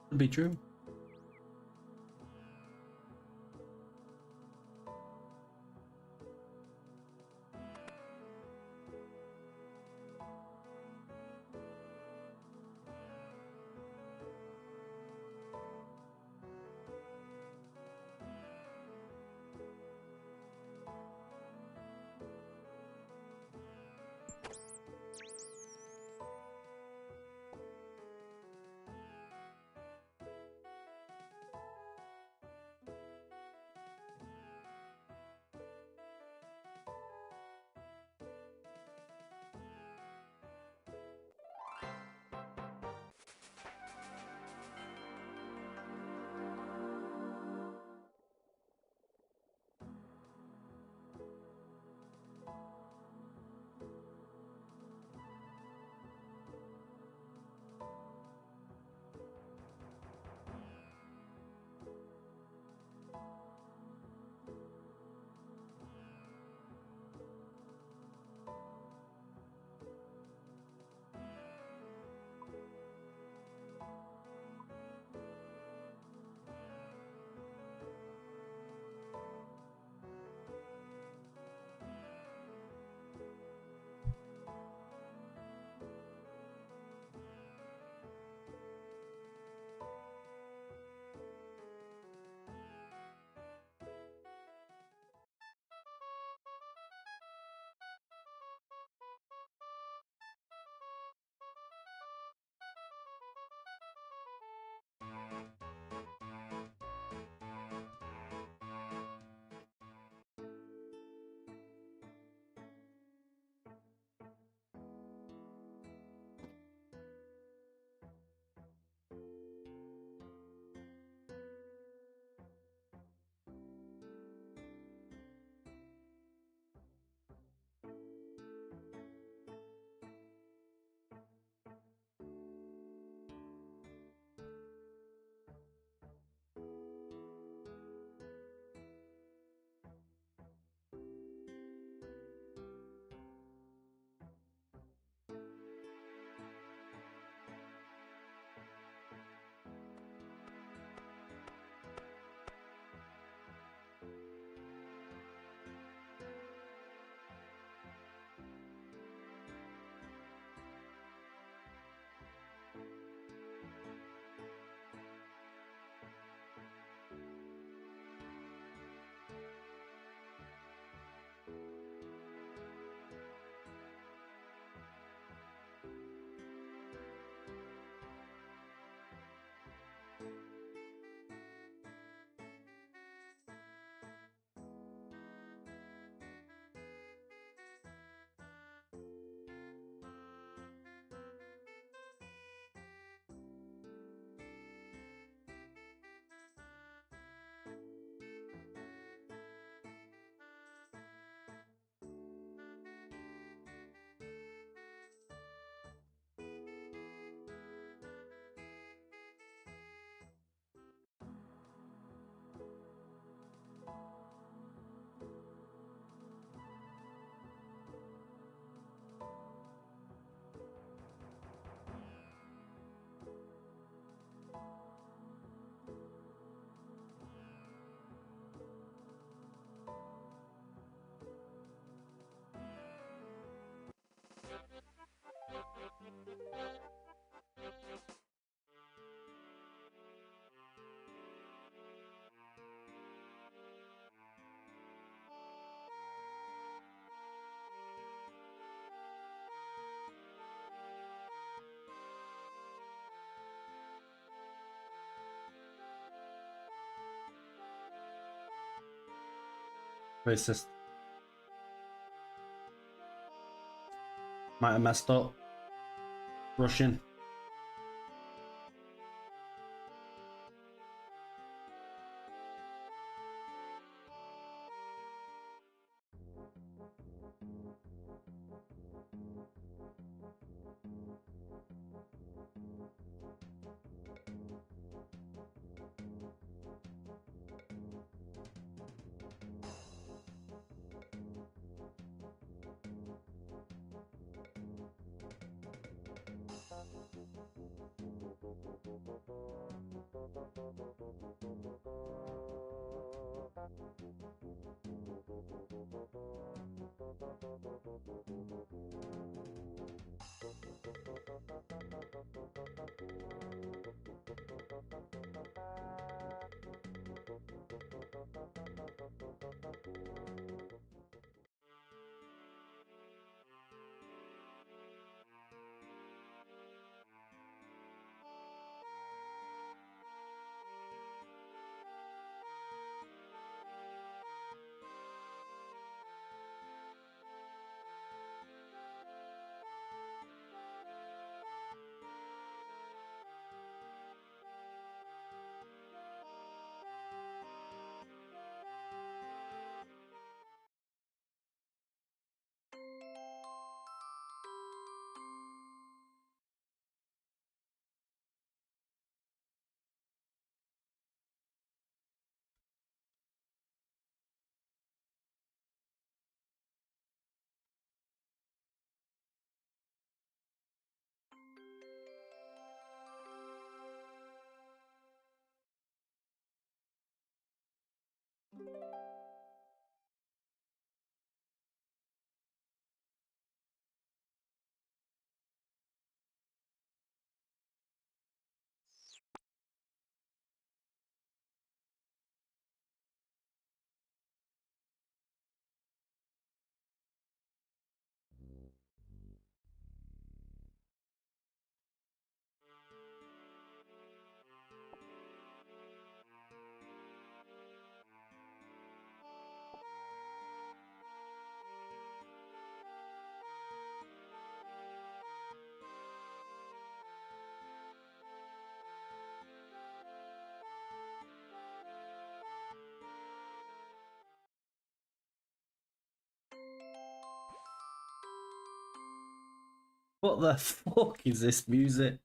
Could be true. Racist. Might have messed up. Russian. What the fuck is this music?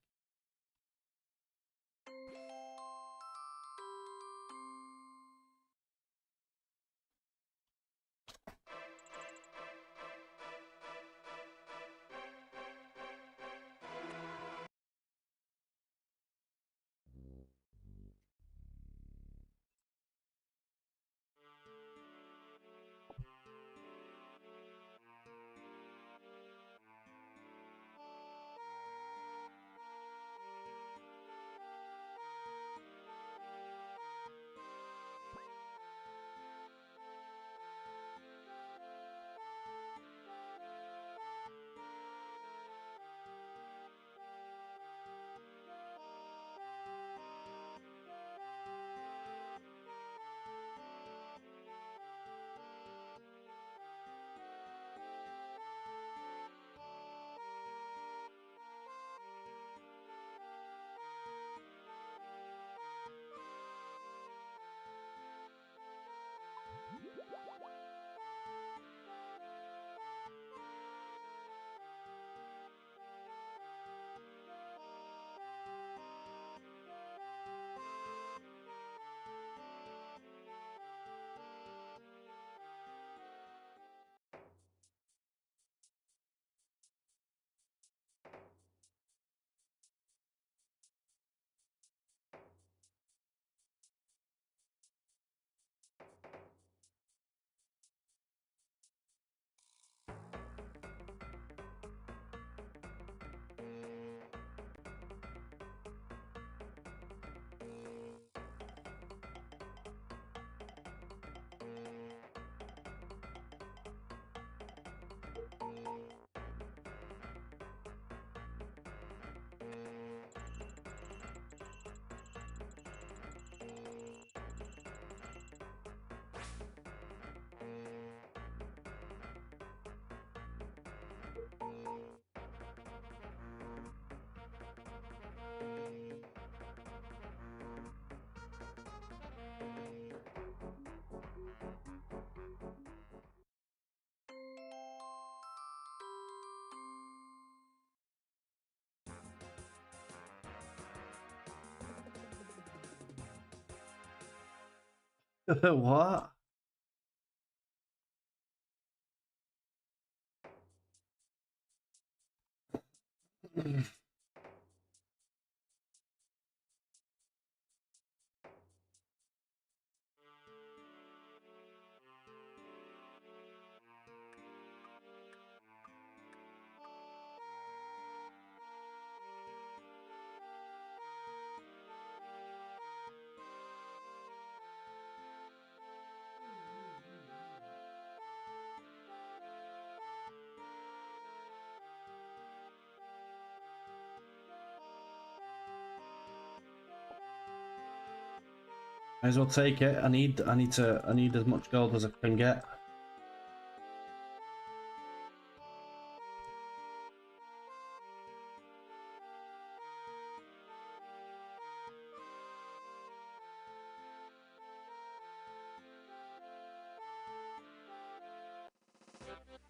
What? Might as well take it. I need as much gold as I can get.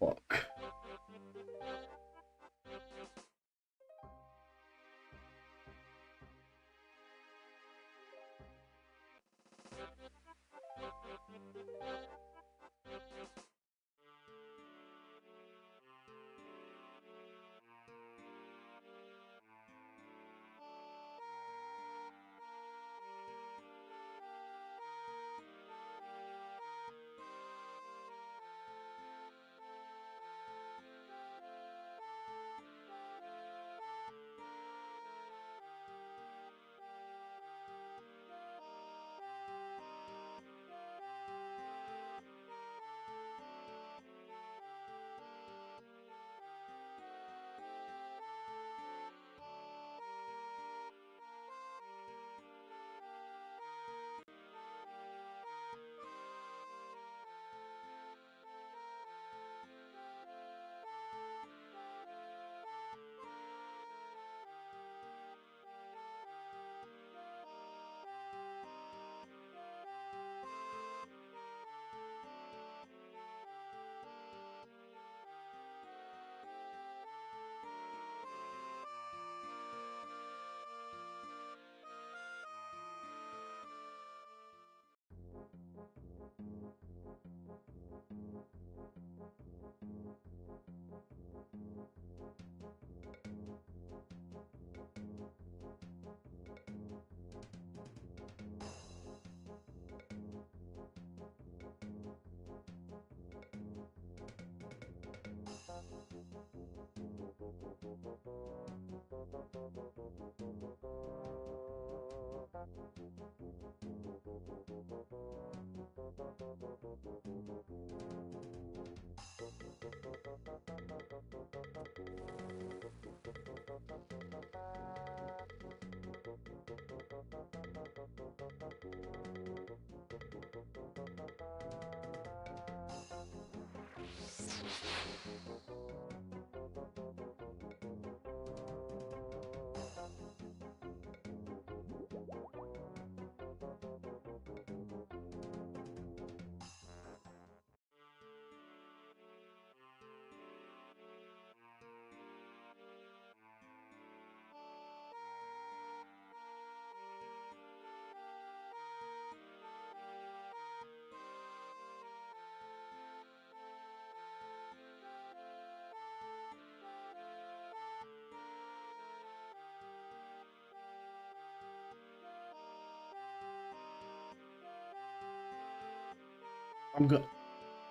Fuck.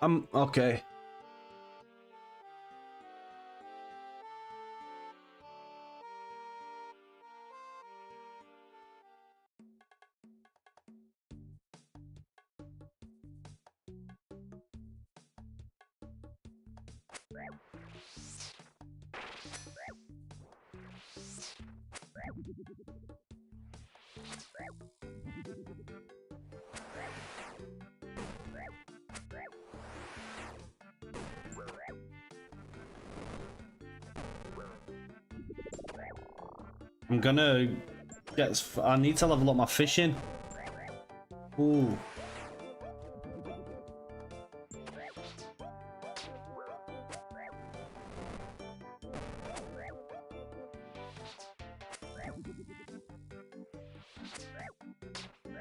I'm okay. I'm gonna get. I need to level up my fishing. Ooh.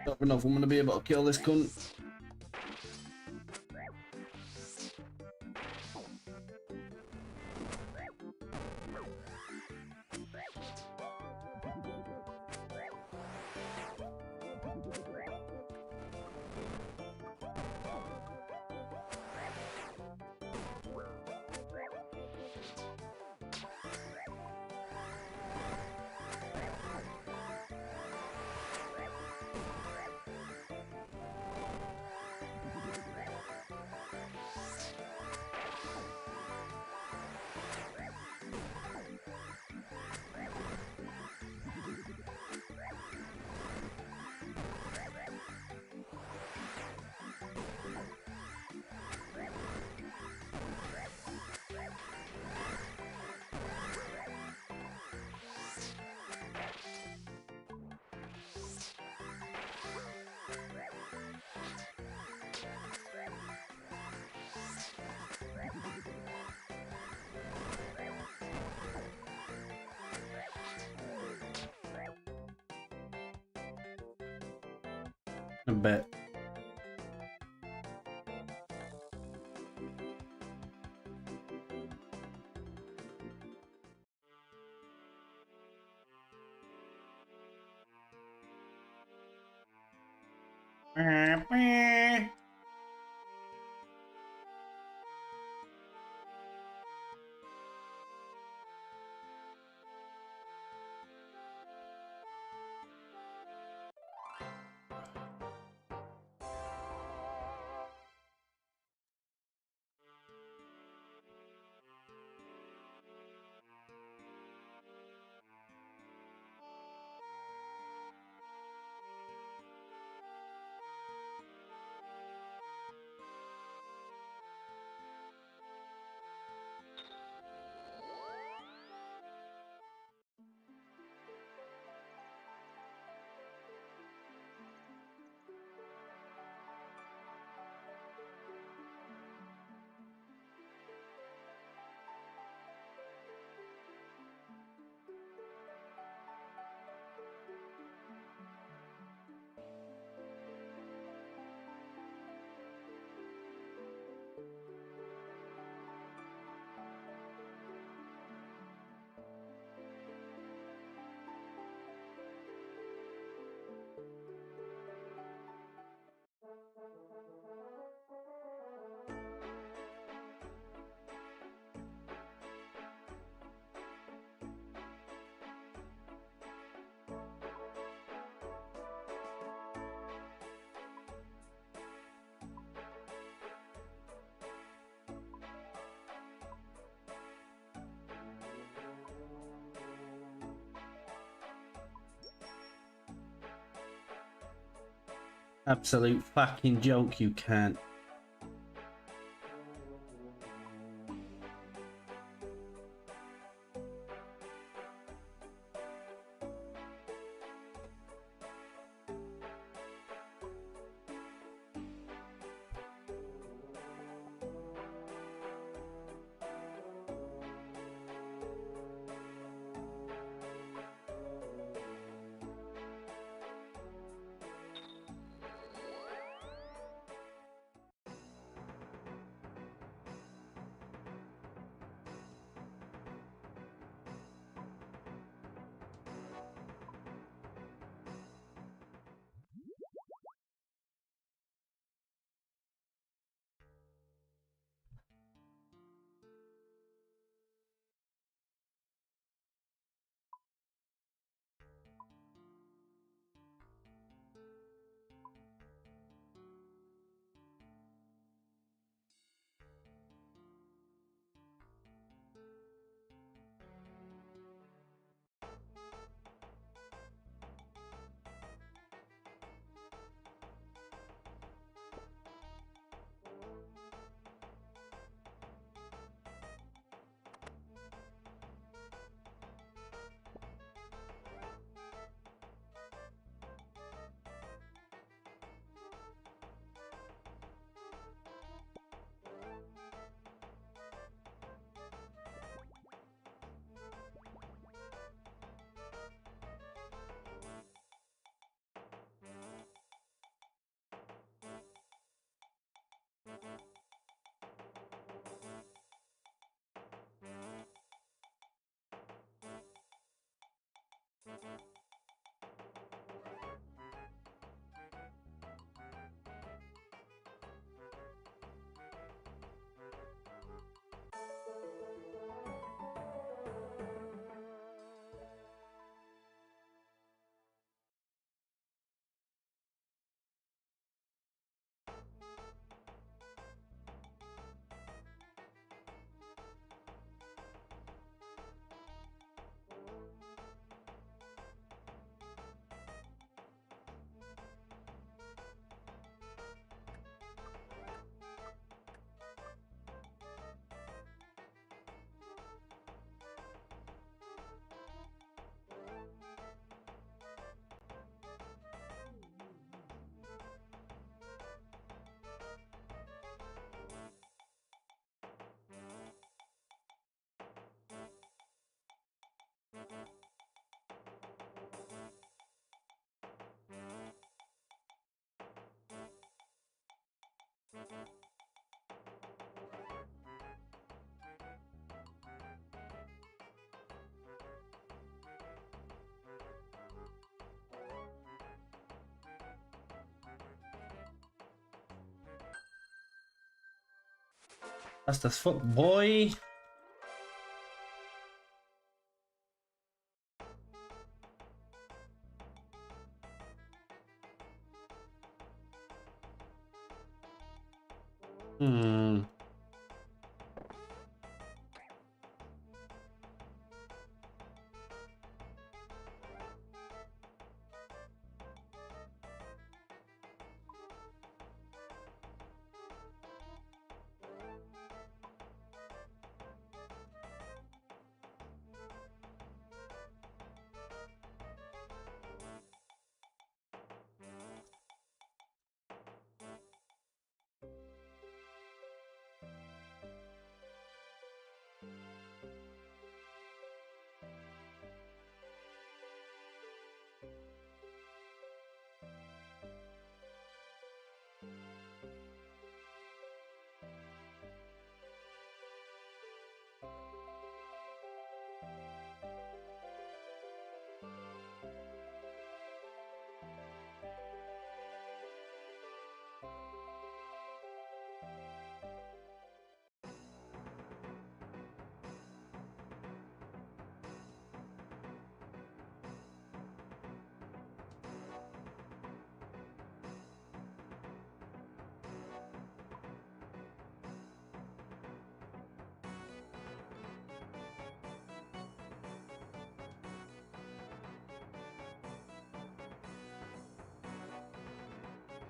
Don't know if I'm gonna be able to kill this cunt. A bit. Absolute fucking joke, you can't. That's the fuck, boy.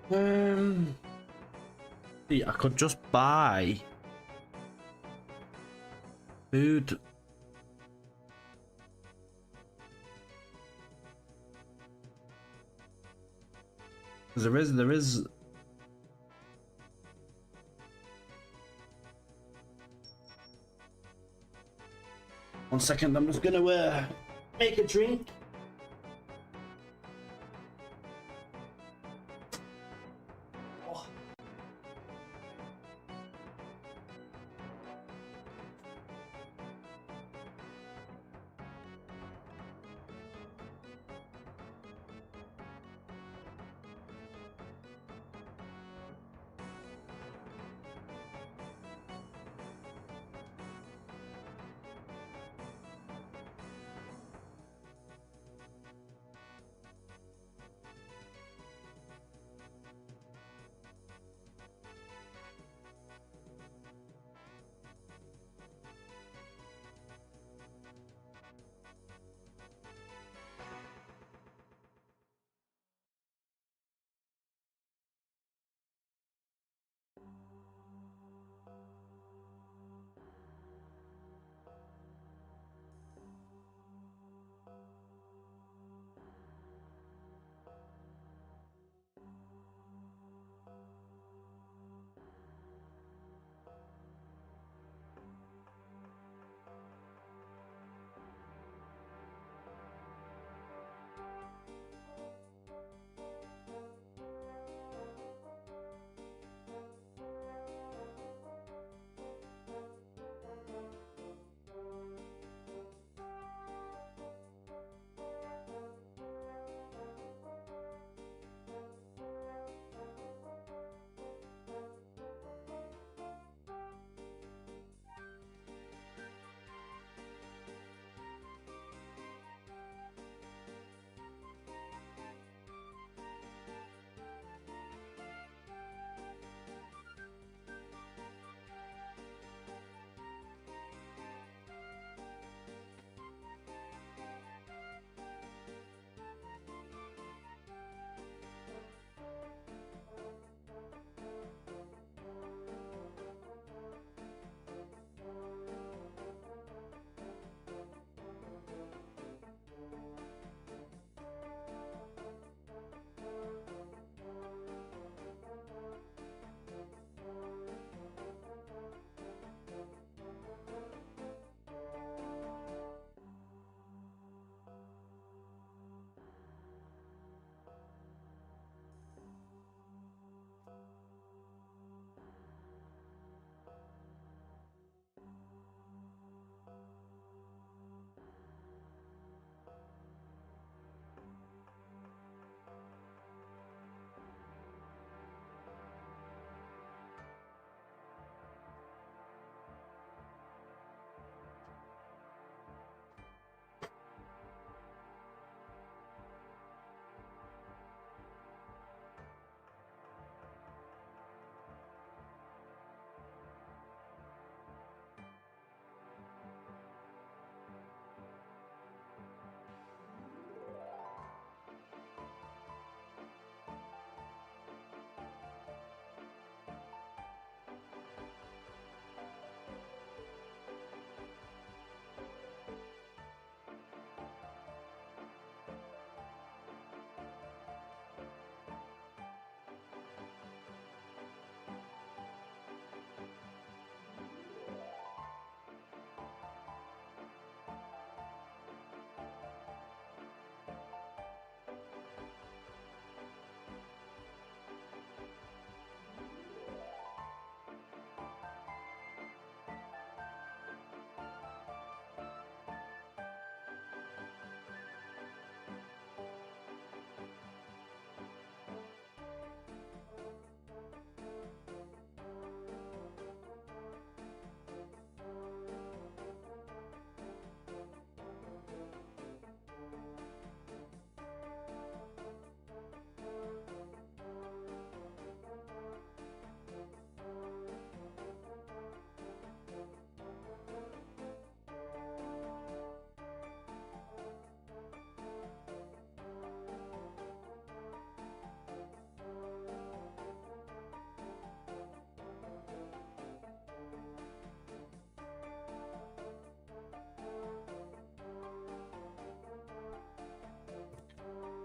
Hmm. See, I could just buy food. Because there is. One second, I'm just gonna make a drink.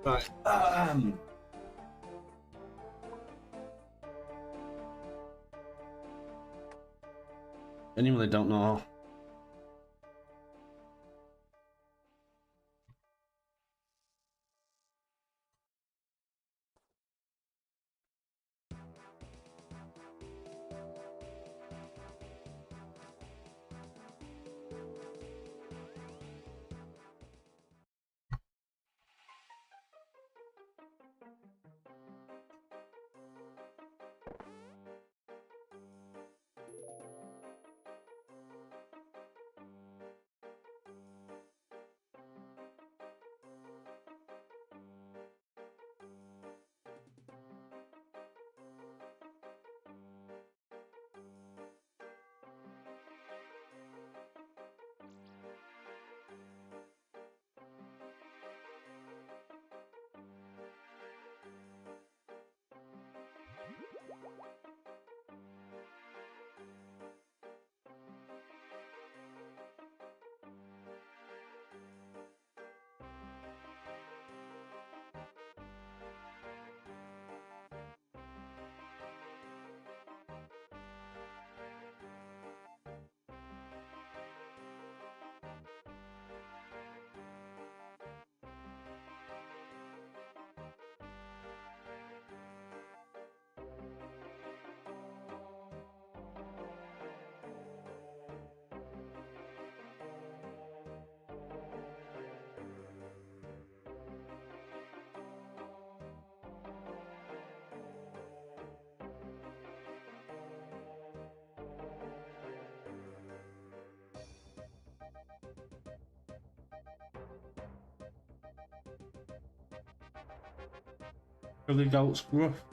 Right. Genuinely don't know. Really don't scruff.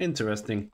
Interesting.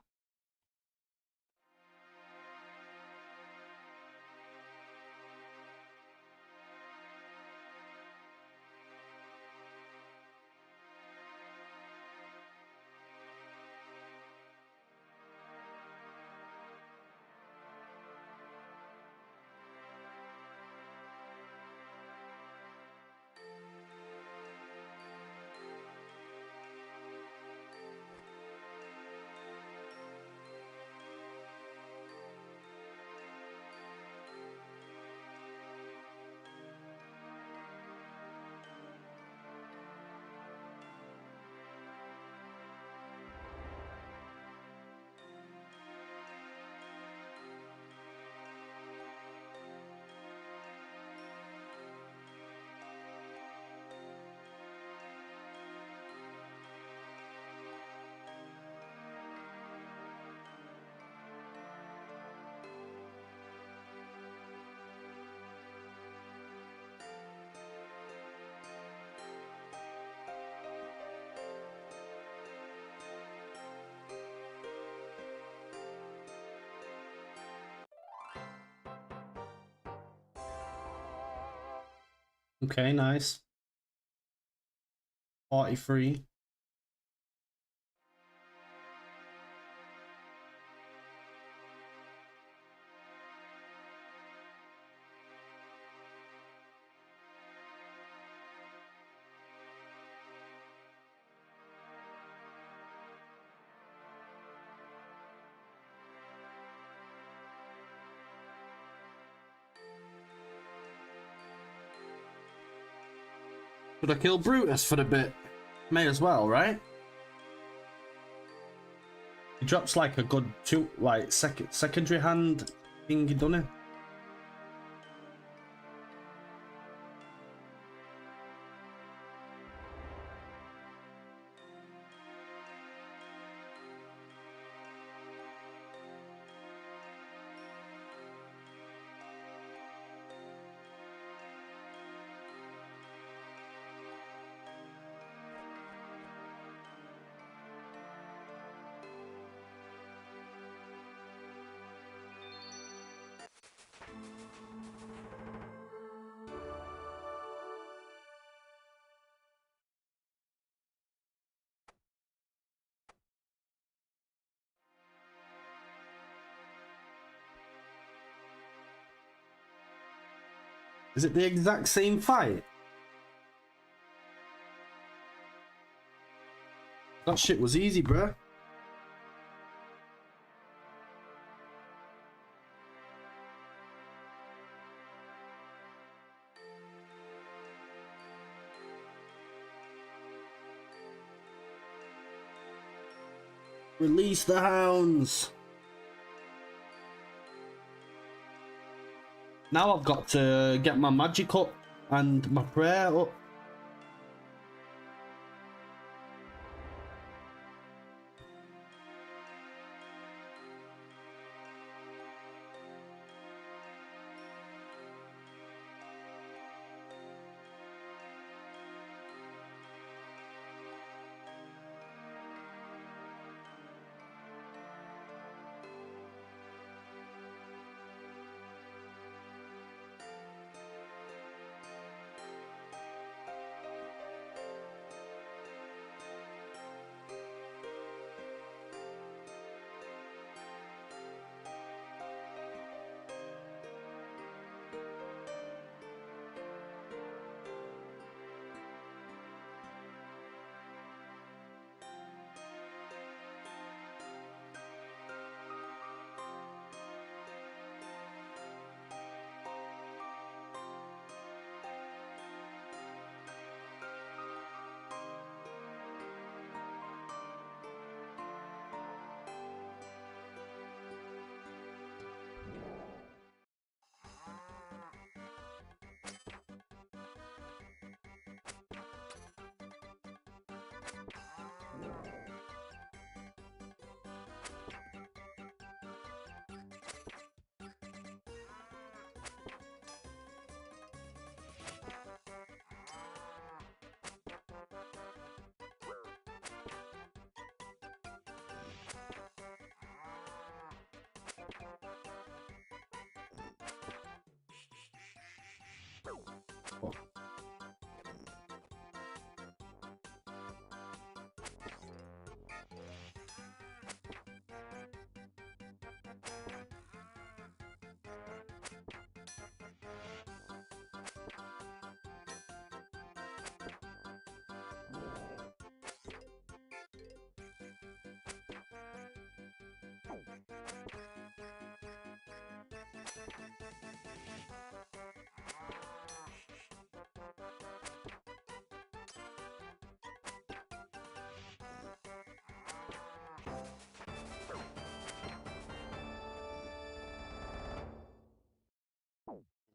Okay, nice. 43. Should I kill Brutus for a bit? May as well, right? He drops like a good secondary hand thingy, doesn't he? Is it the exact same fight? That shit was easy, bruh. Release the hounds. Now I've got to get my magic up and my prayer up.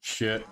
Shit.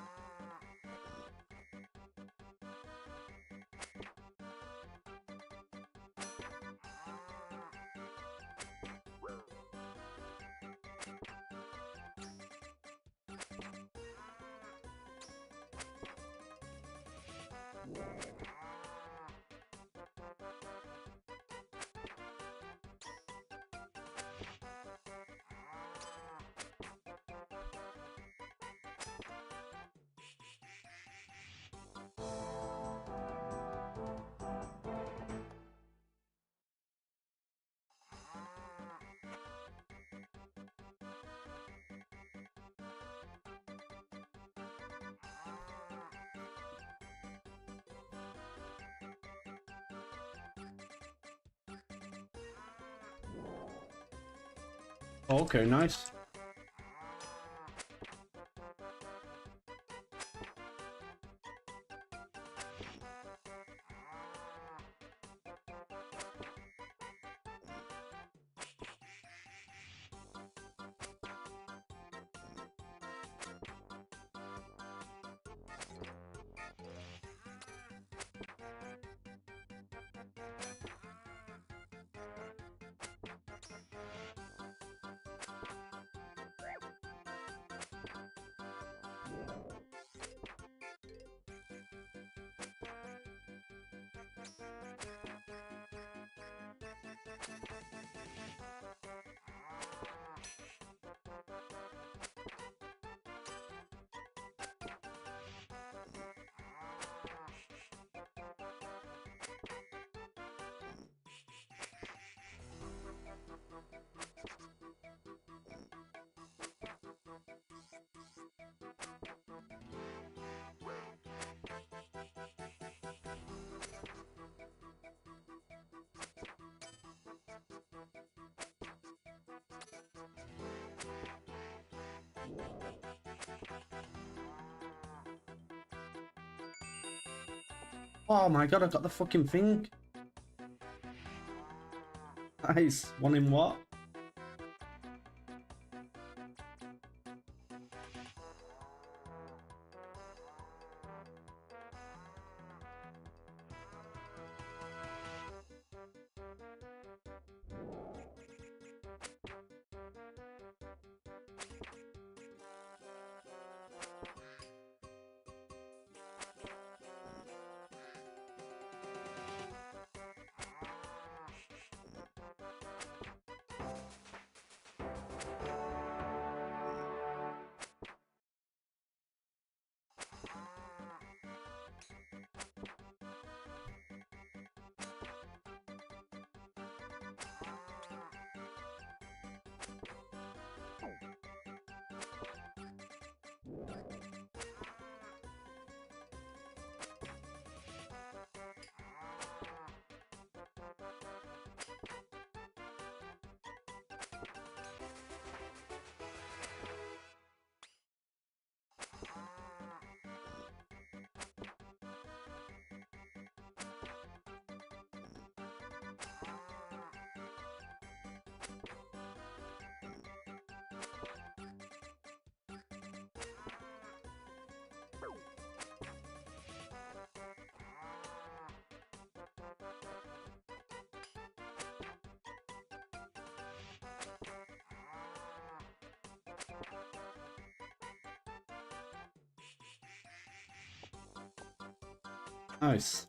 Okay, nice. Oh my god, I got the fucking thing. Nice. One in what? Nice.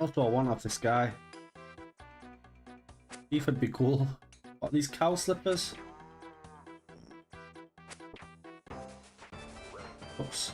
That's what I want off this guy. Beef would be cool. What, these cow slippers? Oops.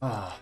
Ah.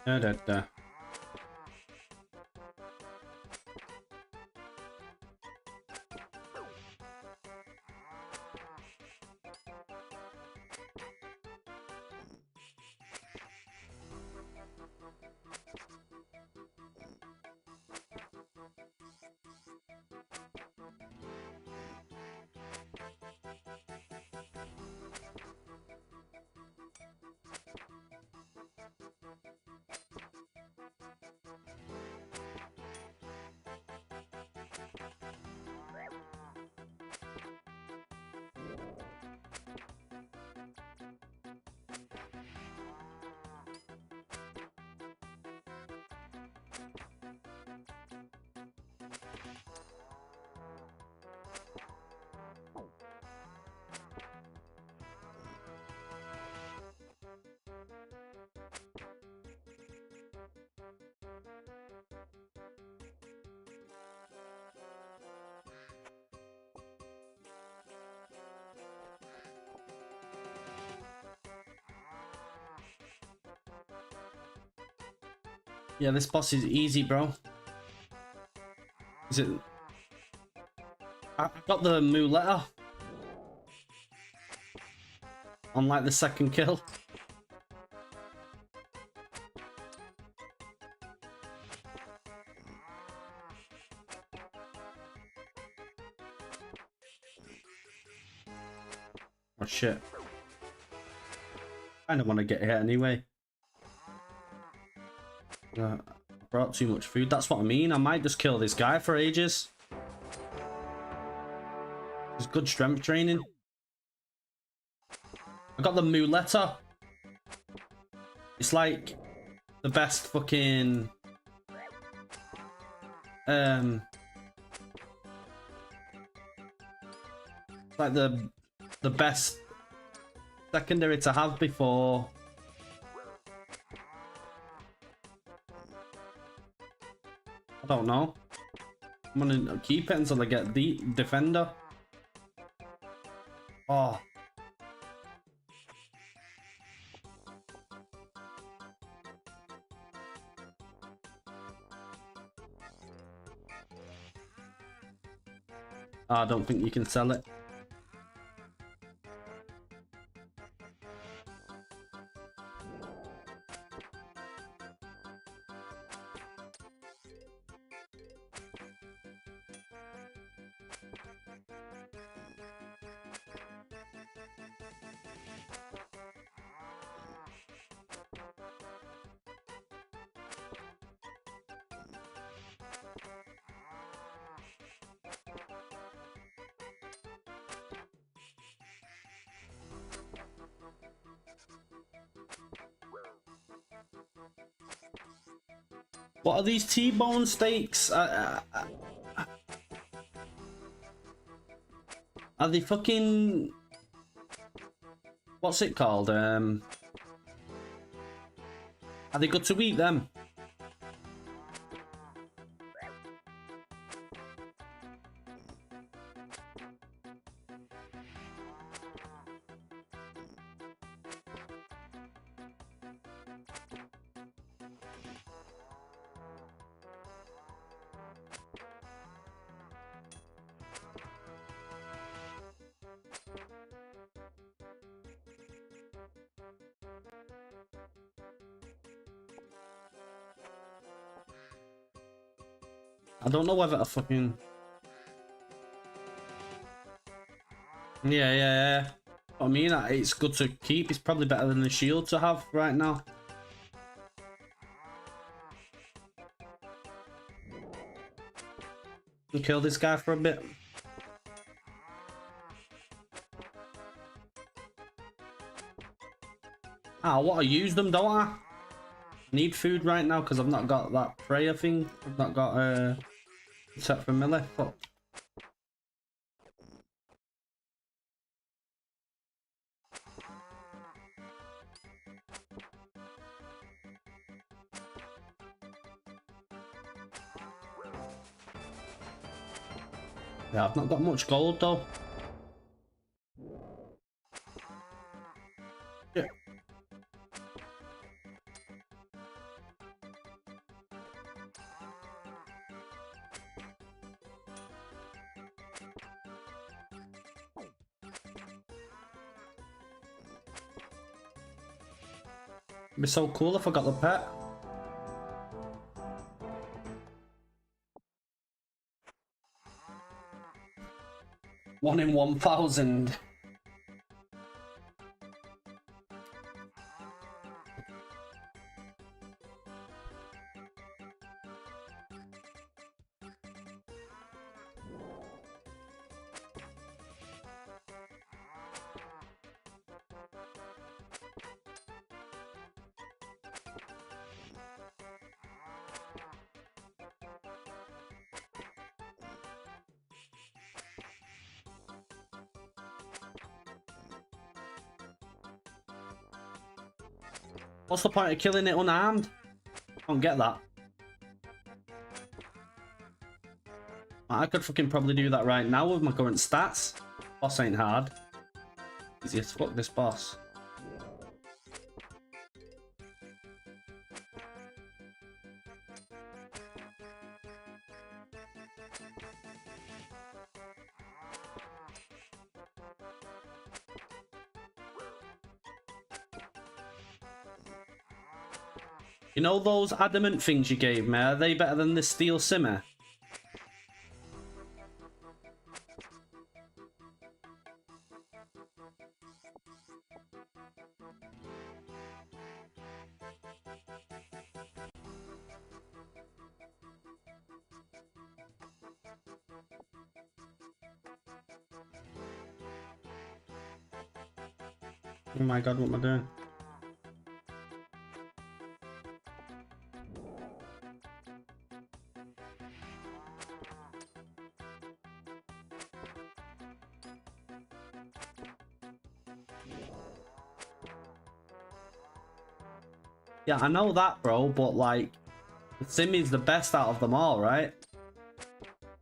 Da da da. Yeah, this boss is easy, bro. Is it? I got the muleta on like the second kill. Oh shit. I don't want to get hit anyway. I brought too much food. That's what I mean. I might just kill this guy for ages. It's good strength training. I got the muleta. It's like the best fucking like the best secondary to have before. I don't know. I'm gonna keep it until I get the defender. Oh. I don't think you can sell it. What are these T-bone steaks? Are they fucking... What's it called? Are they good to eat, them? I don't know whether I fucking... Yeah. I mean, it's good to keep. It's probably better than the shield to have right now. And kill this guy for a bit. Ah, what? I use them, don't I? Need food right now because I've not got that prayer thing. I've not got set for melee. Fuck. Yeah, I've not got much gold though. Yeah. It'd be so cool if I got the pet. One in 1,000. What's the point of killing it unarmed? I don't get that. I could fucking probably do that right now with my current stats. Boss ain't hard. Easy as fuck, this boss. You know those adamant things you gave me? Are they better than the steel simmer? Oh my god, what am I doing? Yeah, I know that, bro, but like, Simi's the best out of them all, right?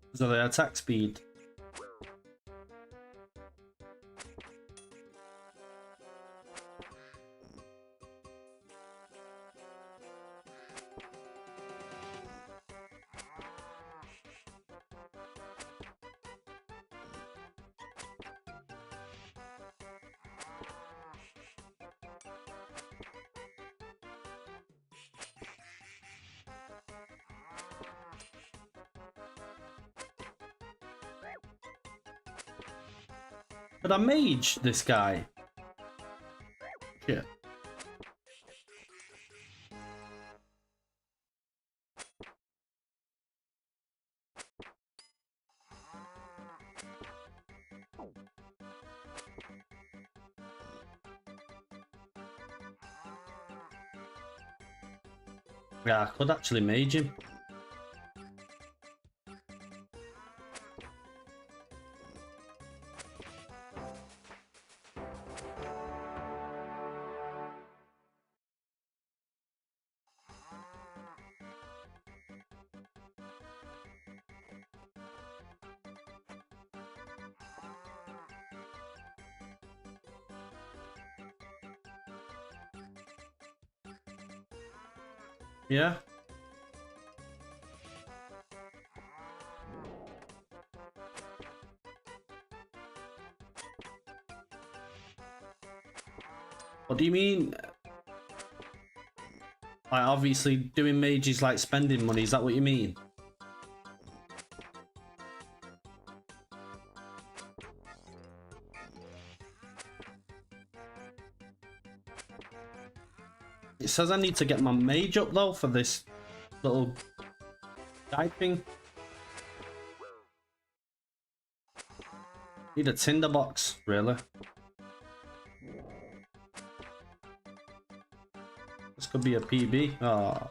Because of the attack speed. But I mage this guy. Shit. Yeah, I could actually mage him. Yeah. What do you mean? Like, obviously, doing mage is like spending money. Is that what you mean? It says I need to get my mage up though for this little guide thing. Need a tinderbox, really. This could be a PB. Oh.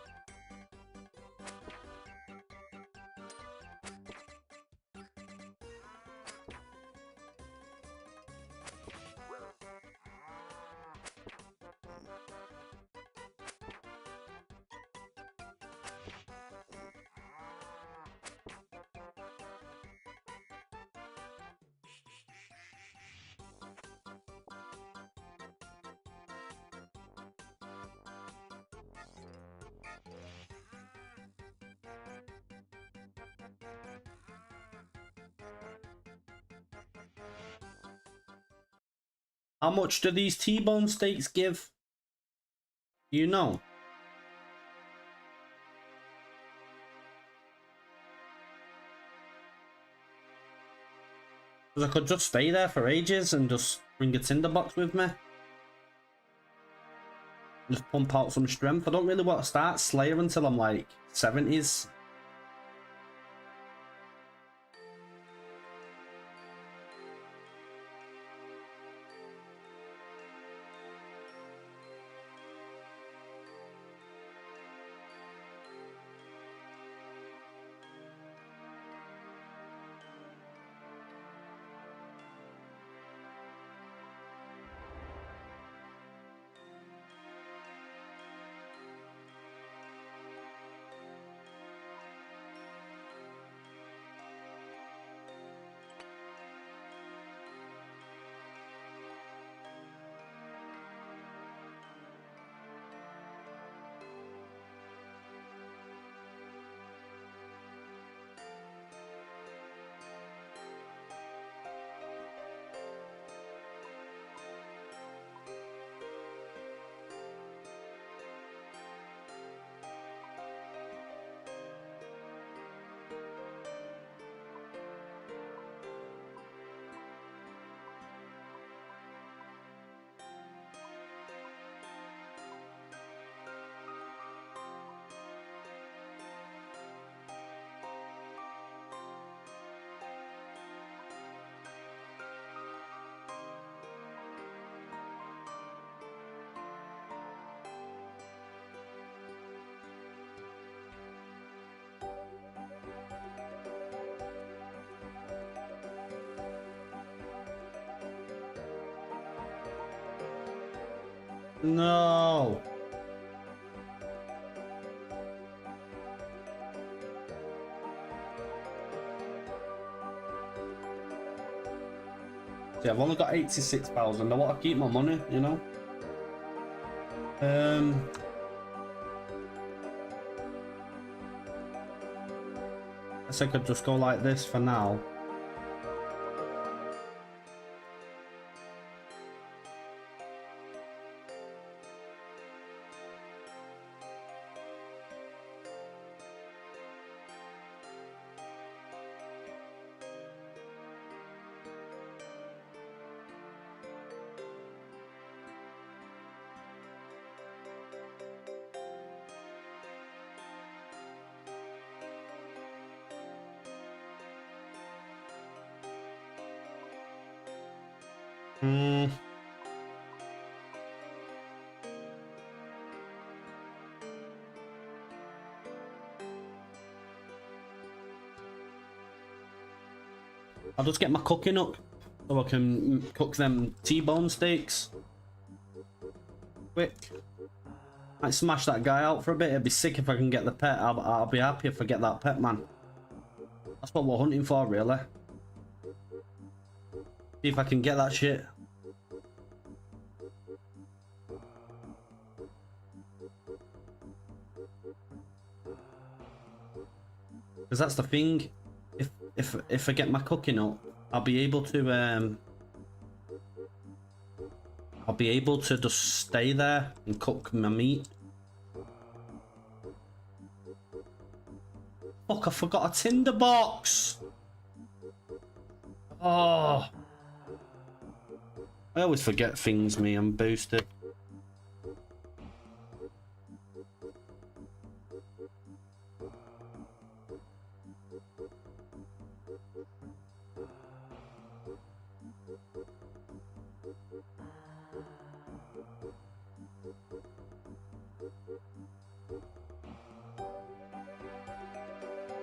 How much do these T-bone steaks give? You know. Because I could just stay there for ages and just bring a tinderbox with me. Just pump out some strength. I don't really want to start Slayer until I'm like 70s. No. Yeah, I've only got 86,000. I want to keep my money, you know. I guess I could just go like this for now. I'll just get my cooking up so I can cook them T-bone steaks. Quick. Might smash that guy out for a bit. It'd be sick if I can get the pet. I'll be happy if I get that pet, man. That's what we're hunting for, really. See if I can get that shit. Because that's the thing. If I get my cooking up, I'll be able to just stay there and cook my meat. Fuck, I forgot a tinder box. Oh, I always forget things, me. I'm boosted.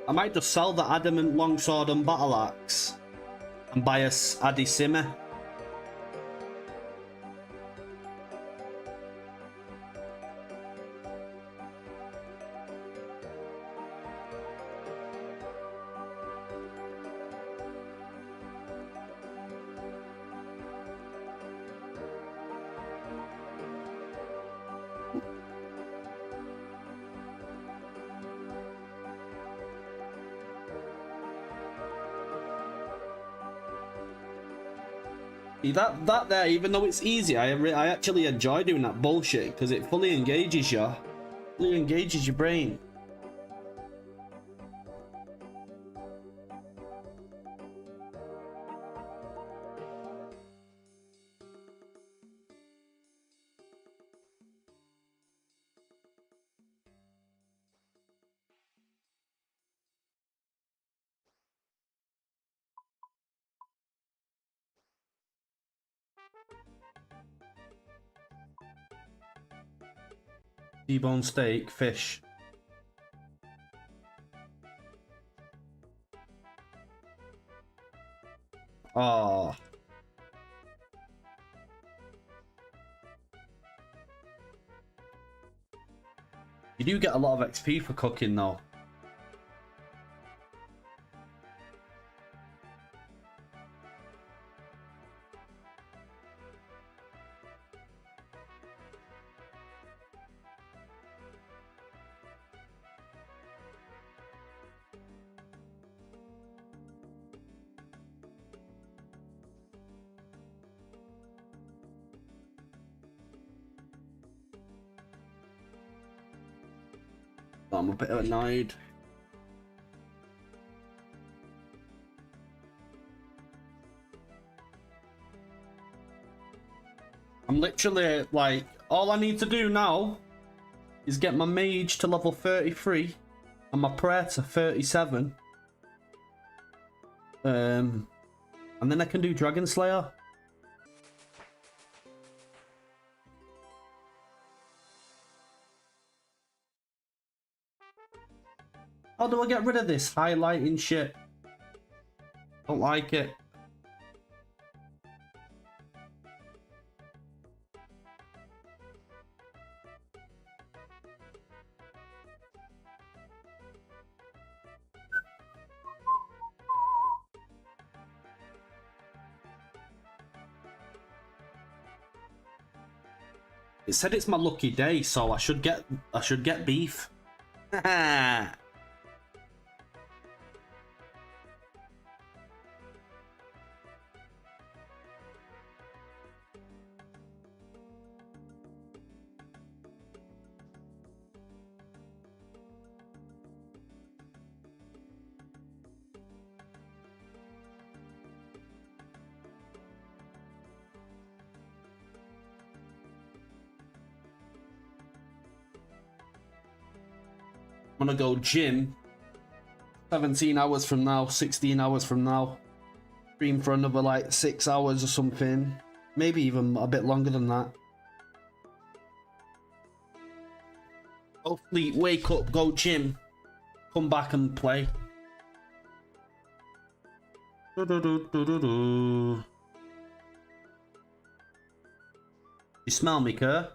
I might just sell the adamant longsword and battle axe and buy a Addy Simmer. That there, even though it's easy, I actually enjoy doing that bullshit because it fully engages you. Fully engages your brain. T-bone steak, fish. Oh. You do get a lot of XP for cooking though. I'm a bit annoyed. I'm literally like, all I need to do now is get my mage to level 33 and my prayer to 37. And then I can do Dragon Slayer. How do I get rid of this highlighting shit? Don't like it. It said it's my lucky day, so I should get beef. I'm gonna go gym 17 hours from now, 16 hours from now. Stream for another like 6 hours or something. Maybe even a bit longer than that. Hopefully wake up, go gym, come back and play. You smell me, Kerr?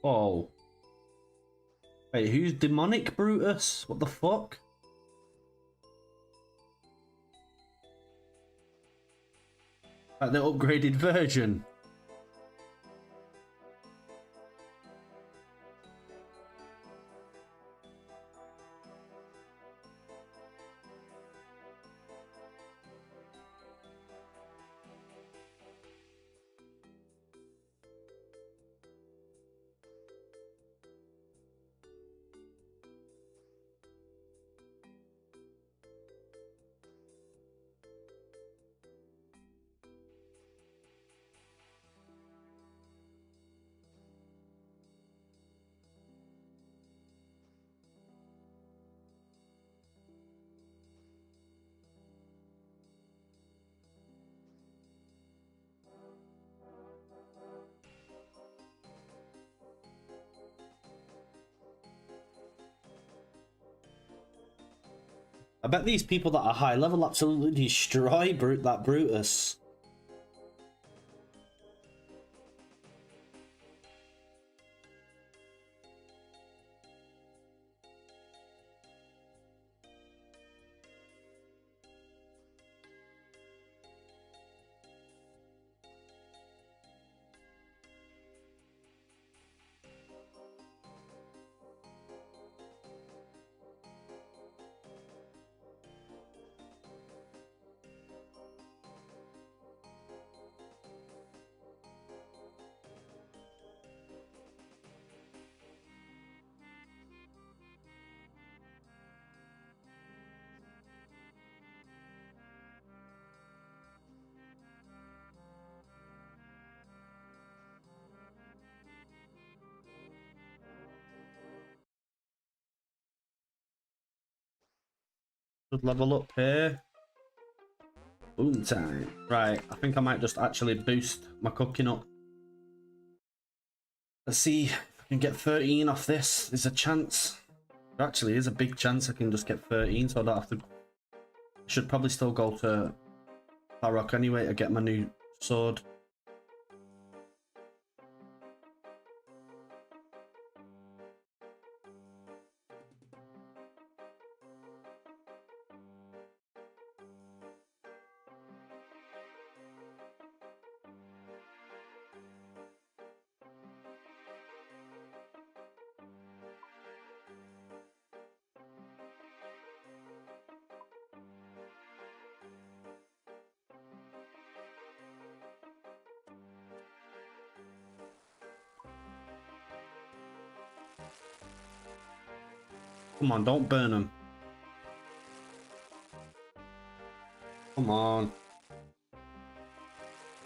Oh. Wait, who's demonic Brutus? What the fuck? Like the upgraded version. I bet these people that are high level absolutely destroy that Brutus. Good level up here. Boom time. Right, I think I might just actually boost my cooking up. Let's see if I can get 13 off this. There's a chance. There actually is a big chance I can just get 13, so I don't have to... Should probably still go to Harrock anyway to get my new sword. Come on, don't burn them. Come on.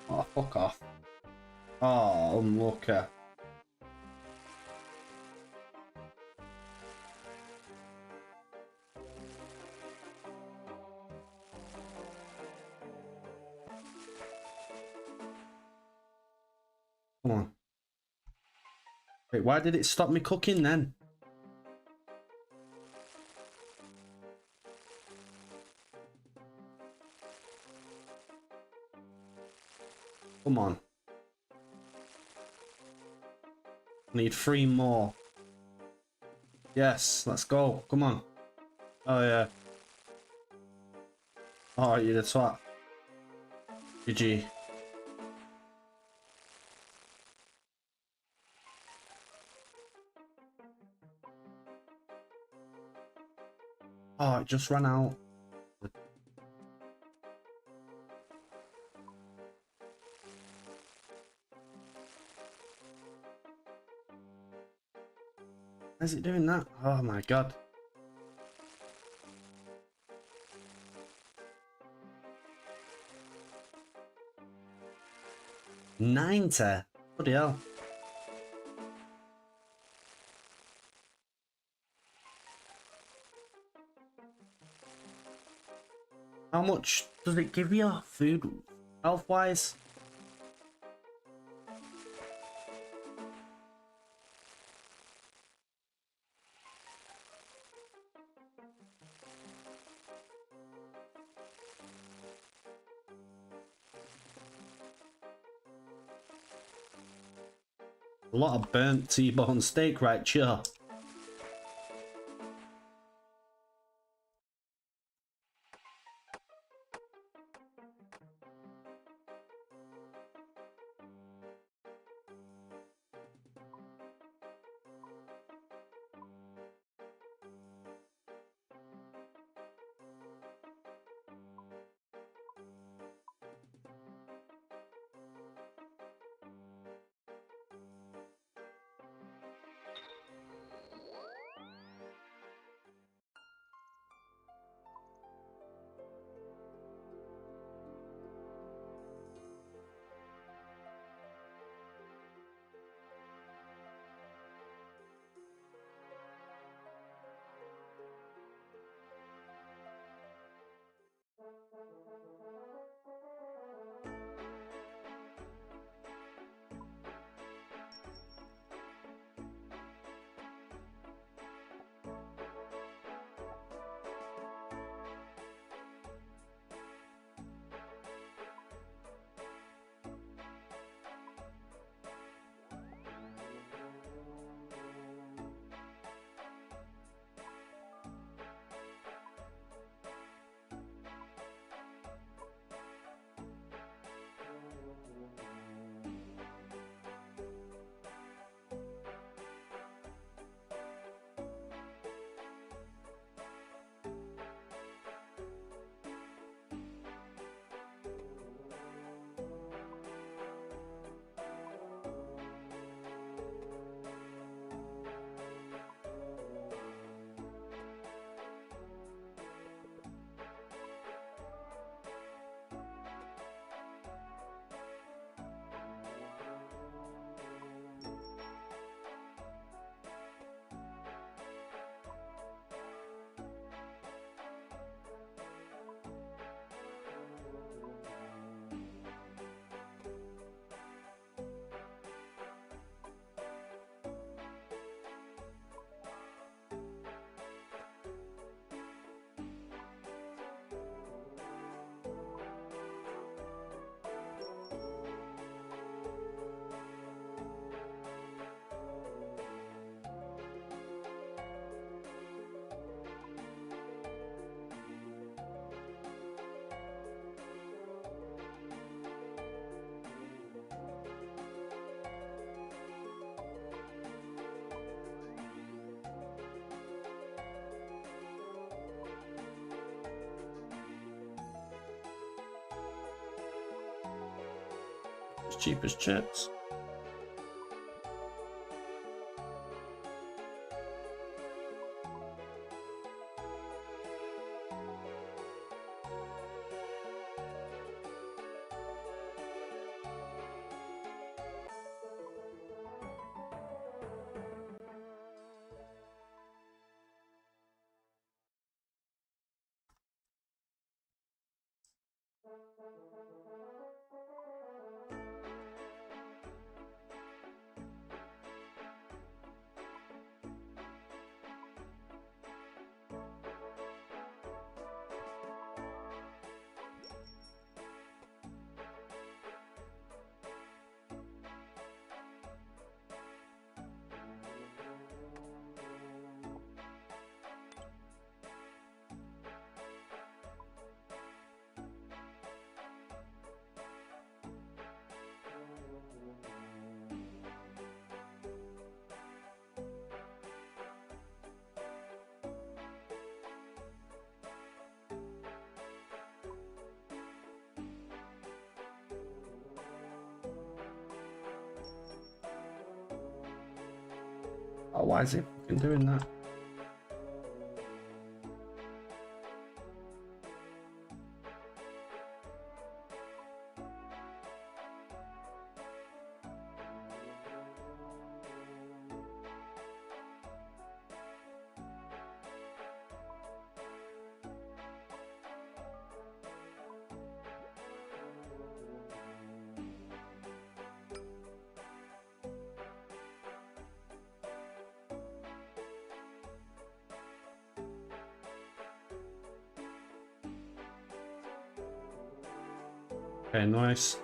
Oh, fuck off. Oh, unlucky. Come on. Wait, why did it stop me cooking then? Come on. Need 3 more. Yes, let's go. Come on. Oh, yeah. Oh, you did swat. GG. Oh, it just ran out. Why is it doing that? Oh my god. 90. Bloody hell. How much does it give you? Food health wise? A lot of burnt T-bone steak right here. As cheap as chips. Oh, why is he fucking doing that? Okay, nice.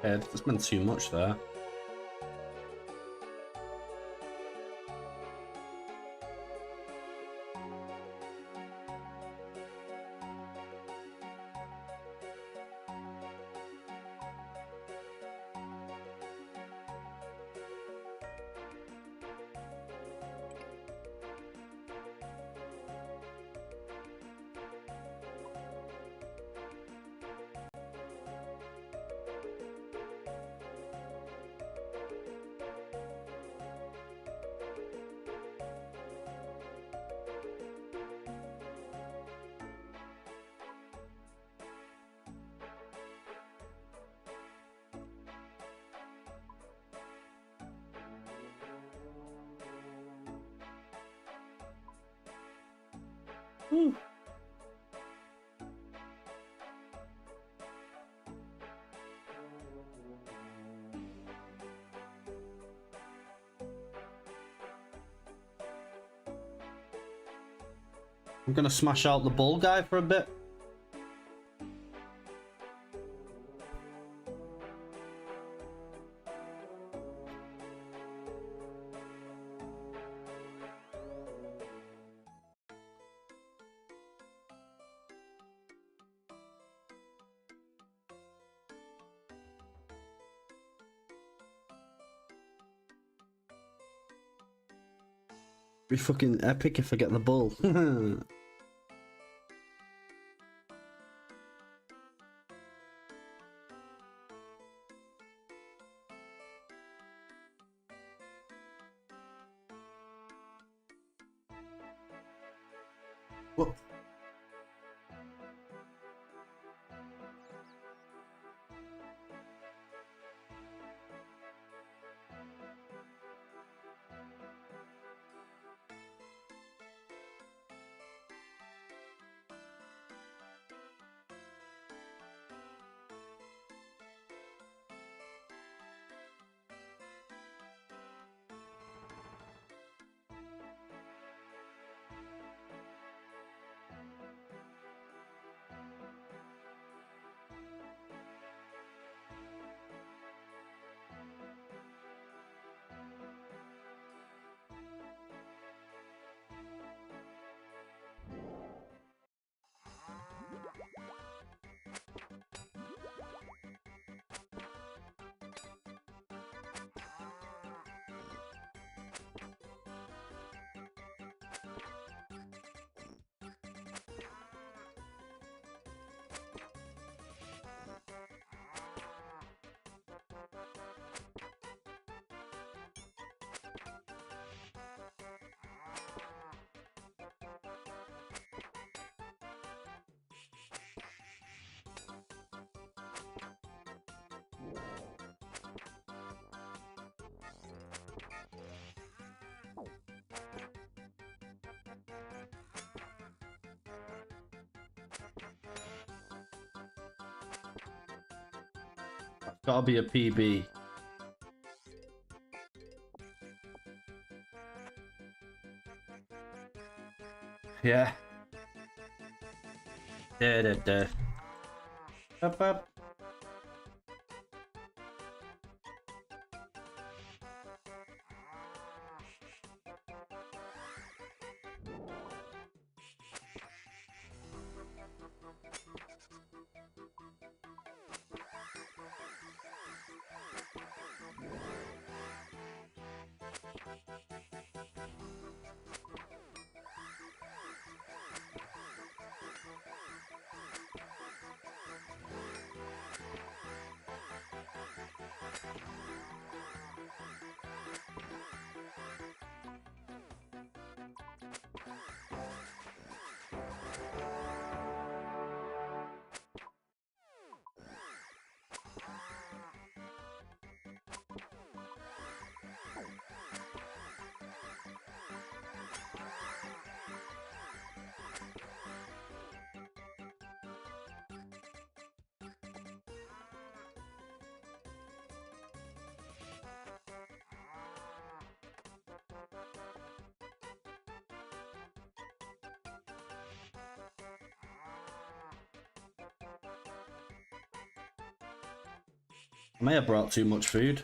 Yeah, there's been too much there. Woo. I'm gonna smash out the bull guy for a bit. Be fucking epic if I get the bull. What? Gotta be a PB. Yeah. Da da da. Up up. I may have brought too much food.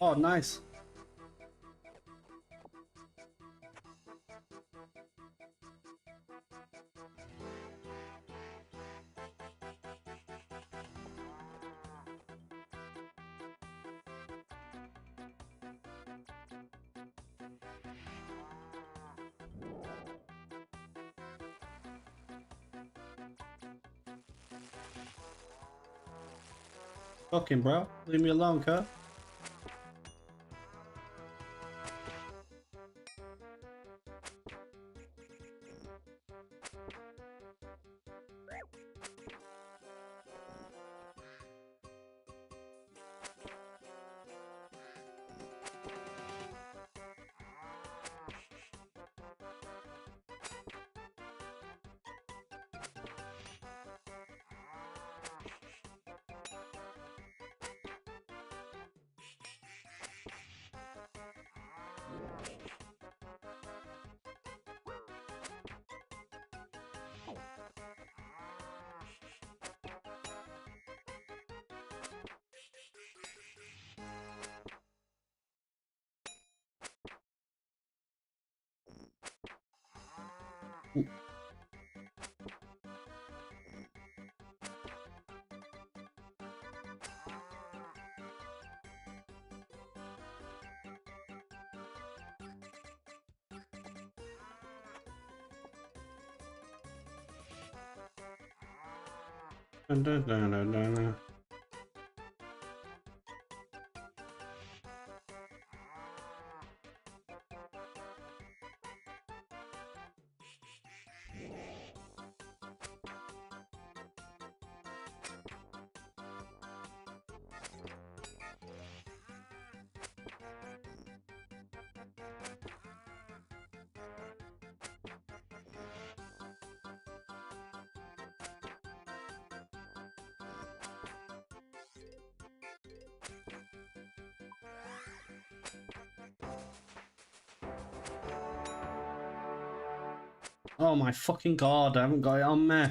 Oh, nice. Fucking bro, leave me alone, cuz. Dun, dun, dun, dun, dun. Oh my fucking god, I haven't got it on me.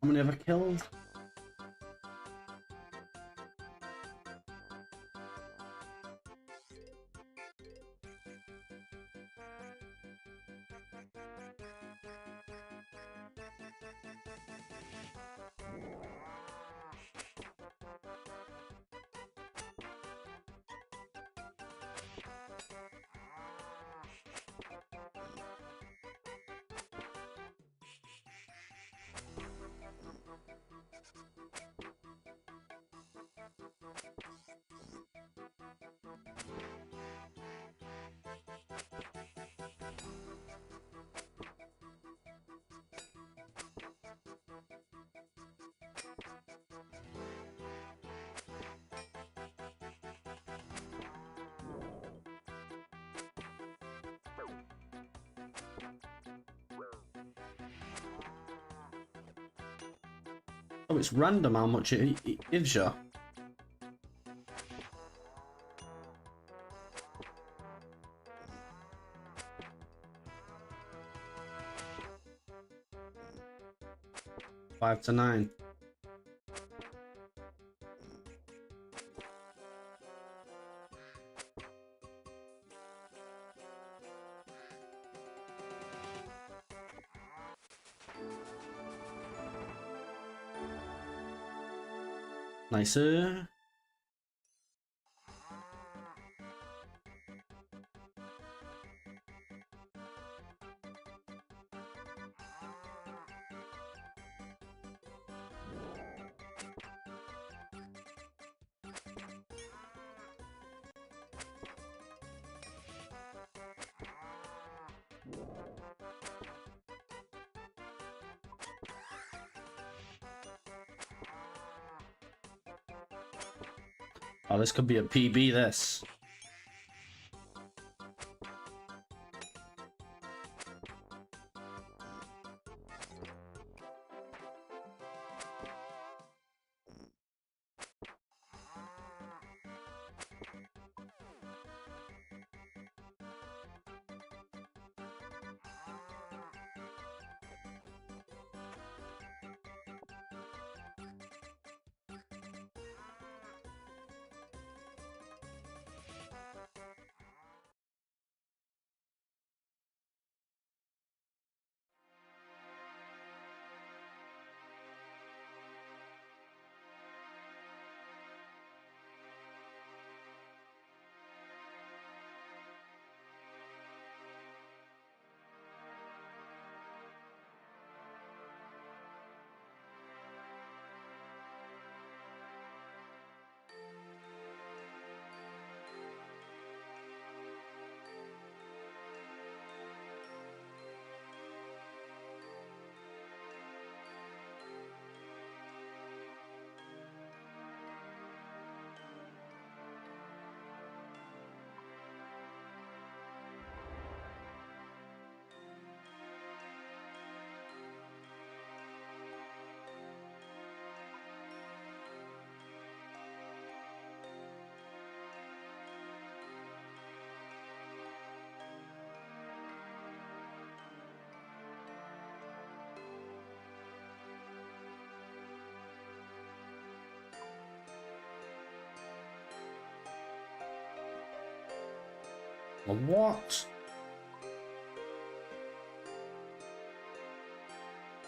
How many have I killed? Oh, it's random how much it gives you. Five to 9. Nicer. Oh, this could be a PB, this. What?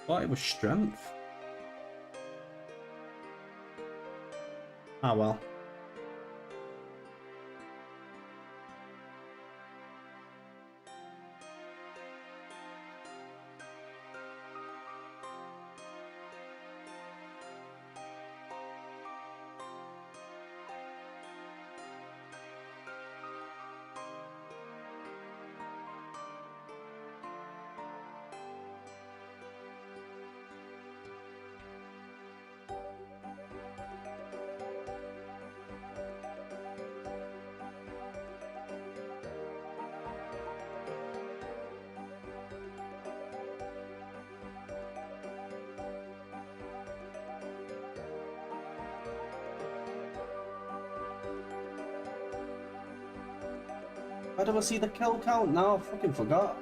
Thought it was strength. Ah, well. Why do I see the kill count now? I fucking forgot.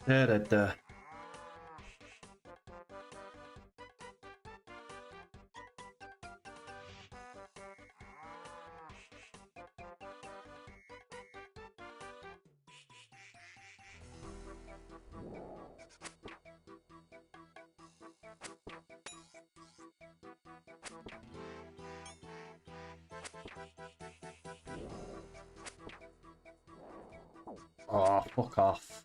Da, da, da. Oh, fuck off.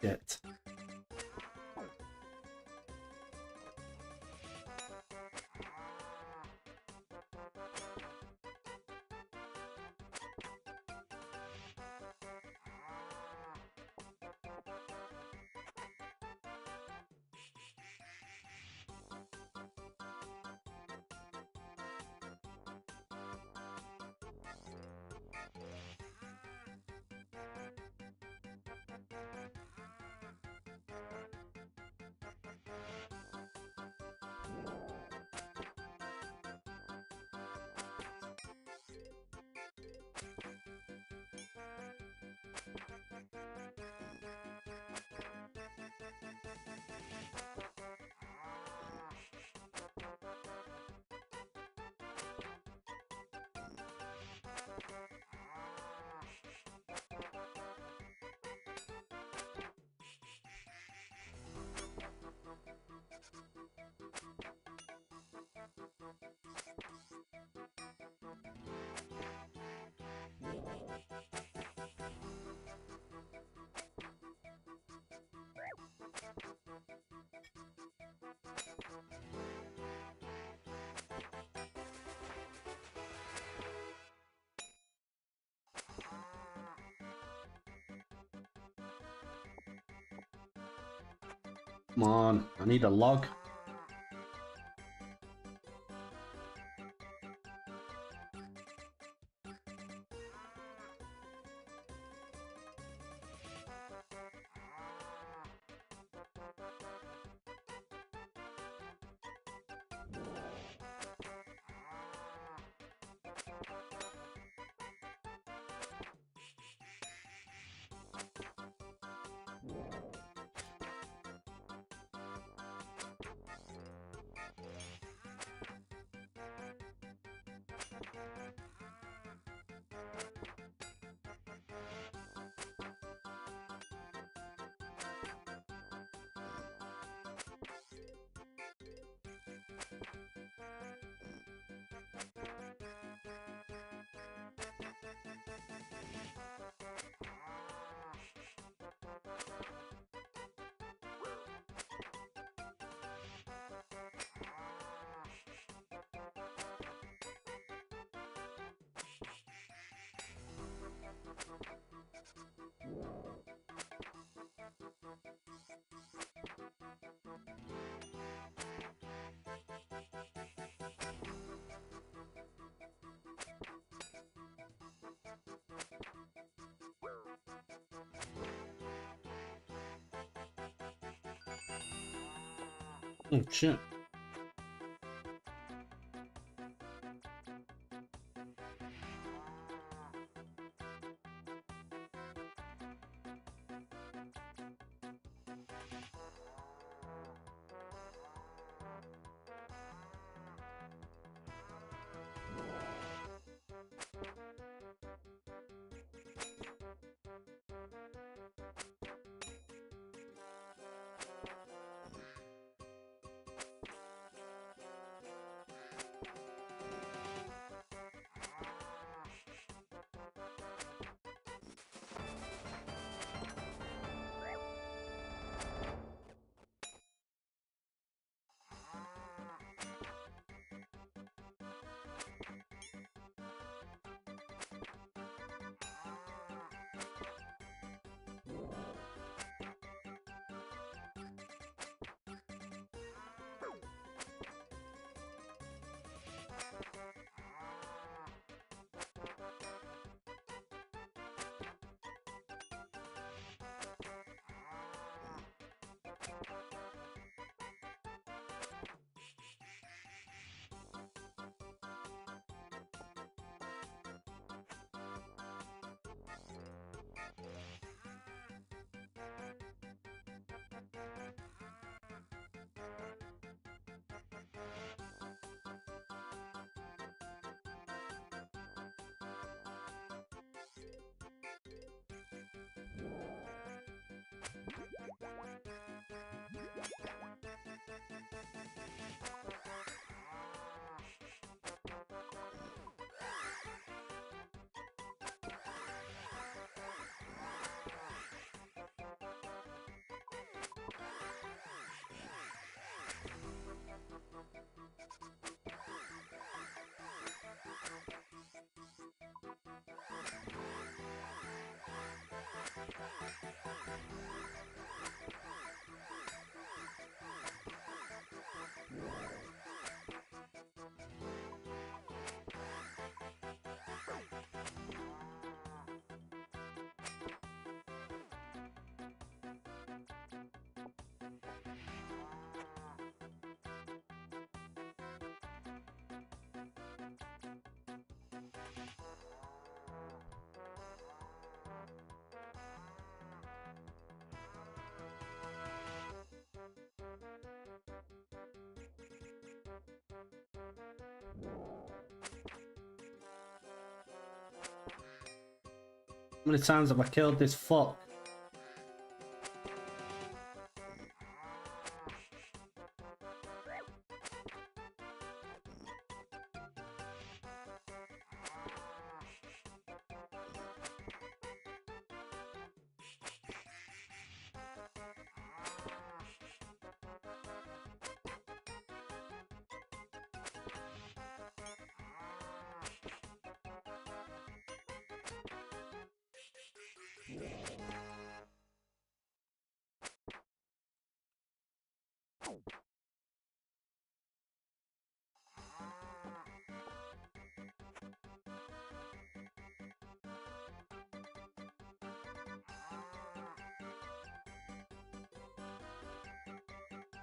Shit. Come on, I need a log. Oh, shit. How many times have I killed this fuck?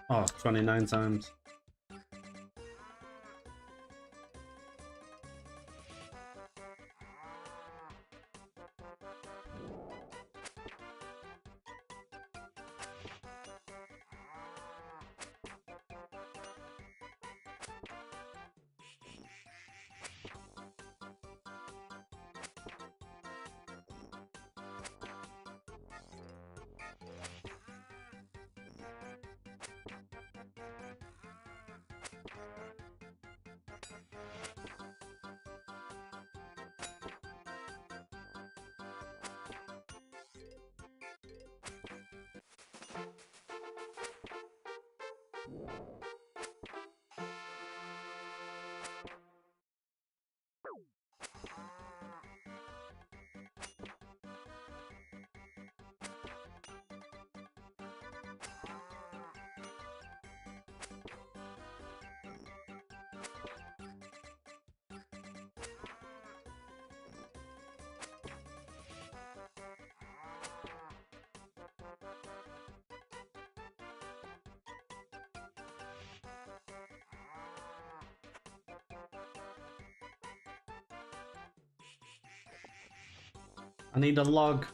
Oh, 29 times. I need a log.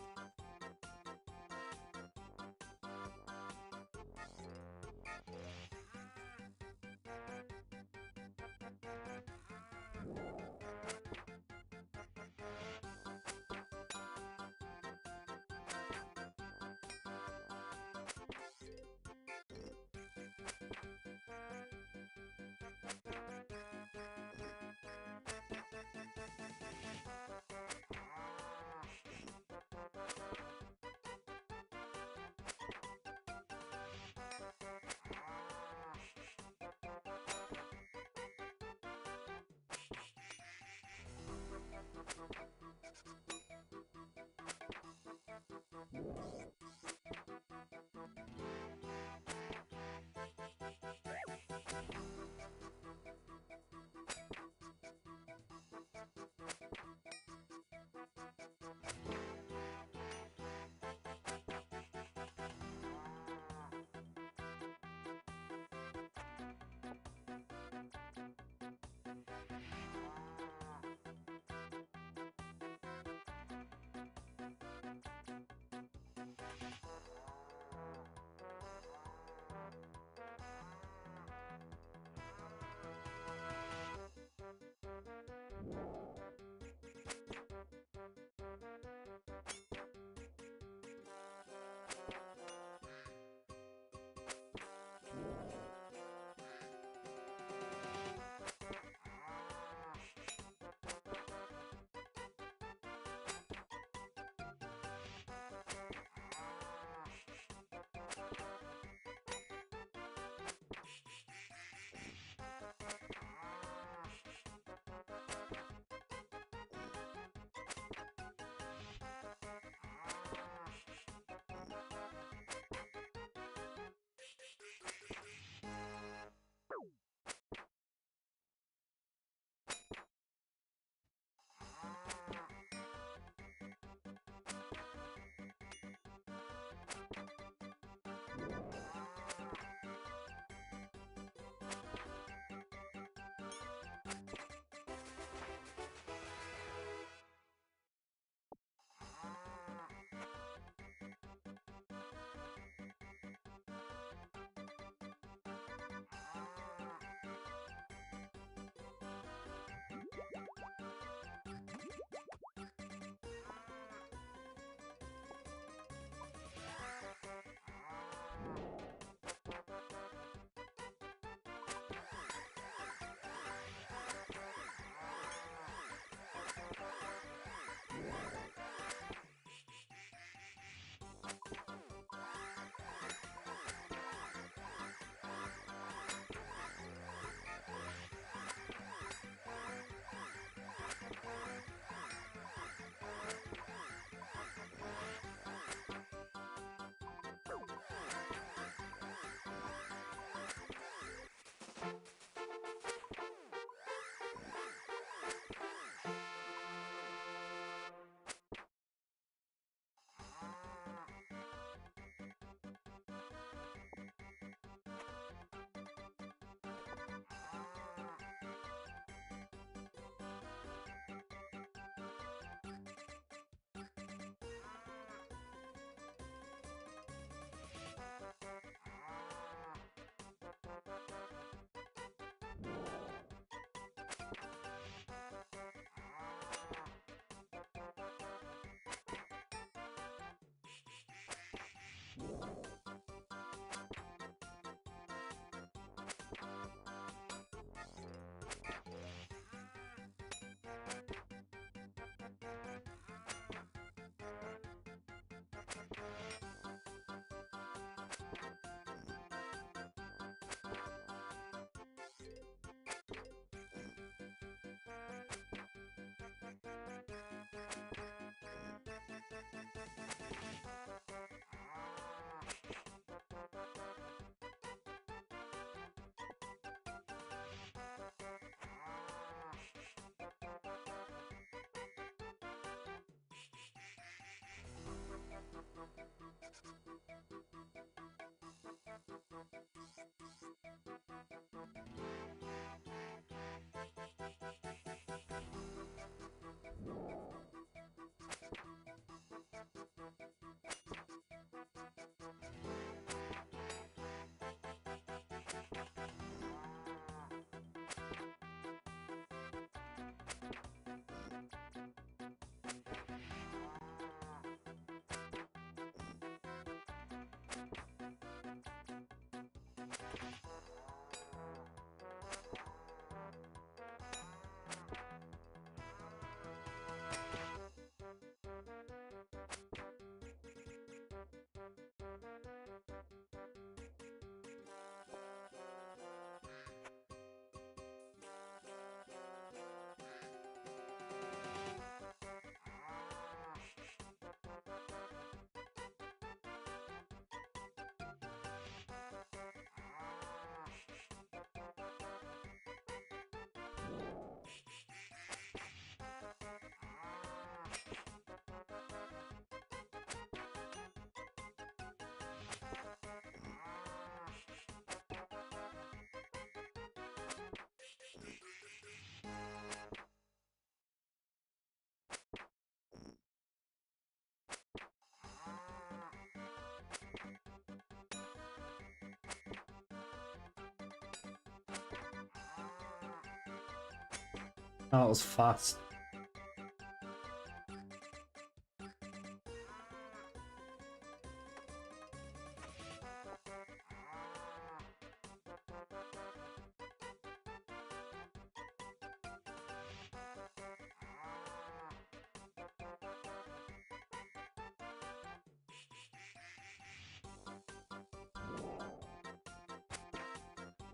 That was fast.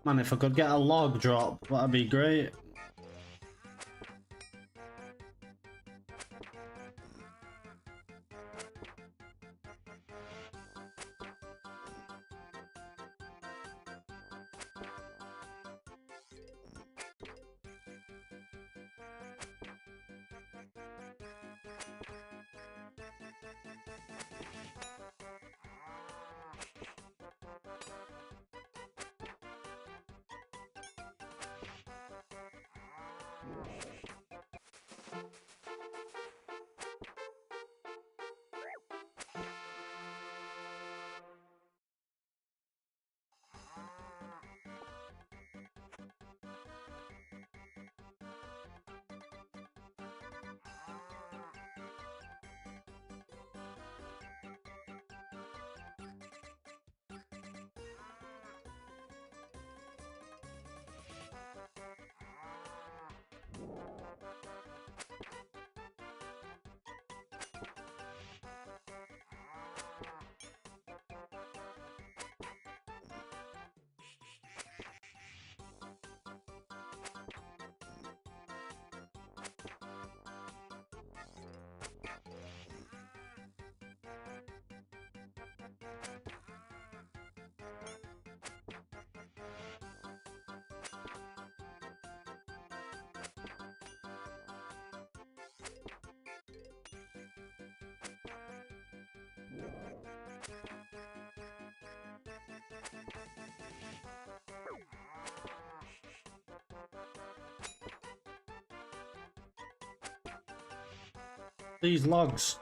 Man, if I could get a log drop, that'd be great. These logs.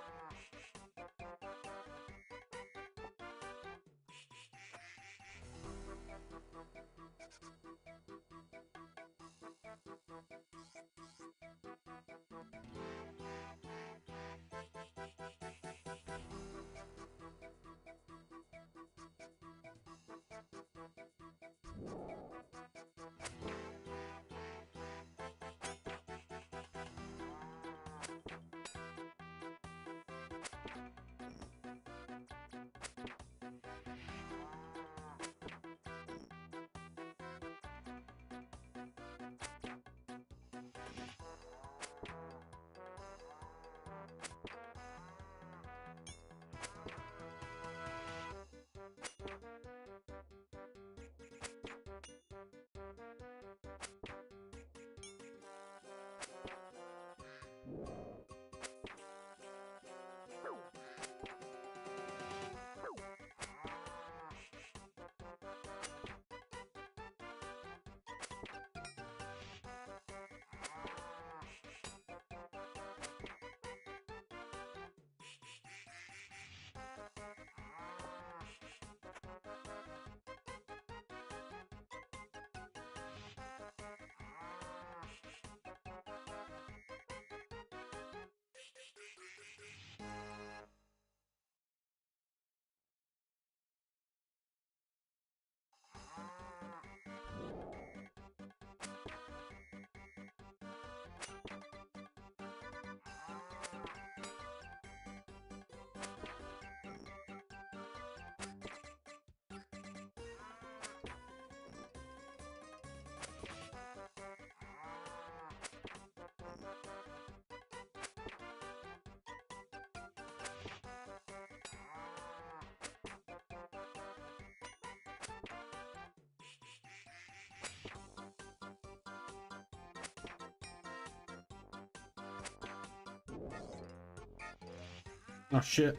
Oh shit.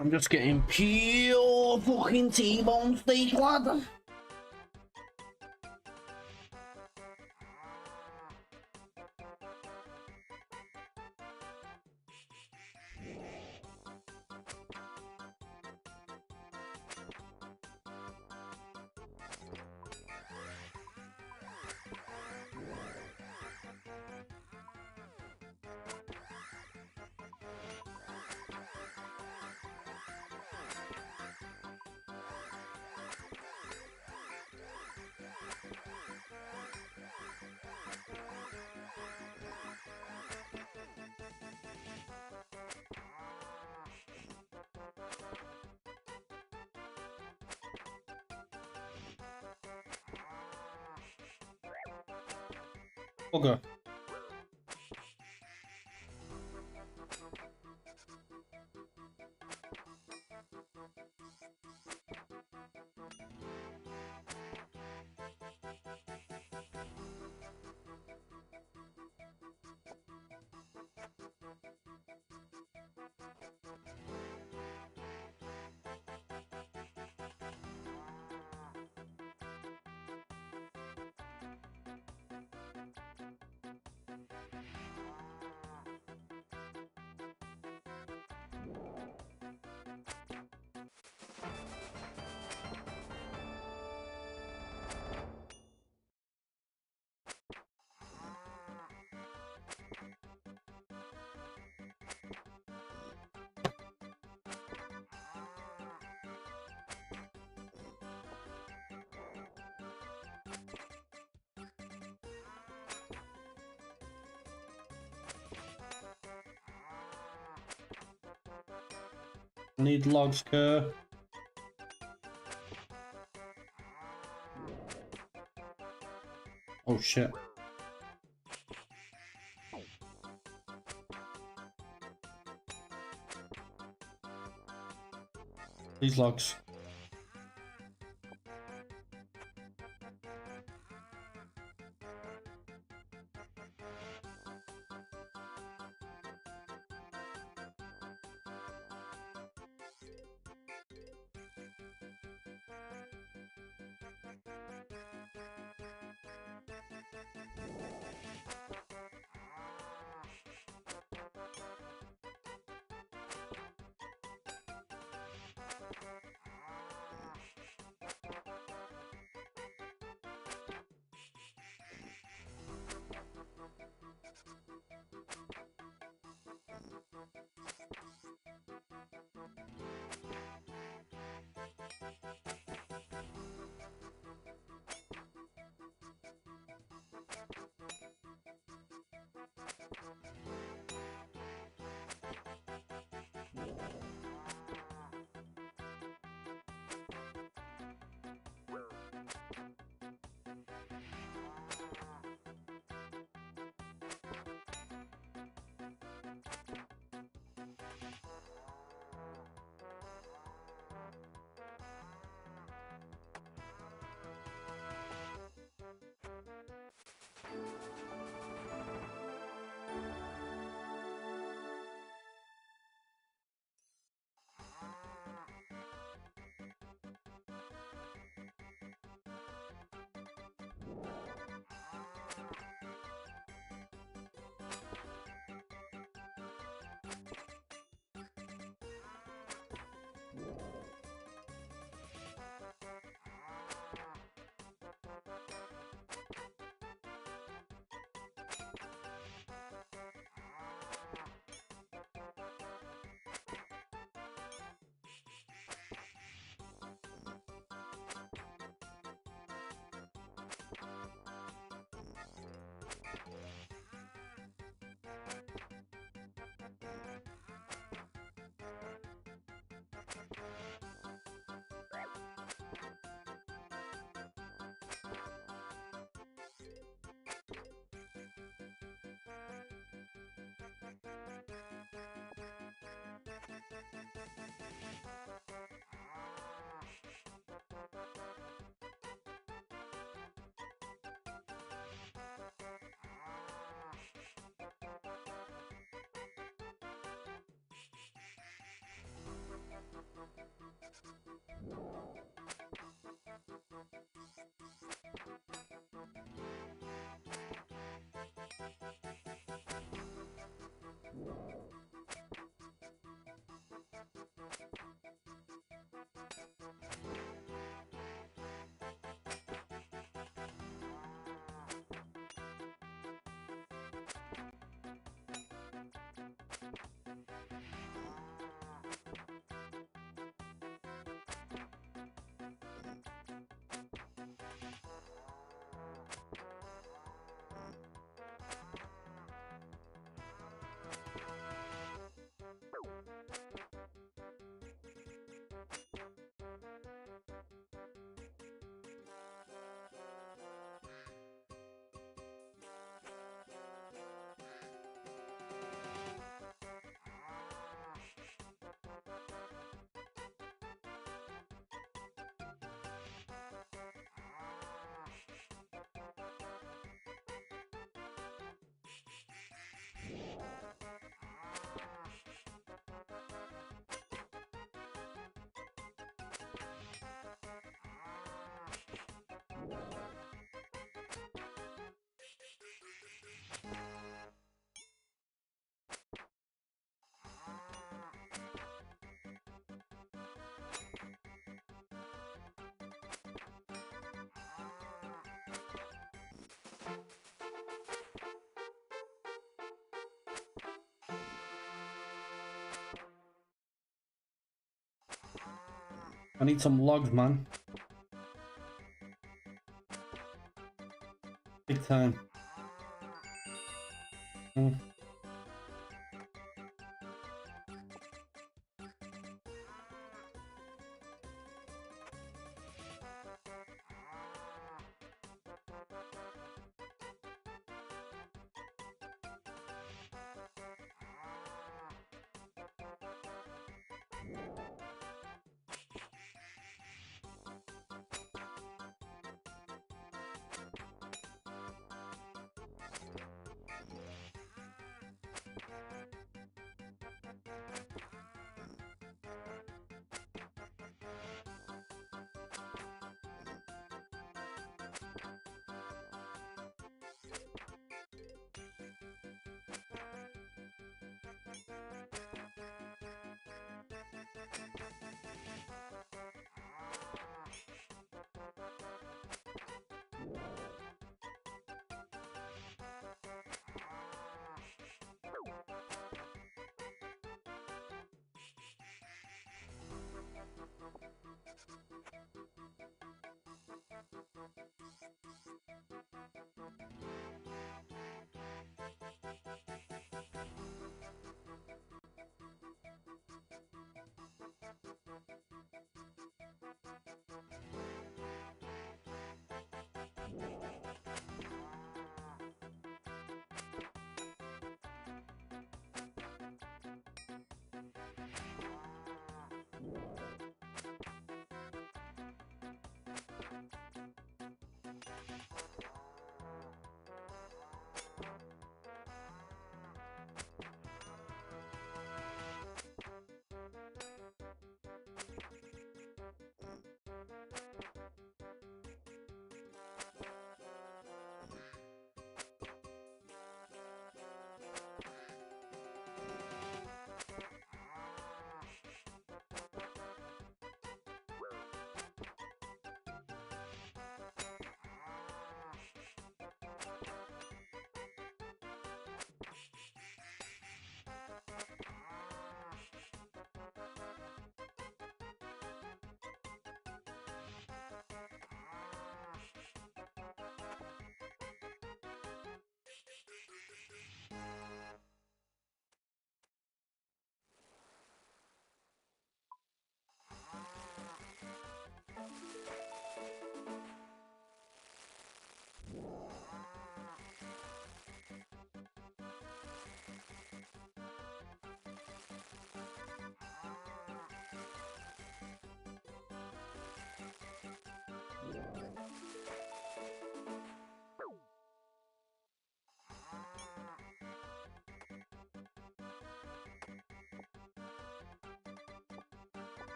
I'm just getting pure fucking T-bone steak, lad. Okay. I need logs, Kerr. Oh shit. These logs. I need some logs, man. Big time.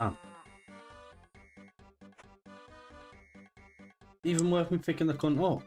Ah. Even worth me picking the cunt up.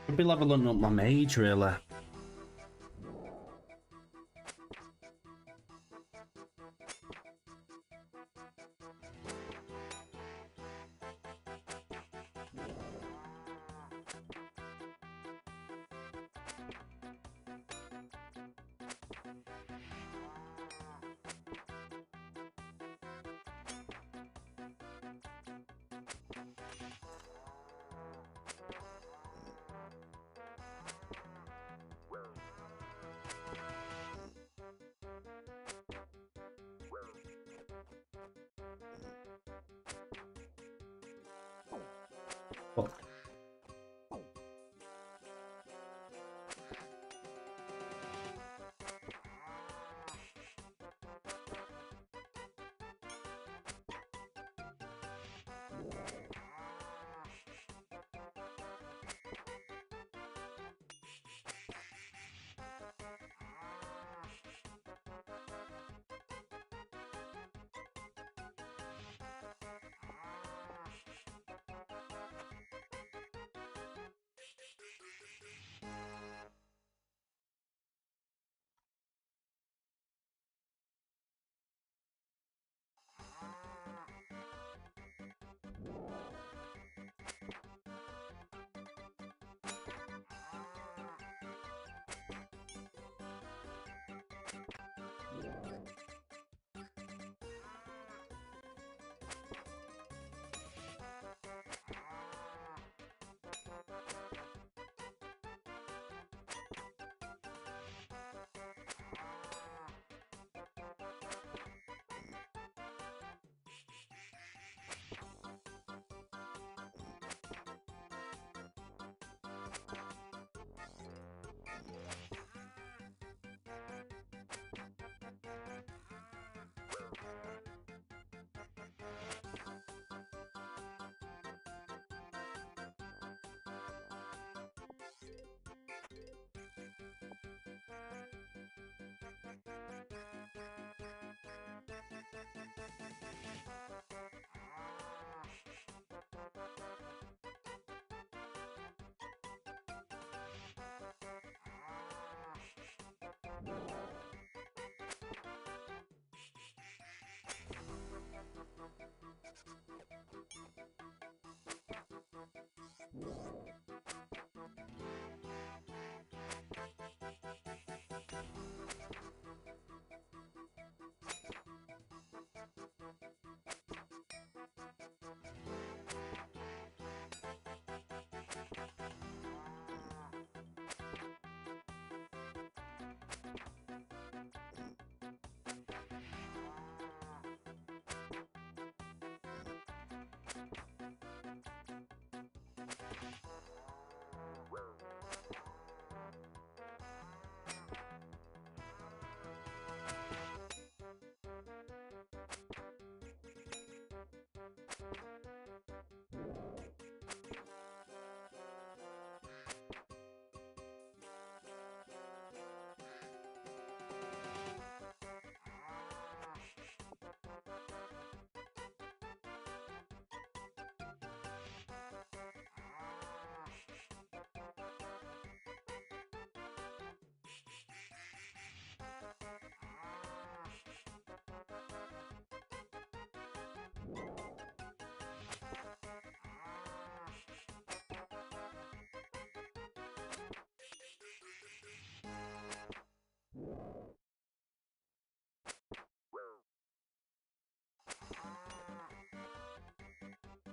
I'll be leveling up my mage, really. Oh.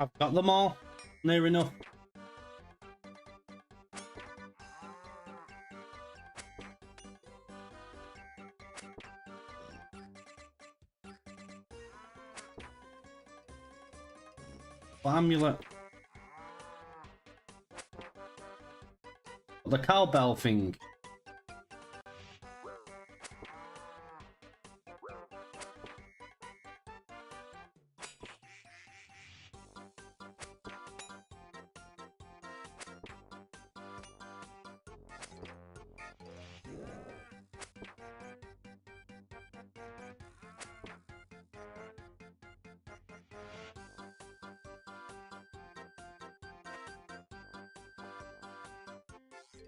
I've got them all. Near enough. What amulet? The cowbell thing.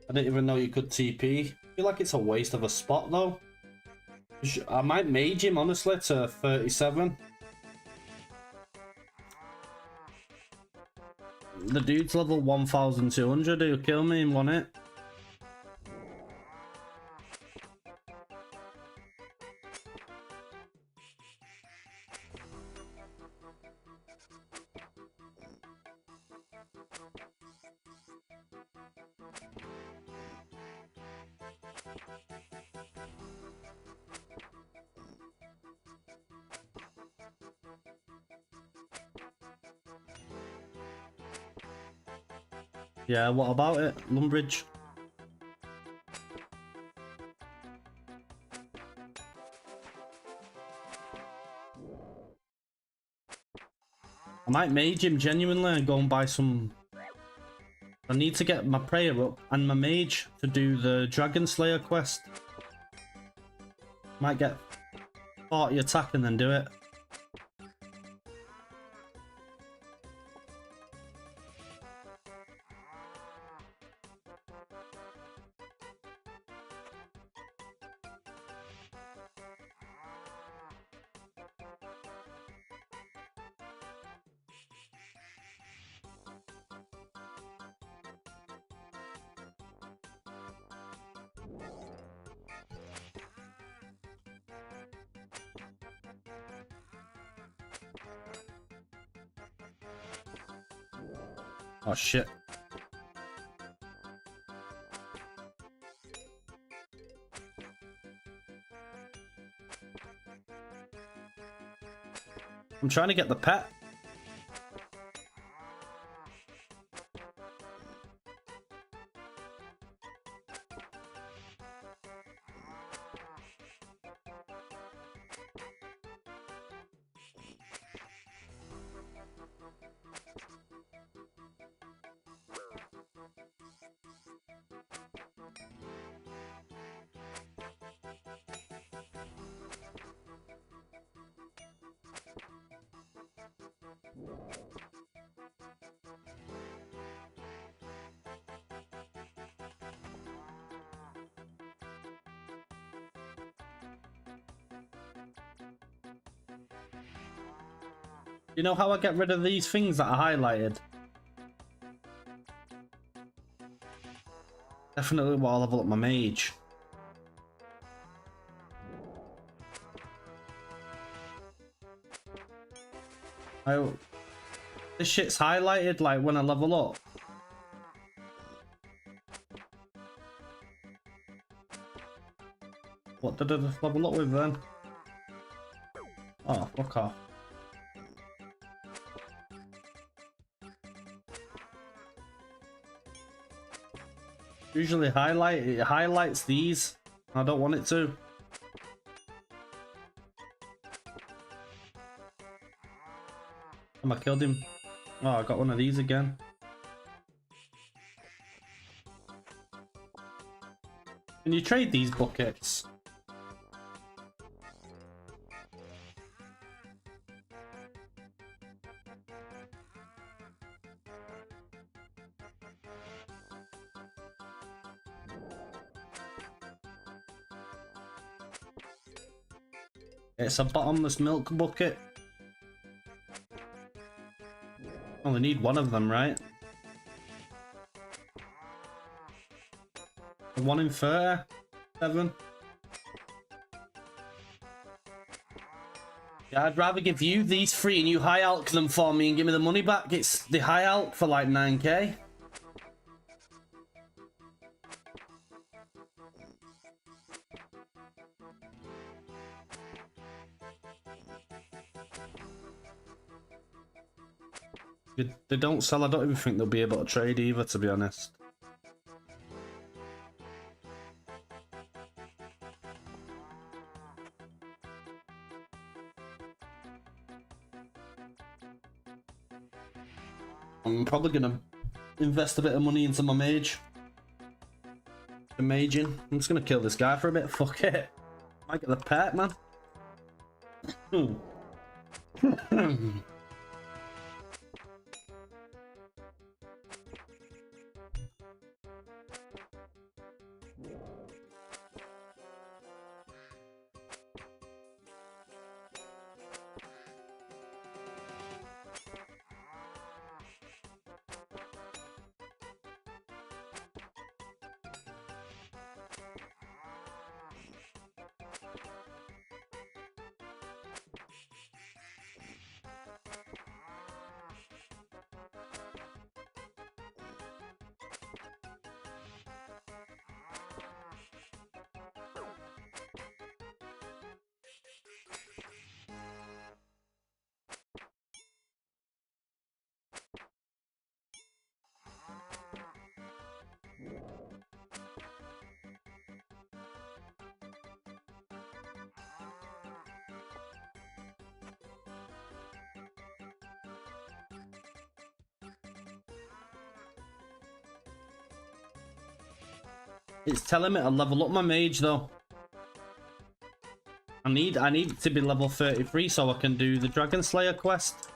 I didn't even know you could TP. I feel like it's a waste of a spot though. I might mage him honestly to 37. The dude's level 1200, he'll kill me in 1 hit. Yeah, what about it, Lumbridge? I might mage him genuinely and go and buy some... I need to get my prayer up and my mage to do the Dragon Slayer quest. Might get 40 attack and then do it. Oh shit. I'm trying to get the pet. You know how I get rid of these things that I highlighted? Definitely while I level up my mage. This shit's highlighted like when I level up. What did I just level up with then? Oh, fuck off. Usually it highlights these. I don't want it to. I killed him. Oh, I got one of these again. Can you trade these buckets? It's a bottomless milk bucket. Only need one of them, right? 1 in 37. Yeah, I'd rather give you these 3 and you high alk them for me and give me the money back. It's the high alk for like 9k. They don't sell. I don't even think they'll be able to trade either, to be honest. I'm probably gonna invest a bit of money into my mage. The maging. I'm just gonna kill this guy for a bit. Fuck it. Might get the pet, man. It's telling me to level up my mage though. I need it to be level 33 so I can do the Dragon Slayer quest.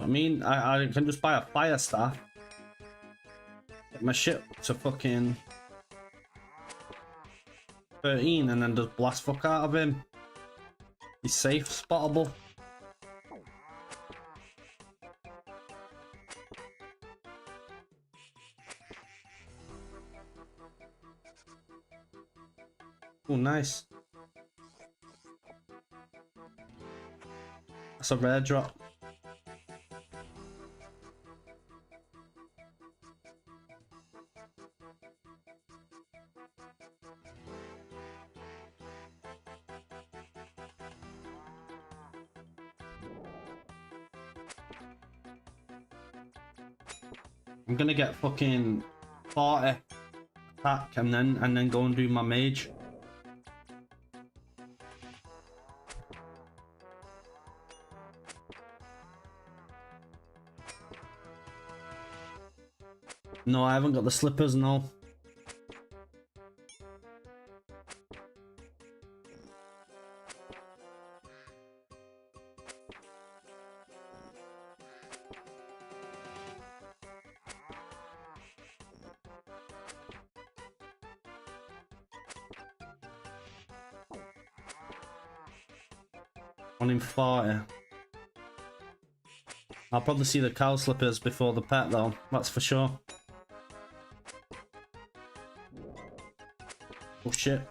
I mean, I can just buy a fire staff, get my ship to fucking 13 and then just blast fuck out of him. He's safe, spottable. Oh, nice. That's a rare drop. I'm gonna get fucking 40 attack and then go and do my mage. No, I haven't got the slippers, no. One in 40. I'll probably see the cow slippers before the pet though, that's for sure. Oh shit.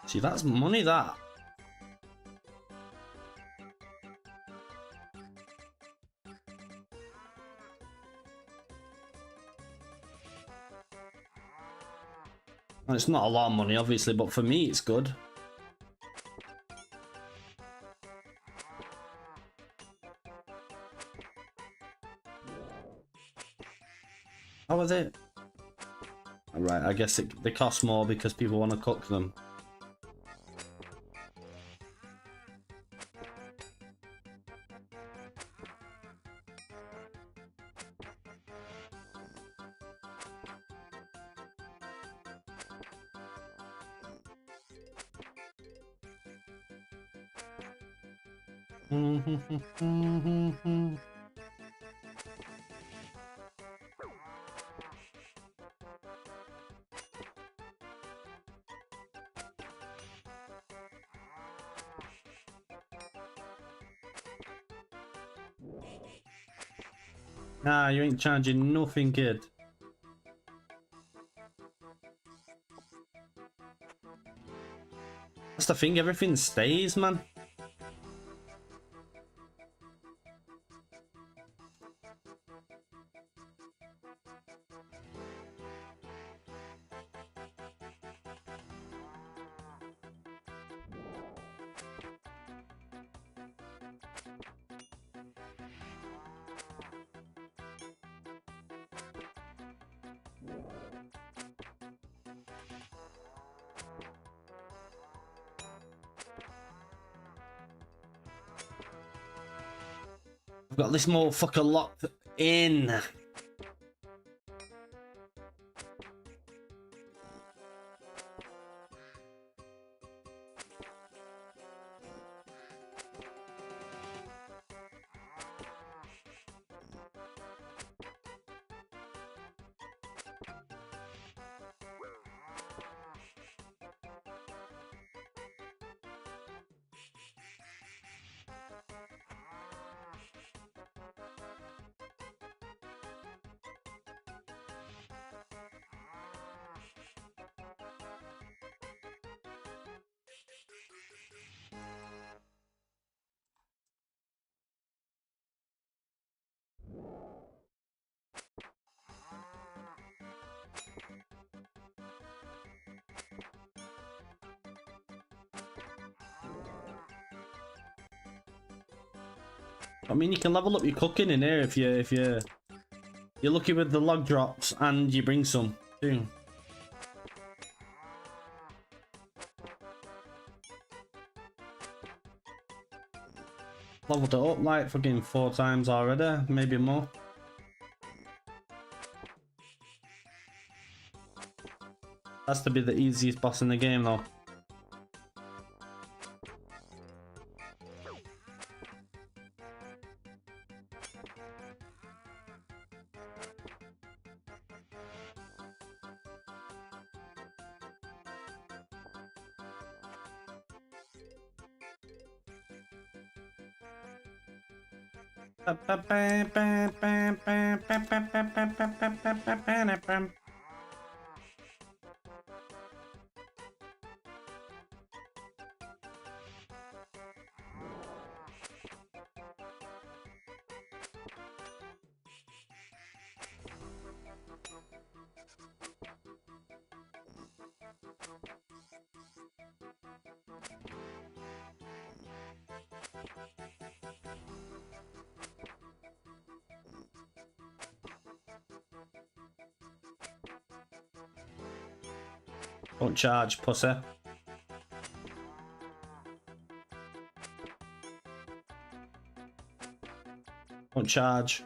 See, that's money, that. And it's not a lot of money, obviously, but for me, it's good. How are they? Right, I guess they cost more because people want to cook them. Nah, you ain't charging nothing, kid. That's the thing, everything stays, man. I've got this motherfucker locked in. I mean, you can level up your cooking in here if you're lucky with the log drops and you bring some too. Leveled it up like fucking 4 times already, maybe more. Has to be the easiest boss in the game though. Don't charge, pussy. Don't charge.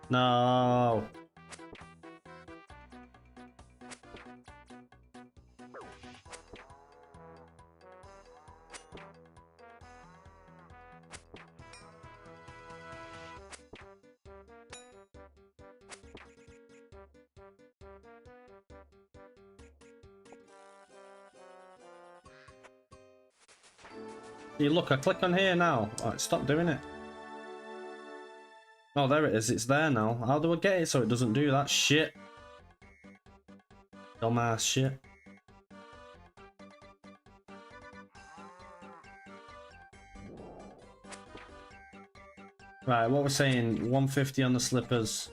No. See, look, I click on here now. Alright, stop doing it. Oh, there it is. It's there now. How do I get it so it doesn't do that shit? Dumbass shit. Right, what we're saying, 150 on the slippers.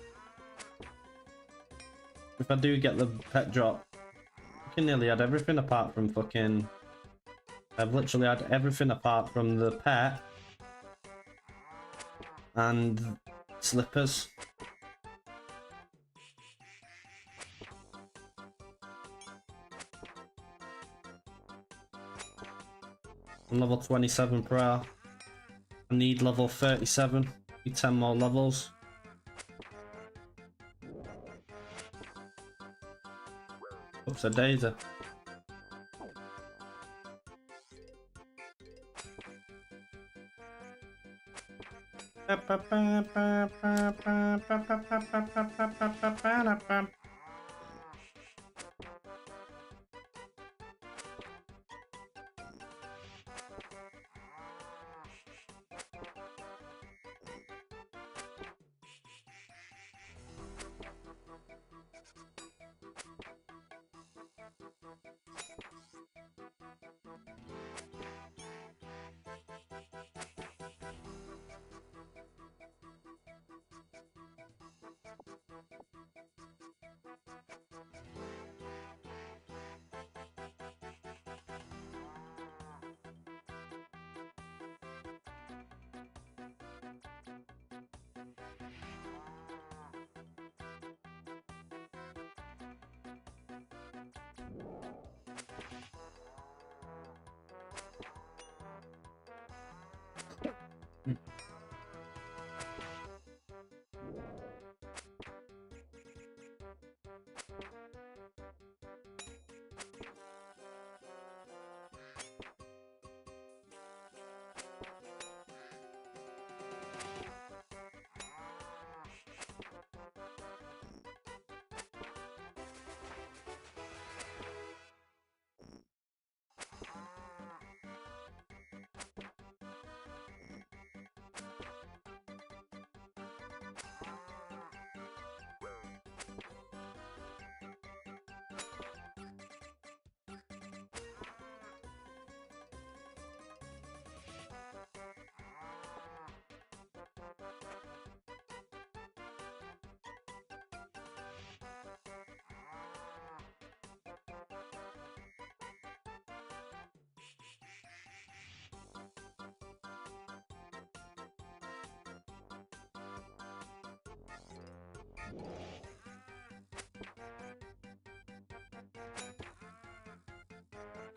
If I do get the pet drop, I can nearly add everything apart from fucking... I've literally had everything apart from the pet and slippers. I'm level 27 per hour. I need level 37. Need 10 more levels. Oops, a daisy.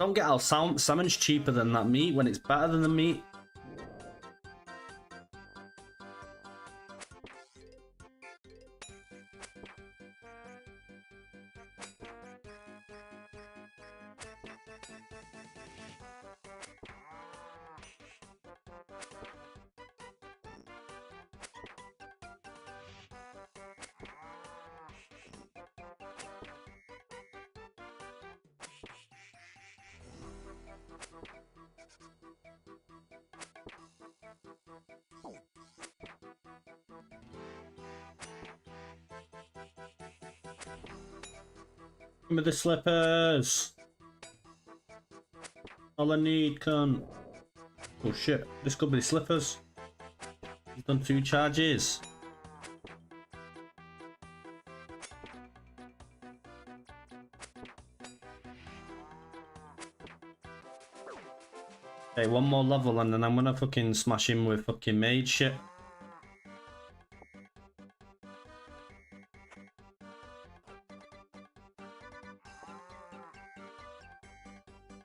Don't get how salmon's cheaper than that meat when it's better than the meat. Give me the slippers. All I need, cunt. Oh shit, this could be the slippers. He's done 2 charges. Okay, 1 more level and then I'm gonna fucking smash him with fucking mage shit.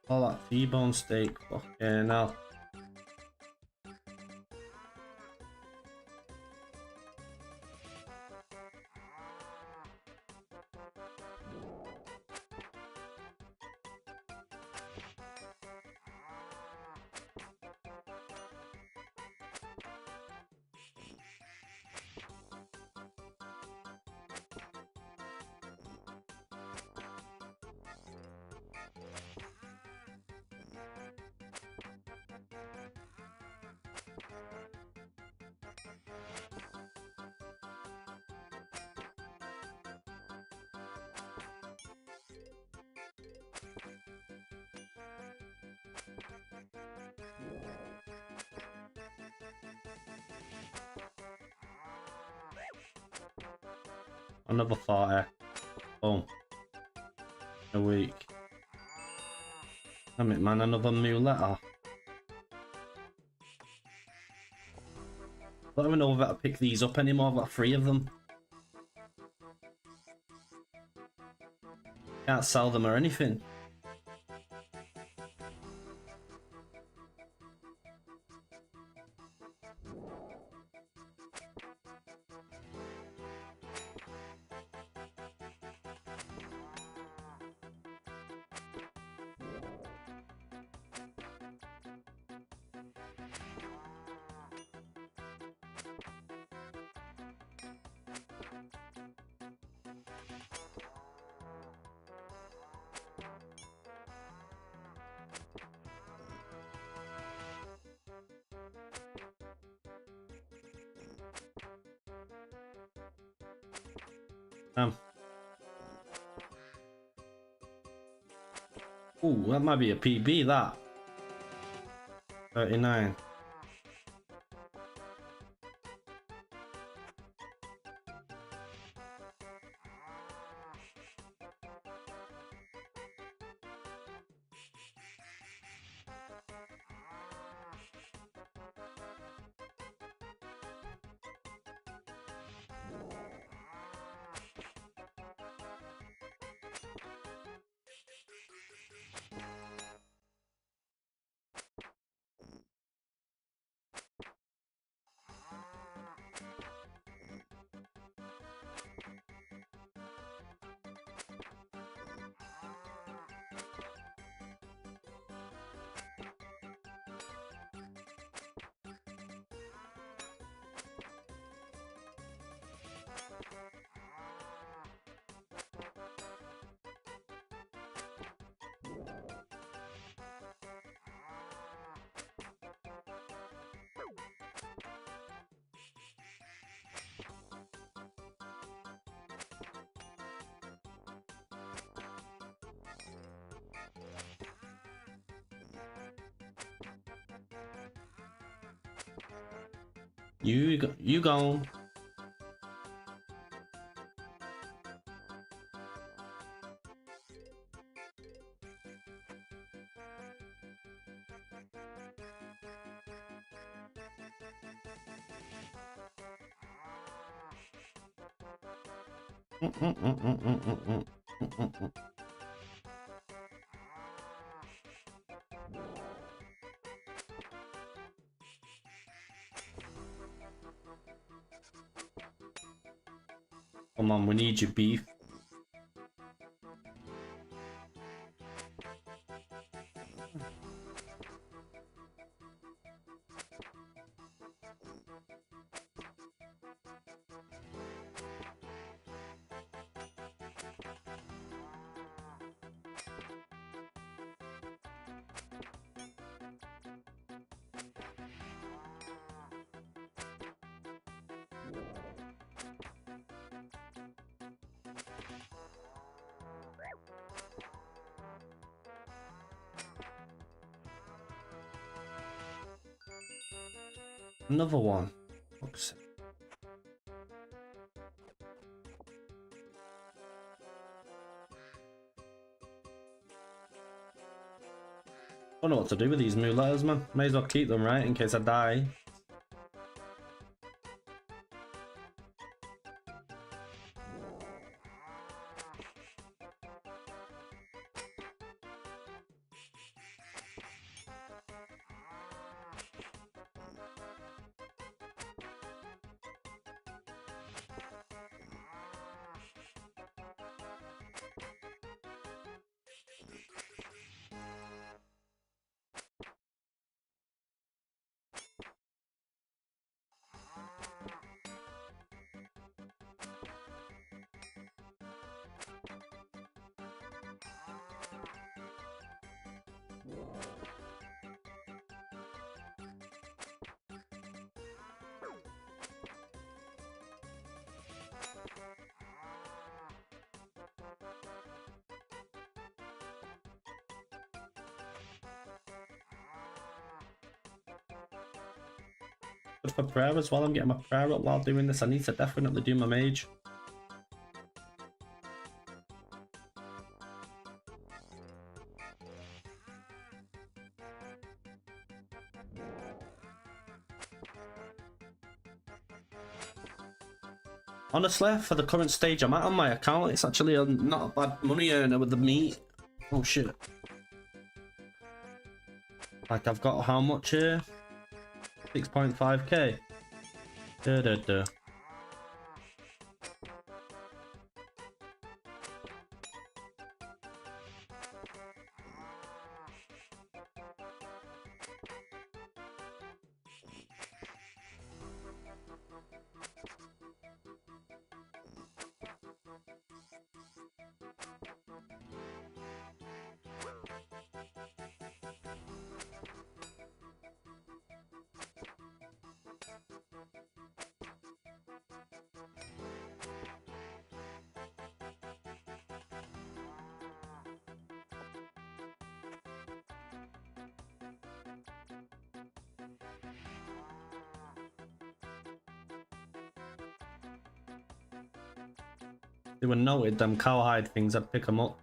All that T-bone steak, fucking hell. Another 40. Boom. A week. Damn it, man, another muletta. I don't even know if I pick these up anymore. I've got 3 of them. Can't sell them or anything. Ooh, that might be a PB, that. 39. You gone. Come on, we need your beef. Another one. Oops. I don't know what to do with these new letters, man. May as well keep them, right, in case I die. Good for prayer as well. I'm getting my prayer up while doing this. I need to definitely do my mage. Honestly, for the current stage I'm at on my account, it's actually not a bad money earner with the meat. Oh shit. Like I've got how much here? 6.5k. Da da da. They were noted, them cowhide things, I'd pick them up.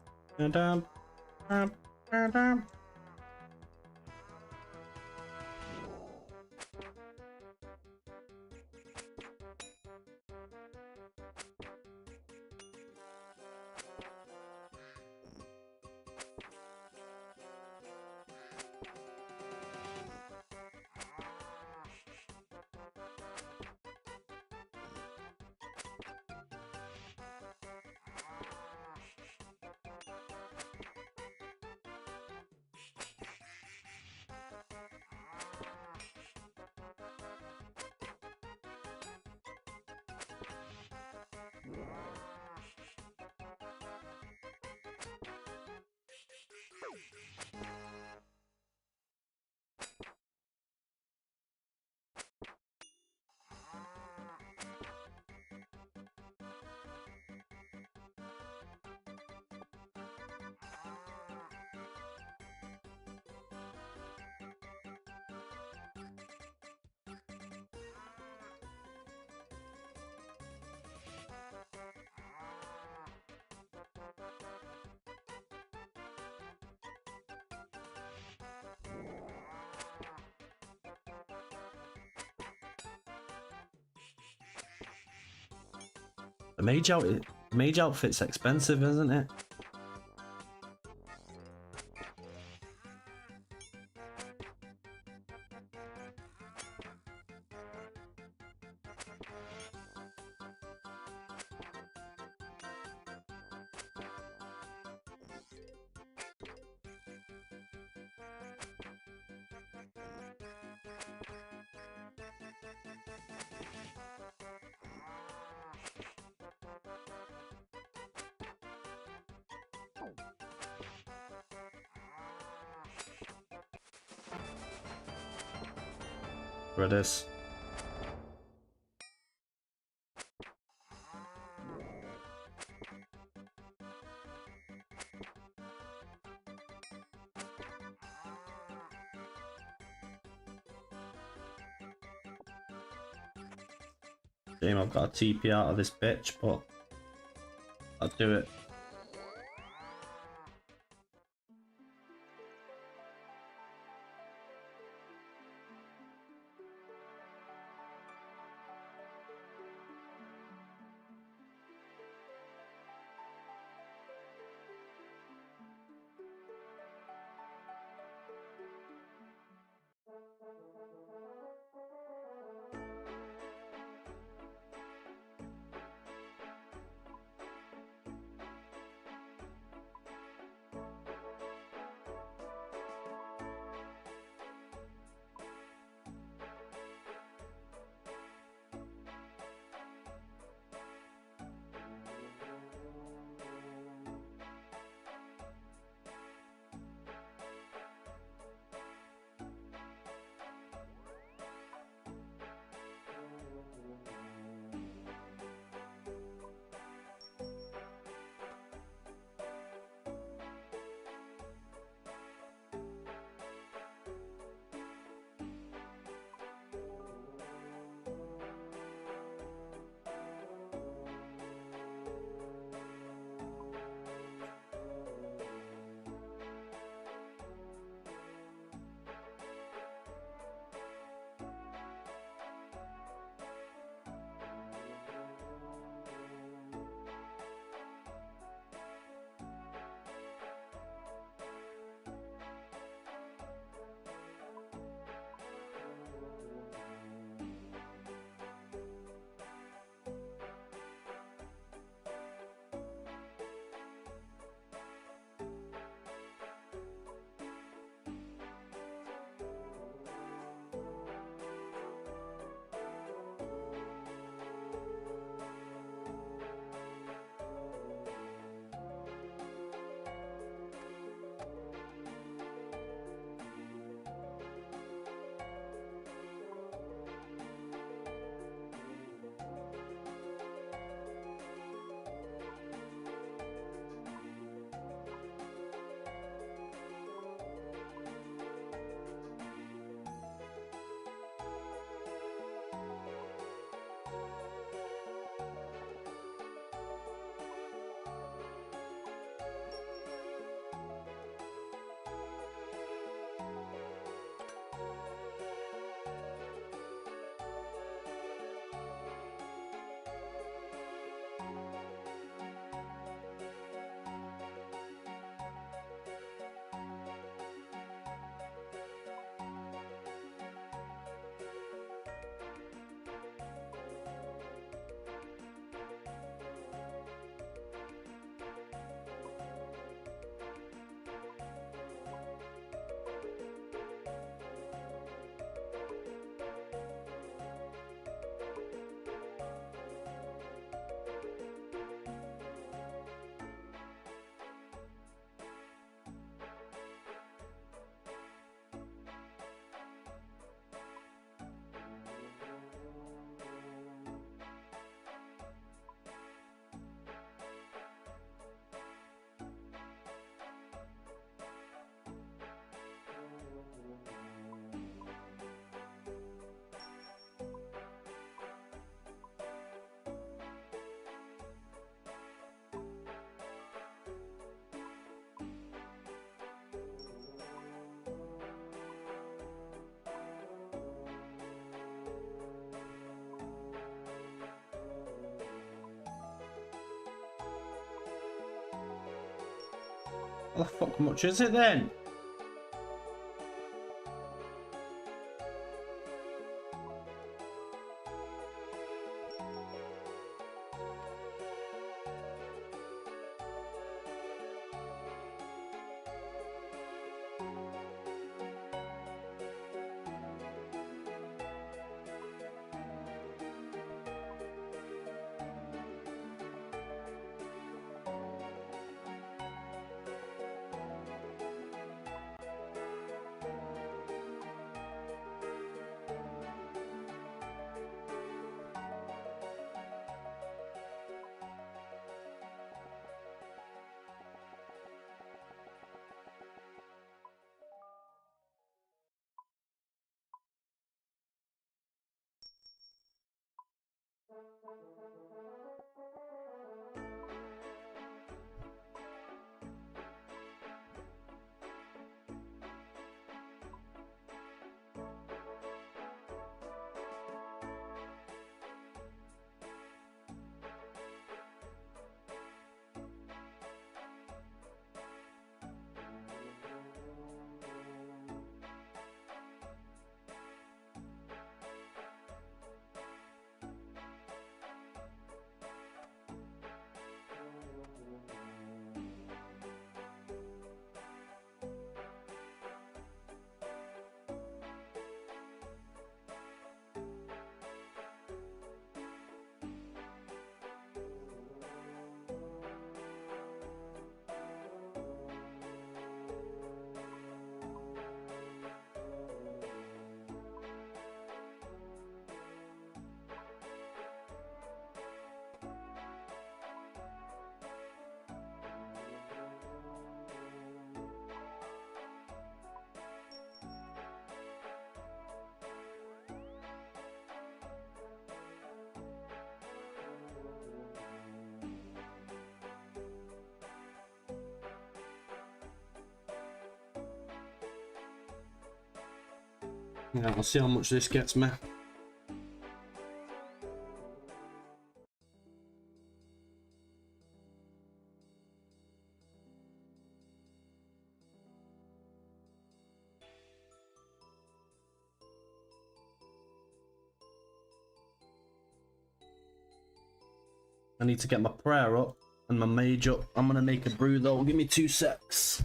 The mage outfit's expensive, isn't it? BRUTUS. Shame I've got a TP out of this bitch, but I'll do it. What the fuck much is it then? Yeah, we'll see how much this gets me. I need to get my prayer up and my mage up. I'm gonna make a brew though. Give me 2 secs.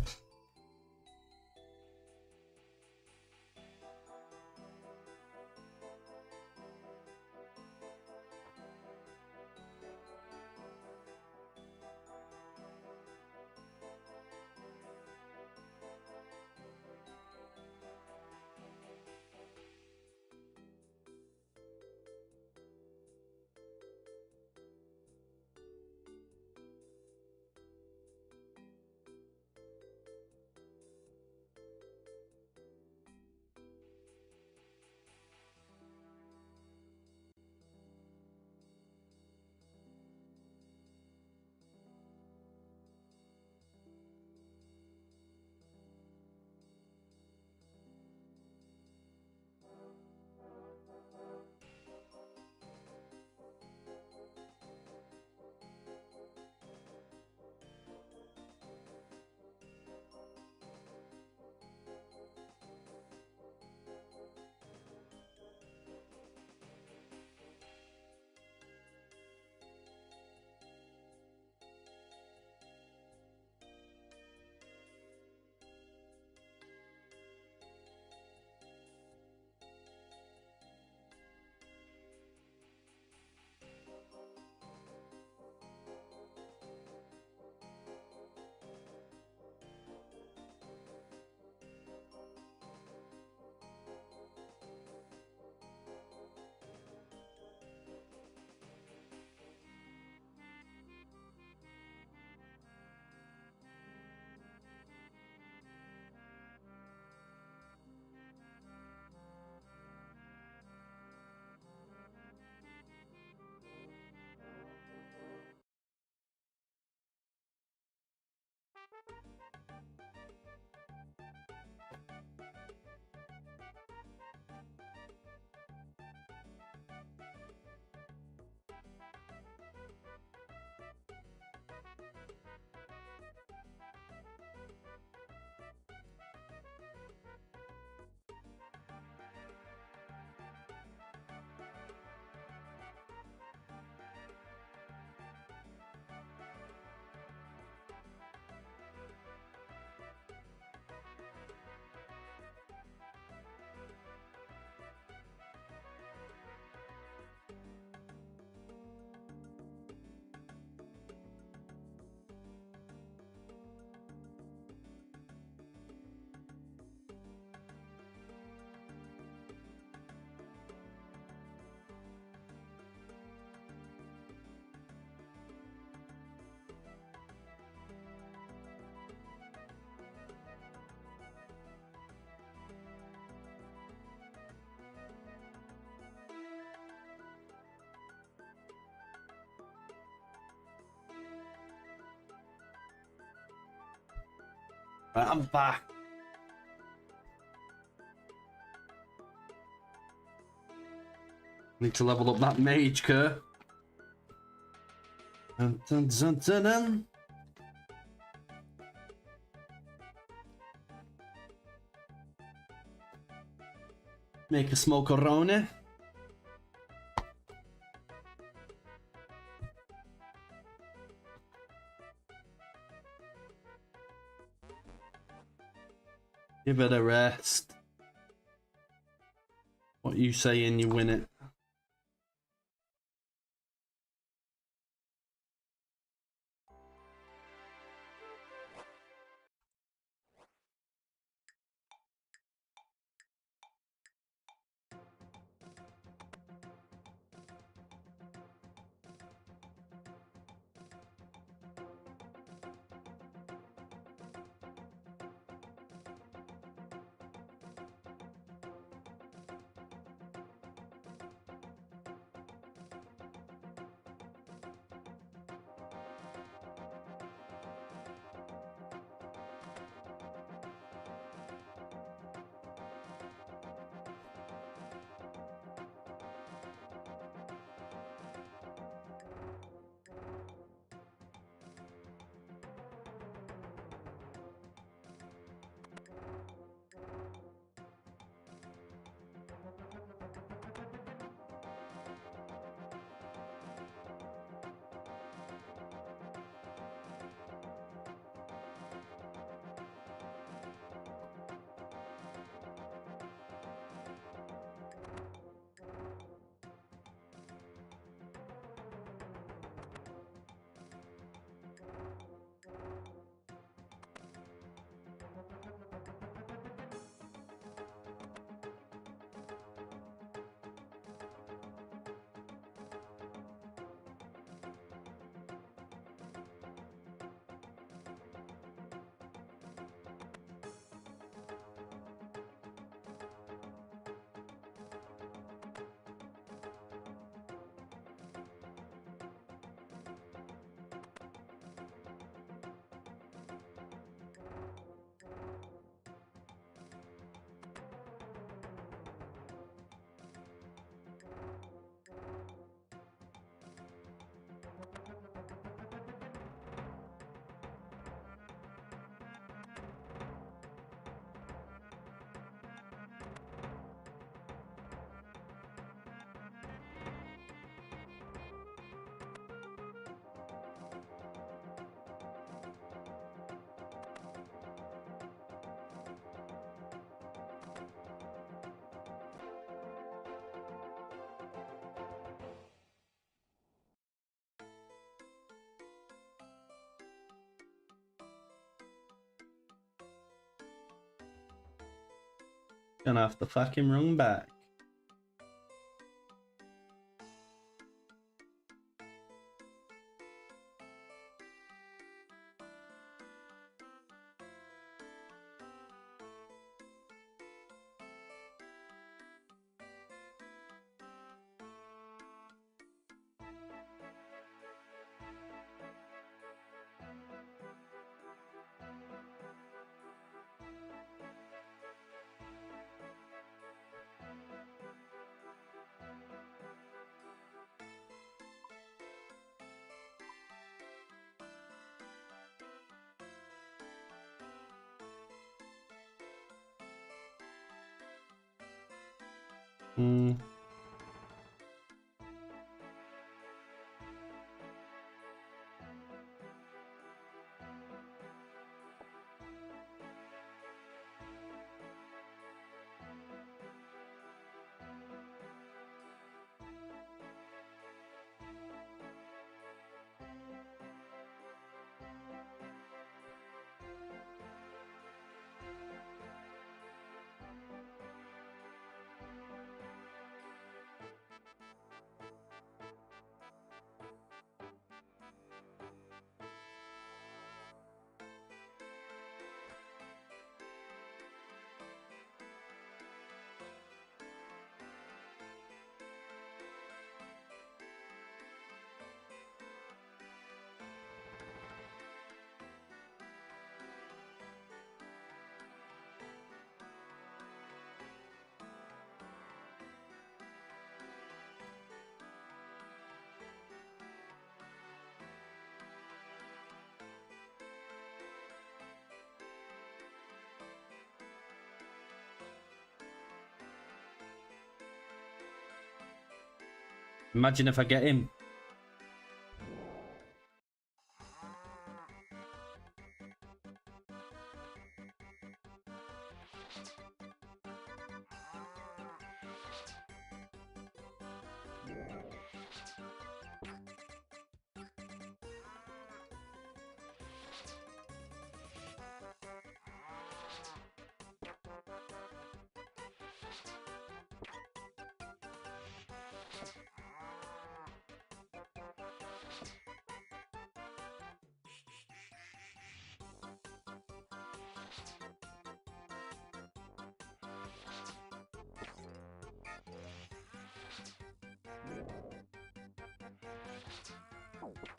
Right, I'm back. Need to level up that mage, Kerr. Dun, dun, dun, dun, dun. Make a smoke-a-roni. Give it a rest. What you saying, you win it. Gonna have to fucking run back. Hmm. Imagine if I get him.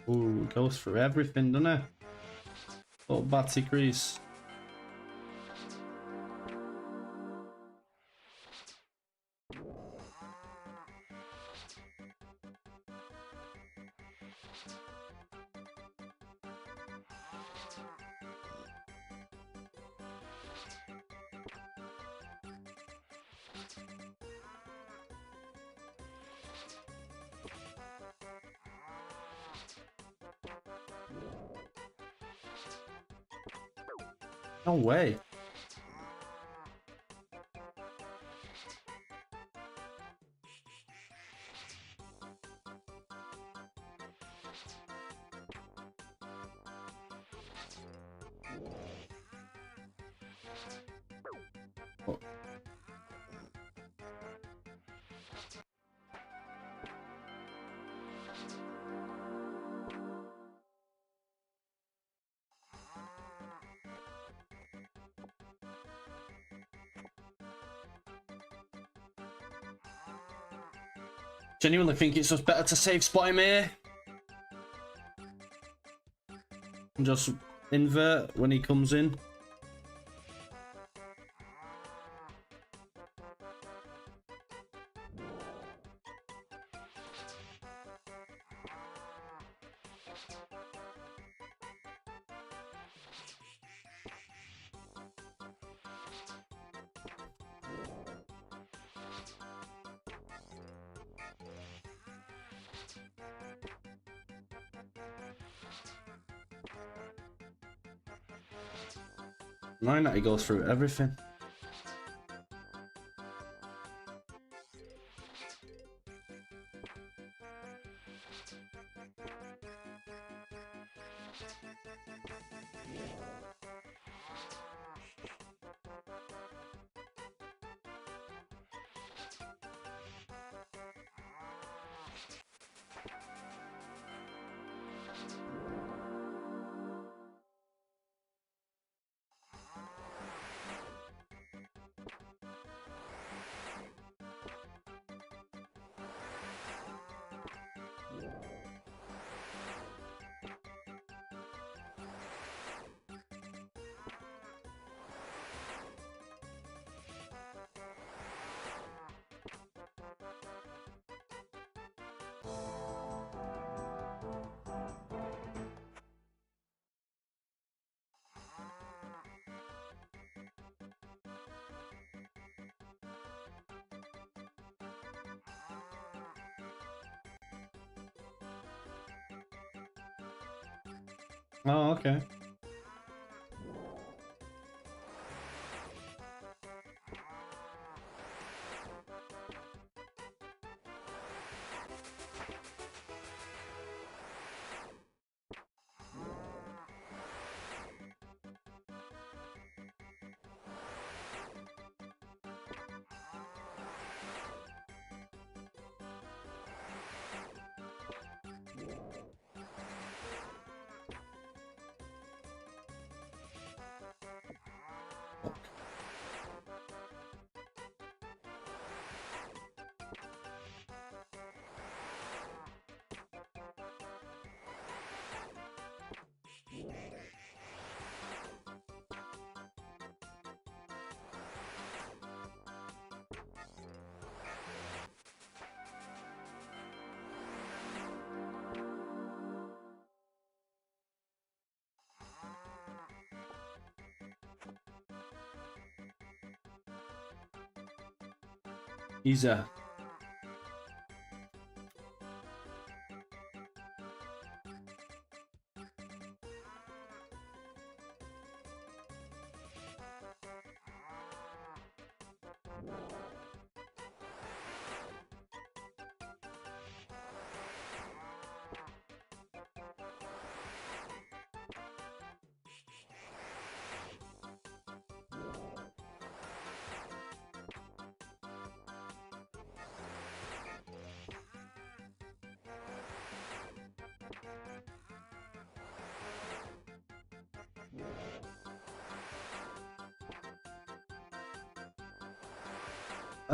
Ooh, goes for everything, doesn't it? Little Batsy Grease. No way. Oh. Genuinely think it's just better to save spot him here. And just invert when he comes in. Knowing that he goes through everything. Oh, okay. He's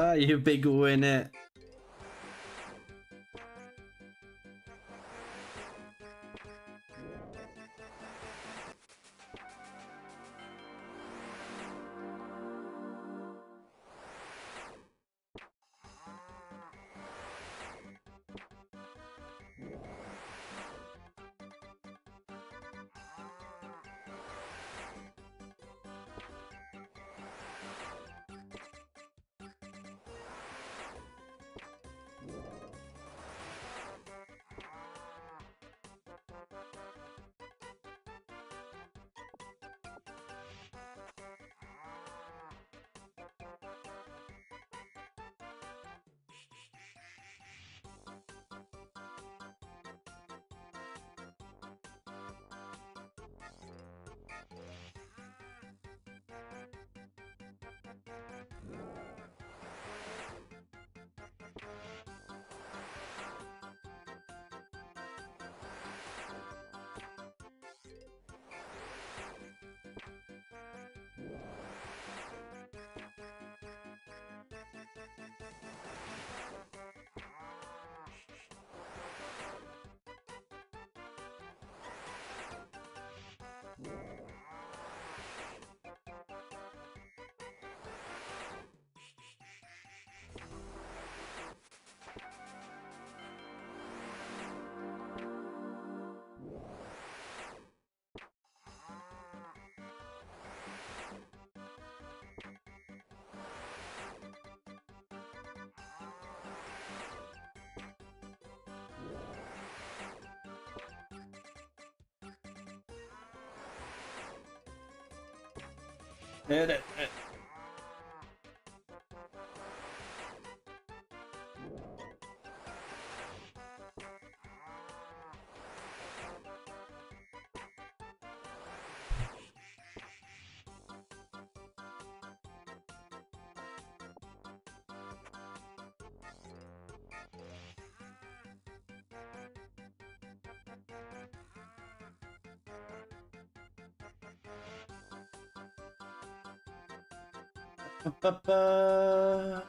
Ah, you big winner. Hit it. Ba-ba.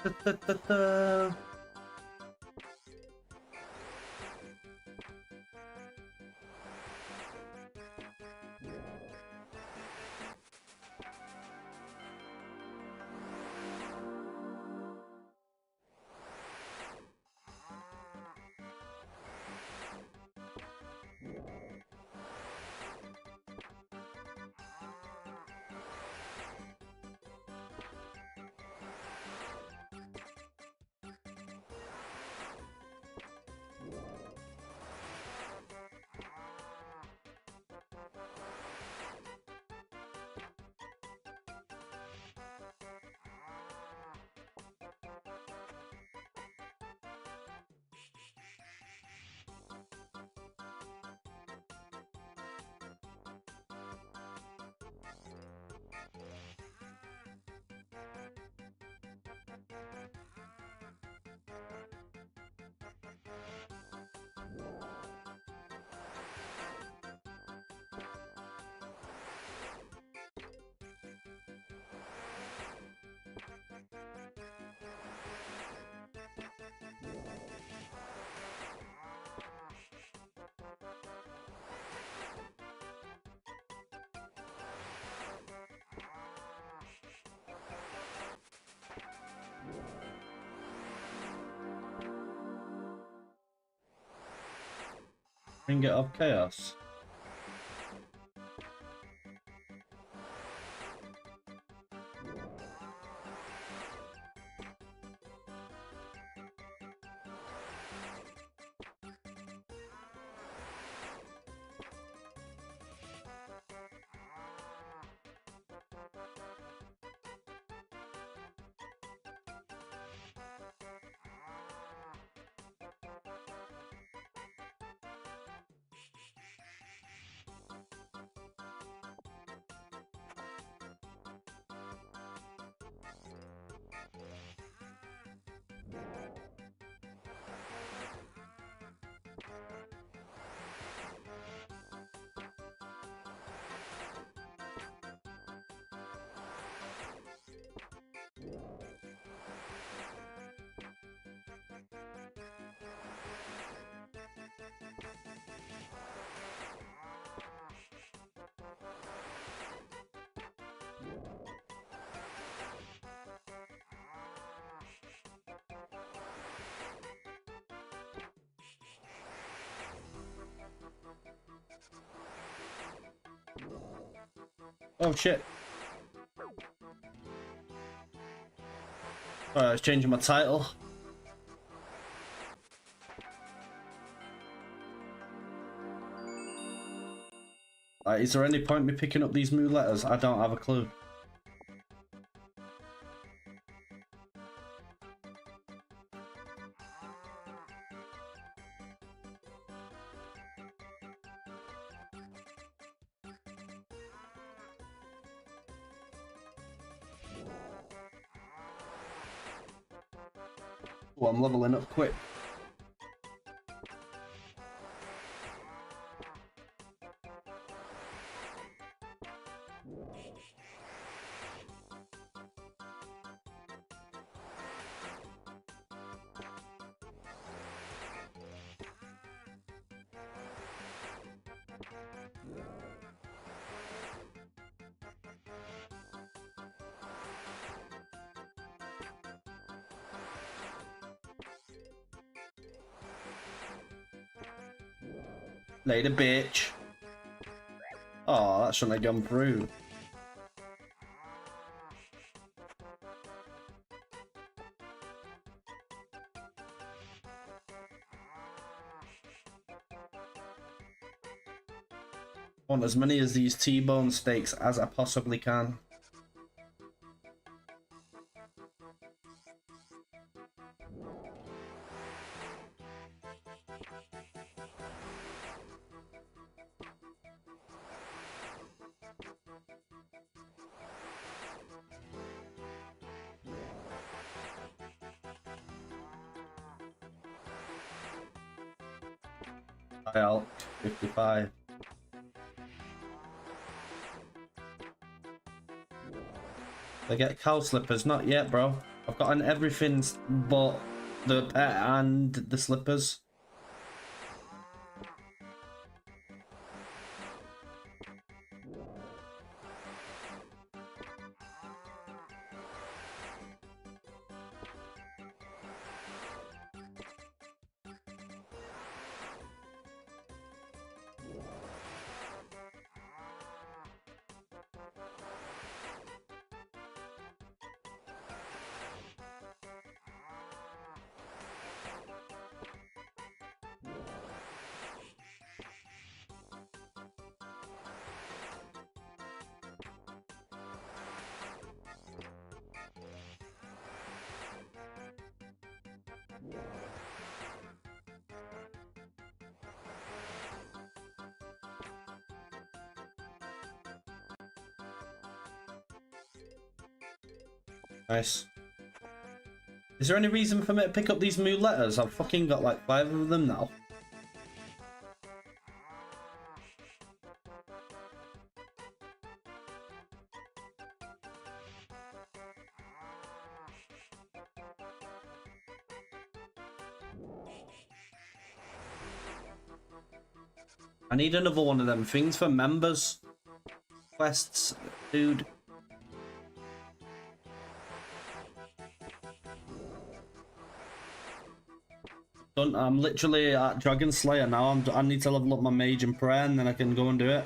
Da-da-da-da. Ingot of Chaos. Oh shit. Alright, I was changing my title. Is there any point me picking up these new letters? I don't have a clue. Well, I'm leveling up quick. Later, bitch. Oh, that shouldn't have gone through. I want as many of these T-bone steaks as I possibly can. I'll 55. They get cow slippers? Not yet, bro. I've gotten everything but the pet and the slippers. Nice. Is there any reason for me to pick up these new letters? I've fucking got like 5 of them now. I need another one of them things for members. Quests, dude. I'm literally at Dragon Slayer now. I need to level up my mage and prayer, and then I can go and do it.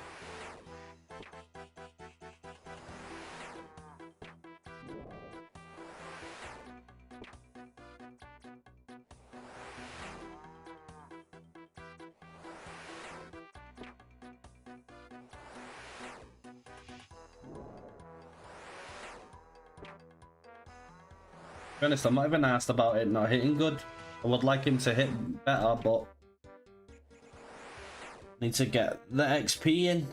To be honest, I'm not even asked about it not hitting good. I would like him to hit better, but need to get the XP in.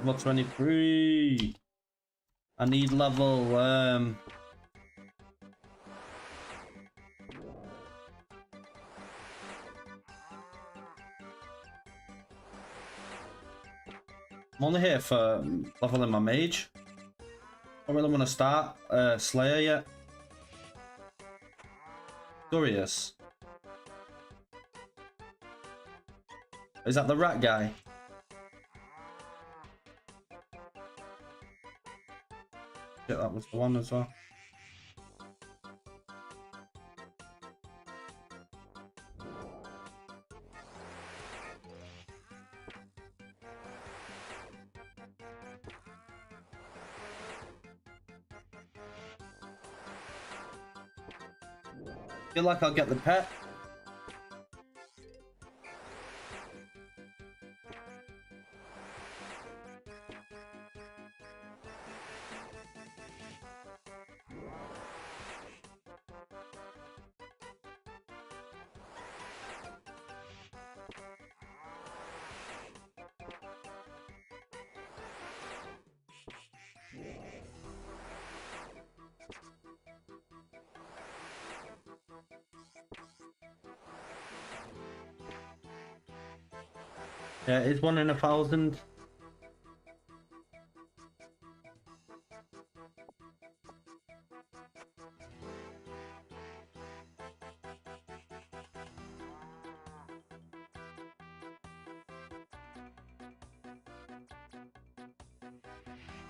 Level 23. I need level I'm only here for leveling my mage. I don't really want to start Slayer yet. Curious. Is that the rat guy? Yeah, that was the one as well. Feel like I'll get the pet. Yeah, it's 1 in 1,000.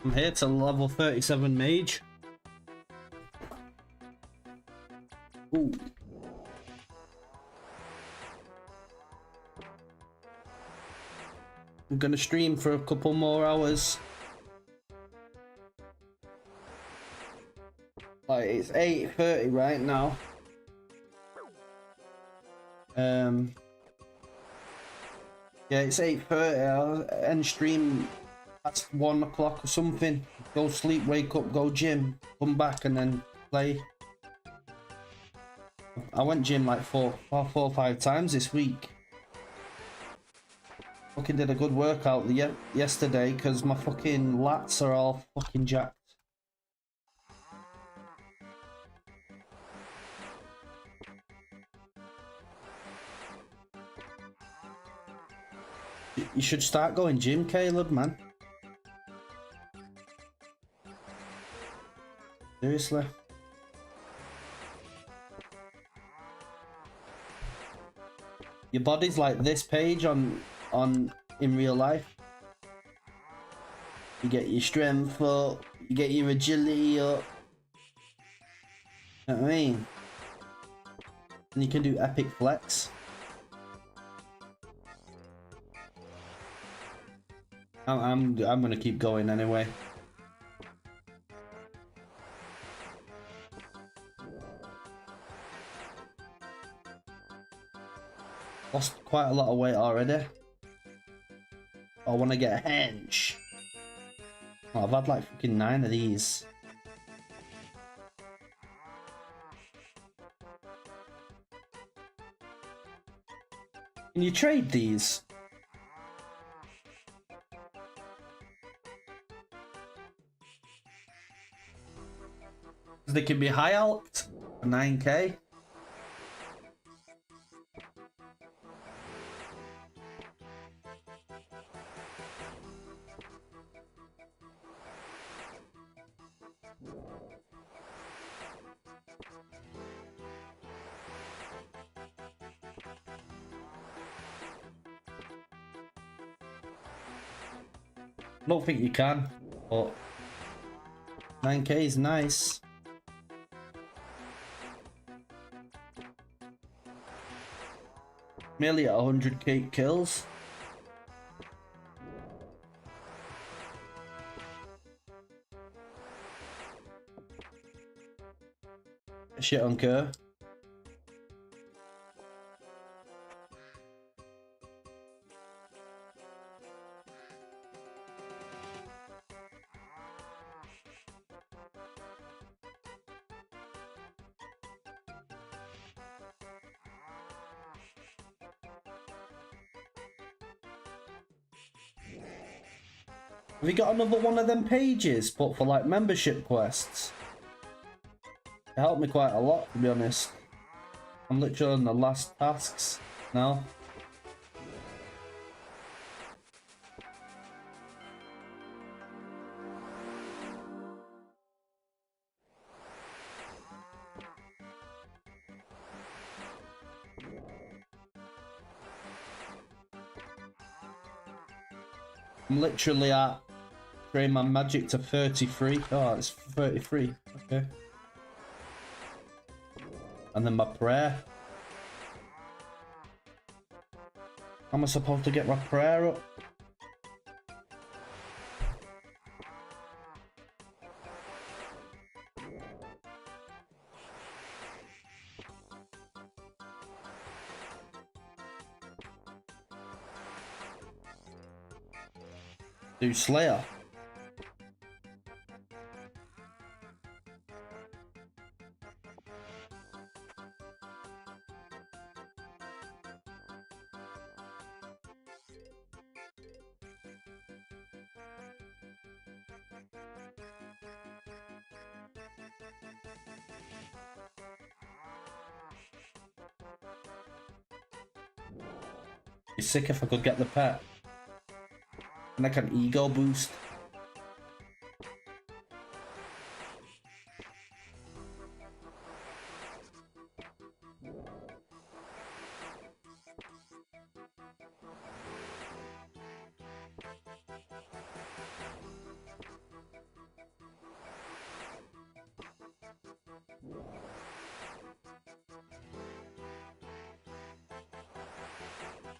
I'm here to level 37 mage. Ooh. I'm gonna stream for a couple more hours. Like, it's 8:30 right now. Yeah, it's 8:30. I'll end stream at 1 o'clock or something. Go sleep, wake up, go gym, come back, and then play. I went gym like four or 5 times this week. Fucking did a good workout yesterday because my fucking lats are all fucking jacked. You should start going gym, Caleb, man. Seriously. Your body's like this page on in real life. You get your strength up, you get your agility up. You know what I mean? And you can do epic flex. I'm gonna keep going anyway. Lost quite a lot of weight already. I want to get a hench. Oh, I've had like fucking 9 of these. Can you trade these? They can be high alt for 9k. I don't think you can, but 9k is nice. Nearly at 100k kills. Shit on Kerr. Have you got another one of them pages, but for like membership quests? It helped me quite a lot, to be honest. I'm literally on the last tasks now. I'm literally at Train My Magic to 33. Oh, it's 33. Okay. And then my prayer. How am I supposed to get my prayer up? Do Slayer. Be sick if I could get the pet. And like an ego boost.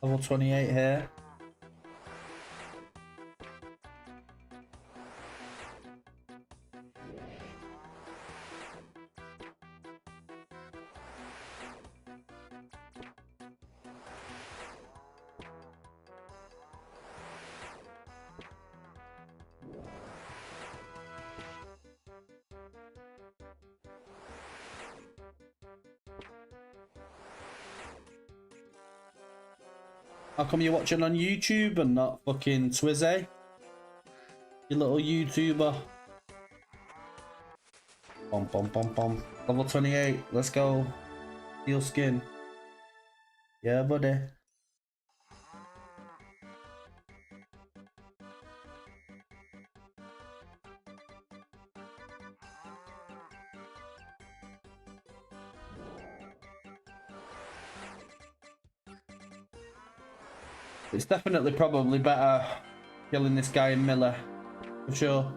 Level 28 here. How come you're watching on YouTube and not fucking Twizzy? You little YouTuber. Bum bum bum bum. Level 28. Let's go. Steel skin. Yeah, buddy. It's definitely probably better killing this guy in Miller, for sure.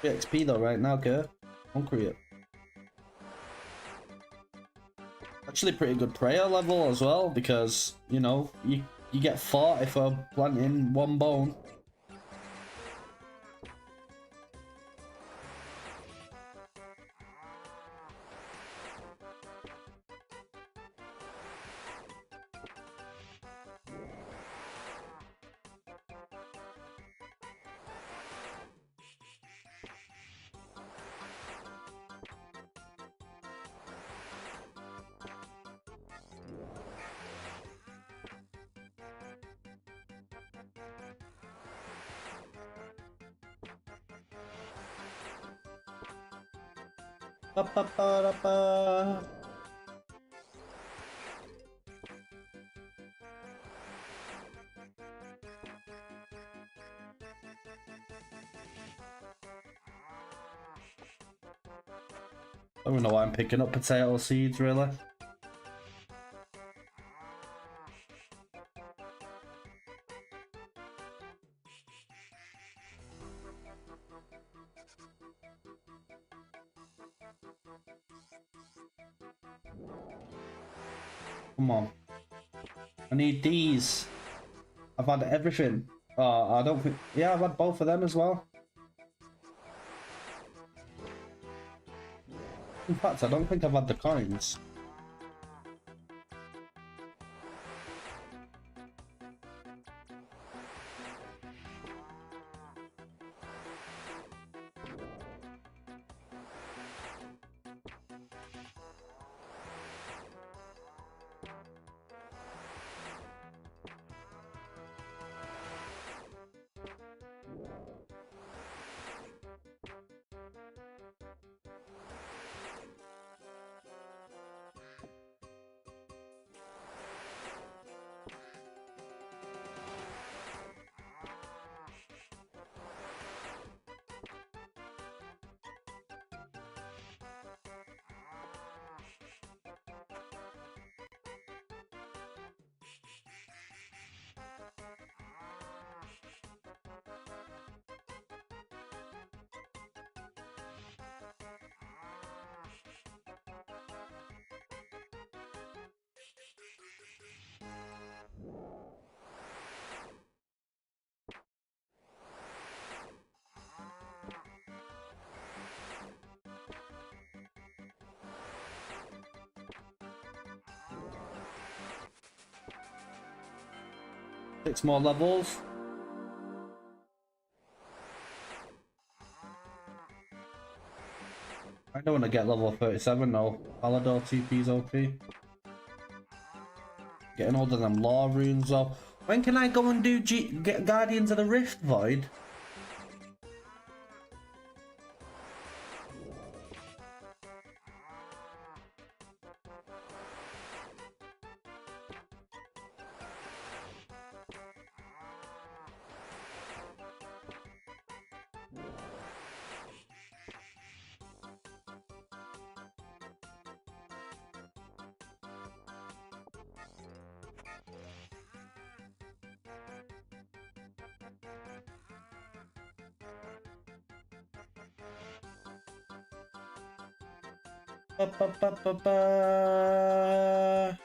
XP though right now, Kerr. Concrete. Actually pretty good prayer level as well, because, you know, you get 40 for planting one bone. Ba, ba, ba, da, ba. I don't know why I'm picking up potato seeds, really. Come on. I need these. I've had everything. I don't think... Yeah, I've had both of them as well. In fact, I don't think I've had the coins. Six more levels. I don't want to get level 37 though. Palador TP's OP. Getting all of them law runes though. When can I go and do get Guardians of the Rift Void? Ba, ba, ba, ba, ba.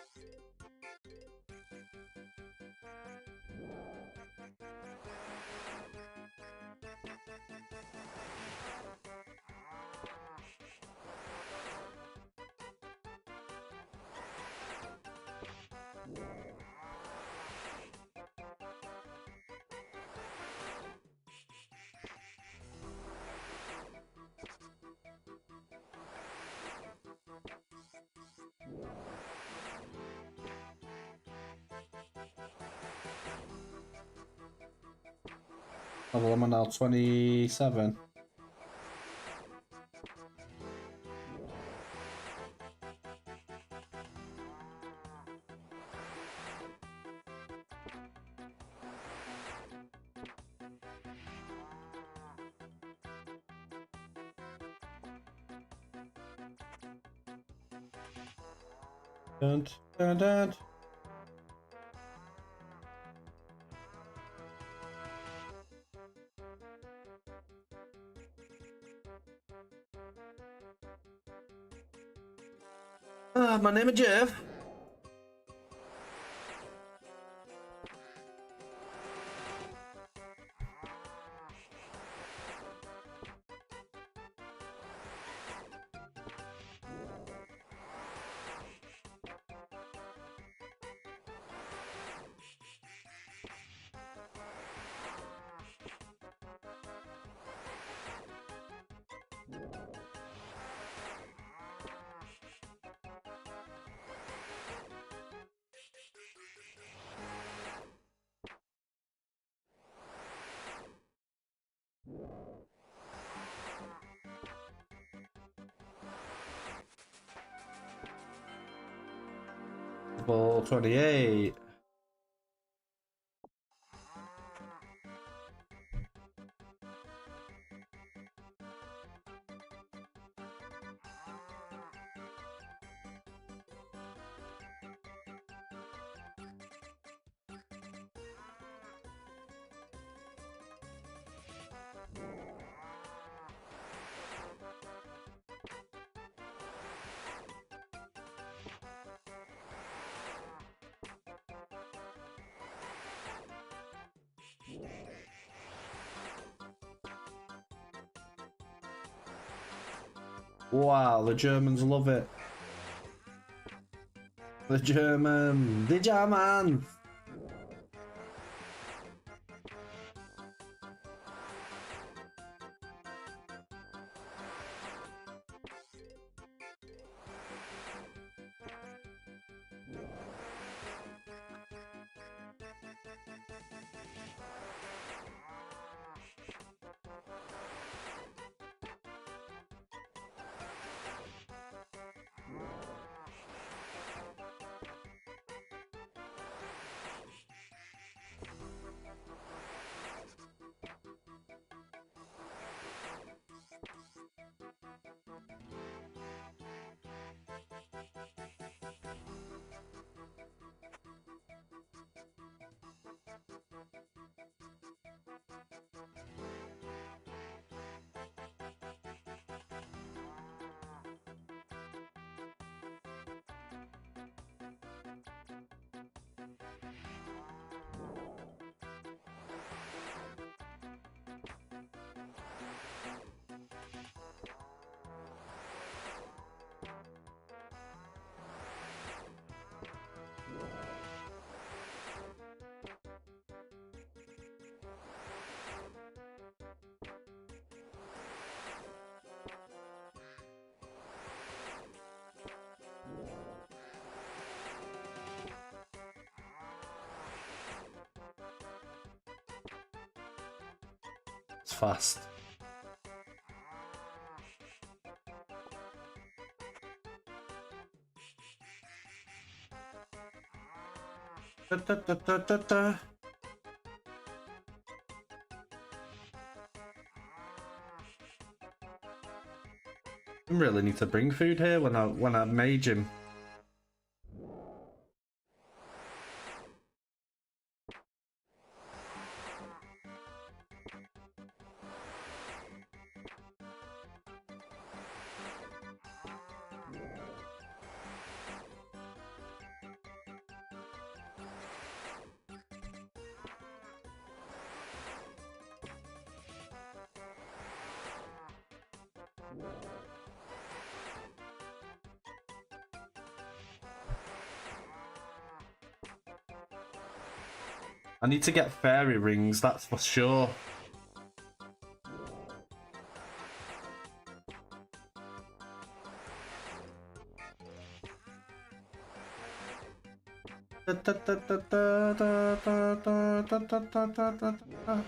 Level am I now? 27. Dun, dun, dun. My name is Jeff. Level 28. Wow, the Germans love it. The German. It's fast. Da, da, da, da, da, da. I really need to bring food here when I mage him. I need to get fairy rings, that's for sure. Da, da, da, da, da, da, da, da, da, da, da, da.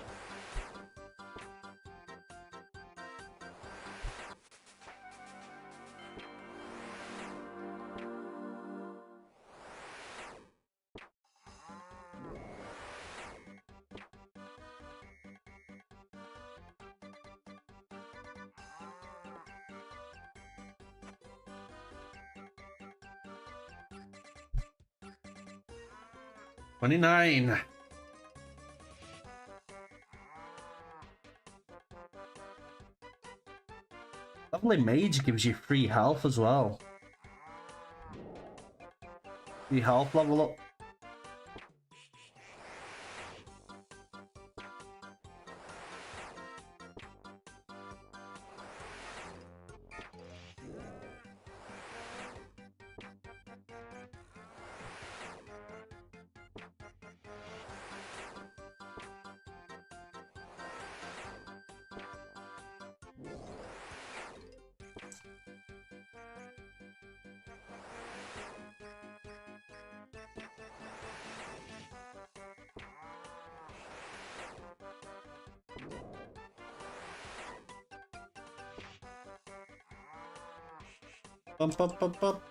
$29. Lovely mage gives you free health as well. Free health level up. Bump, bump, bump, bump.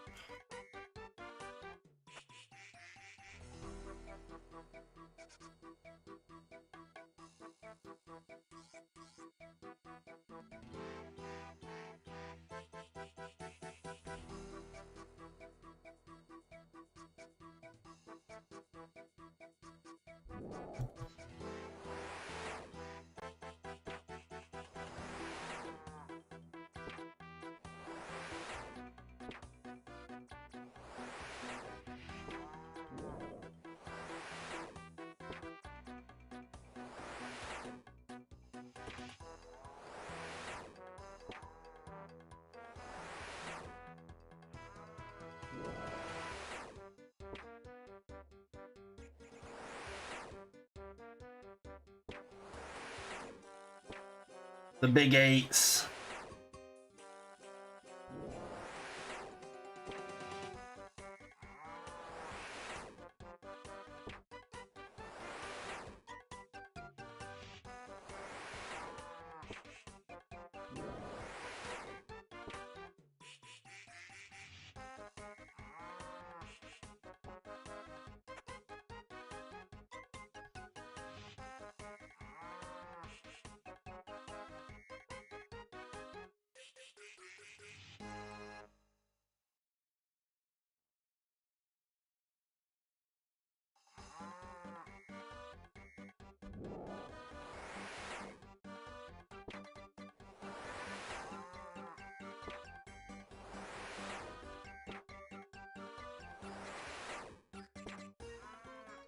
The big eights.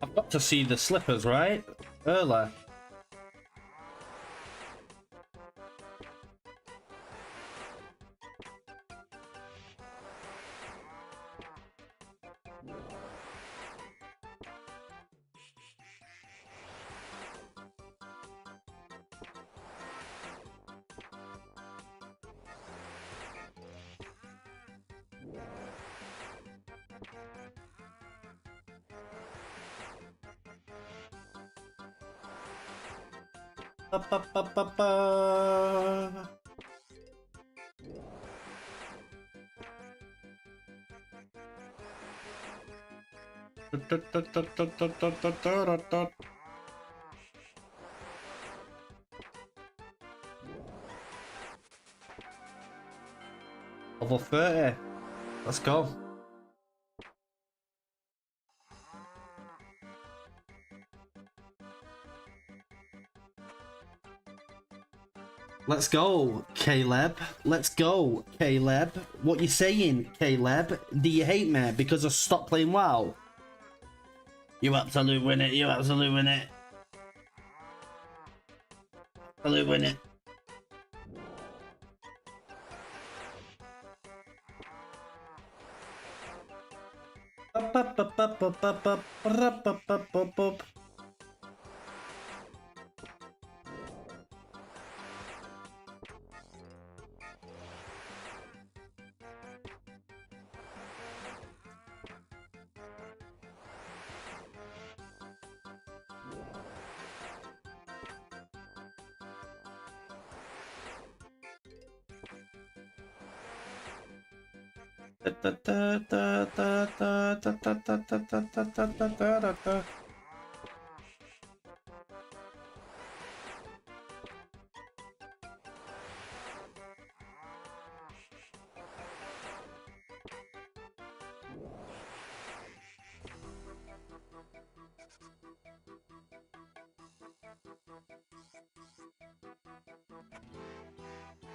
I've got to see the slippers, right? Earlier. Ba, ba, ba, ba, ba. Level 30. Let's go. Let's go, Caleb. Let's go, Caleb. What you saying, Caleb? Do you hate me because I stopped playing WoW? You absolute win it. You absolute win it. Absolute win it.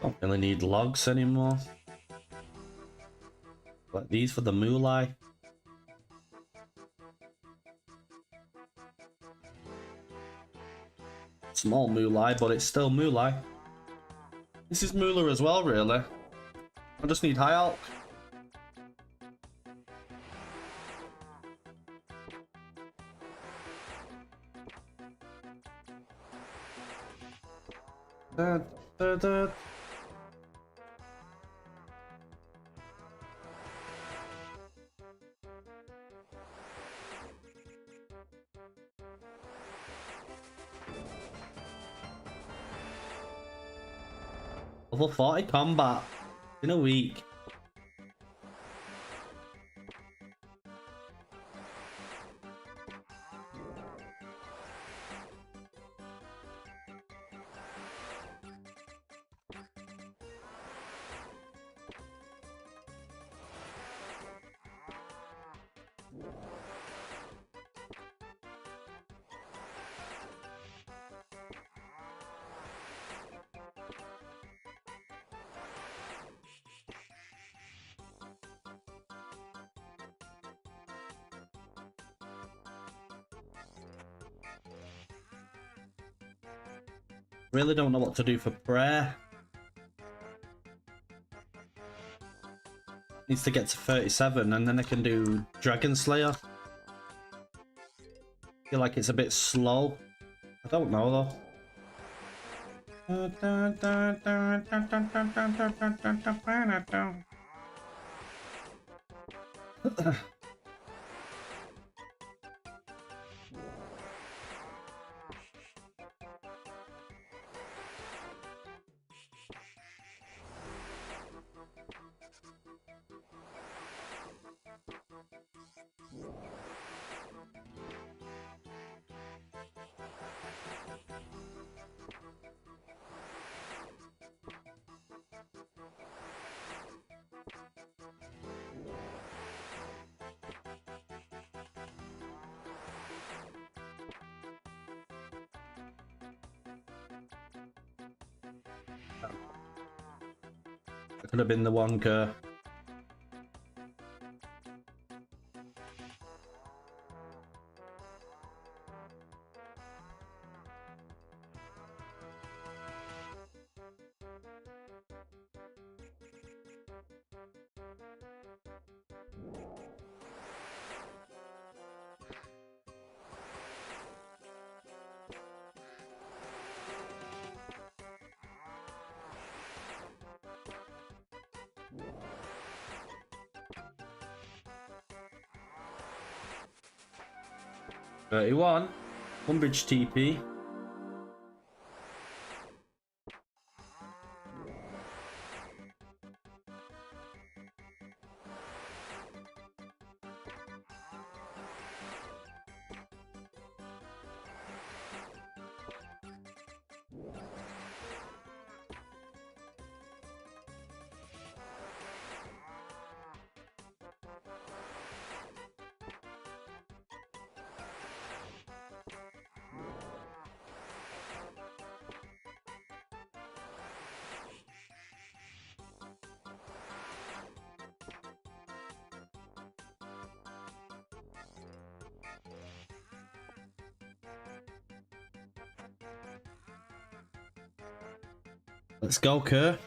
Don't really need logs anymore. Like these for the mulai. Small mulai, but it's still mulai. This is moolah as well, really. I just need high alk. Da, da, da. Level 40 combat in a week. Really don't know what to do for prayer. Needs to get to 37 and then I can do Dragon Slayer. Feel like it's a bit slow. I don't know though. That could have been the one, Kerr. $31. Umbridge TP. Let's go, Kerr.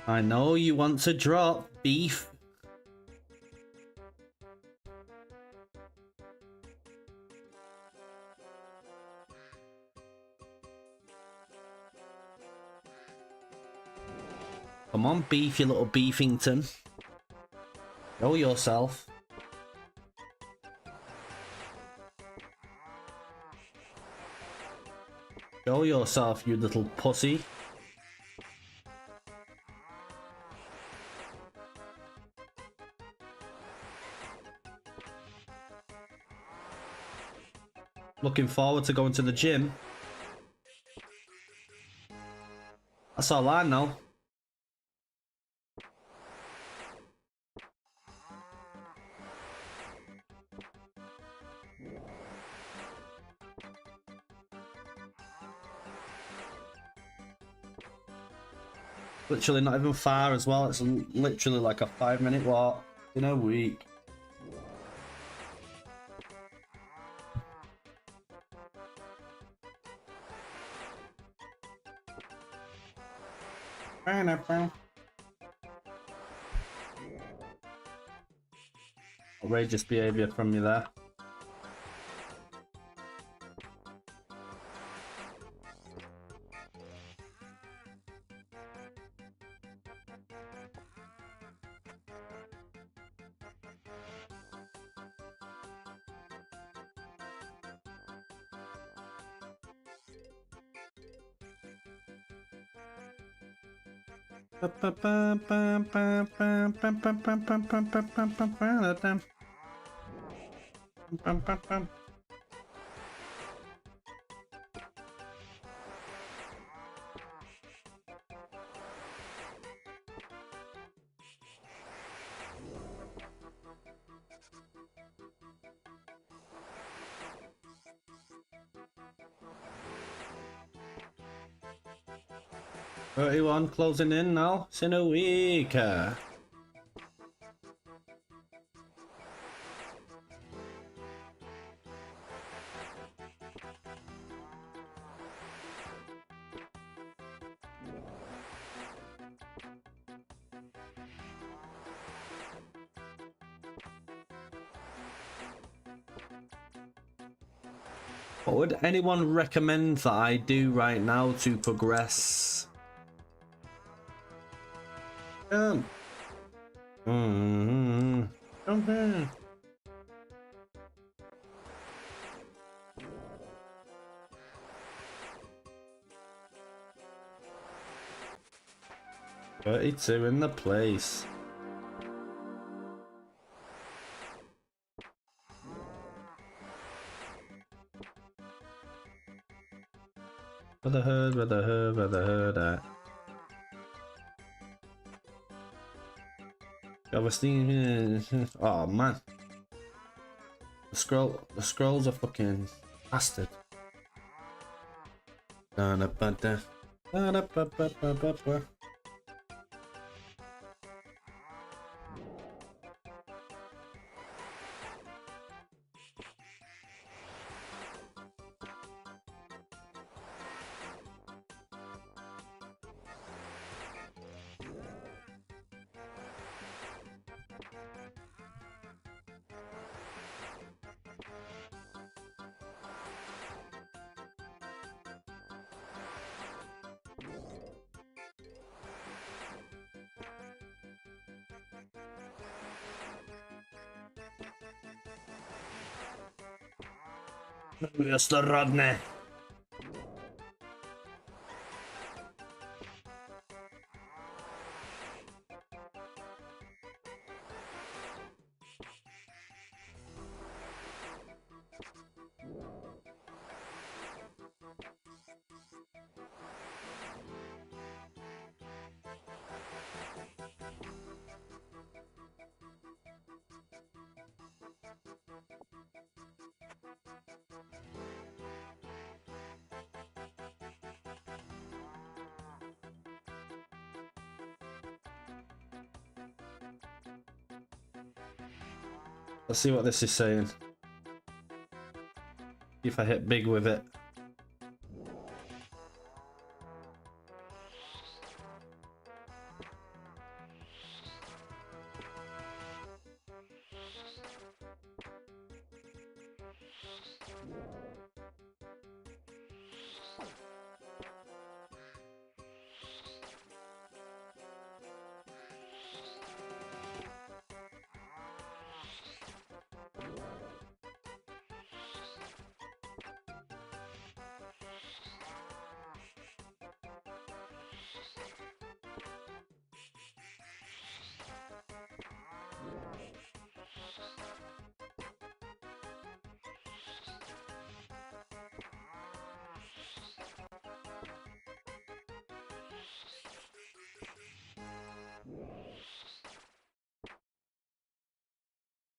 I know you want to drop beef. Come on, beef, you little beefington. Show yourself. Show yourself, you little pussy. Looking forward to going to the gym. That's all I know. Literally not even far as well. It's literally like a 5-minute walk in a week. Outrageous behaviour from you there. $31 closing in now. It's in a week. What would anyone recommend that I do right now to progress? Okay. 32 in the place. Where the herd at? Oh man. The scrolls are fucking bastard. Mr. Rodney. Let's see what this is saying. See if I hit big with it.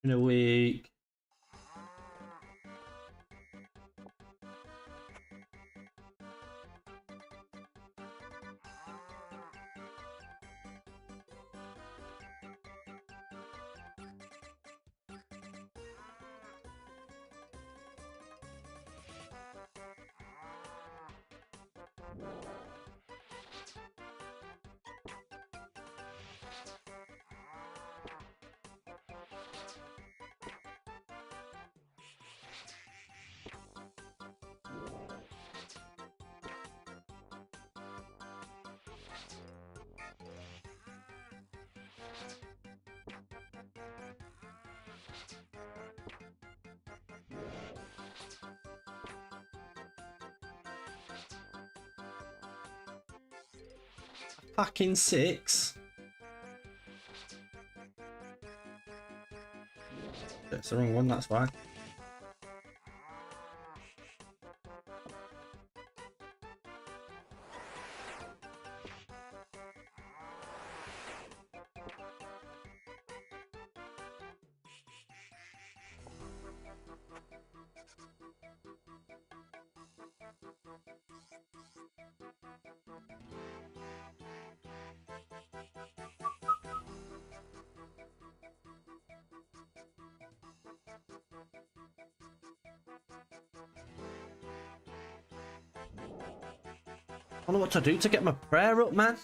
In a week. Packing 6. That's the wrong one, that's why. I don't know what to do to get my prayer up, man.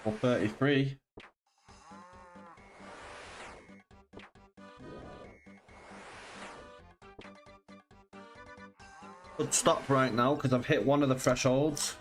Or 33. Could stop right now because I've hit one of the thresholds.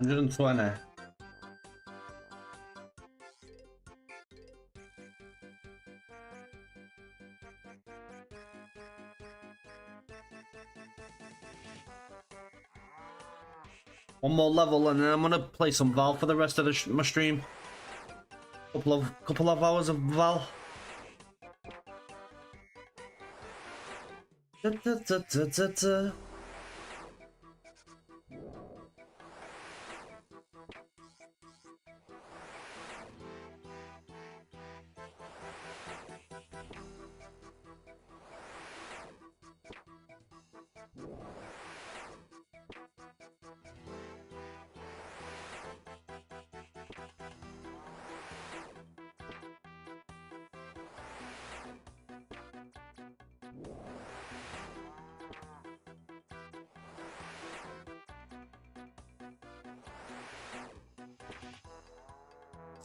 120. One more level and then I'm gonna play some Val for the rest of my stream. Couple of hours of Val. Da, da, da, da, da, da.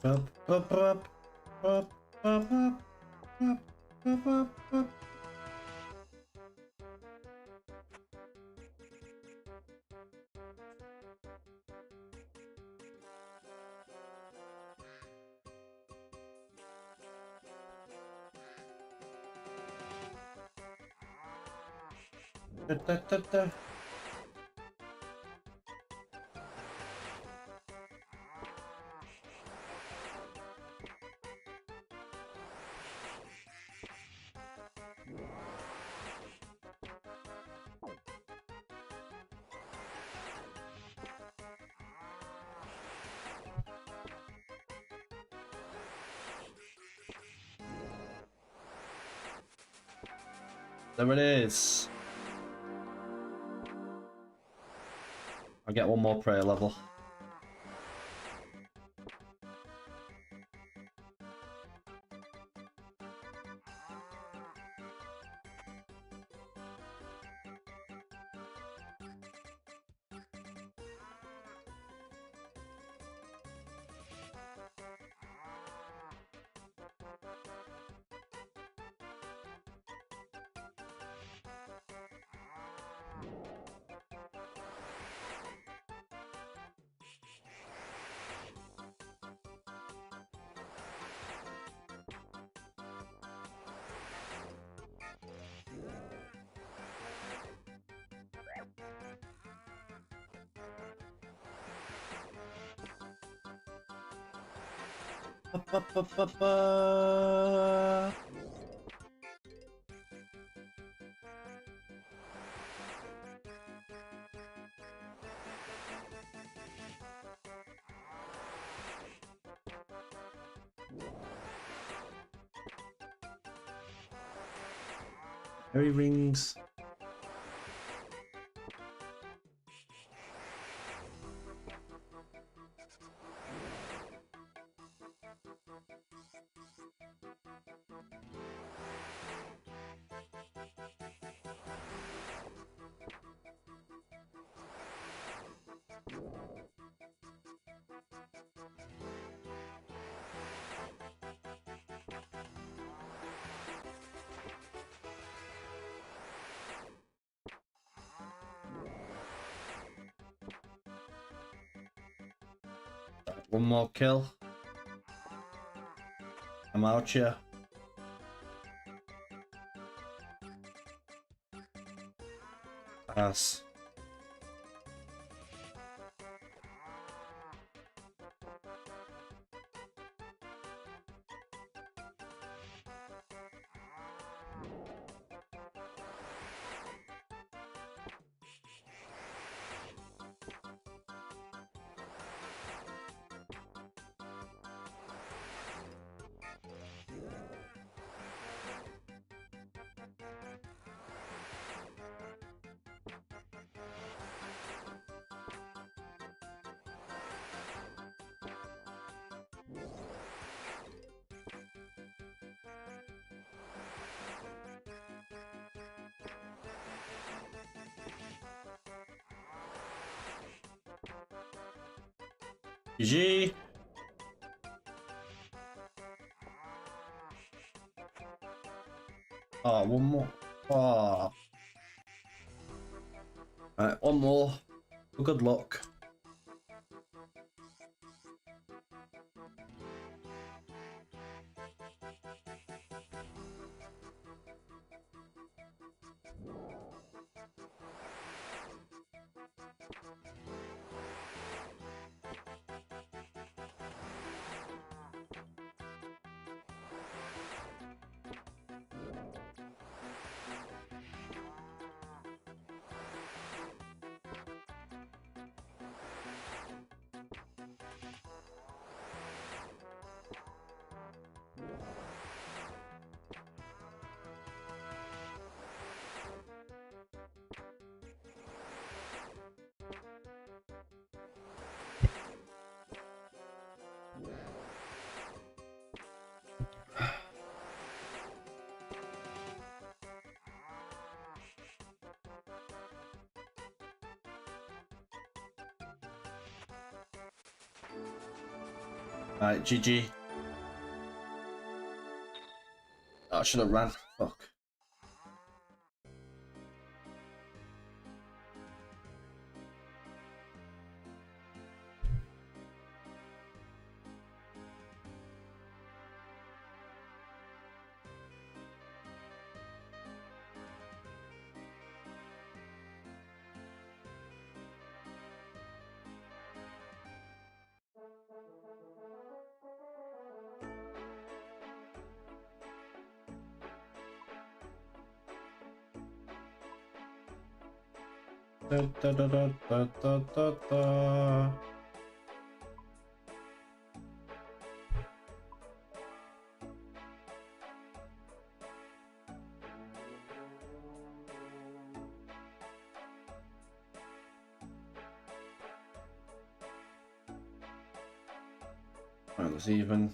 Up, up, up, up, up, up, up, up, up, up. Da, da, da, da. There it is. I'll get one more prayer level. Ba, ba, ba, ba. Harry rings. One more kill. I'm out here. Pass. GG. Oh, one more. Oh. Alright, one more. Good luck. Right, GG. Oh, I should have ran. Fuck. Da, da, da, da, da, da, da, da. Right, let's even.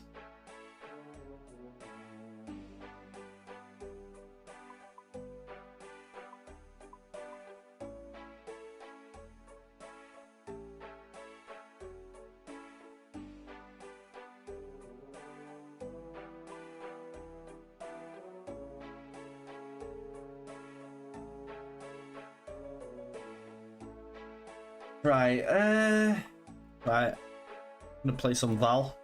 Right, right. I'm gonna play some Val.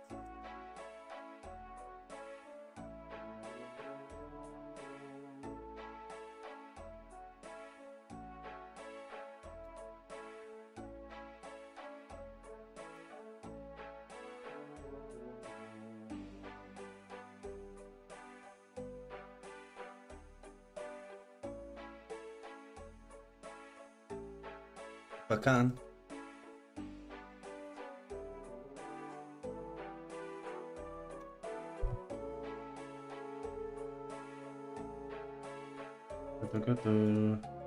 If I can. Da, da, da, da.